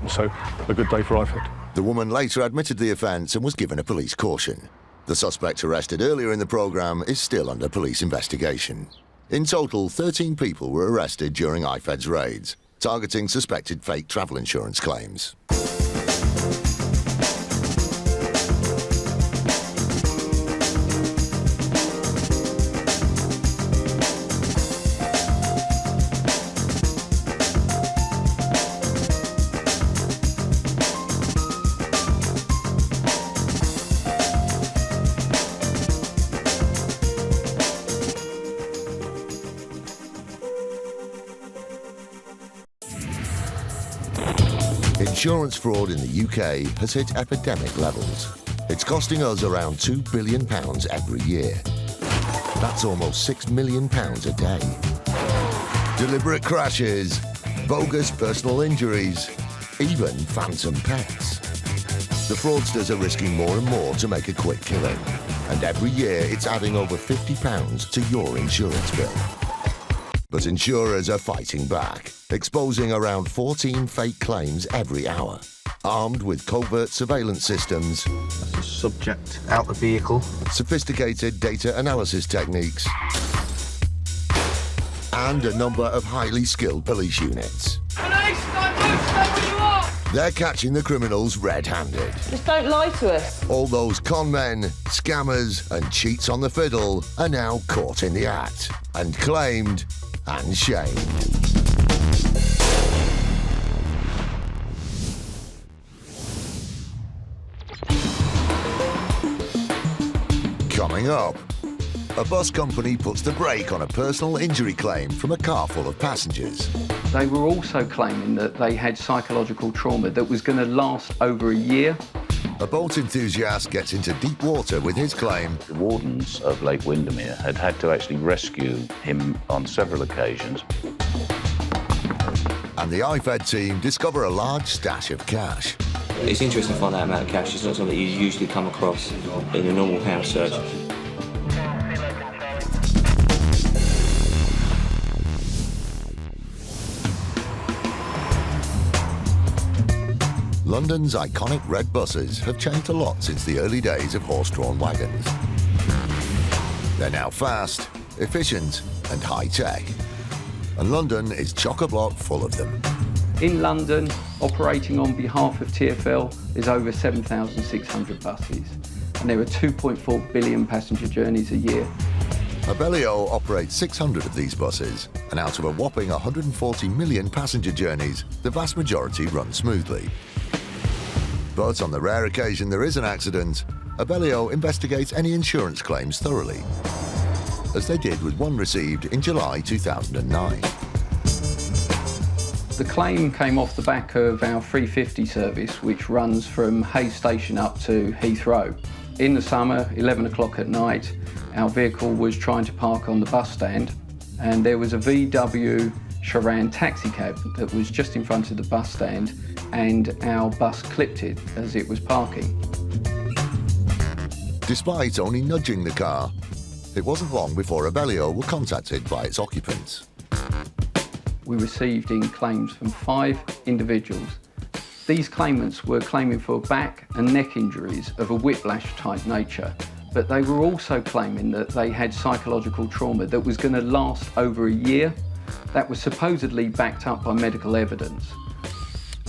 so a good day for IFED. The woman later admitted the offence and was given a police caution. The suspect arrested earlier in the programme is still under police investigation. In total, 13 people were arrested during IFED's raids, targeting suspected fake travel insurance claims. Insurance fraud in the UK has hit epidemic levels. It's costing us around £2 billion every year. That's almost £6 million a day. Deliberate crashes, bogus personal injuries, even phantom pets. The fraudsters are risking more and more to make a quick killing, and every year it's adding over £50 to your insurance bill. But insurers are fighting back, exposing around 14 fake claims every hour. Armed with covert surveillance systems, That's the subject out the vehicle, sophisticated data analysis techniques, and a number of highly skilled police units. Police, stay where you are! They're catching the criminals red-handed. Just don't lie to us. All those con men, scammers, and cheats on the fiddle are now caught in the act and claimed and shamed. Coming up, a bus company puts the brake on a personal injury claim from a car full of passengers. They were also claiming that they had psychological trauma that was going to last over a year. A boat enthusiast gets into deep water with his claim. The wardens of Lake Windermere had to actually rescue him on several occasions. And the IFED team discover a large stash of cash. It's interesting to find that amount of cash. It's not something you usually come across in a normal house search. London's iconic red buses have changed a lot since the early days of horse-drawn wagons. They're now fast, efficient and high-tech. And London is chock-a-block full of them. In London, operating on behalf of TfL, there's over 7,600 buses. And there are 2.4 billion passenger journeys a year. Abellio operates 600 of these buses, and out of a whopping 140 million passenger journeys, the vast majority run smoothly. But on the rare occasion there is an accident, Abellio investigates any insurance claims thoroughly, as they did with one received in July 2009. The claim came off the back of our 350 service, which runs from Hayes Station up to Heathrow. In the summer, 11 o'clock at night, our vehicle was trying to park on the bus stand, and there was a VW Charan taxi cab that was just in front of the bus stand, and our bus clipped it as it was parking. Despite only nudging the car, it wasn't long before a Balliol were contacted by its occupants. We received in claims from 5 individuals. These claimants were claiming for back and neck injuries of a whiplash type nature, but they were also claiming that they had psychological trauma that was going to last over a year. That was supposedly backed up by medical evidence.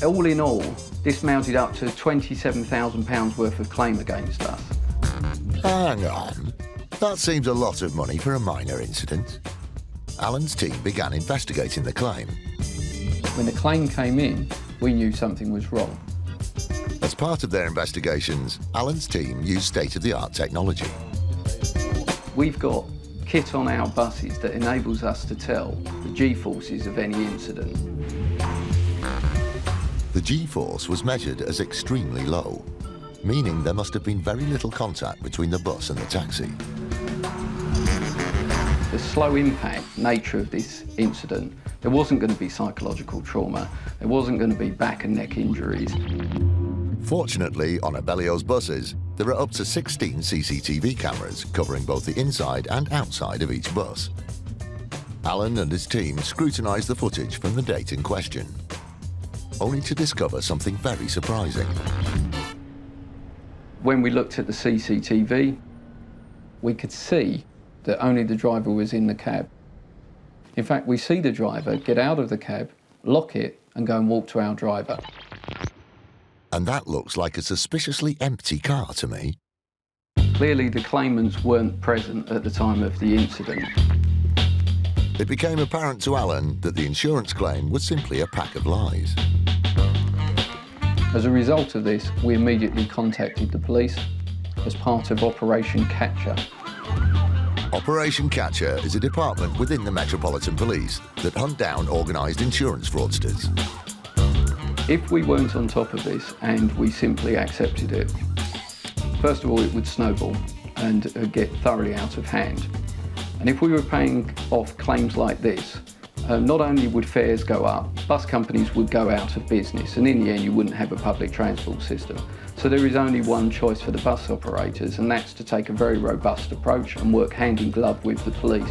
All in all, this mounted up to £27,000 worth of claim against us. Hang on. That seems a lot of money for a minor incident. Alan's team began investigating the claim. When the claim came in, we knew something was wrong. As part of their investigations, Alan's team used state-of-the-art technology. We've got kit on our buses that enables us to tell the G-forces of any incident. The G-force was measured as extremely low, meaning there must have been very little contact between the bus and the taxi. The slow impact nature of this incident, there wasn't going to be psychological trauma, there wasn't going to be back and neck injuries. Fortunately, on Abellio's buses, there are up to 16 CCTV cameras covering both the inside and outside of each bus. Alan and his team scrutinised the footage from the date in question, only to discover something very surprising. When we looked at the CCTV, we could see that only the driver was in the cab. In fact, we see the driver get out of the cab, lock it, and go and walk to our driver. And that looks like a suspiciously empty car to me. Clearly, the claimants weren't present at the time of the incident. It became apparent to Alan that the insurance claim was simply a pack of lies. As a result of this, we immediately contacted the police as part of Operation Catcher. Operation Catcher is a department within the Metropolitan Police that hunt down organised insurance fraudsters. If we weren't on top of this and we simply accepted it, first of all, it would snowball and get thoroughly out of hand. And if we were paying off claims like this, not only would fares go up, bus companies would go out of business, and in the end you wouldn't have a public transport system. So there is only one choice for the bus operators, and that's to take a very robust approach and work hand in glove with the police.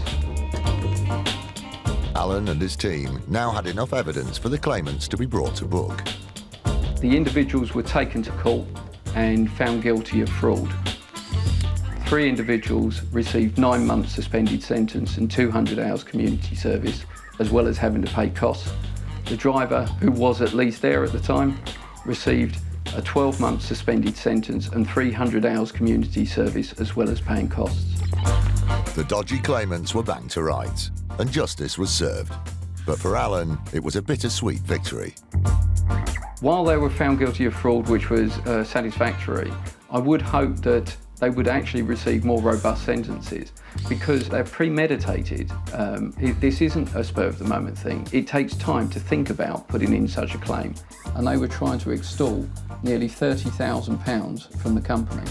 Alan and his team now had enough evidence for the claimants to be brought to book. The individuals were taken to court and found guilty of fraud. 3 individuals received 9 months suspended sentence and 200 hours community service, as well as having to pay costs. The driver, who was at least there at the time, received a 12-month suspended sentence and 300 hours community service, as well as paying costs. The dodgy claimants were banged to rights, and justice was served. But for Alan, it was a bittersweet victory. While they were found guilty of fraud, which was satisfactory, I would hope that they would actually receive more robust sentences, because they're premeditated. This isn't a spur-of-the-moment thing. It takes time to think about putting in such a claim, and they were trying to extort nearly £30,000 from the company.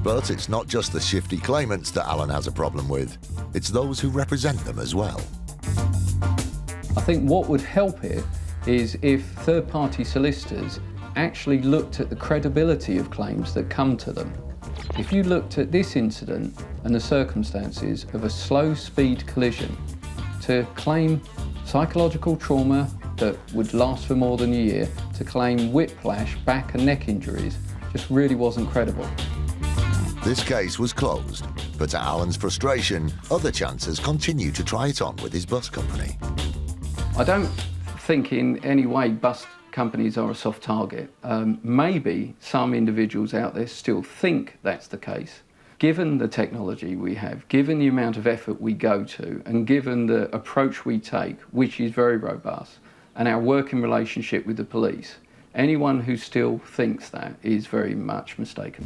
But it's not just the shifty claimants that Alan has a problem with. It's those who represent them as well. I think what would help it is if third-party solicitors actually looked at the credibility of claims that come to them. If you looked at this incident and the circumstances of a slow-speed collision, to claim psychological trauma that would last for more than a year, to claim whiplash, back and neck injuries, just really wasn't credible. This case was closed, but to Alan's frustration, other chancers continued to try it on with his bus company. I don't think in any way bus companies are a soft target. Maybe some individuals out there still think that's the case. Given the technology we have, given the amount of effort we go to, and given the approach we take, which is very robust, and our working relationship with the police, anyone who still thinks that is very much mistaken.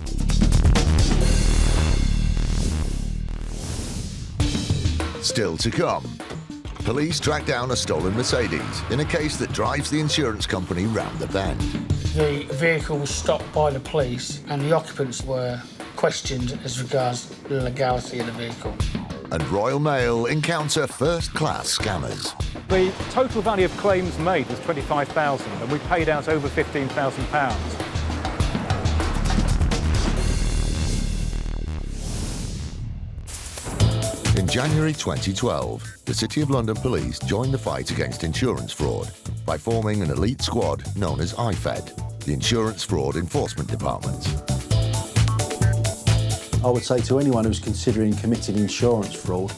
Still to come, Police track down a stolen Mercedes in a case that drives the insurance company round the bend. The vehicle was stopped by the police and the occupants were questioned as regards the legality of the vehicle. And Royal Mail encounter first-class scammers. The total value of claims made was £25,000 and we paid out over £15,000. In January 2012, the City of London Police joined the fight against insurance fraud by forming an elite squad known as IFED, the Insurance Fraud Enforcement Department. I would say to anyone who's considering committing insurance fraud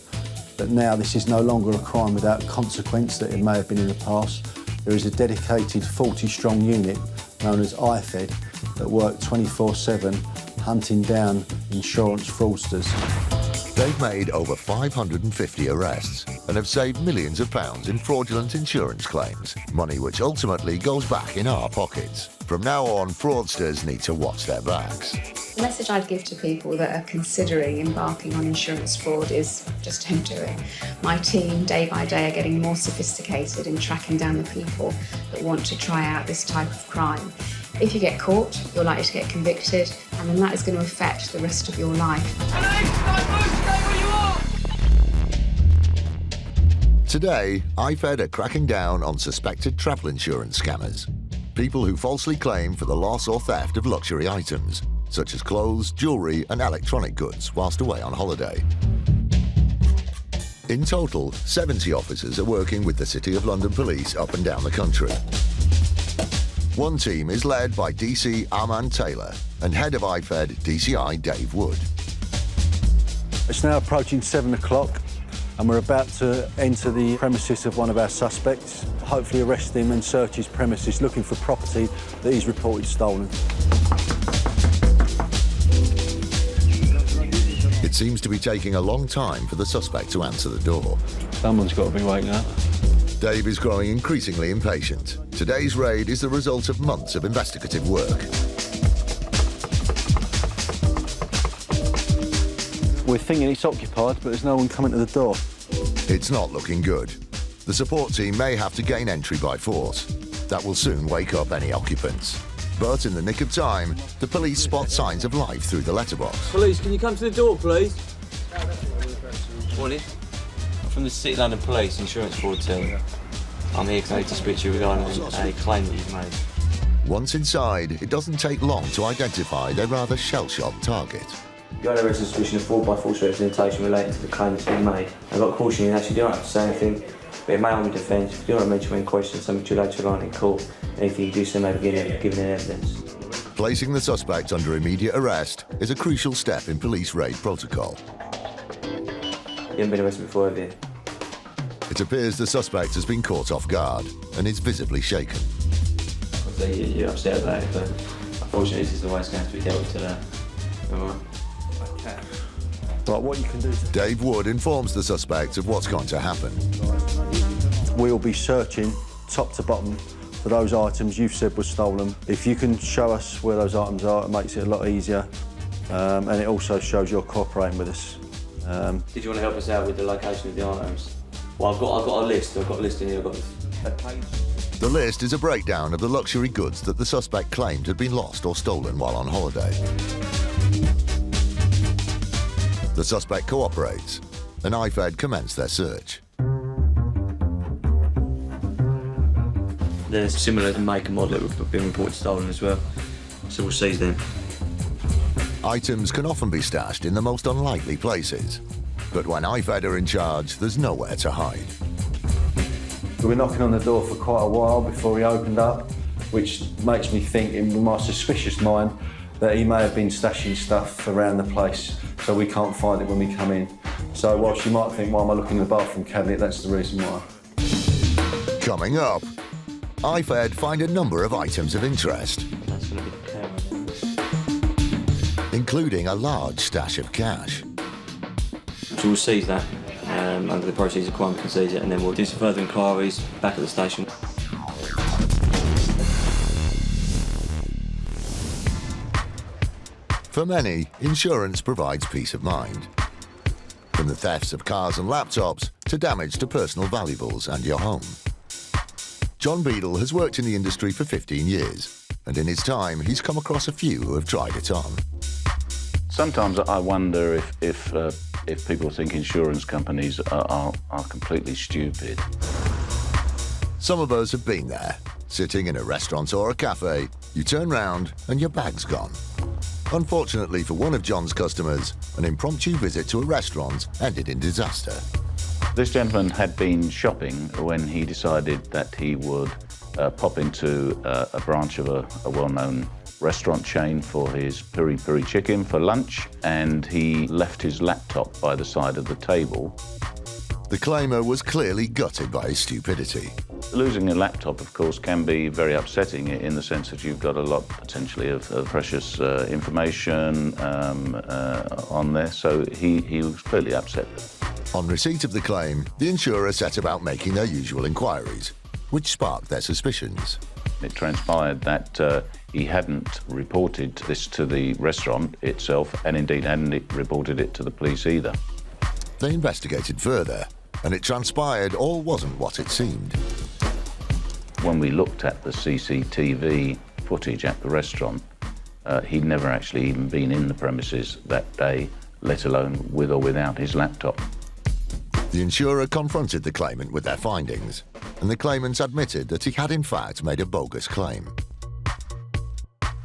that now this is no longer a crime without consequence that it may have been in the past. There is a dedicated 40-strong unit known as IFED that work 24/7 hunting down insurance fraudsters. They've made over 550 arrests and have saved millions of pounds in fraudulent insurance claims, money which ultimately goes back in our pockets. From now on, fraudsters need to watch their backs. The message I'd give to people that are considering embarking on insurance fraud is just don't do it. My team, day by day, are getting more sophisticated in tracking down the people that want to try out this type of crime. If you get caught, you're likely to get convicted, and then that is going to affect the rest of your life. Today, IFED are cracking down on suspected travel insurance scammers. People who falsely claim for the loss or theft of luxury items, such as clothes, jewellery and electronic goods whilst away on holiday. In total, 70 officers are working with the City of London Police up and down the country. One team is led by DC Armand Taylor and head of IFED DCI Dave Wood. It's now approaching 7 o'clock and we're about to enter the premises of one of our suspects, hopefully arrest him and search his premises looking for property that he's reported stolen. It seems to be taking a long time for the suspect to answer the door. Someone's got to be waking up. Dave is growing increasingly impatient. Today's raid is the result of months of investigative work. We're thinking it's occupied, but there's no one coming to the door. It's not looking good. The support team may have to gain entry by force. That will soon wake up any occupants. But in the nick of time, the police spot signs of life through the letterbox. Police, can you come to the door, please? Morning. I'm from the City of London Police Insurance Fraud Team. I'm here today to speak to you regarding a claim that you've made. Once inside, it doesn't take long to identify their rather shell-shocked target. You're under arrest on suspicion of fraud by false representation relating to the claim that's been made. I've got to caution you that you don't have to say anything, but it may harm your defence. If you don't want to mention when questioned, something too late to rely on in court. Anything you do so may be given in evidence. Placing the suspect under immediate arrest is a crucial step in police raid protocol. You haven't been arrested before, have you? It appears the suspect has been caught off guard and is visibly shaken. You're upset about it, but unfortunately this is the way it's going to have to be dealt with today. All right. Right, what you can do... Dave Wood informs the suspect of what's going to happen. We'll be searching top to bottom for those items you've said were stolen. If you can show us where those items are, it makes it a lot easier. And it also shows you're cooperating with us. Did you want to help us out with the location of the items? Well, I've got a list. I've got a list in here. I've got a page. The list is a breakdown of the luxury goods that the suspect claimed had been lost or stolen while on holiday. The suspect cooperates, and IFED commence their search. They're similar to make and model that have been reported stolen as well, so we'll seize them. Items can often be stashed in the most unlikely places, but when IFED are in charge, there's nowhere to hide. We were knocking on the door for quite a while before he opened up, which makes me think, in my suspicious mind, that he may have been stashing stuff around the place, so we can't find it when we come in. So whilst you might think, why am I looking in the bathroom cabinet, that's the reason why. Coming up, IFED find a number of items of interest, including a large stash of cash. So we'll seize that under the proceeds of crime, we can seize it, and then we'll do some further inquiries back at the station. For many, insurance provides peace of mind. From the thefts of cars and laptops to damage to personal valuables and your home. John Beadle has worked in the industry for 15 years, and in his time he's come across a few who have tried it on. Sometimes I wonder if people think insurance companies are completely stupid. Some of us have been there. Sitting in a restaurant or a cafe, you turn round and your bag's gone. Unfortunately for one of John's customers, an impromptu visit to a restaurant ended in disaster. This gentleman had been shopping when he decided that he would pop into a branch of a well-known restaurant chain for his piri-piri chicken for lunch, and he left his laptop by the side of the table. The claimer was clearly gutted by his stupidity. Losing a laptop, of course, can be very upsetting in the sense that you've got a lot, potentially, of precious information on there, so he was clearly upset. On receipt of the claim, the insurer set about making their usual inquiries, which sparked their suspicions. It transpired that he hadn't reported this to the restaurant itself, and indeed hadn't reported it to the police either. They investigated further, and it transpired all wasn't what it seemed. When we looked at the CCTV footage at the restaurant, he'd never actually even been in the premises that day, let alone with or without his laptop. The insurer confronted the claimant with their findings, and the claimant admitted that he had in fact made a bogus claim.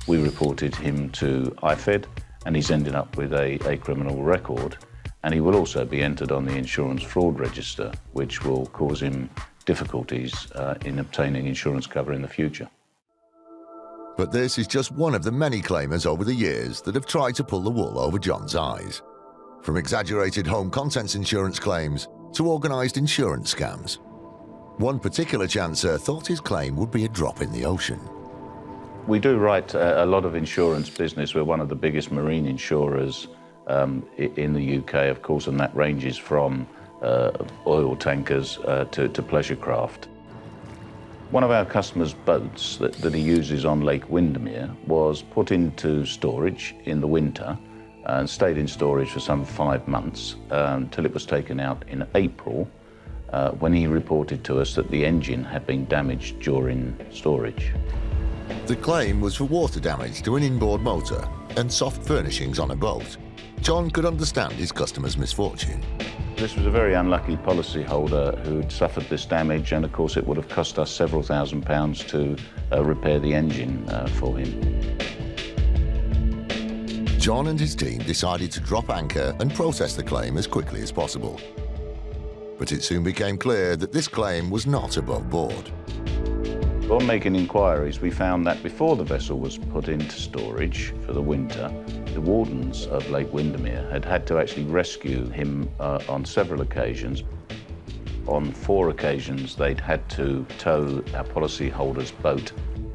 We reported him to IFED, and he's ended up with a criminal record, and he will also be entered on the insurance fraud register, which will cause him difficulties in obtaining insurance cover in the future. But this is just one of the many claimers over the years that have tried to pull the wool over John's eyes. From exaggerated home contents insurance claims to organised insurance scams. One particular chancer thought his claim would be a drop in the ocean. We do write a lot of insurance business. We're one of the biggest marine insurers in the UK, of course, and that ranges from oil tankers to pleasure craft. One of our customers' boats that he uses on Lake Windermere was put into storage in the winter and stayed in storage for some 5 months until it was taken out in April when he reported to us that the engine had been damaged during storage. The claim was for water damage to an inboard motor and soft furnishings on a boat. John could understand his customer's misfortune. This was a very unlucky policyholder who'd suffered this damage, and of course it would have cost us several £1,000s to repair the engine for him. John and his team decided to drop anchor and process the claim as quickly as possible. But it soon became clear that this claim was not above board. On making inquiries, we found that before the vessel was put into storage for the winter, the wardens of Lake Windermere had to actually rescue him on several occasions. On 4 occasions, they'd had to tow our policyholder's boat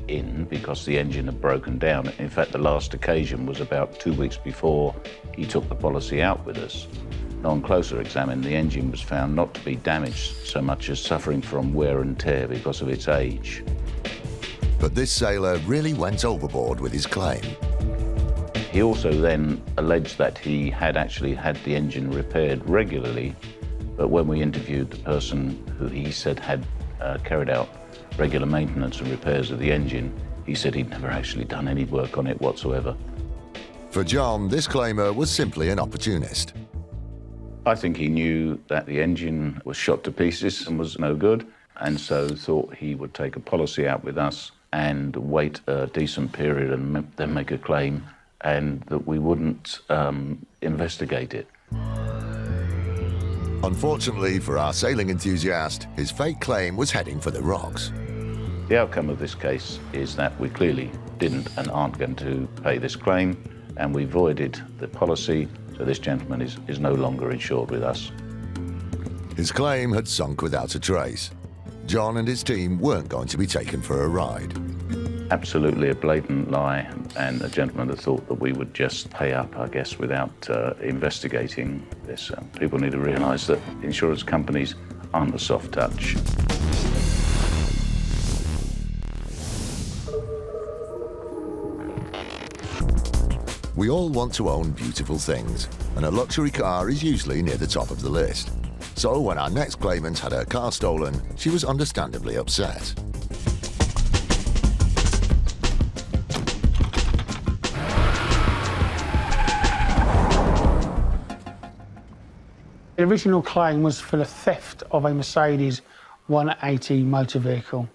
in because the engine had broken down. In fact, the last occasion was about 2 weeks before he took the policy out with us. On closer examine, the engine was found not to be damaged so much as suffering from wear and tear because of its age. But this sailor really went overboard with his claim. He also then alleged that he had actually had the engine repaired regularly, but when we interviewed the person who he said had carried out regular maintenance and repairs of the engine, he said he'd never actually done any work on it whatsoever. For John, this claimer was simply an opportunist. I think he knew that the engine was shot to pieces and was no good, and so thought he would take a policy out with us and wait a decent period and then make a claim, and that we wouldn't investigate it. Unfortunately for our sailing enthusiast, his fake claim was heading for the rocks. The outcome of this case is that we clearly didn't and aren't going to pay this claim, and we voided the policy, so this gentleman is no longer insured with us. His claim had sunk without a trace. John and his team weren't going to be taken for a ride. Absolutely a blatant lie, and a gentleman that thought that we would just pay up, I guess, without investigating this. People need to realise that insurance companies aren't a soft touch. We all want to own beautiful things, and a luxury car is usually near the top of the list. So when our next claimant had her car stolen, she was understandably upset. The original claim was for the theft of a Mercedes 180 motor vehicle.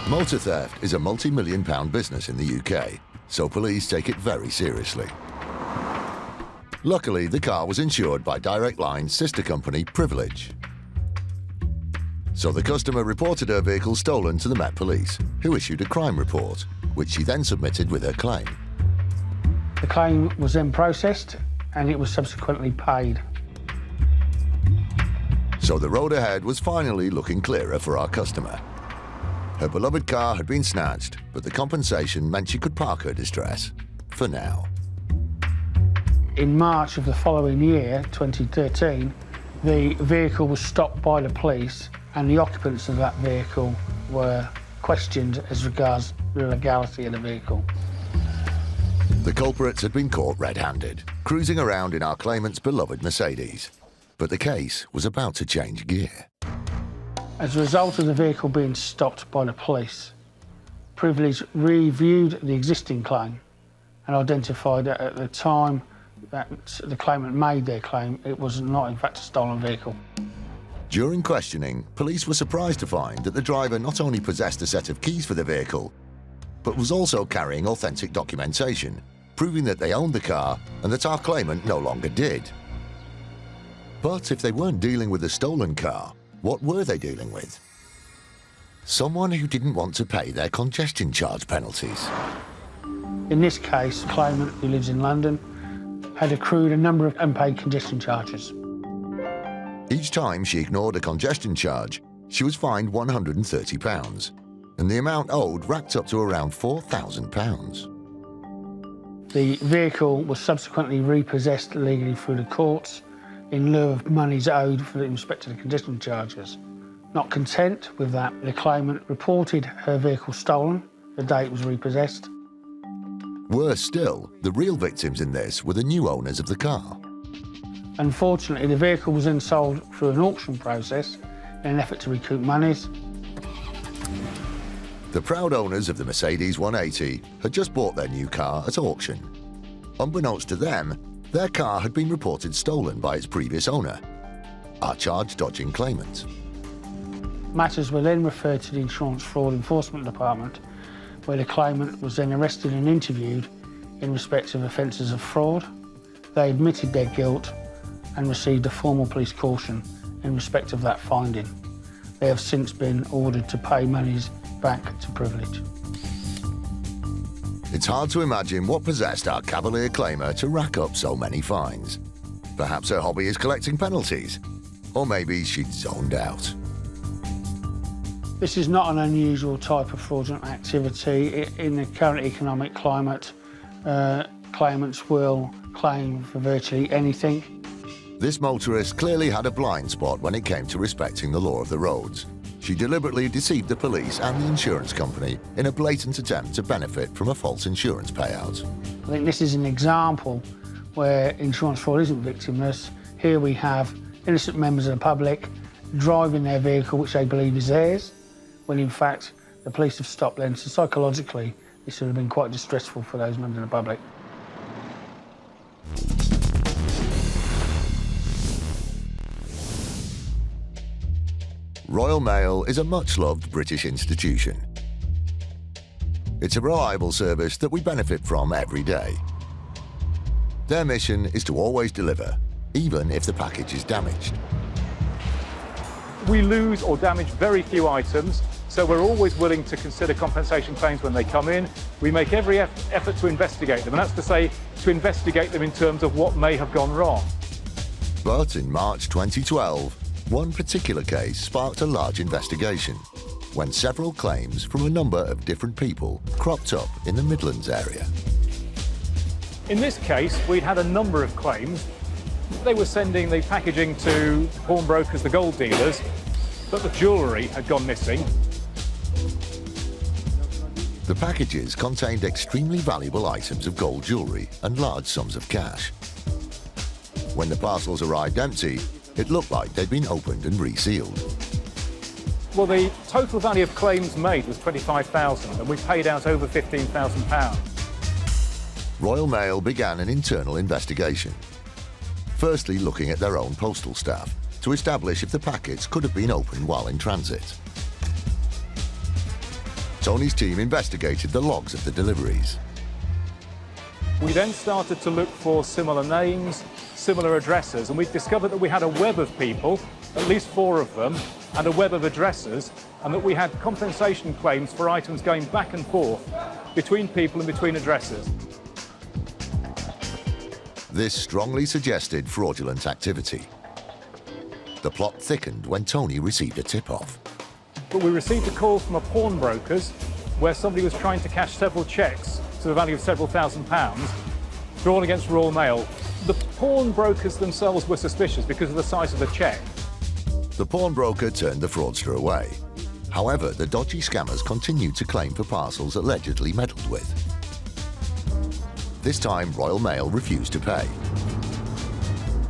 Motor theft is a multi-million-pound business in the UK, so police take it very seriously. Luckily, the car was insured by Direct Line's sister company, Privilege. So the customer reported her vehicle stolen to the Met Police, who issued a crime report, which she then submitted with her claim. The claim was then processed and it was subsequently paid. So the road ahead was finally looking clearer for our customer. Her beloved car had been snatched, but the compensation meant she could park her distress, for now. In March of the following year, 2013, the vehicle was stopped by the police and the occupants of that vehicle were questioned as regards the legality of the vehicle. The culprits had been caught red-handed, cruising around in our claimant's beloved Mercedes. But the case was about to change gear. As a result of the vehicle being stopped by the police, Privilege reviewed the existing claim and identified that at the time that the claimant made their claim, it was not in fact a stolen vehicle. During questioning, police were surprised to find that the driver not only possessed a set of keys for the vehicle, but was also carrying authentic documentation, proving that they owned the car and that our claimant no longer did. But if they weren't dealing with a stolen car, what were they dealing with? Someone who didn't want to pay their congestion charge penalties. In this case, the claimant, who lives in London, had accrued a number of unpaid congestion charges. Each time she ignored a congestion charge, she was fined £130, and the amount owed racked up to around £4,000. The vehicle was subsequently repossessed legally through the courts in lieu of monies owed for in respect to the congestion charges. Not content with that, the claimant reported her vehicle stolen the day it was repossessed. Worse still, the real victims in this were the new owners of the car. Unfortunately, the vehicle was then sold through an auction process in an effort to recoup monies. The proud owners of the Mercedes 180 had just bought their new car at auction. Unbeknownst to them, their car had been reported stolen by its previous owner, our charge-dodging claimant. Matters were then referred to the Insurance Fraud Enforcement Department, where the claimant was then arrested and interviewed in respect of offences of fraud. They admitted their guilt and received a formal police caution in respect of that finding. They have since been ordered to pay monies back to Privilege. It's hard to imagine what possessed our cavalier claimer to rack up so many fines. Perhaps her hobby is collecting penalties, or maybe she'd zoned out. This is not an unusual type of fraudulent activity. In the current economic climate, claimants will claim for virtually anything. This motorist clearly had a blind spot when it came to respecting the law of the roads. She deliberately deceived the police and the insurance company in a blatant attempt to benefit from a false insurance payout. I think this is an example where insurance fraud isn't victimless. Here we have innocent members of the public driving their vehicle which they believe is theirs, when in fact the police have stopped them. So psychologically, this would have been quite distressful for those members of the public. Royal Mail is a much-loved British institution. It's a reliable service that we benefit from every day. Their mission is to always deliver, even if the package is damaged. We lose or damage very few items, so we're always willing to consider compensation claims when they come in. We make every effort to investigate them, and that's to say, to investigate them in terms of what may have gone wrong. But in March 2012, one particular case sparked a large investigation when several claims from a number of different people cropped up in the Midlands area. In this case, we'd had a number of claims. They were sending the packaging to pawnbrokers, the gold dealers, but the jewellery had gone missing. The packages contained extremely valuable items of gold jewellery and large sums of cash. When the parcels arrived empty, It looked like they'd been opened and resealed. Well, the total value of claims made was £25,000, and we paid out over £15,000. Royal Mail began an internal investigation. Firstly, looking at their own postal staff to establish if the packets could have been opened while in transit. Tony's team investigated the logs of the deliveries. We then started to look for similar names, similar addresses, and we discovered that we had a web of people, at least 4 of them, and a web of addresses, and that we had compensation claims for items going back and forth between people and between addresses. This strongly suggested fraudulent activity. The plot thickened when Tony received a tip-off. But we received a call from a pawnbroker's where somebody was trying to cash several cheques to the value of several £1,000s, drawn against Royal Mail. The pawnbrokers themselves were suspicious because of the size of the cheque. The pawnbroker turned the fraudster away. However, the dodgy scammers continued to claim for parcels allegedly meddled with. This time, Royal Mail refused to pay.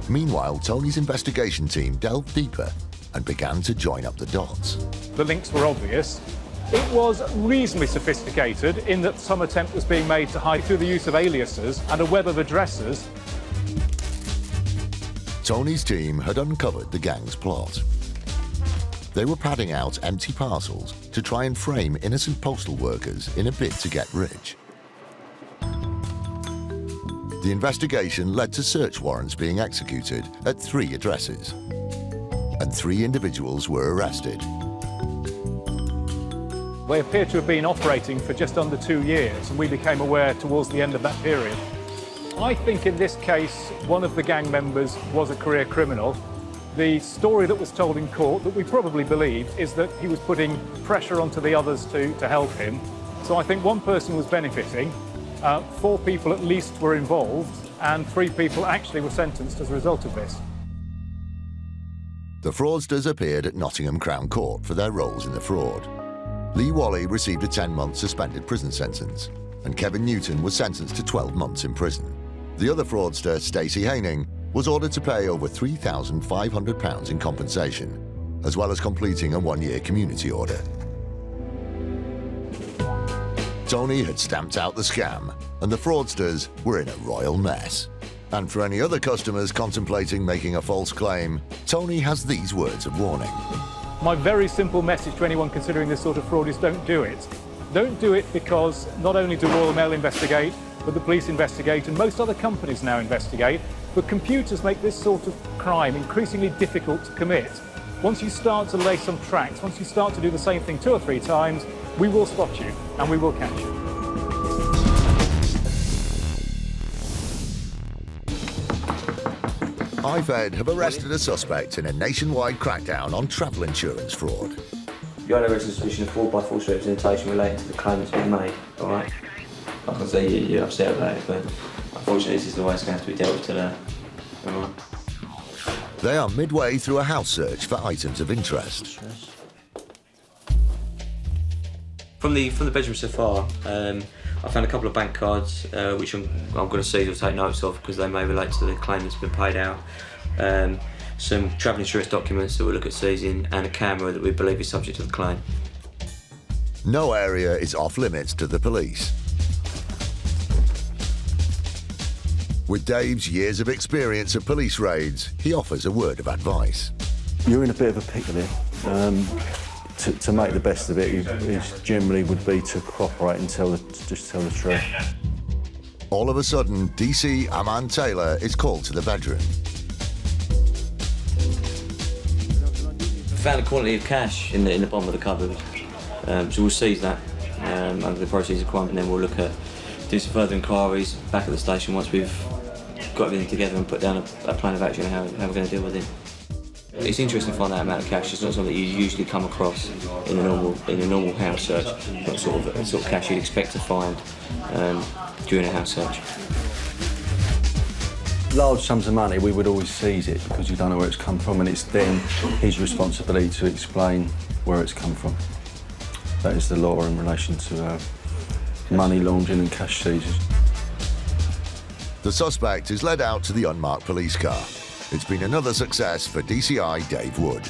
Meanwhile, Tony's investigation team delved deeper and began to join up the dots. The links were obvious. It was reasonably sophisticated in that some attempt was being made to hide through the use of aliases and a web of addresses. Tony's team had uncovered the gang's plot. They were padding out empty parcels to try and frame innocent postal workers in a bid to get rich. The investigation led to search warrants being executed at 3 addresses, and 3 individuals were arrested. They appear to have been operating for just under 2 years, and we became aware towards the end of that period. I think in this case, one of the gang members was a career criminal. The story that was told in court, that we probably believe, is that he was putting pressure onto the others to help him. So I think one person was benefiting, 4 people at least were involved, and 3 people actually were sentenced as a result of this. The fraudsters appeared at Nottingham Crown Court for their roles in the fraud. Lee Wally received a 10-month suspended prison sentence, and Kevin Newton was sentenced to 12 months in prison. The other fraudster, Stacey Haining, was ordered to pay over £3,500 in compensation, as well as completing a 1-year community order. Tony had stamped out the scam, and the fraudsters were in a royal mess. And for any other customers contemplating making a false claim, Tony has these words of warning. My very simple message to anyone considering this sort of fraud is don't do it. Don't do it because not only do Royal Mail investigate, but the police investigate, and most other companies now investigate, but computers make this sort of crime increasingly difficult to commit. Once you start to lay some tracks, once you start to do the same thing 2 or 3 times, we will spot you and we will catch you. IFED have arrested a suspect in a nationwide crackdown on travel insurance fraud. You're under suspicion of fraud by false representation relating to the claim that's been made, all right? I can see you're upset about it, but unfortunately this is the way it's going to have to be dealt with today, all right? They are midway through a house search for items of interest. From the bedroom so far, I found a couple of bank cards, which I'm going to seize or take notes of because they may relate to the claim that's been paid out. Some travel insurance documents that we'll look at seizing, and a camera that we believe is subject to the claim. No area is off limits to the police. With Dave's years of experience at police raids, he offers a word of advice. You're in a bit of a pickle here. To make the best of it is generally would be to cooperate and just tell the truth. All of a sudden, DC Aman Taylor is called to the bedroom. Found a quantity of cash in the bottom of the cupboard, so we'll seize that under the proceeds of crime, and then we'll look at do some further inquiries back at the station once we've got everything together and put down a plan of action on how we're going to deal with it. It's interesting to find that amount of cash. It's not something you usually come across in a normal house search. Not sort of cash you'd expect to find during a house search. Large sums of money, we would always seize it because you don't know where it's come from, and it's then his responsibility to explain where it's come from. That is the law in relation to money laundering and cash seizures. The suspect is led out to the unmarked police car. It's been another success for DCI Dave Wood.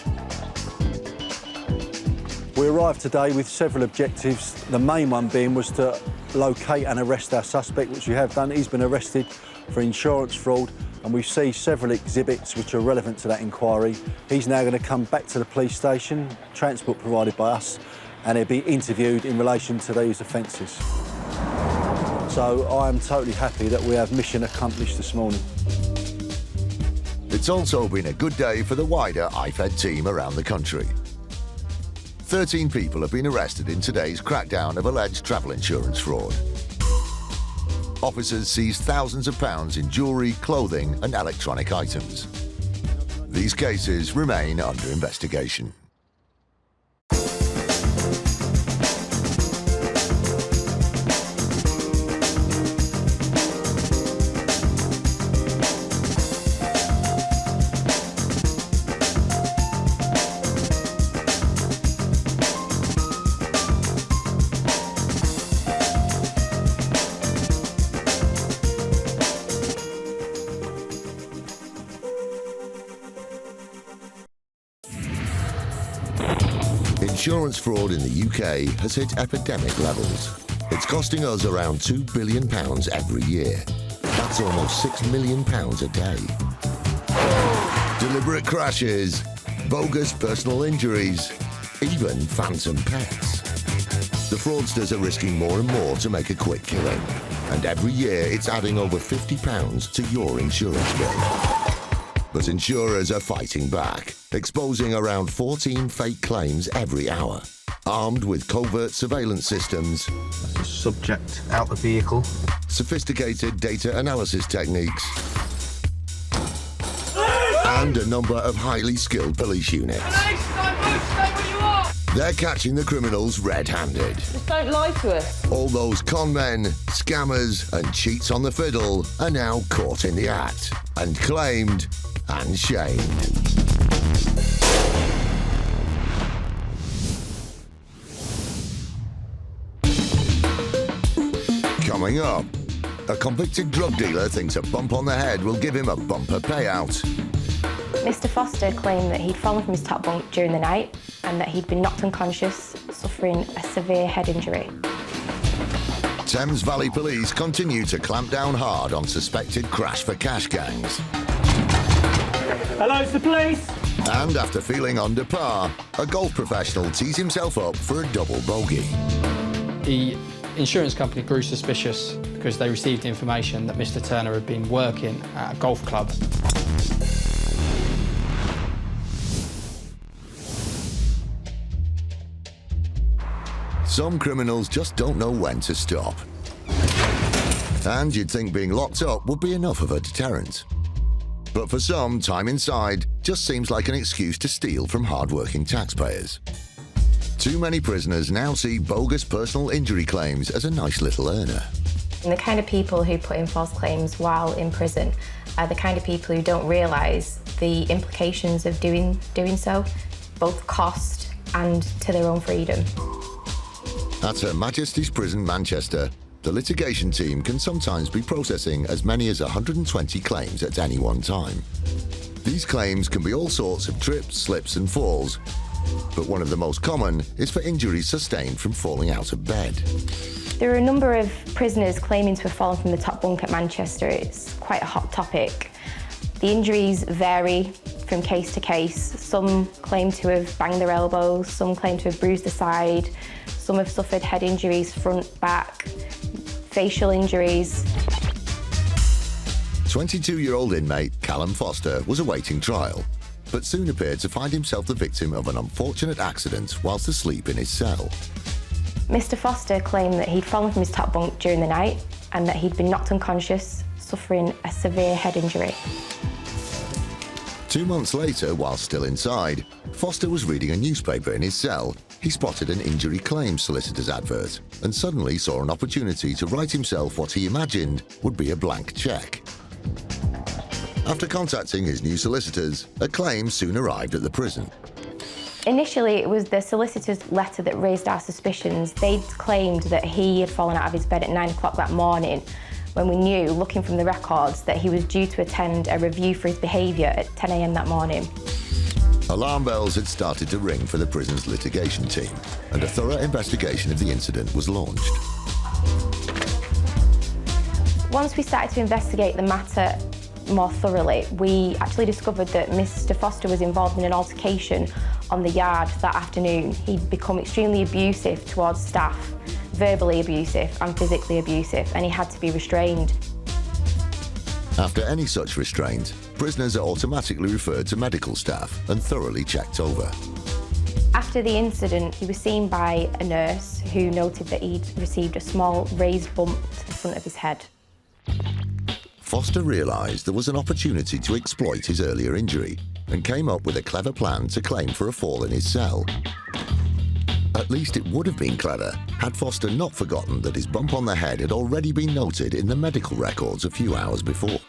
We arrived today with several objectives. The main one being was to locate and arrest our suspect, which we have done. He's been arrested for insurance fraud, and we see several exhibits which are relevant to that inquiry. He's now going to come back to the police station, transport provided by us, and he'll be interviewed in relation to these offences. So I am totally happy that we have mission accomplished this morning. It's also been a good day for the wider IFED team around the country. 13 people have been arrested in today's crackdown of alleged travel insurance fraud. Officers seized thousands of pounds in jewellery, clothing and electronic items. These cases remain under investigation. Insurance fraud in the UK has hit epidemic levels. It's costing us around £2 billion every year. That's almost £6 million a day. Deliberate crashes, bogus personal injuries, even phantom pets. The fraudsters are risking more and more to make a quick killing. And every year it's adding over £50 to your insurance bill. But insurers are fighting back, exposing around 14 fake claims every hour. Armed with covert surveillance systems, Subject out the vehicle. sophisticated data analysis techniques, and a number of highly skilled police units. They're catching the criminals red-handed. Just don't lie to us. All those con men, scammers and cheats on the fiddle are now caught in the act and claimed and shamed. Coming up, a convicted drug dealer thinks a bump on the head will give him a bumper payout. Mr. Foster claimed that he'd fallen from his top bunk during the night and that he'd been knocked unconscious, suffering a severe head injury. Thames Valley Police continue to clamp down hard on suspected crash for cash gangs. Hello, it's the police. And after feeling under par, a golf professional tees himself up for a double bogey. The insurance company grew suspicious because they received information that Mr. Turner had been working at a golf club. Some criminals just don't know when to stop. And you'd think being locked up would be enough of a deterrent. But for some, time inside just seems like an excuse to steal from hard-working taxpayers. Too many prisoners now see bogus personal injury claims as a nice little earner. And the kind of people who put in false claims while in prison are the kind of people who don't realise the implications of doing so, both cost and to their own freedom. At Her Majesty's Prison Manchester, the litigation team can sometimes be processing as many as 120 claims at any one time. These claims can be all sorts of trips, slips and falls, but one of the most common is for injuries sustained from falling out of bed. There are a number of prisoners claiming to have fallen from the top bunk at Manchester. It's quite a hot topic. The injuries vary from case to case. Some claim to have banged their elbows, some claim to have bruised the side, some have suffered head injuries, front, back, facial injuries. 22-year-old inmate Callum Foster was awaiting trial, but soon appeared to find himself the victim of an unfortunate accident whilst asleep in his cell. Mr. Foster claimed that he'd fallen from his top bunk during the night and that he'd been knocked unconscious, suffering a severe head injury. 2 months later, while still inside, Foster was reading a newspaper in his cell. He spotted an injury claims solicitor's advert and suddenly saw an opportunity to write himself what he imagined would be a blank cheque. After contacting his new solicitors, a claim soon arrived at the prison. Initially, it was the solicitor's letter that raised our suspicions. They'd claimed that he had fallen out of his bed at 9 o'clock that morning when we knew, looking from the records, that he was due to attend a review for his behaviour at 10 a.m. that morning. Alarm bells had started to ring for the prison's litigation team, and a thorough investigation of the incident was launched. Once we started to investigate the matter more thoroughly, we actually discovered that Mr. Foster was involved in an altercation on the yard that afternoon. He'd become extremely abusive towards staff, verbally abusive and physically abusive, and he had to be restrained. After any such restraint, prisoners are automatically referred to medical staff and thoroughly checked over. After the incident, he was seen by a nurse who noted that he'd received a small raised bump to the front of his head. Foster realised there was an opportunity to exploit his earlier injury and came up with a clever plan to claim for a fall in his cell. At least it would have been clever had Foster not forgotten that his bump on the head had already been noted in the medical records a few hours before.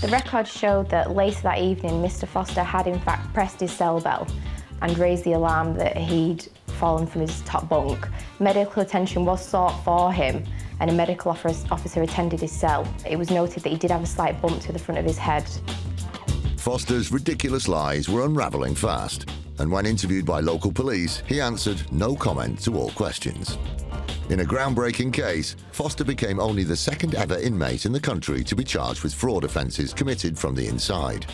The records showed that later that evening, Mr. Foster had in fact pressed his cell bell and raised the alarm that he'd fallen from his top bunk. Medical attention was sought for him, and a medical officer attended his cell. It was noted that he did have a slight bump to the front of his head. Foster's ridiculous lies were unravelling fast, and when interviewed by local police, he answered no comment to all questions. In a groundbreaking case, Foster became only the second ever inmate in the country to be charged with fraud offences committed from the inside.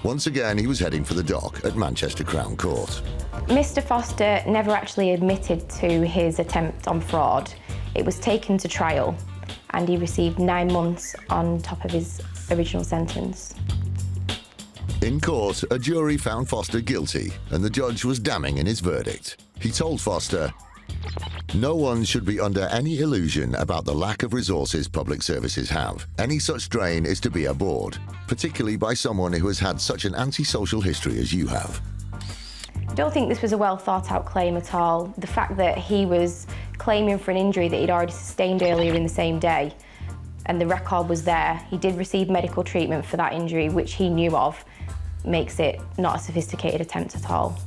Once again, he was heading for the dock at Manchester Crown Court. Mr. Foster never actually admitted to his attempt on fraud. It was taken to trial, and he received 9 months on top of his original sentence. In court, a jury found Foster guilty, and the judge was damning in his verdict. He told Foster, "No one should be under any illusion about the lack of resources public services have. Any such strain is to be abhorred, particularly by someone who has had such an antisocial history as you have." I don't think this was a well thought out claim at all. The fact that he was claiming for an injury that he'd already sustained earlier in the same day, and the record was there, he did receive medical treatment for that injury, which he knew of, makes it not a sophisticated attempt at all.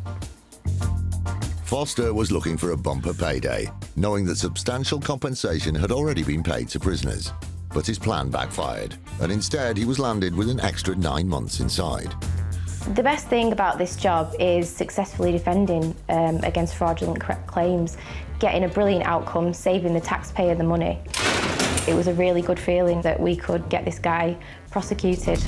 Foster was looking for a bumper payday, knowing that substantial compensation had already been paid to prisoners. But his plan backfired, and instead he was landed with an extra 9 months inside. The best thing about this job is successfully defending against fraudulent claims, getting a brilliant outcome, saving the taxpayer the money. It was a really good feeling that we could get this guy prosecuted.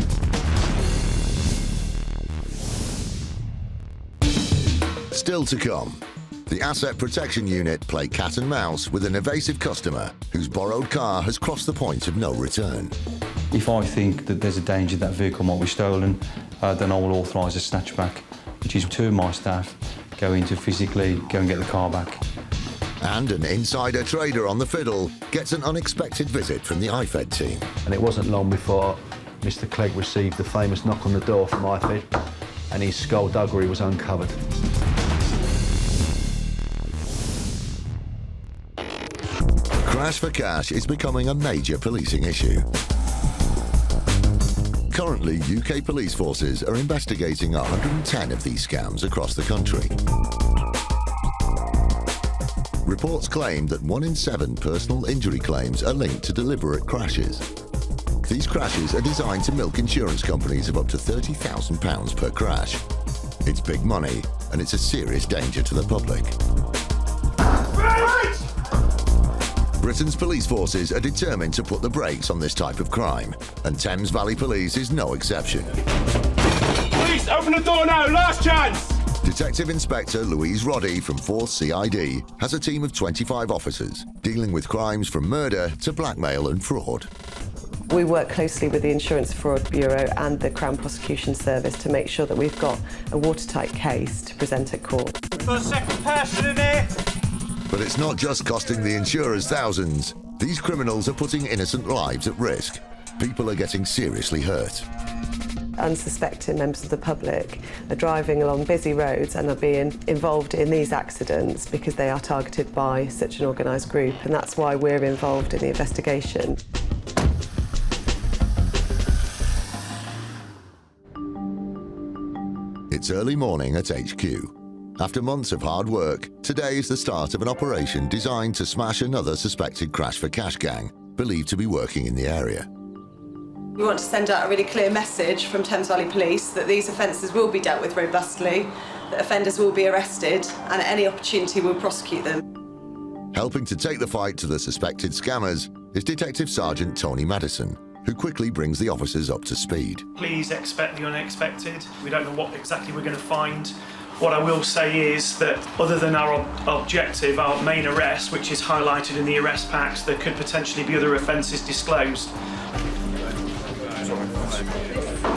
Still to come, the Asset Protection Unit play cat and mouse with an evasive customer whose borrowed car has crossed the point of no return. If I think that there's a danger that vehicle might be stolen, then I will authorise a snatchback, which is 2 of my staff go in to physically go and get the car back. And an insider trader on the fiddle gets an unexpected visit from the IFED team. And it wasn't long before Mr. Clegg received the famous knock on the door from IFED, and his skullduggery was uncovered. Crash for cash is becoming a major policing issue. Currently, UK police forces are investigating 110 of these scams across the country. Reports claim that 1 in 7 personal injury claims are linked to deliberate crashes. These crashes are designed to milk insurance companies of up to £30,000 per crash. It's big money, and it's a serious danger to the public. Britain's police forces are determined to put the brakes on this type of crime, and Thames Valley Police is no exception. Police, open the door now, last chance! Detective Inspector Louise Roddy from 4th CID has a team of 25 officers dealing with crimes from murder to blackmail and fraud. We work closely with the Insurance Fraud Bureau and the Crown Prosecution Service to make sure that we've got a watertight case to present at court. For a second person in here! But it's not just costing the insurers thousands. These criminals are putting innocent lives at risk. People are getting seriously hurt. Unsuspecting members of the public are driving along busy roads and are being involved in these accidents because they are targeted by such an organised group, and that's why we're involved in the investigation. It's early morning at HQ. After months of hard work, today is the start of an operation designed to smash another suspected crash for cash gang believed to be working in the area. We want to send out a really clear message from Thames Valley Police that these offences will be dealt with robustly, that offenders will be arrested, and at any opportunity we'll prosecute them. Helping to take the fight to the suspected scammers is Detective Sergeant Tony Madison, who quickly brings the officers up to speed. Please expect the unexpected. We don't know what exactly we're going to find. What I will say is that other than our objective, our main arrest, which is highlighted in the arrest packs, there could potentially be other offences disclosed.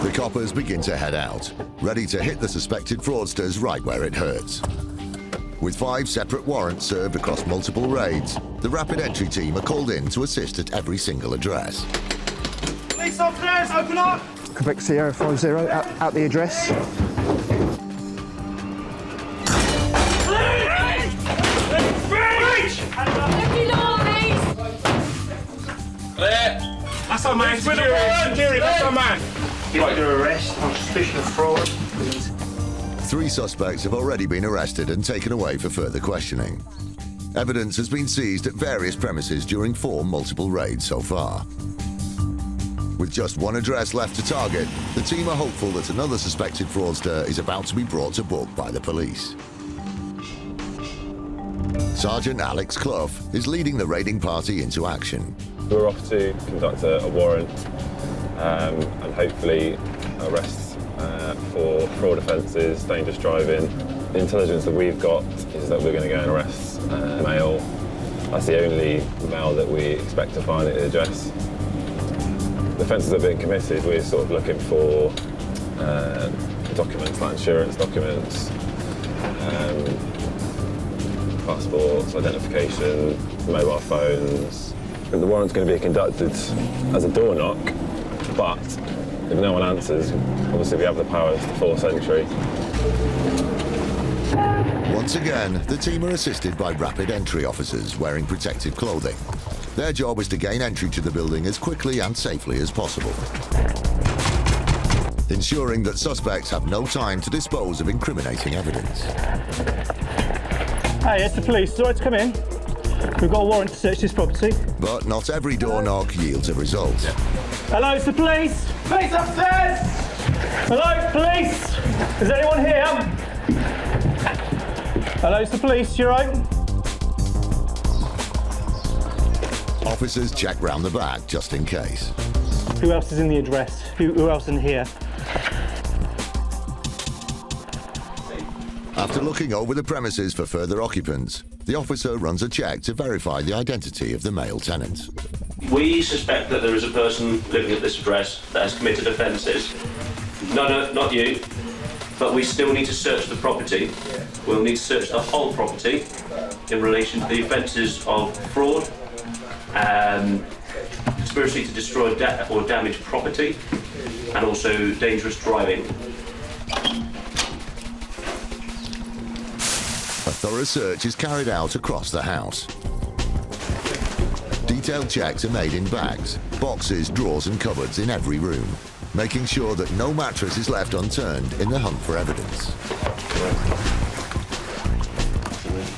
The coppers begin to head out, ready to hit the suspected fraudsters right where it hurts. With 5 separate warrants served across multiple raids, the rapid entry team are called in to assist at every single address. Police officers, open up! Quebec Sierra 50 out the address. That's our man. Security, that's our man. You're under arrest on suspicion of fraud. 3 suspects have already been arrested and taken away for further questioning. Evidence has been seized at various premises during 4 multiple raids so far. With just 1 address left to target, the team are hopeful that another suspected fraudster is about to be brought to book by the police. Sergeant Alex Clough is leading the raiding party into action. We're off to conduct a warrant and hopefully arrest for fraud offences, dangerous driving. The intelligence that we've got is that we're going to go and arrest a male. That's the only male that we expect to find at the address. The offences that have been committed, we're sort of looking for documents like insurance documents, passports, identification, mobile phones. The warrant's going to be conducted as a door knock, but if no one answers, obviously we have the powers to force entry. Once again, the team are assisted by rapid entry officers wearing protective clothing. Their job is to gain entry to the building as quickly and safely as possible, ensuring that suspects have no time to dispose of incriminating evidence. Hey, it's the police. It's all right to come in. We've got a warrant to search this property. But not every door knock yields a result. Hello, it's the police. Police upstairs! Hello, police! Is anyone here? Hello, it's the police. You right? Officers check round the back just in case. Who else is in the address? Who else in here? After looking over the premises for further occupants, the officer runs a check to verify the identity of the male tenant. We suspect that there is a person living at this address that has committed offences. No, not you. But we still need to search the property. We'll need to search the whole property in relation to the offences of fraud, conspiracy to destroy or damage property, and also dangerous driving. A thorough search is carried out across the house. Detailed checks are made in bags, boxes, drawers and cupboards in every room, making sure that no mattress is left unturned in the hunt for evidence.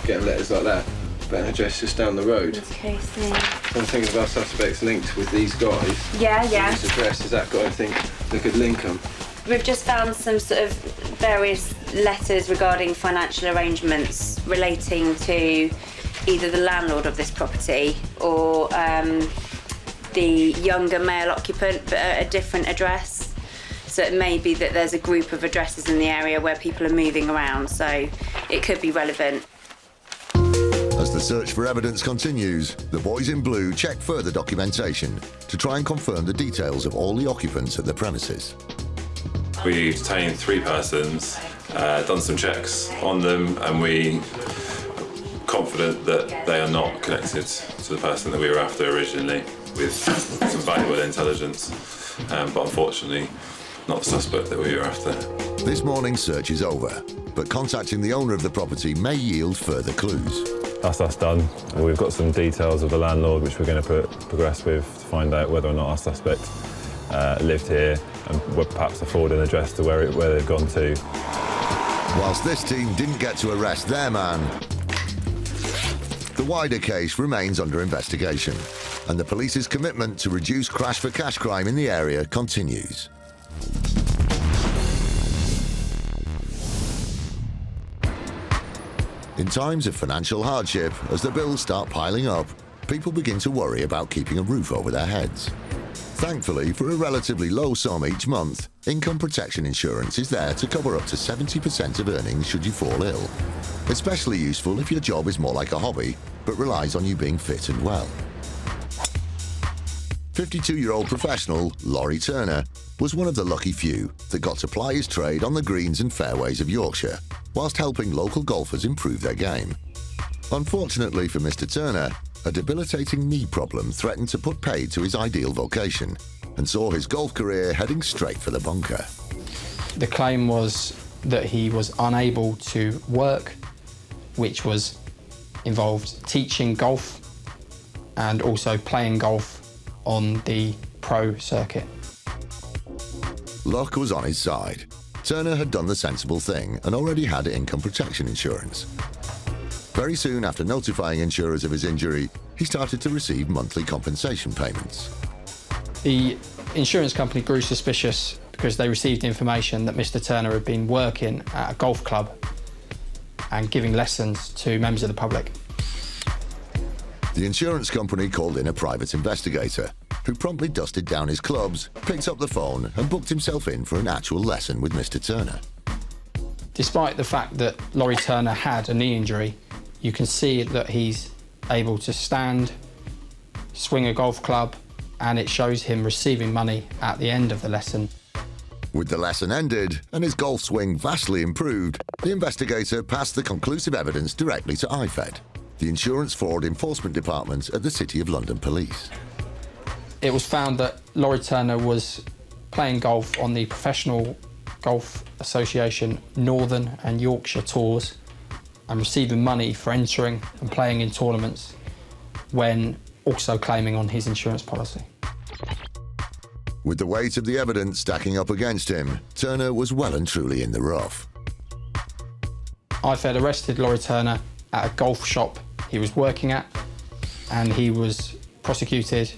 Getting letters like that, but an address just down the road. Okay, so I'm thinking of our suspects linked with these guys. Yeah. This address, has that got anything that could link them? We've just found some sort of various letters regarding financial arrangements relating to either the landlord of this property or the younger male occupant, but at a different address. So it may be that there's a group of addresses in the area where people are moving around, so it could be relevant. As the search for evidence continues, the boys in blue check further documentation to try and confirm the details of all the occupants at the premises. We detained 3 persons, done some checks on them, and we're confident that they are not connected to the person that we were after originally, with some valuable intelligence, but unfortunately not the suspect that we were after. This morning's search is over, but contacting the owner of the property may yield further clues. That's done. We've got some details of the landlord which we're going to progress with to find out whether or not our suspect lived here and perhaps a forwarding address to where they've gone to. Whilst this team didn't get to arrest their man, the wider case remains under investigation, and the police's commitment to reduce crash-for-cash crime in the area continues. In times of financial hardship, as the bills start piling up, people begin to worry about keeping a roof over their heads. Thankfully, for a relatively low sum each month, income protection insurance is there to cover up to 70% of earnings should you fall ill. Especially useful if your job is more like a hobby, but relies on you being fit and well. 52-year-old professional Laurie Turner was one of the lucky few that got to ply his trade on the greens and fairways of Yorkshire, whilst helping local golfers improve their game. Unfortunately for Mr. Turner, a debilitating knee problem threatened to put paid to his ideal vocation and saw his golf career heading straight for the bunker. The claim was that he was unable to work, which involved teaching golf and also playing golf on the pro circuit. Luck was on his side. Turner had done the sensible thing and already had income protection insurance. Very soon after notifying insurers of his injury, he started to receive monthly compensation payments. The insurance company grew suspicious because they received information that Mr. Turner had been working at a golf club and giving lessons to members of the public. The insurance company called in a private investigator, who promptly dusted down his clubs, picked up the phone and booked himself in for an actual lesson with Mr. Turner. Despite the fact that Laurie Turner had a knee injury, you can see that he's able to stand, swing a golf club, and it shows him receiving money at the end of the lesson. With the lesson ended and his golf swing vastly improved, the investigator passed the conclusive evidence directly to IFED, the Insurance Fraud Enforcement Department at the City of London Police. It was found that Laurie Turner was playing golf on the Professional Golf Association Northern and Yorkshire tours and receiving money for entering and playing in tournaments when also claiming on his insurance policy. With the weight of the evidence stacking up against him, Turner was well and truly in the rough. IFED arrested Laurie Turner at a golf shop he was working at, and he was prosecuted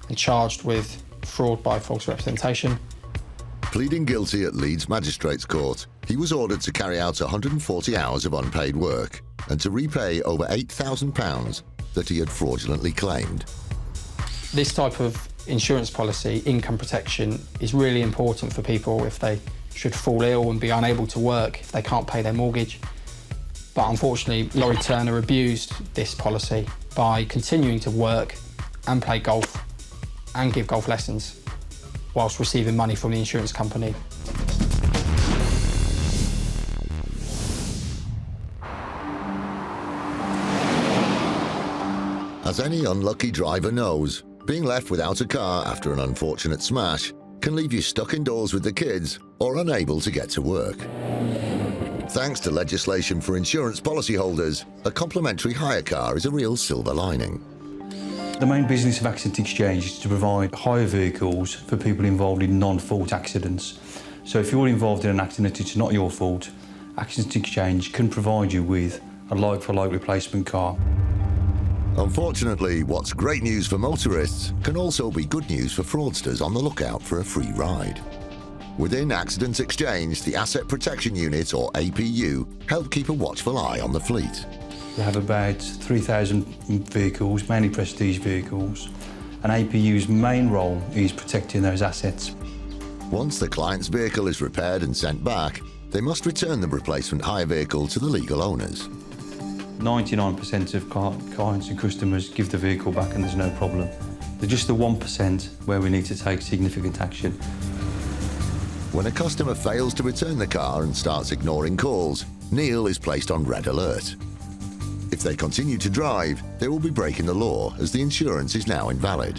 and charged with fraud by false representation. Pleading guilty at Leeds Magistrates Court, he was ordered to carry out 140 hours of unpaid work and to repay over £8,000 that he had fraudulently claimed. This type of insurance policy, income protection, is really important for people if they should fall ill and be unable to work, if they can't pay their mortgage. But unfortunately, Laurie Turner abused this policy by continuing to work and play golf and give golf lessons whilst receiving money from the insurance company. As any unlucky driver knows, being left without a car after an unfortunate smash can leave you stuck indoors with the kids or unable to get to work. Thanks to legislation for insurance policyholders, a complimentary hire car is a real silver lining. The main business of Accident Exchange is to provide hire vehicles for people involved in non-fault accidents. So if you're involved in an accident, it's not your fault. Accident Exchange can provide you with a like-for-like replacement car. Unfortunately, what's great news for motorists can also be good news for fraudsters on the lookout for a free ride. Within Accident Exchange, the Asset Protection Unit, or APU, help keep a watchful eye on the fleet. We have about 3,000 vehicles, mainly prestige vehicles, and APU's main role is protecting those assets. Once the client's vehicle is repaired and sent back, they must return the replacement hire vehicle to the legal owners. 99% of clients and customers give the vehicle back and there's no problem. There's just the 1% where we need to take significant action. When a customer fails to return the car and starts ignoring calls, Neil is placed on red alert. If they continue to drive, they will be breaking the law as the insurance is now invalid.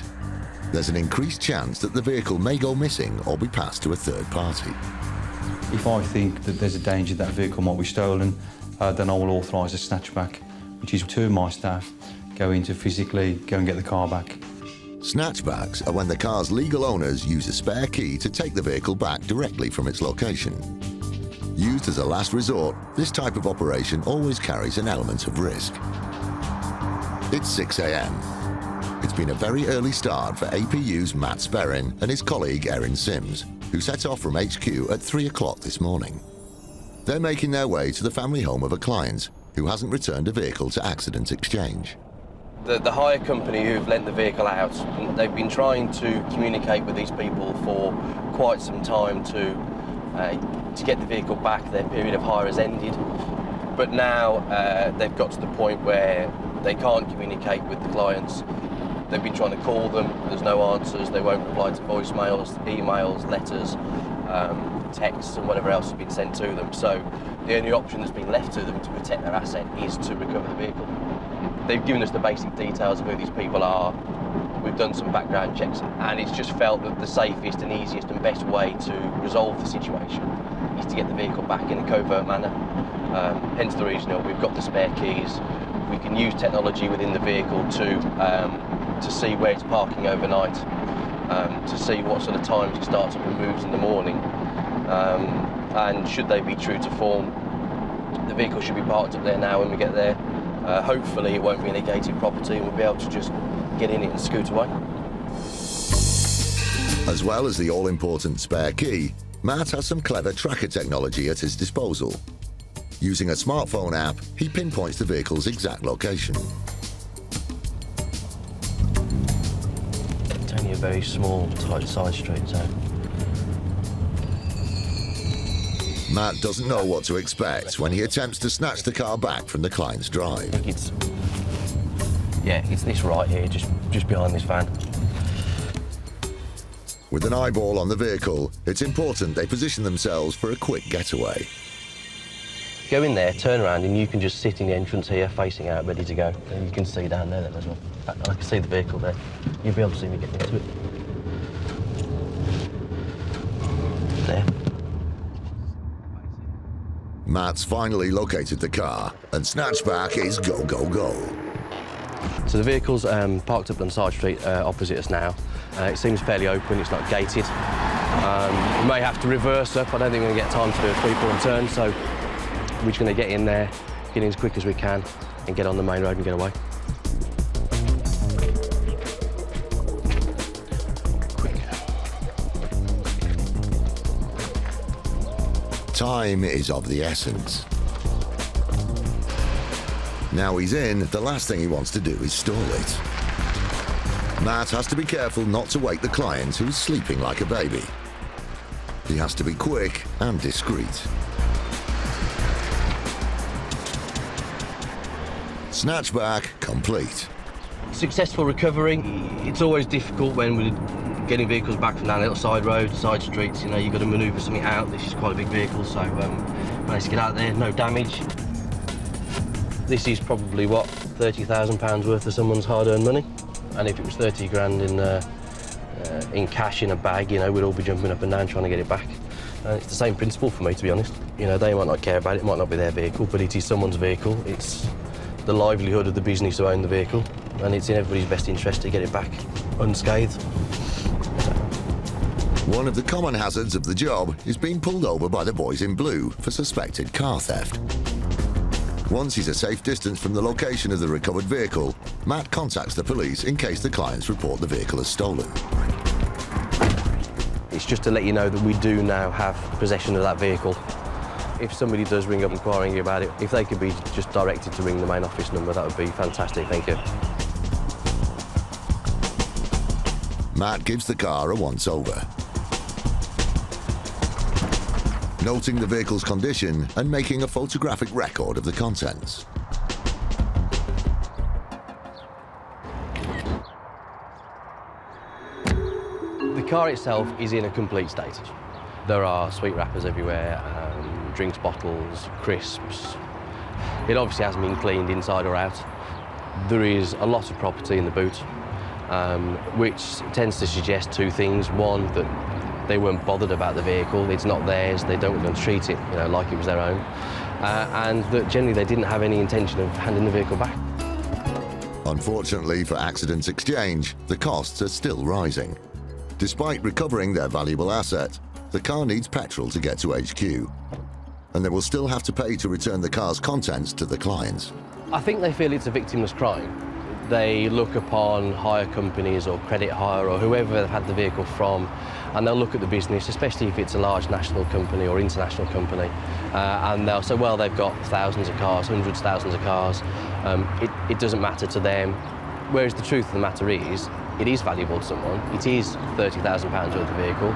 There's an increased chance that the vehicle may go missing or be passed to a third party. If I think that there's a danger that vehicle might be stolen, then I will authorise a snatchback, which is two of my staff go in to physically go and get the car back. Snatchbacks are when the car's legal owners use a spare key to take the vehicle back directly from its location. Used as a last resort, this type of operation always carries an element of risk. It's 6 a.m. It's been a very early start for APU's Matt Sperrin and his colleague Erin Sims, who set off from HQ at 3 o'clock this morning. They're making their way to the family home of a client who hasn't returned a vehicle to accident exchange. The hire company who've lent the vehicle out, they've been trying to communicate with these people for quite some time to get the vehicle back. Their period of hire has ended, but now they've got to the point where they can't communicate with the clients. They've been trying to call them, there's no answers, they won't reply to voicemails, emails, letters, texts and whatever else has been sent to them. So the only option that's been left to them to protect their asset is to recover the vehicle. They've given us the basic details of who these people are. We've done some background checks, and it's just felt that the safest and easiest and best way to resolve the situation is to get the vehicle back in a covert manner. Hence the reason we've got the spare keys. We can use technology within the vehicle to see where it's parking overnight, to see what sort of times it starts up and moves in the morning. And should they be true to form, the vehicle should be parked up there now when we get there. Hopefully it won't be a gated property and we'll be able to just get in it and scoot away. As well as the all-important spare key, Matt has some clever tracker technology at his disposal. Using a smartphone app, he pinpoints the vehicle's exact location. It's only a very small, tight side street, so... Matt doesn't know what to expect when he attempts to snatch the car back from the client's drive. It's this right here, just behind this van. With an eyeball on the vehicle, it's important they position themselves for a quick getaway. Go in there, turn around, and you can just sit in the entrance here, facing out, ready to go. And you can see down there as well. I can see the vehicle there. You'll be able to see me getting into it. There. Matt's finally located the car, and snatchback is go, go, go. So the vehicle's parked up on side street opposite us now. It seems fairly open, it's not gated. We may have to reverse up. I don't think we're going to get time to do a three-point turn, so we're just going to get in there, get in as quick as we can, and get on the main road and get away. Time is of the essence. Now he's in, the last thing he wants to do is stall it. Matt has to be careful not to wake the client who's sleeping like a baby. He has to be quick and discreet. Snatchback complete. Successful recovery. It's always difficult when we're getting vehicles back from down little side roads, side streets. You know, you've got to manoeuvre something out. This is quite a big vehicle, so managed to get out there, no damage. This is probably, what, £30,000 worth of someone's hard-earned money. And if it was 30 grand in cash in a bag, you know, we'd all be jumping up and down trying to get it back. It's the same principle for me, to be honest. You know, they might not care about it, it might not be their vehicle, but it is someone's vehicle. It's the livelihood of the business who own the vehicle, and it's in everybody's best interest to get it back unscathed. One of the common hazards of the job is being pulled over by the boys in blue for suspected car theft. Once he's a safe distance from the location of the recovered vehicle, Matt contacts the police in case the clients report the vehicle as stolen. It's just to let you know that we do now have possession of that vehicle. If somebody does ring up inquiring you about it, if they could be just directed to ring the main office number, that would be fantastic, thank you. Matt gives the car a once-over, noting the vehicle's condition and making a photographic record of the contents. The car itself is in a complete state. There are sweet wrappers everywhere, drinks bottles, crisps. It obviously hasn't been cleaned inside or out. There is a lot of property in the boot, which tends to suggest two things. One, that they weren't bothered about the vehicle, it's not theirs, they don't want to treat it, you know, like it was their own. And that generally they didn't have any intention of handing the vehicle back. Unfortunately for Accidents Exchange, the costs are still rising. Despite recovering their valuable asset, the car needs petrol to get to HQ, and they will still have to pay to return the car's contents to the clients. I think they feel it's a victimless crime. they look upon hire companies or credit hire or whoever they've had the vehicle from, and they'll look at the business, especially if it's a large national company or international company, and they'll say, well, they've got thousands of cars, hundreds, thousands of cars. It doesn't matter to them. Whereas the truth of the matter is, it is valuable to someone. It is £30,000 worth of vehicle.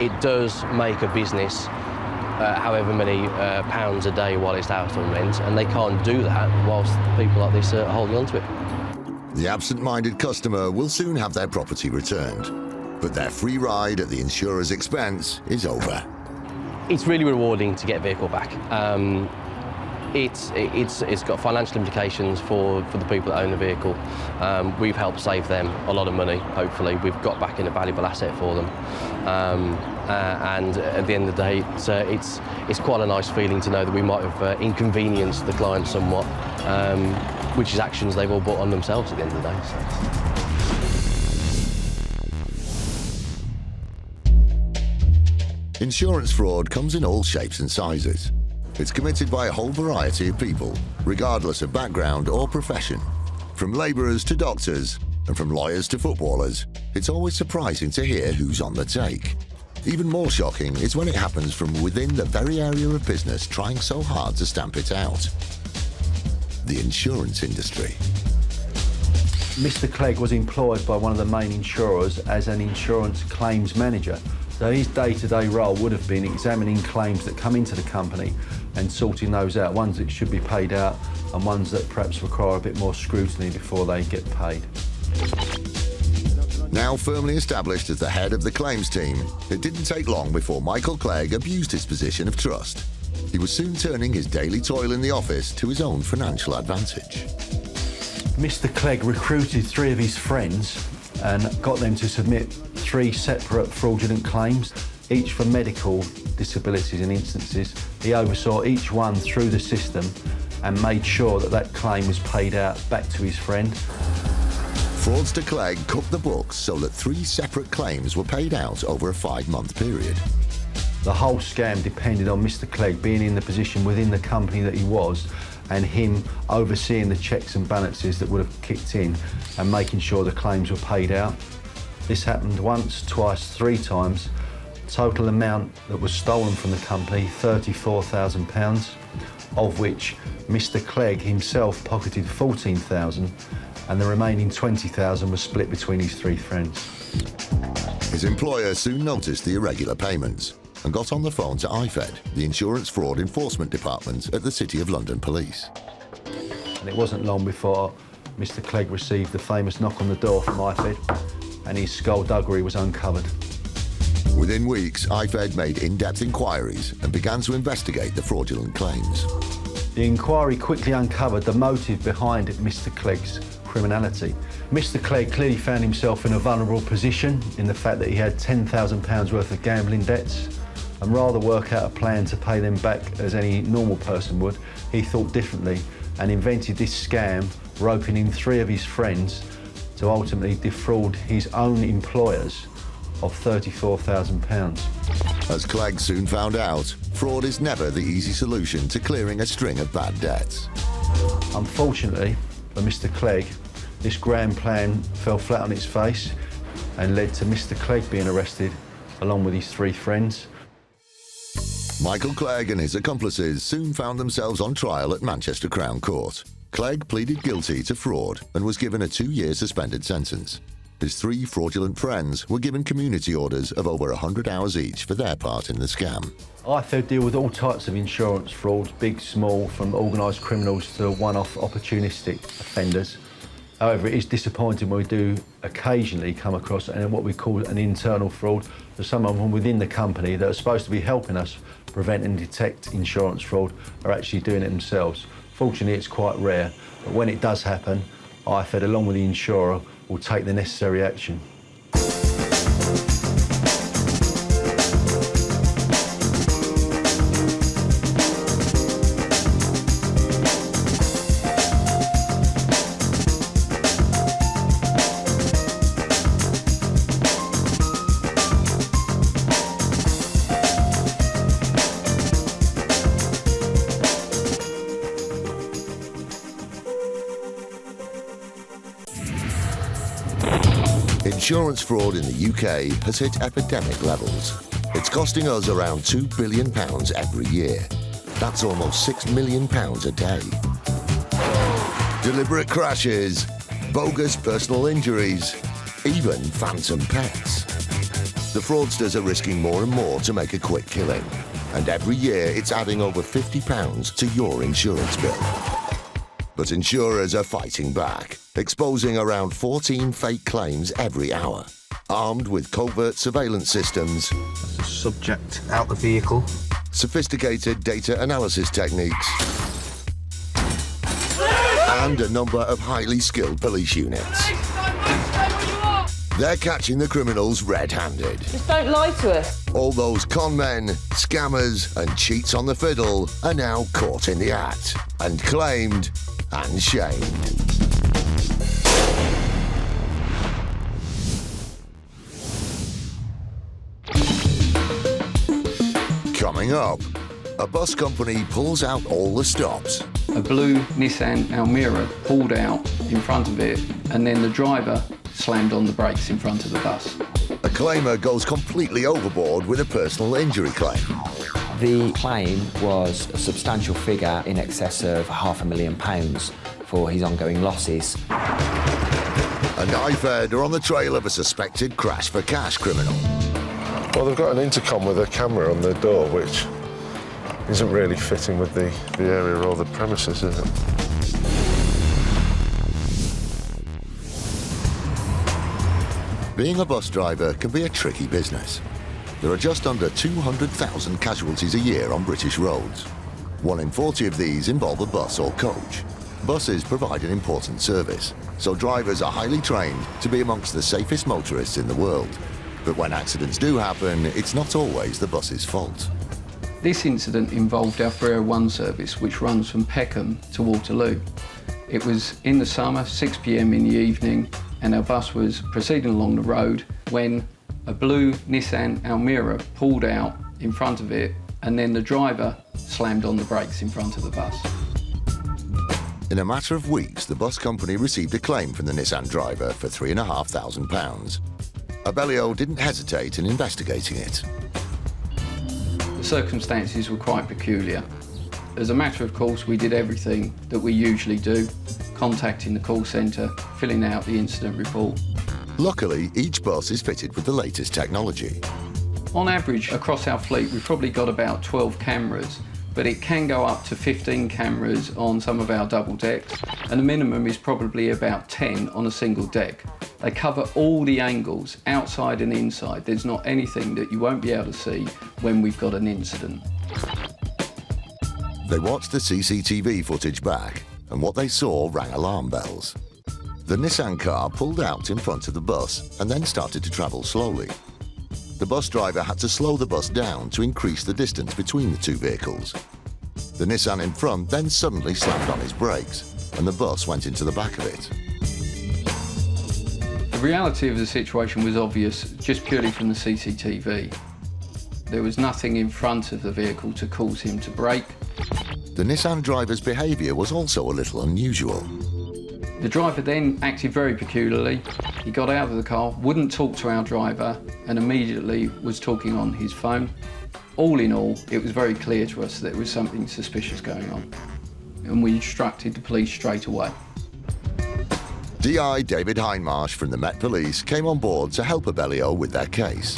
It does make a business however many pounds a day while it's out on rent, and they can't do that whilst people like this are holding on to it. The absent-minded customer will soon have their property returned, but their free ride at the insurer's expense is over. It's really rewarding to get a vehicle back. It's got financial implications for the people that own the vehicle. We've helped save them a lot of money, hopefully. We've got back in a valuable asset for them. And at the end of the day, it's quite a nice feeling to know that we might have inconvenienced the client somewhat, which is actions they've all brought on themselves at the end of the day. So. Insurance fraud comes in all shapes and sizes. It's committed by a whole variety of people, regardless of background or profession. From labourers to doctors, and from lawyers to footballers, it's always surprising to hear who's on the take. Even more shocking is when it happens from within the very area of business trying so hard to stamp it out. The insurance industry. Mr. Clegg was employed by one of the main insurers as an insurance claims manager. So his day-to-day role would have been examining claims that come into the company and sorting those out, ones that should be paid out and ones that perhaps require a bit more scrutiny before they get paid. Now firmly established as the head of the claims team, it didn't take long before Michael Clegg abused his position of trust. He was soon turning his daily toil in the office to his own financial advantage. Mr. Clegg recruited 3 of his friends and got them to submit 3 separate fraudulent claims, each for medical disabilities and instances. He oversaw each one through the system and made sure that that claim was paid out back to his friend. Fraudster Clegg cooked the books so that 3 separate claims were paid out over a 5-month period. The whole scam depended on Mr. Clegg being in the position within the company that he was and him overseeing the checks and balances that would have kicked in and making sure the claims were paid out. This happened once, twice, 3 times. Total amount that was stolen from the company, £34,000, of which Mr. Clegg himself pocketed £14,000 and the remaining £20,000 was split between his 3 friends. His employer soon noticed the irregular payments and got on the phone to IFED, the Insurance Fraud Enforcement Department at the City of London Police. And it wasn't long before Mr. Clegg received the famous knock on the door from IFED and his skullduggery was uncovered. Within weeks, IFED made in-depth inquiries and began to investigate the fraudulent claims. The inquiry quickly uncovered the motive behind Mr. Clegg's criminality. Mr. Clegg clearly found himself in a vulnerable position in the fact that he had £10,000 worth of gambling debts, and rather work out a plan to pay them back as any normal person would, he thought differently and invented this scam, roping in 3 of his friends to ultimately defraud his own employers of £34,000. As Clegg soon found out, fraud is never the easy solution to clearing a string of bad debts. Unfortunately for Mr. Clegg, this grand plan fell flat on its face and led to Mr. Clegg being arrested along with his 3 friends. Michael Clegg and his accomplices soon found themselves on trial at Manchester Crown Court. Clegg pleaded guilty to fraud and was given a 2-year suspended sentence. His 3 fraudulent friends were given community orders of over 100 hours each for their part in the scam. IFED deal with all types of insurance frauds, big, small, from organised criminals to one-off opportunistic offenders. However, it is disappointing when we do occasionally come across what we call an internal fraud. There's someone from within the company that are supposed to be helping us prevent and detect insurance fraud are actually doing it themselves. Fortunately, it's quite rare, but when it does happen, IFED, along with the insurer, will take the necessary action. Insurance fraud in the UK has hit epidemic levels. It's costing us around £2 billion every year. That's almost £6 million a day. Deliberate crashes, bogus personal injuries, even phantom pets. The fraudsters are risking more and more to make a quick killing. And every year it's adding over £50 to your insurance bill. But insurers are fighting back, exposing around 14 fake claims every hour, armed with covert surveillance systems, Subject out the vehicle, sophisticated data analysis techniques, and a number of highly skilled police units. They're catching the criminals red-handed. Just don't lie to us. All those con men, scammers, and cheats on the fiddle are now caught in the act and claimed and shamed. Coming up, a bus company pulls out all the stops. A blue Nissan Almera pulled out in front of it, and then the driver slammed on the brakes in front of the bus. A claimer goes completely overboard with a personal injury claim. The claim was a substantial figure in excess of £500,000 for his ongoing losses. And IFED are on the trail of a suspected crash for cash criminal. Well, they've got an intercom with a camera on their door, which isn't really fitting with the area or the premises, is it? Being a bus driver can be a tricky business. There are just under 200,000 casualties a year on British roads. 1 in 40 of these involve a bus or coach. Buses provide an important service, so drivers are highly trained to be amongst the safest motorists in the world. But when accidents do happen, it's not always the bus's fault. This incident involved our 301 service, which runs from Peckham to Waterloo. It was in the summer, 6 p.m. in the evening, and our bus was proceeding along the road when a blue Nissan Almera pulled out in front of it, and then the driver slammed on the brakes in front of the bus. In a matter of weeks, the bus company received a claim from the Nissan driver for £3,500. Abellio didn't hesitate in investigating it. The circumstances were quite peculiar. As a matter of course, we did everything that we usually do, contacting the call centre, filling out the incident report. Luckily, each bus is fitted with the latest technology. On average, across our fleet, we've probably got about 12 cameras, but it can go up to 15 cameras on some of our double decks, and the minimum is probably about 10 on a single deck. They cover all the angles, outside and inside. There's not anything that you won't be able to see when we've got an incident. They watched the CCTV footage back, and what they saw rang alarm bells. The Nissan car pulled out in front of the bus and then started to travel slowly. The bus driver had to slow the bus down to increase the distance between the two vehicles. The Nissan in front then suddenly slammed on his brakes, and the bus went into the back of it. The reality of the situation was obvious just purely from the CCTV. There was nothing in front of the vehicle to cause him to brake. The Nissan driver's behaviour was also a little unusual. The driver then acted very peculiarly. He got out of the car, wouldn't talk to our driver, and immediately was talking on his phone. All in all, it was very clear to us that there was something suspicious going on, and we instructed the police straight away. DI David Hindmarsh from the Met Police came on board to help Abellio with their case.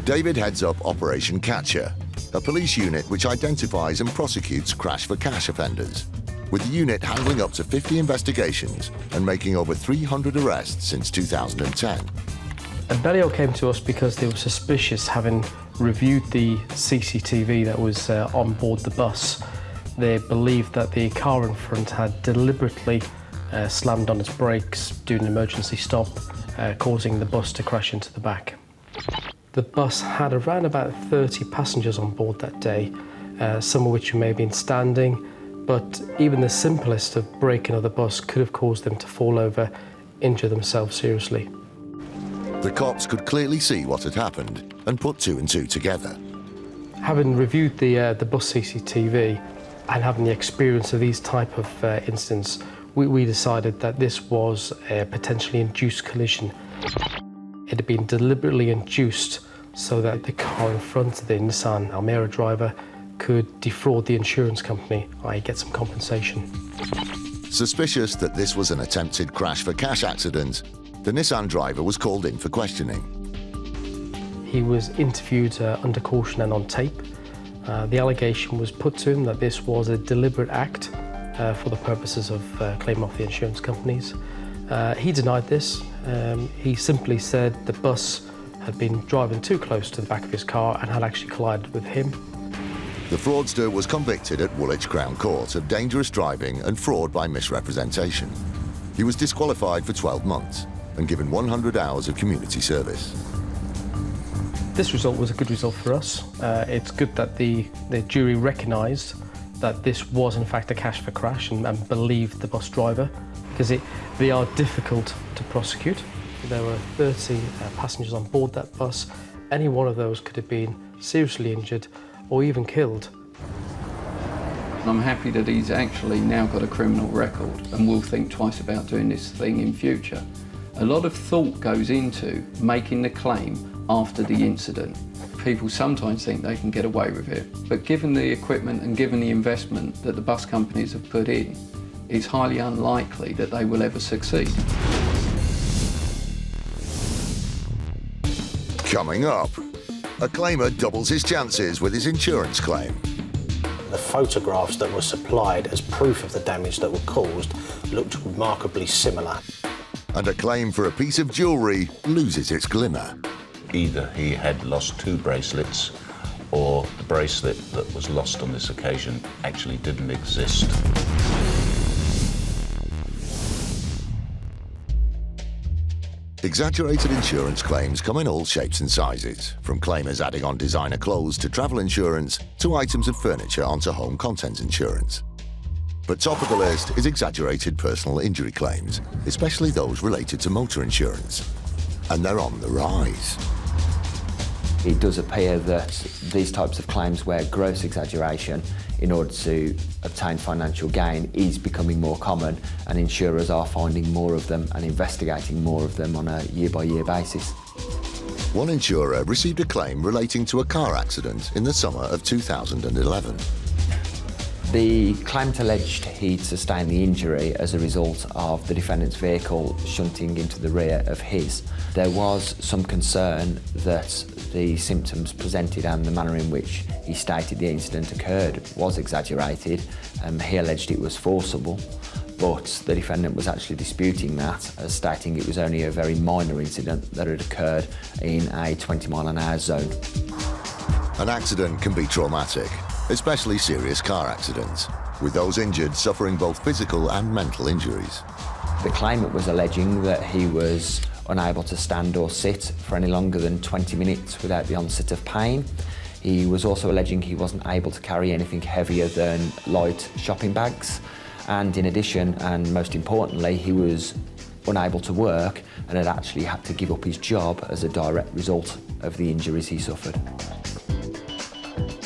David heads up Operation Catcher, a police unit which identifies and prosecutes crash for cash offenders, with the unit handling up to 50 investigations and making over 300 arrests since 2010. Abellio came to us because they were suspicious, having reviewed the CCTV that was on board the bus. They believed that the car in front had deliberately slammed on its brakes during an emergency stop, causing the bus to crash into the back. The bus had around about 30 passengers on board that day, some of which may have been standing, but even the simplest of braking of the bus could have caused them to fall over, injure themselves seriously. The cops could clearly see what had happened and put two and two together. Having reviewed the bus CCTV, And having the experience of these type of incidents, we decided that this was a potentially induced collision. It had been deliberately induced so that the car in front of the Nissan Almera driver could defraud the insurance company, i.e. get some compensation. Suspicious that this was an attempted crash for cash accident, the Nissan driver was called in for questioning. He was interviewed under caution and on tape. The allegation was put to him that this was a deliberate act for the purposes of claiming off the insurance companies. He denied this. He simply said the bus had been driving too close to the back of his car and had actually collided with him. The fraudster was convicted at Woolwich Crown Court of dangerous driving and fraud by misrepresentation. He was disqualified for 12 months and given 100 hours of community service. This result was a good result for us. It's good that the jury recognised that this was in fact a cash for crash and believed the bus driver, because they are difficult to prosecute. There were 30 passengers on board that bus. Any one of those could have been seriously injured or even killed. I'm happy that he's actually now got a criminal record and will think twice about doing this thing in future. A lot of thought goes into making the claim after the incident. People sometimes think they can get away with it, but given the equipment and given the investment that the bus companies have put in, it's highly unlikely that they will ever succeed. Coming up, a claimer doubles his chances with his insurance claim. The photographs that were supplied as proof of the damage that were caused looked remarkably similar. And a claim for a piece of jewellery loses its glimmer. Either he had lost 2 bracelets or the bracelet that was lost on this occasion actually didn't exist. Exaggerated insurance claims come in all shapes and sizes, from claimers adding on designer clothes to travel insurance to items of furniture onto home contents insurance. But top of the list is exaggerated personal injury claims, especially those related to motor insurance. And they're on the rise. It does appear that these types of claims where gross exaggeration in order to obtain financial gain is becoming more common, and insurers are finding more of them and investigating more of them on a year-by-year basis. One insurer received a claim relating to a car accident in the summer of 2011. The claimant alleged he'd sustained the injury as a result of the defendant's vehicle shunting into the rear of his. There was some concern that the symptoms presented and the manner in which he stated the incident occurred was exaggerated. He alleged it was forcible, but the defendant was actually disputing that, stating it was only a very minor incident that had occurred in a 20-mile-an-hour zone. An accident can be traumatic, especially serious car accidents, with those injured suffering both physical and mental injuries. The claimant was alleging that he was unable to stand or sit for any longer than 20 minutes without the onset of pain. He was also alleging he wasn't able to carry anything heavier than light shopping bags. And in addition, and most importantly, he was unable to work and had actually had to give up his job as a direct result of the injuries he suffered.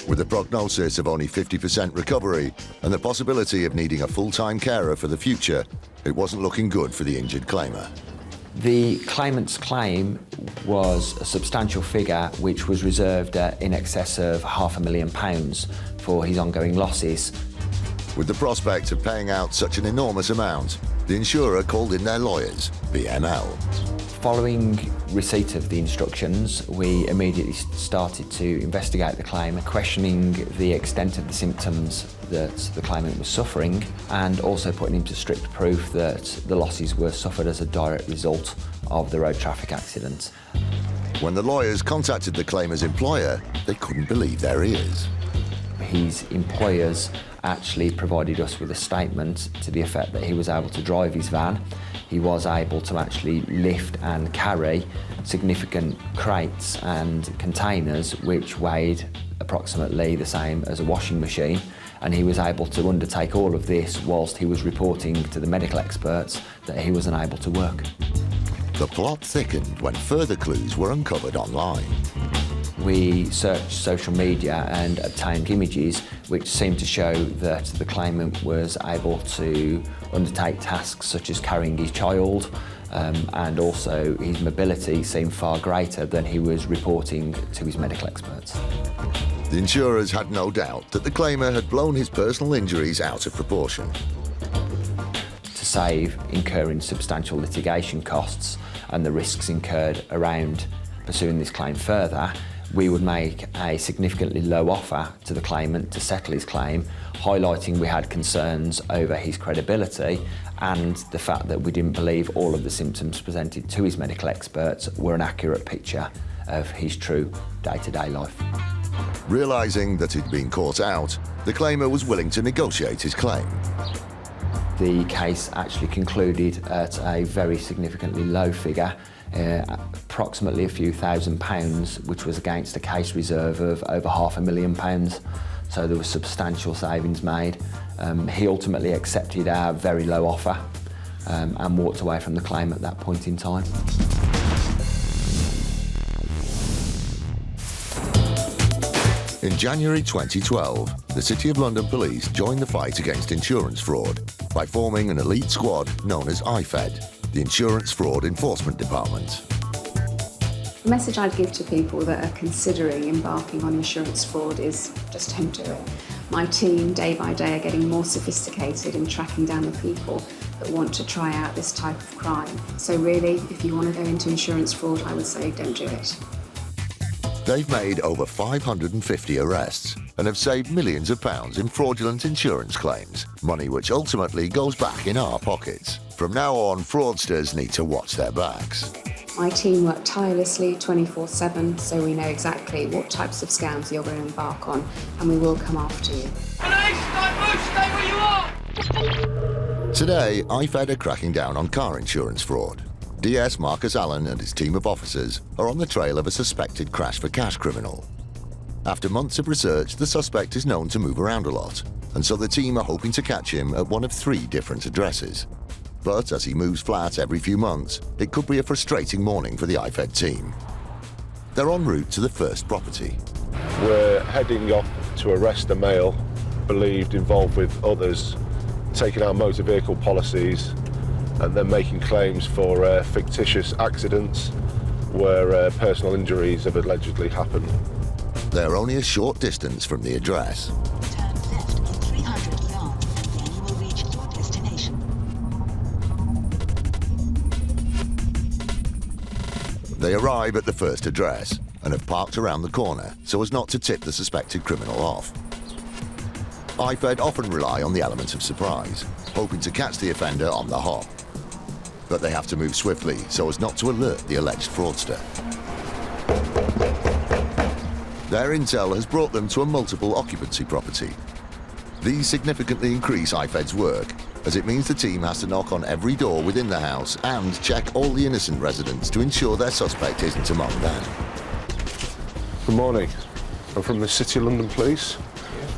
With a prognosis of only 50% recovery and the possibility of needing a full-time carer for the future, it wasn't looking good for the injured claimer. The claimant's claim was a substantial figure which was reserved in excess of £500,000 for his ongoing losses. With the prospect of paying out such an enormous amount, the insurer called in their lawyers, BML. Following receipt of the instructions, we immediately started to investigate the claim, questioning the extent of the symptoms that the claimant was suffering, and also putting him to strict proof that the losses were suffered as a direct result of the road traffic accident. When the lawyers contacted the claimer's employer, they couldn't believe their ears. His employers actually provided us with a statement to the effect that he was able to drive his van. He was able to actually lift and carry significant crates and containers which weighed approximately the same as a washing machine, and he was able to undertake all of this whilst he was reporting to the medical experts that he was unable to work. The plot thickened when further clues were uncovered online. We searched social media and obtained images which seemed to show that the claimant was able to undertake tasks such as carrying his child, and also his mobility seemed far greater than he was reporting to his medical experts. The insurers had no doubt that the claimer had blown his personal injuries out of proportion. To save incurring substantial litigation costs and the risks incurred around pursuing this claim further, we would make a significantly low offer to the claimant to settle his claim, highlighting we had concerns over his credibility and the fact that we didn't believe all of the symptoms presented to his medical experts were an accurate picture of his true day-to-day life. Realising that he'd been caught out, the claimer was willing to negotiate his claim. The case actually concluded at a very significantly low figure, approximately a few £1,000s, which was against a case reserve of over £500,000. So there was substantial savings made. He ultimately accepted our very low offer and walked away from the claim at that point in time. In January 2012, the City of London Police joined the fight against insurance fraud by forming an elite squad known as IFED, the Insurance Fraud Enforcement Department. The message I'd give to people that are considering embarking on insurance fraud is just don't do it. My team, day by day, are getting more sophisticated in tracking down the people that want to try out this type of crime. So really, if you want to go into insurance fraud, I would say don't do it. They've made over 550 arrests and have saved millions of pounds in fraudulent insurance claims, money which ultimately goes back in our pockets. From now on, fraudsters need to watch their backs. My team work tirelessly 24/7, so we know exactly what types of scams you're going to embark on, and we will come after you. Police, don't move, stay where you are! Today, IFED are cracking down on car insurance fraud. DS Marcus Allen and his team of officers are on the trail of a suspected crash-for-cash criminal. After months of research, the suspect is known to move around a lot, and so the team are hoping to catch him at one of 3 different addresses. But as he moves flat every few months, it could be a frustrating morning for the IFED team. They're en route to the first property. We're heading off to arrest a male believed involved with others, taking out motor vehicle policies and then making claims for fictitious accidents where personal injuries have allegedly happened. They're only a short distance from the address. Turn left in 300 yards, then you will reach your destination. They arrive at the first address and have parked around the corner so as not to tip the suspected criminal off. IFED often rely on the element of surprise, hoping to catch the offender on the hop. But they have to move swiftly so as not to alert the alleged fraudster. Their intel has brought them to a multiple occupancy property. These significantly increase IFED's work, as it means the team has to knock on every door within the house and check all the innocent residents to ensure their suspect isn't among them. Good morning. I'm from the City of London Police.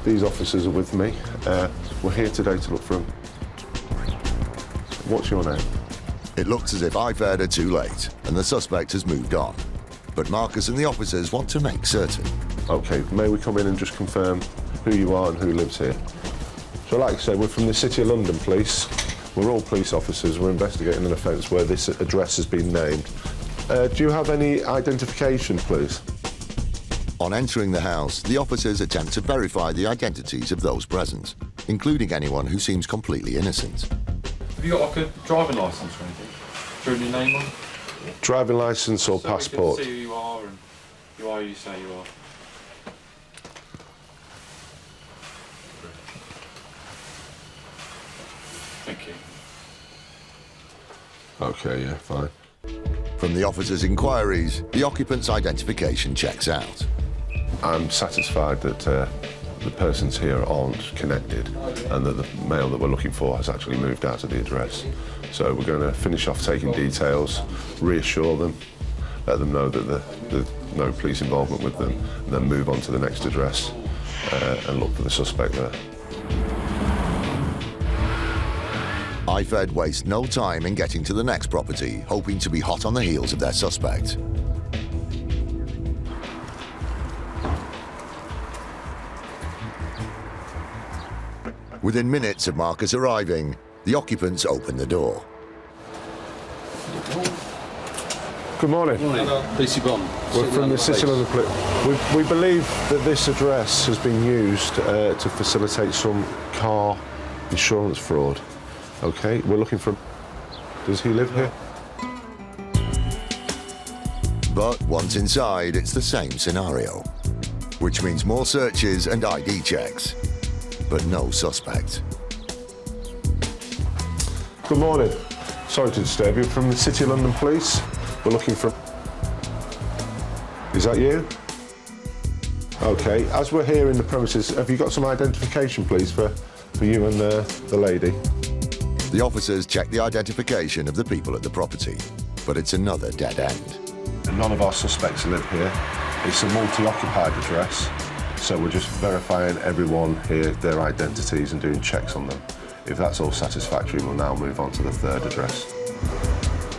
These officers are with me. We're here today to look for him. What's your name? It looks as if IFED are too late and the suspect has moved on. But Marcus and the officers want to make certain. OK, may we come in and just confirm who you are and who lives here? So like I said, we're from the City of London Police. We're all police officers. We're investigating an offence where this address has been named. Do you have any identification, please? On entering the house, the officers attempt to verify the identities of those present, including anyone who seems completely innocent. Have you got like a driving licence or anything? Through your name on? Driving licence or passport? We can see who you are and you are who you say you are. Thank you. OK, yeah, fine. From the officers' inquiries, the occupant's identification checks out. I'm satisfied that the persons here aren't connected and that the male that we're looking for has actually moved out of the address. So we're going to finish off taking details, reassure them, let them know that there's no police involvement with them, and then move on to the next address and look for the suspect there. IFED waste no time in getting to the next property, hoping to be hot on the heels of their suspect. Within minutes of Marcus arriving, the occupants open the door. Good morning. PC Bond. We're from the City London Police. We believe that this address has been used to facilitate some car insurance fraud. Okay, we're looking for... Does he live here? But once inside, it's the same scenario, which means more searches and ID checks, but no suspect. Good morning. Sorry to disturb you. From the City of London Police. We're looking for... Is that you? Okay, as we're here in the premises, have you got some identification, please, for you and the lady? The officers check the identification of the people at the property, but it's another dead end. None of our suspects live here. It's a multi-occupied address, so we're just verifying everyone here, their identities, and doing checks on them. If that's all satisfactory, we'll now move on to the third address.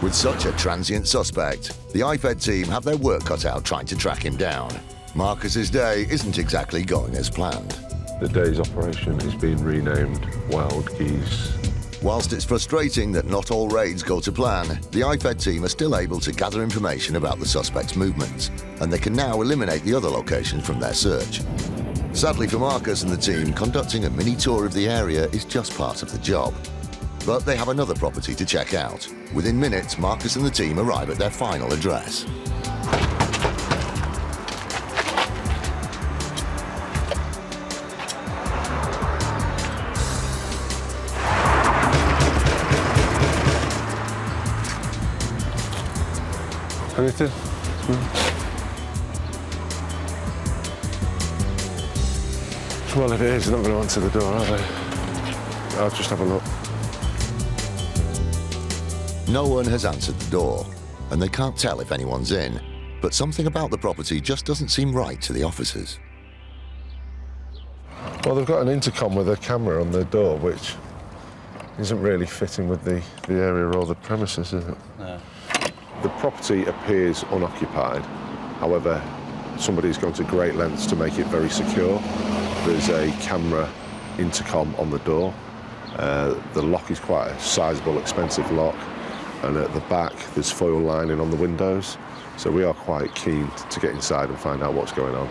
With such a transient suspect, the IFED team have their work cut out trying to track him down. Marcus's day isn't exactly going as planned. The day's operation is being renamed Wild Geese. Whilst it's frustrating that not all raids go to plan, the IFED team are still able to gather information about the suspect's movements, and they can now eliminate the other locations from their search. Sadly for Marcus and the team, conducting a mini tour of the area is just part of the job. But they have another property to check out. Within minutes, Marcus and the team arrive at their final address. Anything? Well, if it is, they're not going to answer the door, are they? I'll just have a look. No one has answered the door, and they can't tell if anyone's in, but something about the property just doesn't seem right to the officers. Well, they've got an intercom with a camera on the door, which isn't really fitting with the area or the premises, is it? No. The property appears unoccupied. However, somebody's gone to great lengths to make it very secure. There's a camera intercom on the door. The lock is quite a sizable, expensive lock. And at the back, there's foil lining on the windows. So we are quite keen to get inside and find out what's going on.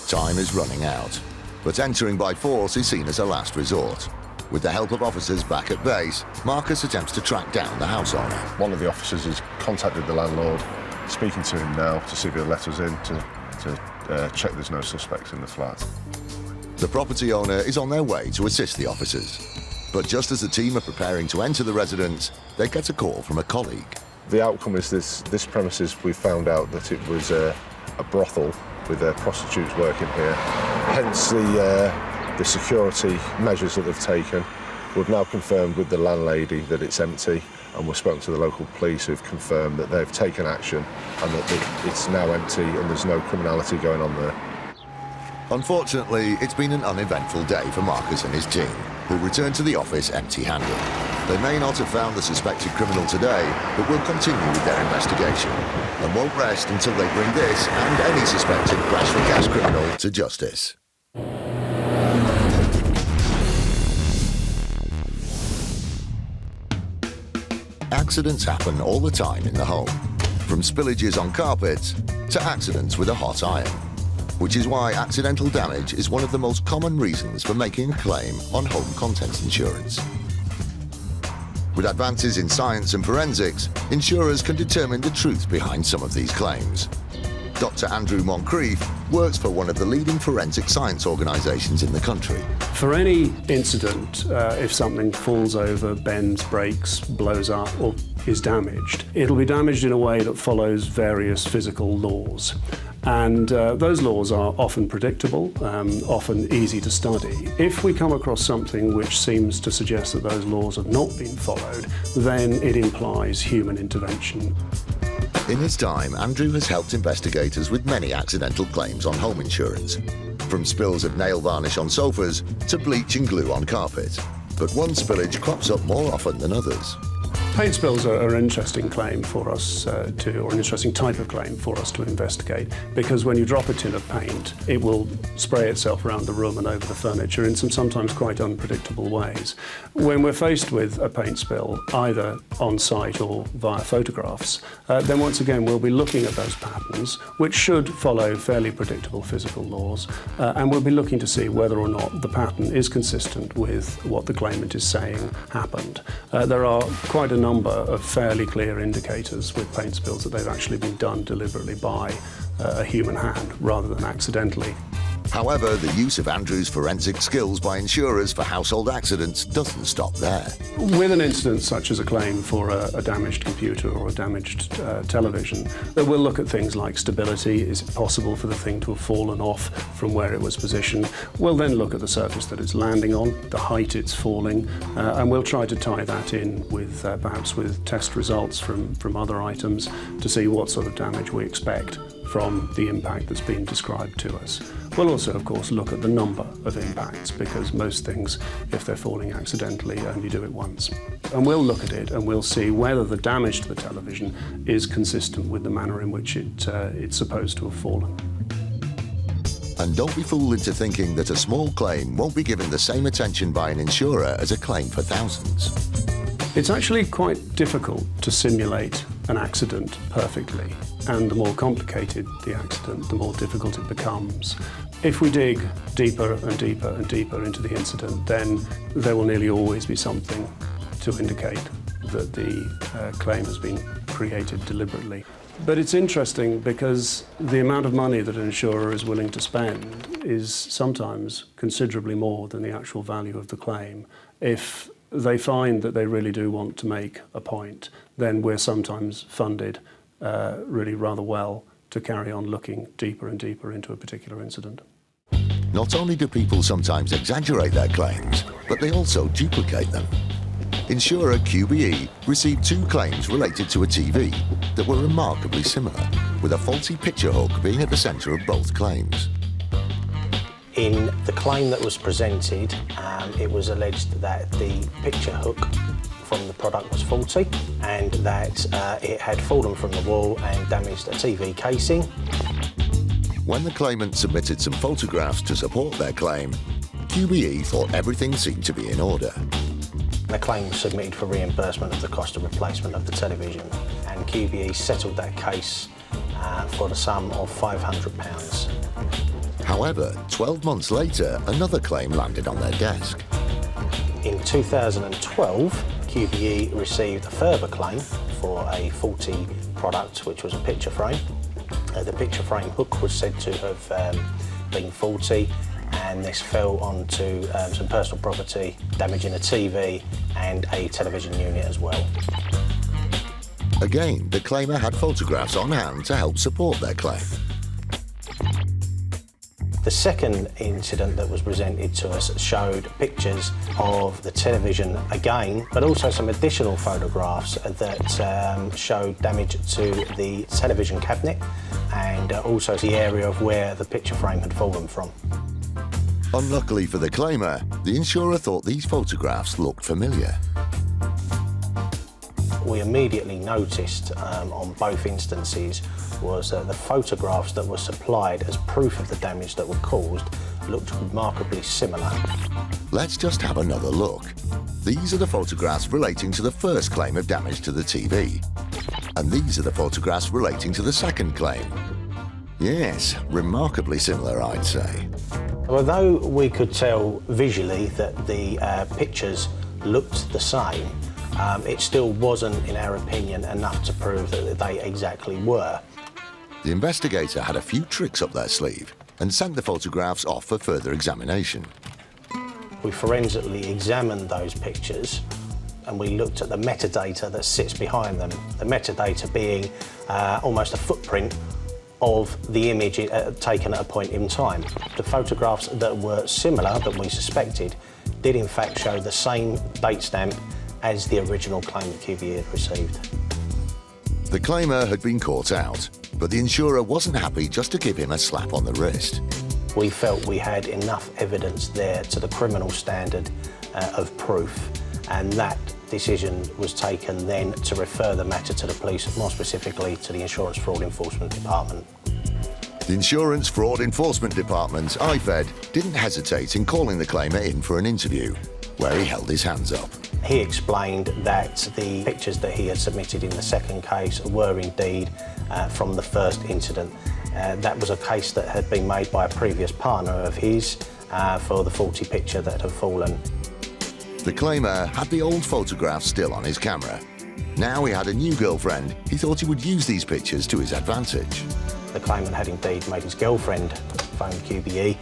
Time is running out, but entering by force is seen as a last resort. With the help of officers back at base, Marcus attempts to track down the house owner. One of the officers has contacted the landlord, speaking to him now to see if he'll let us in to check there's no suspects in the flat. The property owner is on their way to assist the officers. But just as the team are preparing to enter the residence, they get a call from a colleague. The outcome is this premises, we found out that it was a brothel with prostitutes working here. Hence the security measures that they've taken. We've now confirmed with the landlady that it's empty, and we've spoken to the local police who've confirmed that they've taken action and that it's now empty and there's no criminality going on there. Unfortunately, it's been an uneventful day for Marcus and his team, who return to the office empty-handed. They may not have found the suspected criminal today, but will continue with their investigation and won't rest until they bring this and any suspected crash for cash criminal to justice. Accidents happen all the time in the home, from spillages on carpets to accidents with a hot iron, which is why accidental damage is one of the most common reasons for making a claim on home contents insurance. With advances in science and forensics, insurers can determine the truth behind some of these claims. Dr. Andrew Moncrief works for one of the leading forensic science organisations in the country. For any incident, if something falls over, bends, breaks, blows up or is damaged, it'll be damaged in a way that follows various physical laws. And those laws are often predictable, often easy to study. If we come across something which seems to suggest that those laws have not been followed, then it implies human intervention. In his time, Andrew has helped investigators with many accidental claims on home insurance, from spills of nail varnish on sofas to bleach and glue on carpet. But one spillage crops up more often than others. Paint spills are an interesting claim for us or an interesting type of claim for us to investigate, because when you drop a tin of paint, it will spray itself around the room and over the furniture in some sometimes quite unpredictable ways. When we're faced with a paint spill, either on site or via photographs, then once again we'll be looking at those patterns, which should follow fairly predictable physical laws, and we'll be looking to see whether or not the pattern is consistent with what the claimant is saying happened. There are quite a number of fairly clear indicators with paint spills that they've actually been done deliberately by a human hand rather than accidentally. However, the use of Andrew's forensic skills by insurers for household accidents doesn't stop there. With an incident such as a claim for a damaged computer or a damaged television, we'll look at things like stability. Is it possible for the thing to have fallen off from where it was positioned? We'll then look at the surface that it's landing on, the height it's falling, and we'll try to tie that in with perhaps with test results from other items to see what sort of damage we expect from the impact that's been described to us. We'll also, of course, look at the number of impacts, because most things, if they're falling accidentally, only do it once. And we'll look at it and we'll see whether the damage to the television is consistent with the manner in which it's supposed to have fallen. And don't be fooled into thinking that a small claim won't be given the same attention by an insurer as a claim for thousands. It's actually quite difficult to simulate an accident perfectly, and the more complicated the accident, the more difficult it becomes. If we dig deeper and deeper and deeper into the incident, then there will nearly always be something to indicate that the claim has been created deliberately. But it's interesting because the amount of money that an insurer is willing to spend is sometimes considerably more than the actual value of the claim. If they find that they really do want to make a point, then we're sometimes funded really rather well to carry on looking deeper and deeper into a particular incident. Not only do people sometimes exaggerate their claims, but they also duplicate them. Insurer QBE received 2 claims related to a TV that were remarkably similar, with a faulty picture hook being at the centre of both claims. In the claim that was presented, it was alleged that the picture hook from the product was faulty and that it had fallen from the wall and damaged a TV casing. When the claimant submitted some photographs to support their claim, QBE thought everything seemed to be in order. The claim was submitted for reimbursement of the cost of replacement of the television, and QBE settled that case for the sum of £500. However, 12 months later, another claim landed on their desk. In 2012, QBE received a further claim for a faulty product, which was a picture frame. The picture frame hook was said to have been faulty, and this fell onto some personal property, damaging a TV and a television unit as well. Again, the claimer had photographs on hand to help support their claim. The second incident that was presented to us showed pictures of the television again, but also some additional photographs that showed damage to the television cabinet and also the area of where the picture frame had fallen from. Unluckily for the claimer, the insurer thought these photographs looked familiar. We immediately noticed on both instances was that the photographs that were supplied as proof of the damage that were caused looked remarkably similar. Let's just have another look. These are the photographs relating to the first claim of damage to the TV. And these are the photographs relating to the second claim. Yes, remarkably similar, I'd say. Although we could tell visually that the pictures looked the same, it still wasn't, in our opinion, enough to prove that they exactly were. The investigator had a few tricks up their sleeve and sent the photographs off for further examination. We forensically examined those pictures and we looked at the metadata that sits behind them, the metadata being almost a footprint of the image taken at a point in time. The photographs that were similar, that we suspected, did in fact show the same date stamp as the original claim that QBE had received. The claimer had been caught out, but the insurer wasn't happy just to give him a slap on the wrist. We felt we had enough evidence there to the criminal standard of proof, and that Decision was taken then to refer the matter to the police, more specifically to the Insurance Fraud Enforcement Department. The Insurance Fraud Enforcement Department, IFED, didn't hesitate in calling the claimant in for an interview, where he held his hands up. He explained that the pictures that he had submitted in the second case were indeed from the first incident. That was a case that had been made by a previous partner of his for the faulty picture that had fallen. The claimer had the old photographs still on his camera. Now he had a new girlfriend, he thought he would use these pictures to his advantage. The claimant had indeed made his girlfriend phone QBE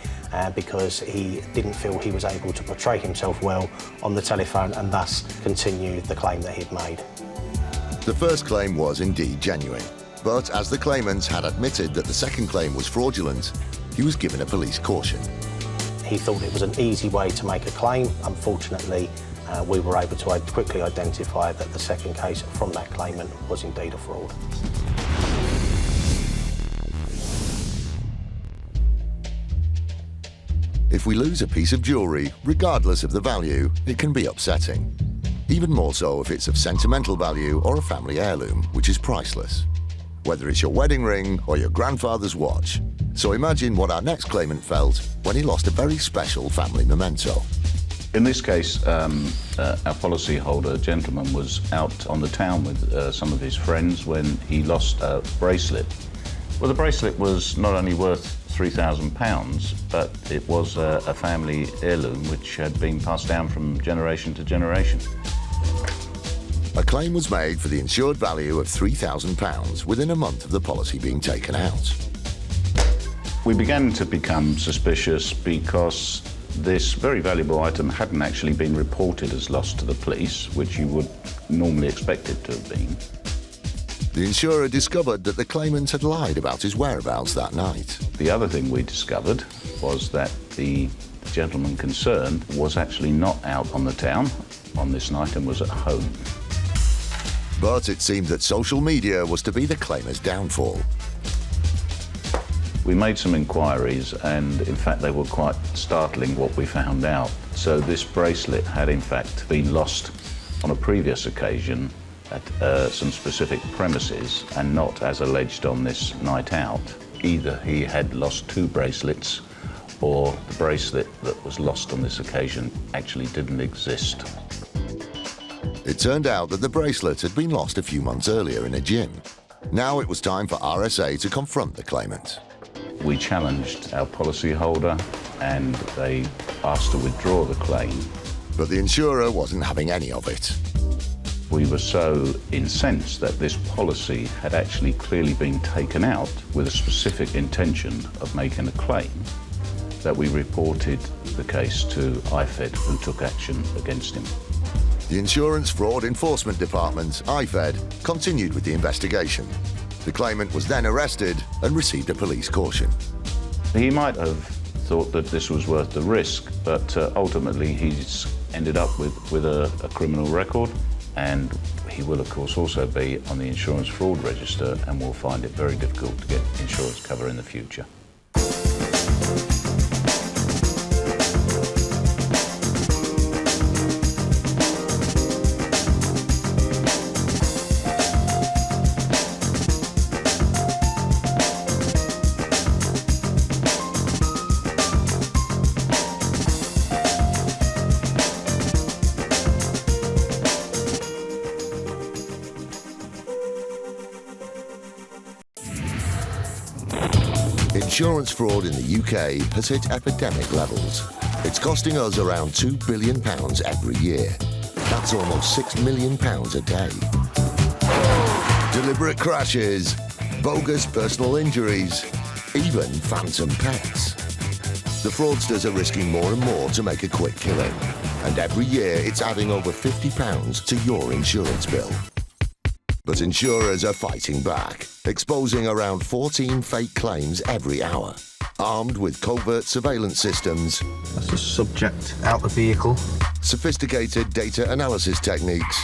because he didn't feel he was able to portray himself well on the telephone and thus continue the claim that he'd made. The first claim was indeed genuine, but as the claimant had admitted that the second claim was fraudulent, he was given a police caution. He thought it was an easy way to make a claim. Unfortunately, we were able to quickly identify that the second case from that claimant was indeed a fraud. If we lose a piece of jewellery, regardless of the value, it can be upsetting. Even more so if it's of sentimental value or a family heirloom, which is priceless. Whether it's your wedding ring or your grandfather's watch. So imagine what our next claimant felt when he lost a very special family memento. In this case, our policyholder, a gentleman, was out on the town with some of his friends when he lost a bracelet. Well, the bracelet was not only worth £3,000, but it was a family heirloom which had been passed down from generation to generation. A claim was made for the insured value of £3,000 within a month of the policy being taken out. We began to become suspicious because this very valuable item hadn't actually been reported as lost to the police, which you would normally expect it to have been. The insurer discovered that the claimant had lied about his whereabouts that night. The other thing we discovered was that the gentleman concerned was actually not out on the town on this night and was at home. But it seemed that social media was to be the claimer's downfall. We made some inquiries and in fact they were quite startling what we found out. So this bracelet had in fact been lost on a previous occasion at some specific premises and not as alleged on this night out. Either he had lost two bracelets or the bracelet that was lost on this occasion actually didn't exist. It turned out that the bracelet had been lost a few months earlier in a gym. Now it was time for RSA to confront the claimant. We challenged our policyholder and they asked to withdraw the claim. But the insurer wasn't having any of it. We were so incensed that this policy had actually clearly been taken out with a specific intention of making a claim that we reported the case to IFED, who took action against him. The Insurance Fraud Enforcement Department, IFED, continued with the investigation. The claimant was then arrested and received a police caution. He might have thought that this was worth the risk, but ultimately he's ended up with a criminal record, and he will of course also be on the insurance fraud register and will find it very difficult to get insurance cover in the future. Insurance fraud in the UK has hit epidemic levels. It's costing us around £2 billion every year. That's almost £6 million a day. Deliberate crashes, bogus personal injuries, even phantom pets. The fraudsters are risking more and more to make a quick killing. And every year it's adding over £50 to your insurance bill. But insurers are fighting back, exposing around 14 fake claims every hour. Armed with covert surveillance systems, that's the subject out the vehicle, sophisticated data analysis techniques,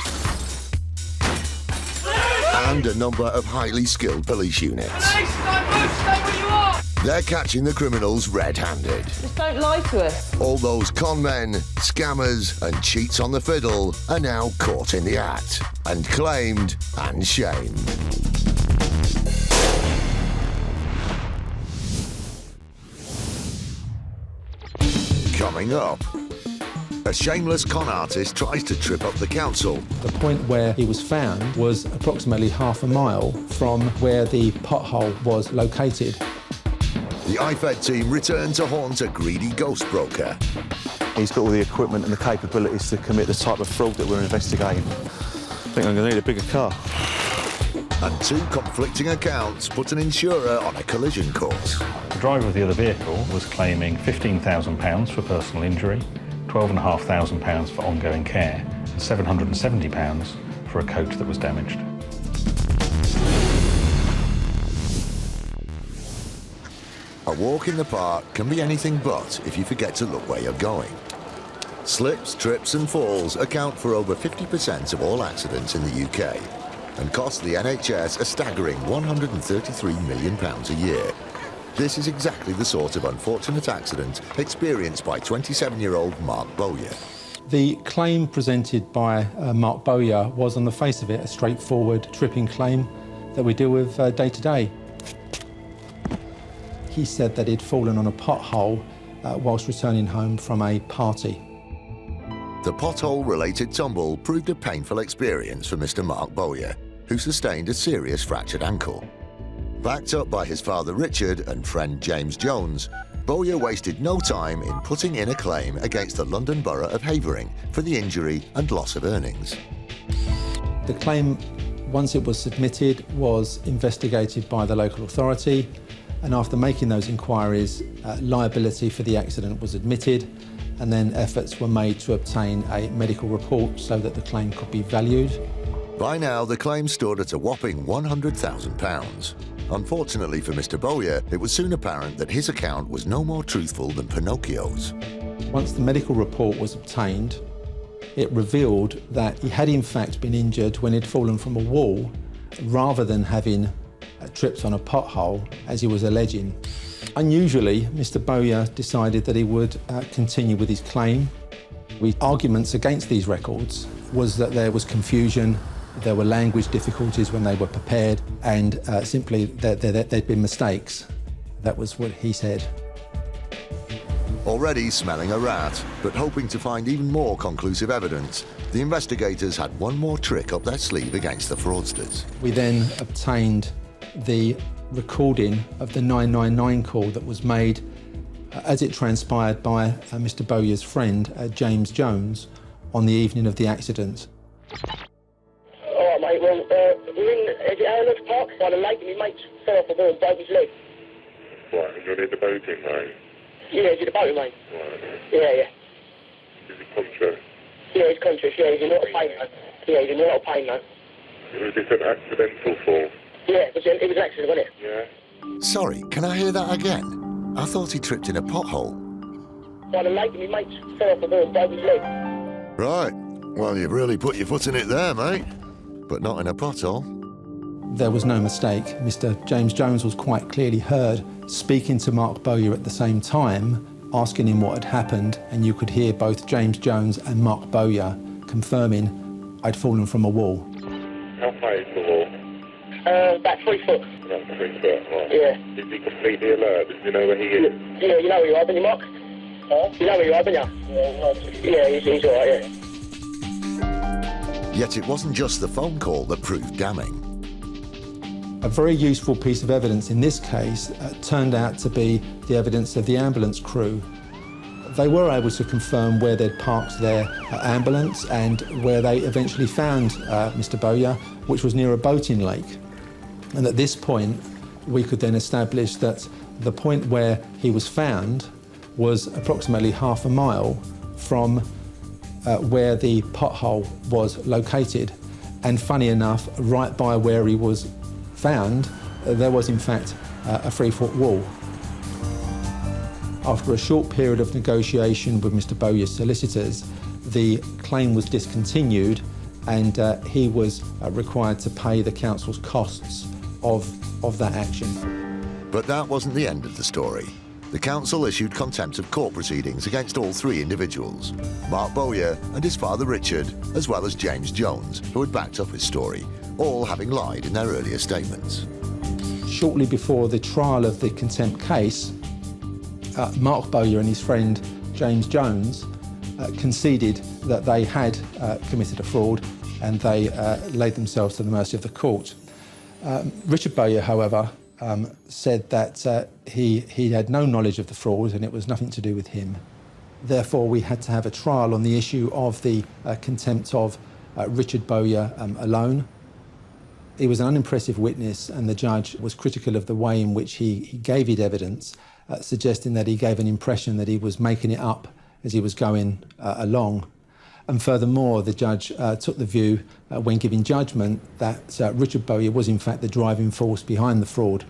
and a number of highly skilled police units. Police, don't move, stay where you are! They're catching the criminals red-handed. Just don't lie to us. All those con men, scammers and cheats on the fiddle are now caught in the act and claimed and shamed. Coming up, a shameless con artist tries to trip up the council. The point where he was found was approximately half a mile from where the pothole was located. The IFED team returned to haunt a greedy ghost broker. He's got all the equipment and the capabilities to commit the type of fraud that we're investigating. I think I'm going to need a bigger car. And two conflicting accounts put an insurer on a collision course. The driver of the other vehicle was claiming £15,000 for personal injury, £12,500 for ongoing care, and £770 for a coach that was damaged. A walk in the park can be anything but if you forget to look where you're going. Slips, trips and falls account for over 50% of all accidents in the UK and cost the NHS a staggering £133 million a year. This is exactly the sort of unfortunate accident experienced by 27-year-old Mark Bowyer. The claim presented by Mark Bowyer was, on the face of it, a straightforward tripping claim that we deal with day to day. He said that he'd fallen on a pothole whilst returning home from a party. The pothole-related tumble proved a painful experience for Mr. Mark Bowyer, who sustained a serious fractured ankle. Backed up by his father Richard and friend James Jones, Bowyer wasted no time in putting in a claim against the London Borough of Havering for the injury and loss of earnings. The claim, once it was submitted, was investigated by the local authority, and after making those inquiries, liability for the accident was admitted, and then efforts were made to obtain a medical report so that the claim could be valued. By now, the claim stood at a whopping £100,000. Unfortunately for Mr. Bowyer, it was soon apparent that his account was no more truthful than Pinocchio's. Once the medical report was obtained, it revealed that he had in fact been injured when he'd fallen from a wall, rather than having tripped on a pothole, as he was alleging. Unusually, Mr. Bowyer decided that he would continue with his claim. The arguments against these records was that there was confusion, there were language difficulties when they were prepared, and simply that there'd been mistakes. That was what he said. Already smelling a rat, but hoping to find even more conclusive evidence, the investigators had one more trick up their sleeve against the fraudsters. We then obtained the recording of the 999 call that was made, as it transpired, by Mr. Bowyer's friend, James Jones, on the evening of the accident. All right, mate. Well, we're in, is it Arnold's Park? By the lake, and his mate's fell off the wall and broke his leg. Right, and you're in the boating, mate? Yeah, he's in the boating, mate. Right. Yeah. Is he conscious? Yeah, he's conscious, yeah. He's in a lot of pain, though. Yeah, he's in a lot of pain, though. Was this an accidental fall? Yeah, it was an accident, wasn't it? Yeah. Sorry, can I hear that again? I thought he tripped in a pothole. By the lake, and his mate's fell off the wall and broke his leg. Right. Well, you've really put your foot in it there, mate. But not in a pothole. There was no mistake. Mr. James Jones was quite clearly heard speaking to Mark Bowyer at the same time, asking him what had happened, and you could hear both James Jones and Mark Bowyer confirming I'd fallen from a wall. How high is the wall? About 3 foot. About 3 foot, right. Yeah. Is he completely alert? Does he know where he is? Yeah, you know where you are, don't you, Mark? Huh? You know where you are, don't you? Yeah, he's all right, yeah. Yet it wasn't just the phone call that proved damning. A very useful piece of evidence in this case turned out to be the evidence of the ambulance crew. They were able to confirm where they'd parked their ambulance and where they eventually found Mr. Bowyer, which was near a boating lake. And at this point, we could then establish that the point where he was found was approximately half a mile from where the pothole was located. And funny enough, right by where he was found, there was in fact a 3-foot wall. After a short period of negotiation with Mr. Bowyer's solicitors, the claim was discontinued and he was required to pay the council's costs of that action. But that wasn't the end of the story. The council issued contempt of court proceedings against all three individuals, Mark Bowyer and his father Richard, as well as James Jones, who had backed up his story, all having lied in their earlier statements. Shortly before the trial of the contempt case, Mark Bowyer and his friend James Jones conceded that they had committed a fraud and they laid themselves to the mercy of the court. Richard Bowyer, however, said that he had no knowledge of the fraud and it was nothing to do with him. Therefore, we had to have a trial on the issue of the contempt of Richard Bowyer alone. He was an unimpressive witness and the judge was critical of the way in which he gave his evidence, suggesting that he gave an impression that he was making it up as he was going along. And furthermore, the judge took the view, when giving judgment, that Richard Bowyer was in fact the driving force behind the fraud.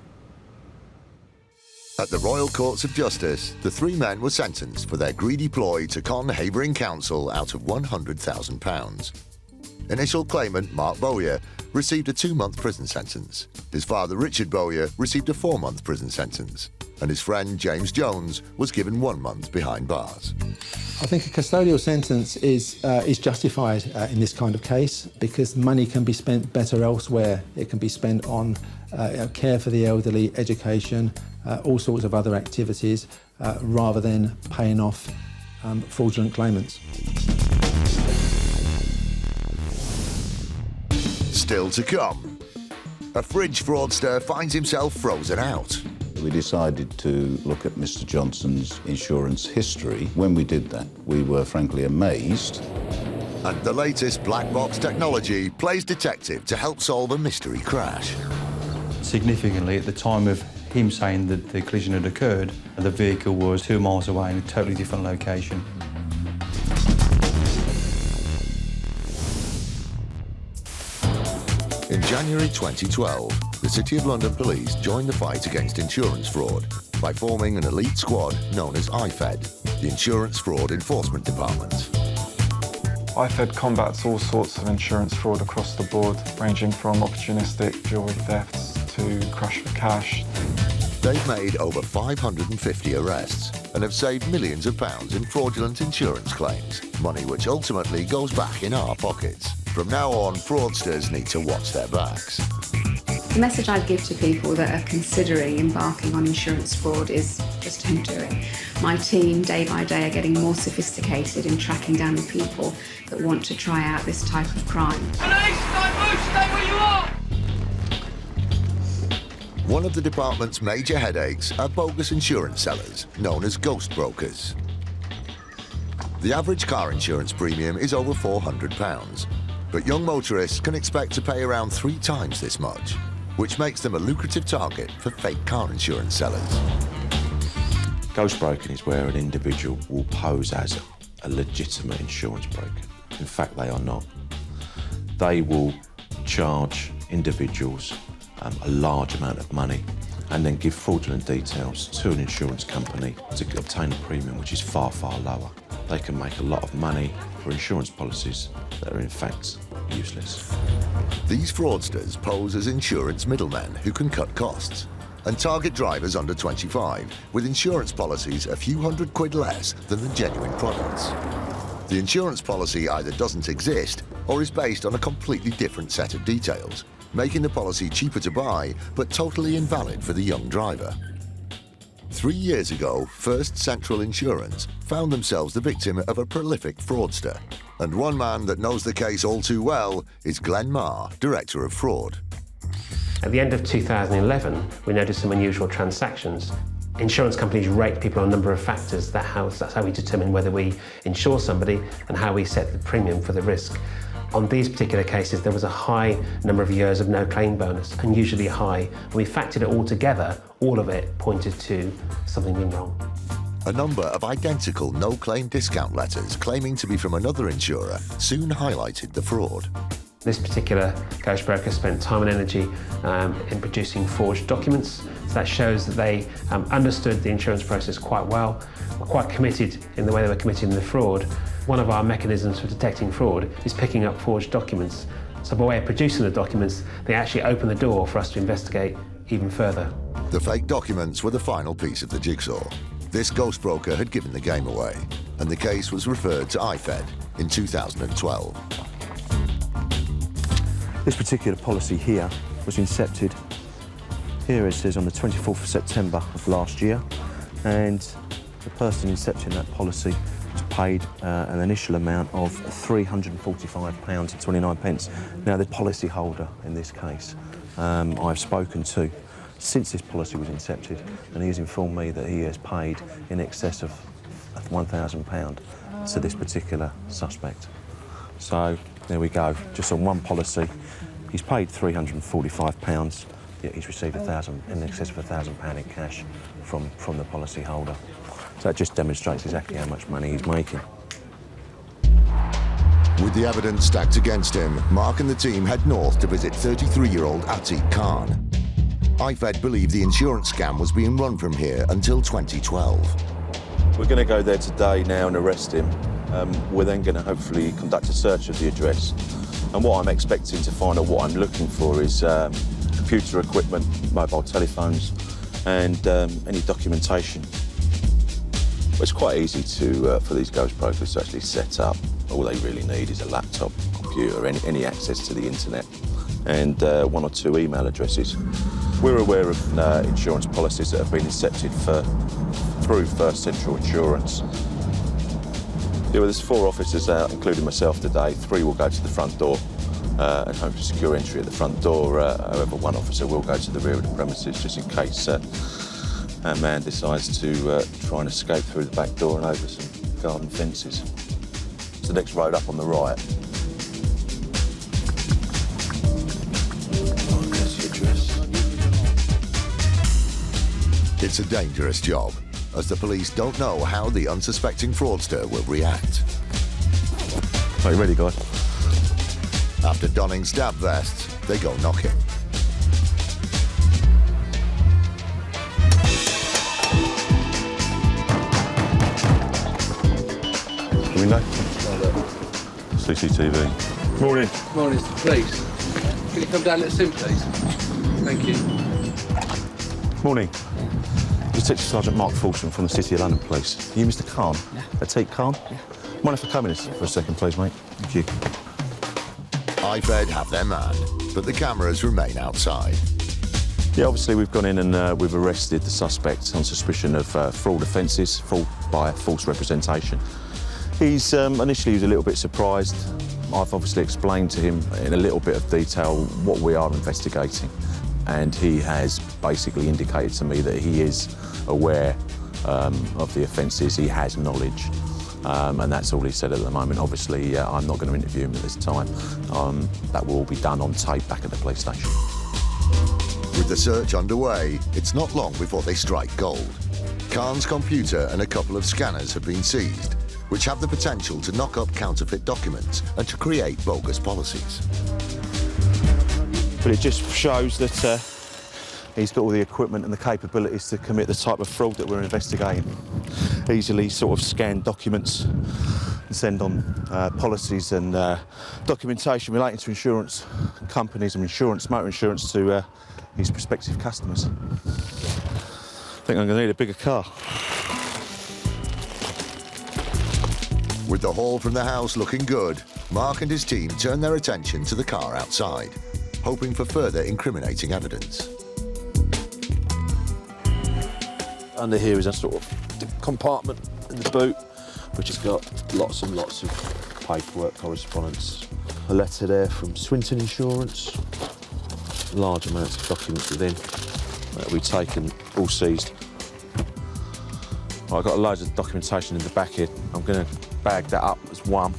At the Royal Courts of Justice, the three men were sentenced for their greedy ploy to con Havering Council out of £100,000. Initial claimant Mark Bowyer received a 2-month prison sentence. His father Richard Bowyer received a 4-month prison sentence. And his friend James Jones was given 1 month behind bars. I think a custodial sentence is justified in this kind of case because money can be spent better elsewhere. It can be spent on care for the elderly, education, all sorts of other activities, rather than paying off fraudulent claimants. Still to come, a fridge fraudster finds himself frozen out. We decided to look at Mr. Johnson's insurance history. When we did that, we were frankly amazed. And the latest black box technology plays detective to help solve a mystery crash. Significantly, at the time of him saying that the collision had occurred, the vehicle was 2 miles away in a totally different location. In January 2012, the City of London Police joined the fight against insurance fraud by forming an elite squad known as IFED, the Insurance Fraud Enforcement Department. IFED combats all sorts of insurance fraud across the board, ranging from opportunistic jewellery thefts to crash for cash. They've made over 550 arrests and have saved millions of pounds in fraudulent insurance claims, money which ultimately goes back in our pockets. From now on, fraudsters need to watch their backs. The message I'd give to people that are considering embarking on insurance fraud is just don't do it. My team, day by day, are getting more sophisticated in tracking down the people that want to try out this type of crime. Police, don't move, stay where you are! One of the department's major headaches are bogus insurance sellers, known as ghost brokers. The average car insurance premium is over £400, but young motorists can expect to pay around 3 times this much, which makes them a lucrative target for fake car insurance sellers. Ghost broking is where an individual will pose as a legitimate insurance broker. In fact, they are not. They will charge individuals a large amount of money and then give fraudulent details to an insurance company to obtain a premium which is far, far lower. They can make a lot of money for insurance policies that are in fact useless. These fraudsters pose as insurance middlemen who can cut costs and target drivers under 25 with insurance policies a few £100 less than the genuine products. The insurance policy either doesn't exist or is based on a completely different set of details, making the policy cheaper to buy but totally invalid for the young driver. 3 years ago, First Central Insurance found themselves the victim of a prolific fraudster. And one man that knows the case all too well is Glenn Marr, Director of Fraud. At the end of 2011, we noticed some unusual transactions. Insurance companies rate people on a number of factors. That's how we determine whether we insure somebody and how we set the premium for the risk. On these particular cases, there was a high number of years of no claim bonus, unusually high. When we factored it all together, all of it pointed to something being wrong. A number of identical no-claim discount letters claiming to be from another insurer soon highlighted the fraud. This particular ghost broker spent time and energy in producing forged documents. So that shows that they understood the insurance process quite well, were quite committed in the way they were committing the fraud. One of our mechanisms for detecting fraud is picking up forged documents. So by way of producing the documents, they actually open the door for us to investigate even further. The fake documents were the final piece of the jigsaw. This ghost broker had given the game away, and the case was referred to IFED in 2012. This particular policy here was incepted, here it says on the 24th of September of last year, and the person incepting that policy was paid an initial amount of £345.29. Now, the policy holder in this case I've spoken to since this policy was incepted, and he has informed me that he has paid in excess of £1,000 to this particular suspect. So there we go, just on one policy, he's paid £345, yet he's received in excess of £1,000 in cash from the policy holder. So that just demonstrates exactly how much money he's making. With the evidence stacked against him, Mark and the team head north to visit 33-year-old Atiq Khan. IFED believed the insurance scam was being run from here until 2012. We're going to go there today now and arrest him. We're then going to hopefully conduct a search of the address. And what I'm expecting to find, or what I'm looking for, is computer equipment, mobile telephones, and any documentation. It's quite easy for these ghost brokers to actually set up. All they really need is a laptop, computer, any access to the internet, and one or two email addresses. We're aware of insurance policies that have been incepted through First Central Insurance. There's 4 officers out, including myself today. 3 will go to the front door and hope to secure entry at the front door. However, 1 officer will go to the rear of the premises just in case our man decides to try and escape through the back door and over some garden fences. It's the next road up on the right. That's the address. It's a dangerous job, as the police don't know how the unsuspecting fraudster will react. Are you ready, guys? After donning stab vests, they go knocking. Window? CCTV. Morning. Morning, please. Can you come down and let us in, please? Thank you. Morning. Detective Sergeant Mark Fulton from the City of London Police. Are you Mr. Khan? Yeah. Atiq Khan? Yeah. Mind if I come in for a second, please, mate? Thank you. IFED have their man, but the cameras remain outside. Yeah, obviously we've gone in and we've arrested the suspect on suspicion of fraud offences, fraud by false representation. He's initially he was a little bit surprised. I've obviously explained to him in a little bit of detail what we are investigating, and he has basically indicated to me that he is aware of the offences, he has knowledge, and that's all he said at the moment. Obviously, I'm not going to interview him at this time. That will all be done on tape back at the police station. With the search underway, it's not long before they strike gold. Khan's computer and a couple of scanners have been seized, which have the potential to knock up counterfeit documents and to create bogus policies. But it just shows that he's got all the equipment and the capabilities to commit the type of fraud that we're investigating. Easily sort of scan documents and send on policies and documentation relating to insurance companies and motor insurance to his prospective customers. I think I'm going to need a bigger car. With the haul from the house looking good, Mark and his team turn their attention to the car outside, hoping for further incriminating evidence. Under here is a sort of compartment in the boot, which has got lots and lots of paperwork, correspondence. A letter there from Swinton Insurance. Large amounts of documents within that we've taken, all seized. I've got loads of documentation in the back here. I'm going to bag that up as one.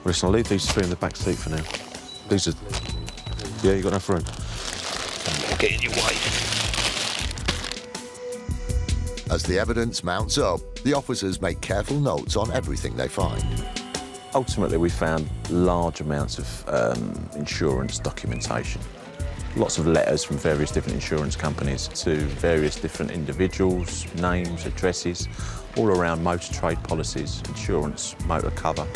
Listen, I'll leave these 3 in the back seat for now. These are... Yeah, you got enough room? Get in your way. As the evidence mounts up, the officers make careful notes on everything they find. Ultimately, we found large amounts of insurance documentation. Lots of letters from various different insurance companies to various different individuals, names, addresses, all around motor trade policies, insurance, motor cover.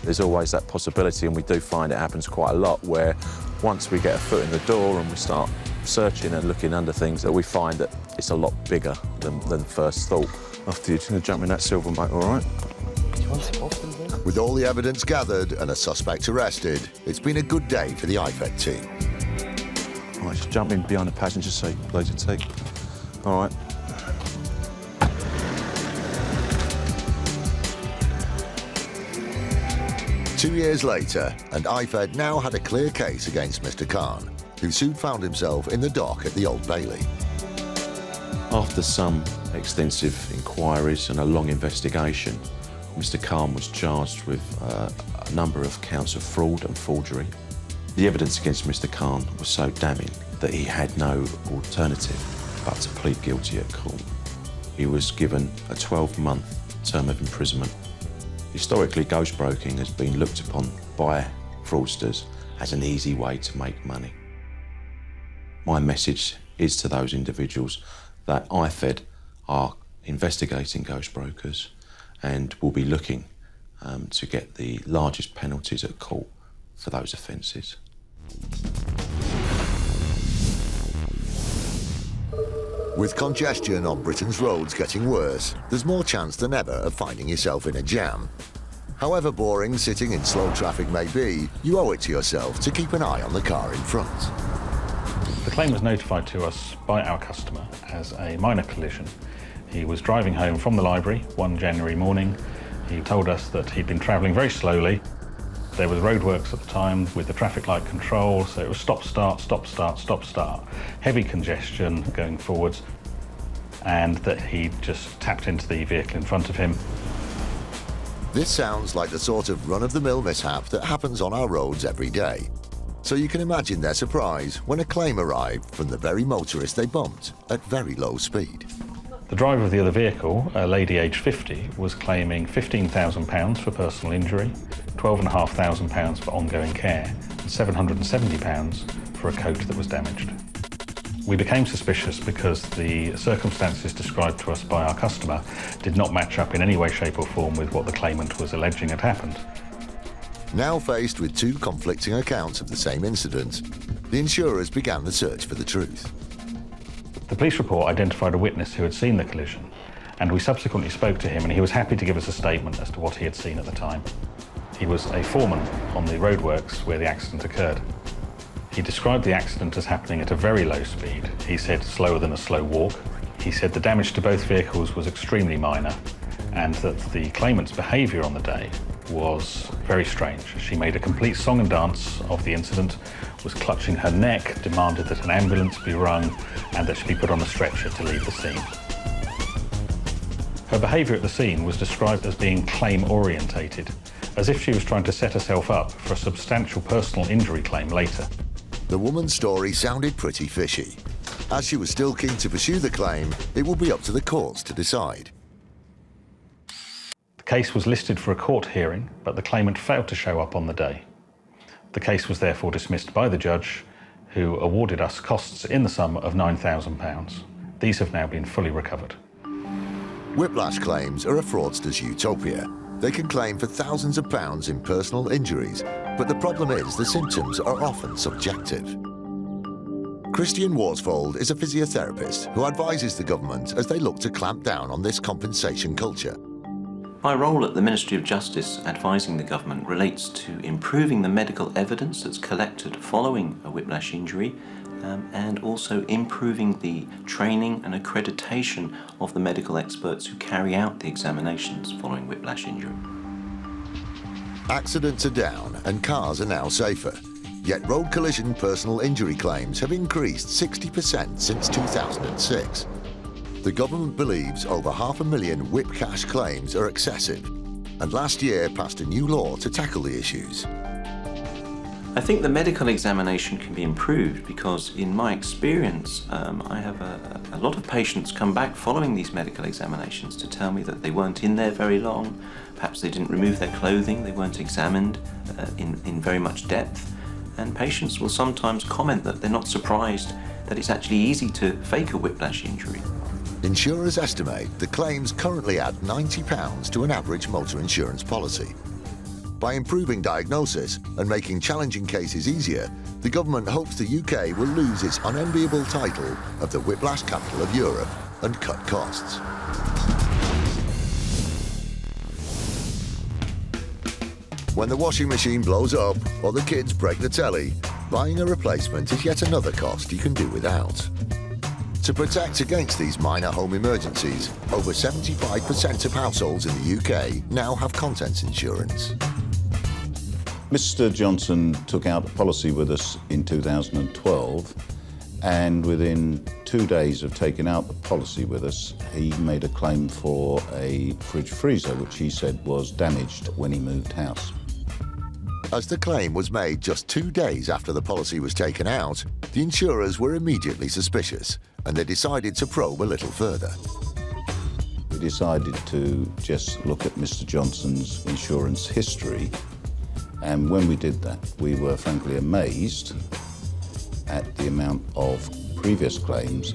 There's always that possibility, and we do find it happens quite a lot, where once we get a foot in the door and we start searching and looking under things that we find that it's a lot bigger than first thought. After you're going to jump in that silver boat, all right? With all the evidence gathered and a suspect arrested, it's been a good day for the IFED team. All right, just jump in behind the passenger seat, loads of tea. All right. Two years later, and IFED now had a clear case against Mr. Khan, who soon found himself in the dock at the Old Bailey. After some extensive inquiries and a long investigation, Mr. Khan was charged with a number of counts of fraud and forgery. The evidence against Mr. Khan was so damning that he had no alternative but to plead guilty at court. He was given a 12-month term of imprisonment. Historically, ghostbroking has been looked upon by fraudsters as an easy way to make money. My message is to those individuals that IFED are investigating ghostbrokers and will be looking to get the largest penalties at court for those offences. With congestion on Britain's roads getting worse, there's more chance than ever of finding yourself in a jam. However boring sitting in slow traffic may be, you owe it to yourself to keep an eye on the car in front. The claim was notified to us by our customer as a minor collision. He was driving home from the library one January morning. He told us that he'd been travelling very slowly. There was roadworks at the time with the traffic light control, so it was stop, start, stop, start, stop, start. Heavy congestion going forwards, and that he just tapped into the vehicle in front of him. This sounds like the sort of run-of-the-mill mishap that happens on our roads every day. So you can imagine their surprise when a claim arrived from the very motorist they bumped at very low speed. The driver of the other vehicle, a lady aged 50, was claiming £15,000 for personal injury, £12,500 for ongoing care, and £770 for a coat that was damaged. We became suspicious because the circumstances described to us by our customer did not match up in any way, shape or form with what the claimant was alleging had happened. Now faced with two conflicting accounts of the same incident, the insurers began the search for the truth. The police report identified a witness who had seen the collision, and we subsequently spoke to him, and he was happy to give us a statement as to what he had seen at the time. He was a foreman on the roadworks where the accident occurred. He described the accident as happening at a very low speed. He said slower than a slow walk. He said the damage to both vehicles was extremely minor, and that the claimant's behaviour on the day was very strange. She made a complete song and dance of the incident, was clutching her neck, demanded that an ambulance be rung, and that she be put on a stretcher to leave the scene. Her behaviour at the scene was described as being claim-orientated, as if she was trying to set herself up for a substantial personal injury claim later. The woman's story sounded pretty fishy. As she was still keen to pursue the claim, it will be up to the courts to decide. The case was listed for a court hearing, but the claimant failed to show up on the day. The case was therefore dismissed by the judge, who awarded us costs in the sum of £9,000. These have now been fully recovered. Whiplash claims are a fraudster's utopia. They can claim for thousands of pounds in personal injuries, but the problem is the symptoms are often subjective. Christian Worsfold is a physiotherapist who advises the government as they look to clamp down on this compensation culture. My role at the Ministry of Justice advising the government relates to improving the medical evidence that's collected following a whiplash injury and also improving the training and accreditation of the medical experts who carry out the examinations following whiplash injury. Accidents are down and cars are now safer. Yet road collision personal injury claims have increased 60% since 2006. The government believes over 500,000 whip cash claims are excessive, and last year passed a new law to tackle the issues. I think the medical examination can be improved because, in my experience, I have a lot of patients come back following these medical examinations to tell me that they weren't in there very long, perhaps they didn't remove their clothing, they weren't examined in very much depth, and patients will sometimes comment that they're not surprised that it's actually easy to fake a whiplash injury. Insurers estimate the claims currently add £90 to an average motor insurance policy. By improving diagnosis and making challenging cases easier, the government hopes the UK will lose its unenviable title of the Whiplash capital of Europe and cut costs. When the washing machine blows up or the kids break the telly, buying a replacement is yet another cost you can do without. To protect against these minor home emergencies, over 75% of households in the UK now have contents insurance. Mr. Johnson took out a policy with us in 2012, and within 2 days of taking out the policy with us, he made a claim for a fridge freezer, which he said was damaged when he moved house. As the claim was made just 2 days after the policy was taken out, the insurers were immediately suspicious, and they decided to probe a little further. We decided to just look at Mr. Johnson's insurance history, and when we did that, we were frankly amazed at the amount of previous claims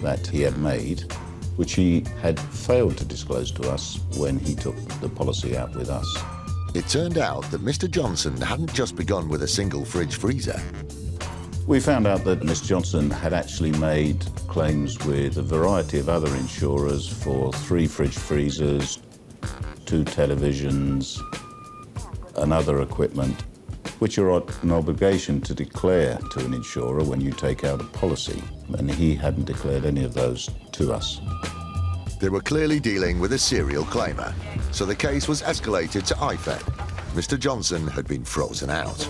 that he had made, which he had failed to disclose to us when he took the policy out with us. It turned out that Mr. Johnson hadn't just begun with a single fridge freezer. We found out that Mr. Johnson had actually made claims with a variety of other insurers for 3 fridge freezers, 2 televisions, and other equipment, which are an obligation to declare to an insurer when you take out a policy, and he hadn't declared any of those to us. They were clearly dealing with a serial claimer, so the case was escalated to IFED. Mr. Johnson had been frozen out.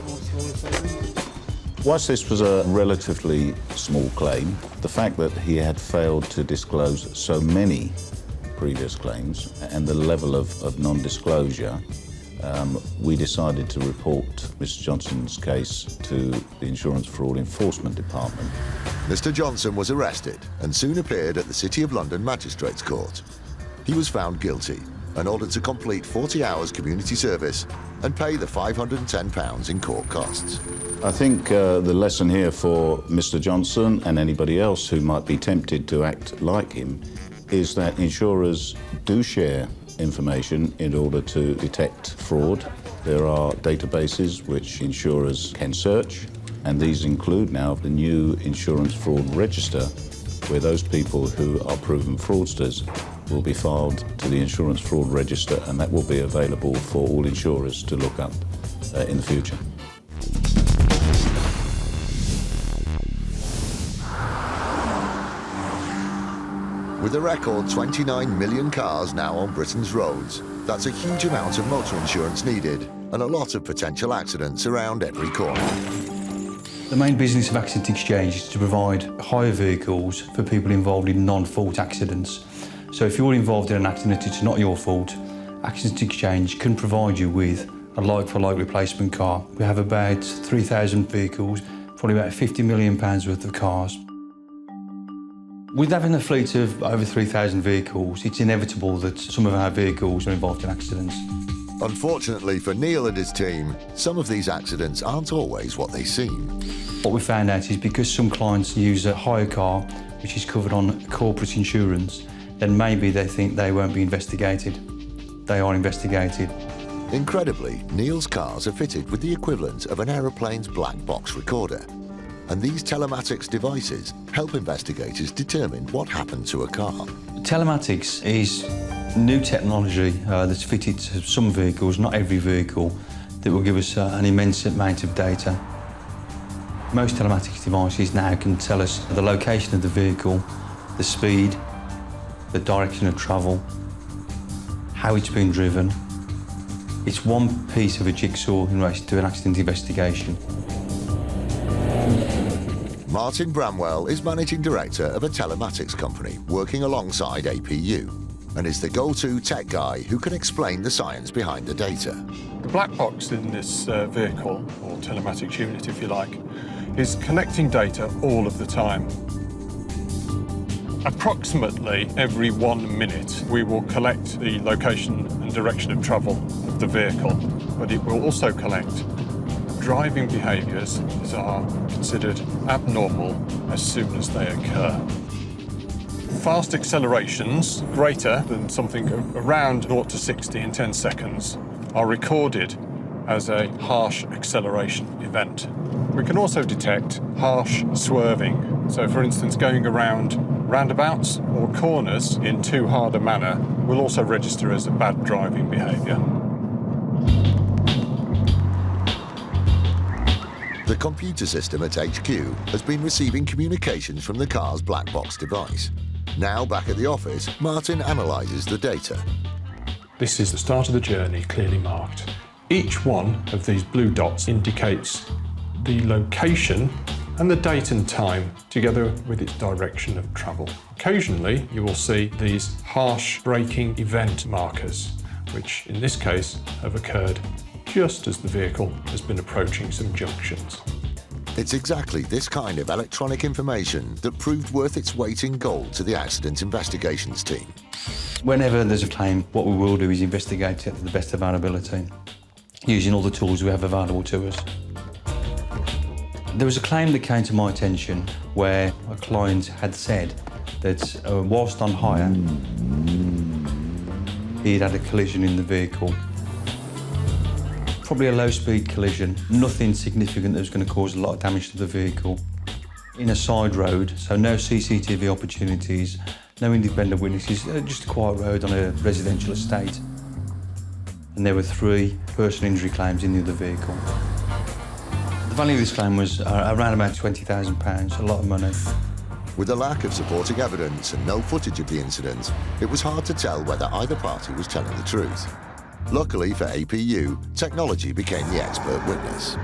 Whilst this was a relatively small claim, the fact that he had failed to disclose so many previous claims and the level of non-disclosure, we decided to report Mr. Johnson's case to the Insurance Fraud Enforcement Department. Mr. Johnson was arrested and soon appeared at the City of London Magistrates Court. He was found guilty and ordered to complete 40 hours community service and pay the £510 in court costs. I think the lesson here for Mr. Johnson and anybody else who might be tempted to act like him is that insurers do share information in order to detect fraud. There are databases which insurers can search, and these include now the new Insurance Fraud Register, where those people who are proven fraudsters will be filed to the Insurance Fraud Register, and that will be available for all insurers to look up in the future. With a record 29 million cars now on Britain's roads, that's a huge amount of motor insurance needed and a lot of potential accidents around every corner. The main business of Accident Exchange is to provide hire vehicles for people involved in non-fault accidents. So if you're involved in an accident, it's not your fault. Accident Exchange can provide you with a like-for-like replacement car. We have about 3,000 vehicles, probably about £50 million worth of cars. With having a fleet of over 3,000 vehicles, it's inevitable that some of our vehicles are involved in accidents. Unfortunately for Neil and his team, some of these accidents aren't always what they seem. What we found out is because some clients use a hire car, which is covered on corporate insurance, then maybe they think they won't be investigated. They are investigated. Incredibly, Neil's cars are fitted with the equivalent of an aeroplane's black box recorder. And these telematics devices help investigators determine what happened to a car. Telematics is new technology that's fitted to some vehicles, not every vehicle, that will give us an immense amount of data. Most telematics devices now can tell us the location of the vehicle, the speed, the direction of travel, how it's been driven. It's one piece of a jigsaw in relation to an accident investigation. Martin Bramwell is Managing Director of a telematics company working alongside APU and is the go-to tech guy who can explain the science behind the data. The black box in this vehicle, or telematics unit if you like, is collecting data all of the time. Approximately every 1 minute we will collect the location and direction of travel of the vehicle, but it will also collect driving behaviours that are considered abnormal as soon as they occur. Fast accelerations, greater than something around 0 to 60 in 10 seconds, are recorded as a harsh acceleration event. We can also detect harsh swerving. So for instance, going around roundabouts or corners in too hard a manner will also register as a bad driving behaviour. The computer system at HQ has been receiving communications from the car's black box device. Now back at the office, Martin analyses the data. This is the start of the journey, clearly marked. Each one of these blue dots indicates the location and the date and time, together with its direction of travel. Occasionally, you will see these harsh braking event markers, which in this case have occurred just as the vehicle has been approaching some junctions. It's exactly this kind of electronic information that proved worth its weight in gold to the accident investigations team. Whenever there's a claim, what we will do is investigate it to the best of our ability, using all the tools we have available to us. There was a claim that came to my attention where a client had said that whilst on hire, he'd had a collision in the vehicle. Probably a low-speed collision, nothing significant that was going to cause a lot of damage to the vehicle. In a side road, so no CCTV opportunities, no independent witnesses, just a quiet road on a residential estate. And there were 3 personal injury claims in the other vehicle. The value of this claim was around about £20,000, a lot of money. With a lack of supporting evidence and no footage of the incident, it was hard to tell whether either party was telling the truth. Luckily for APU, technology became the expert witness.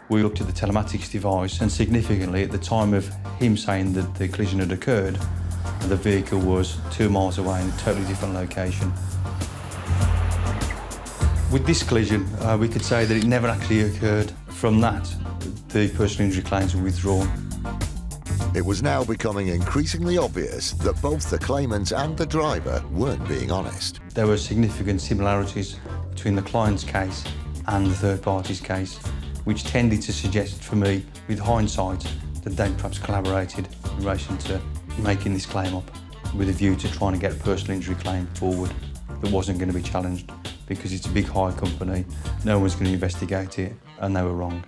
We looked at the telematics device, and significantly, at the time of him saying that the collision had occurred, the vehicle was 2 miles away in a totally different location. With this collision, we could say that it never actually occurred. From that, the personal injury claims were withdrawn. It was now becoming increasingly obvious that both the claimant and the driver weren't being honest. There were significant similarities between the client's case and the third party's case, which tended to suggest for me, with hindsight, that they perhaps collaborated in relation to making this claim up with a view to trying to get a personal injury claim forward that wasn't going to be challenged because it's a big hire company, no one's going to investigate it, and they were wrong.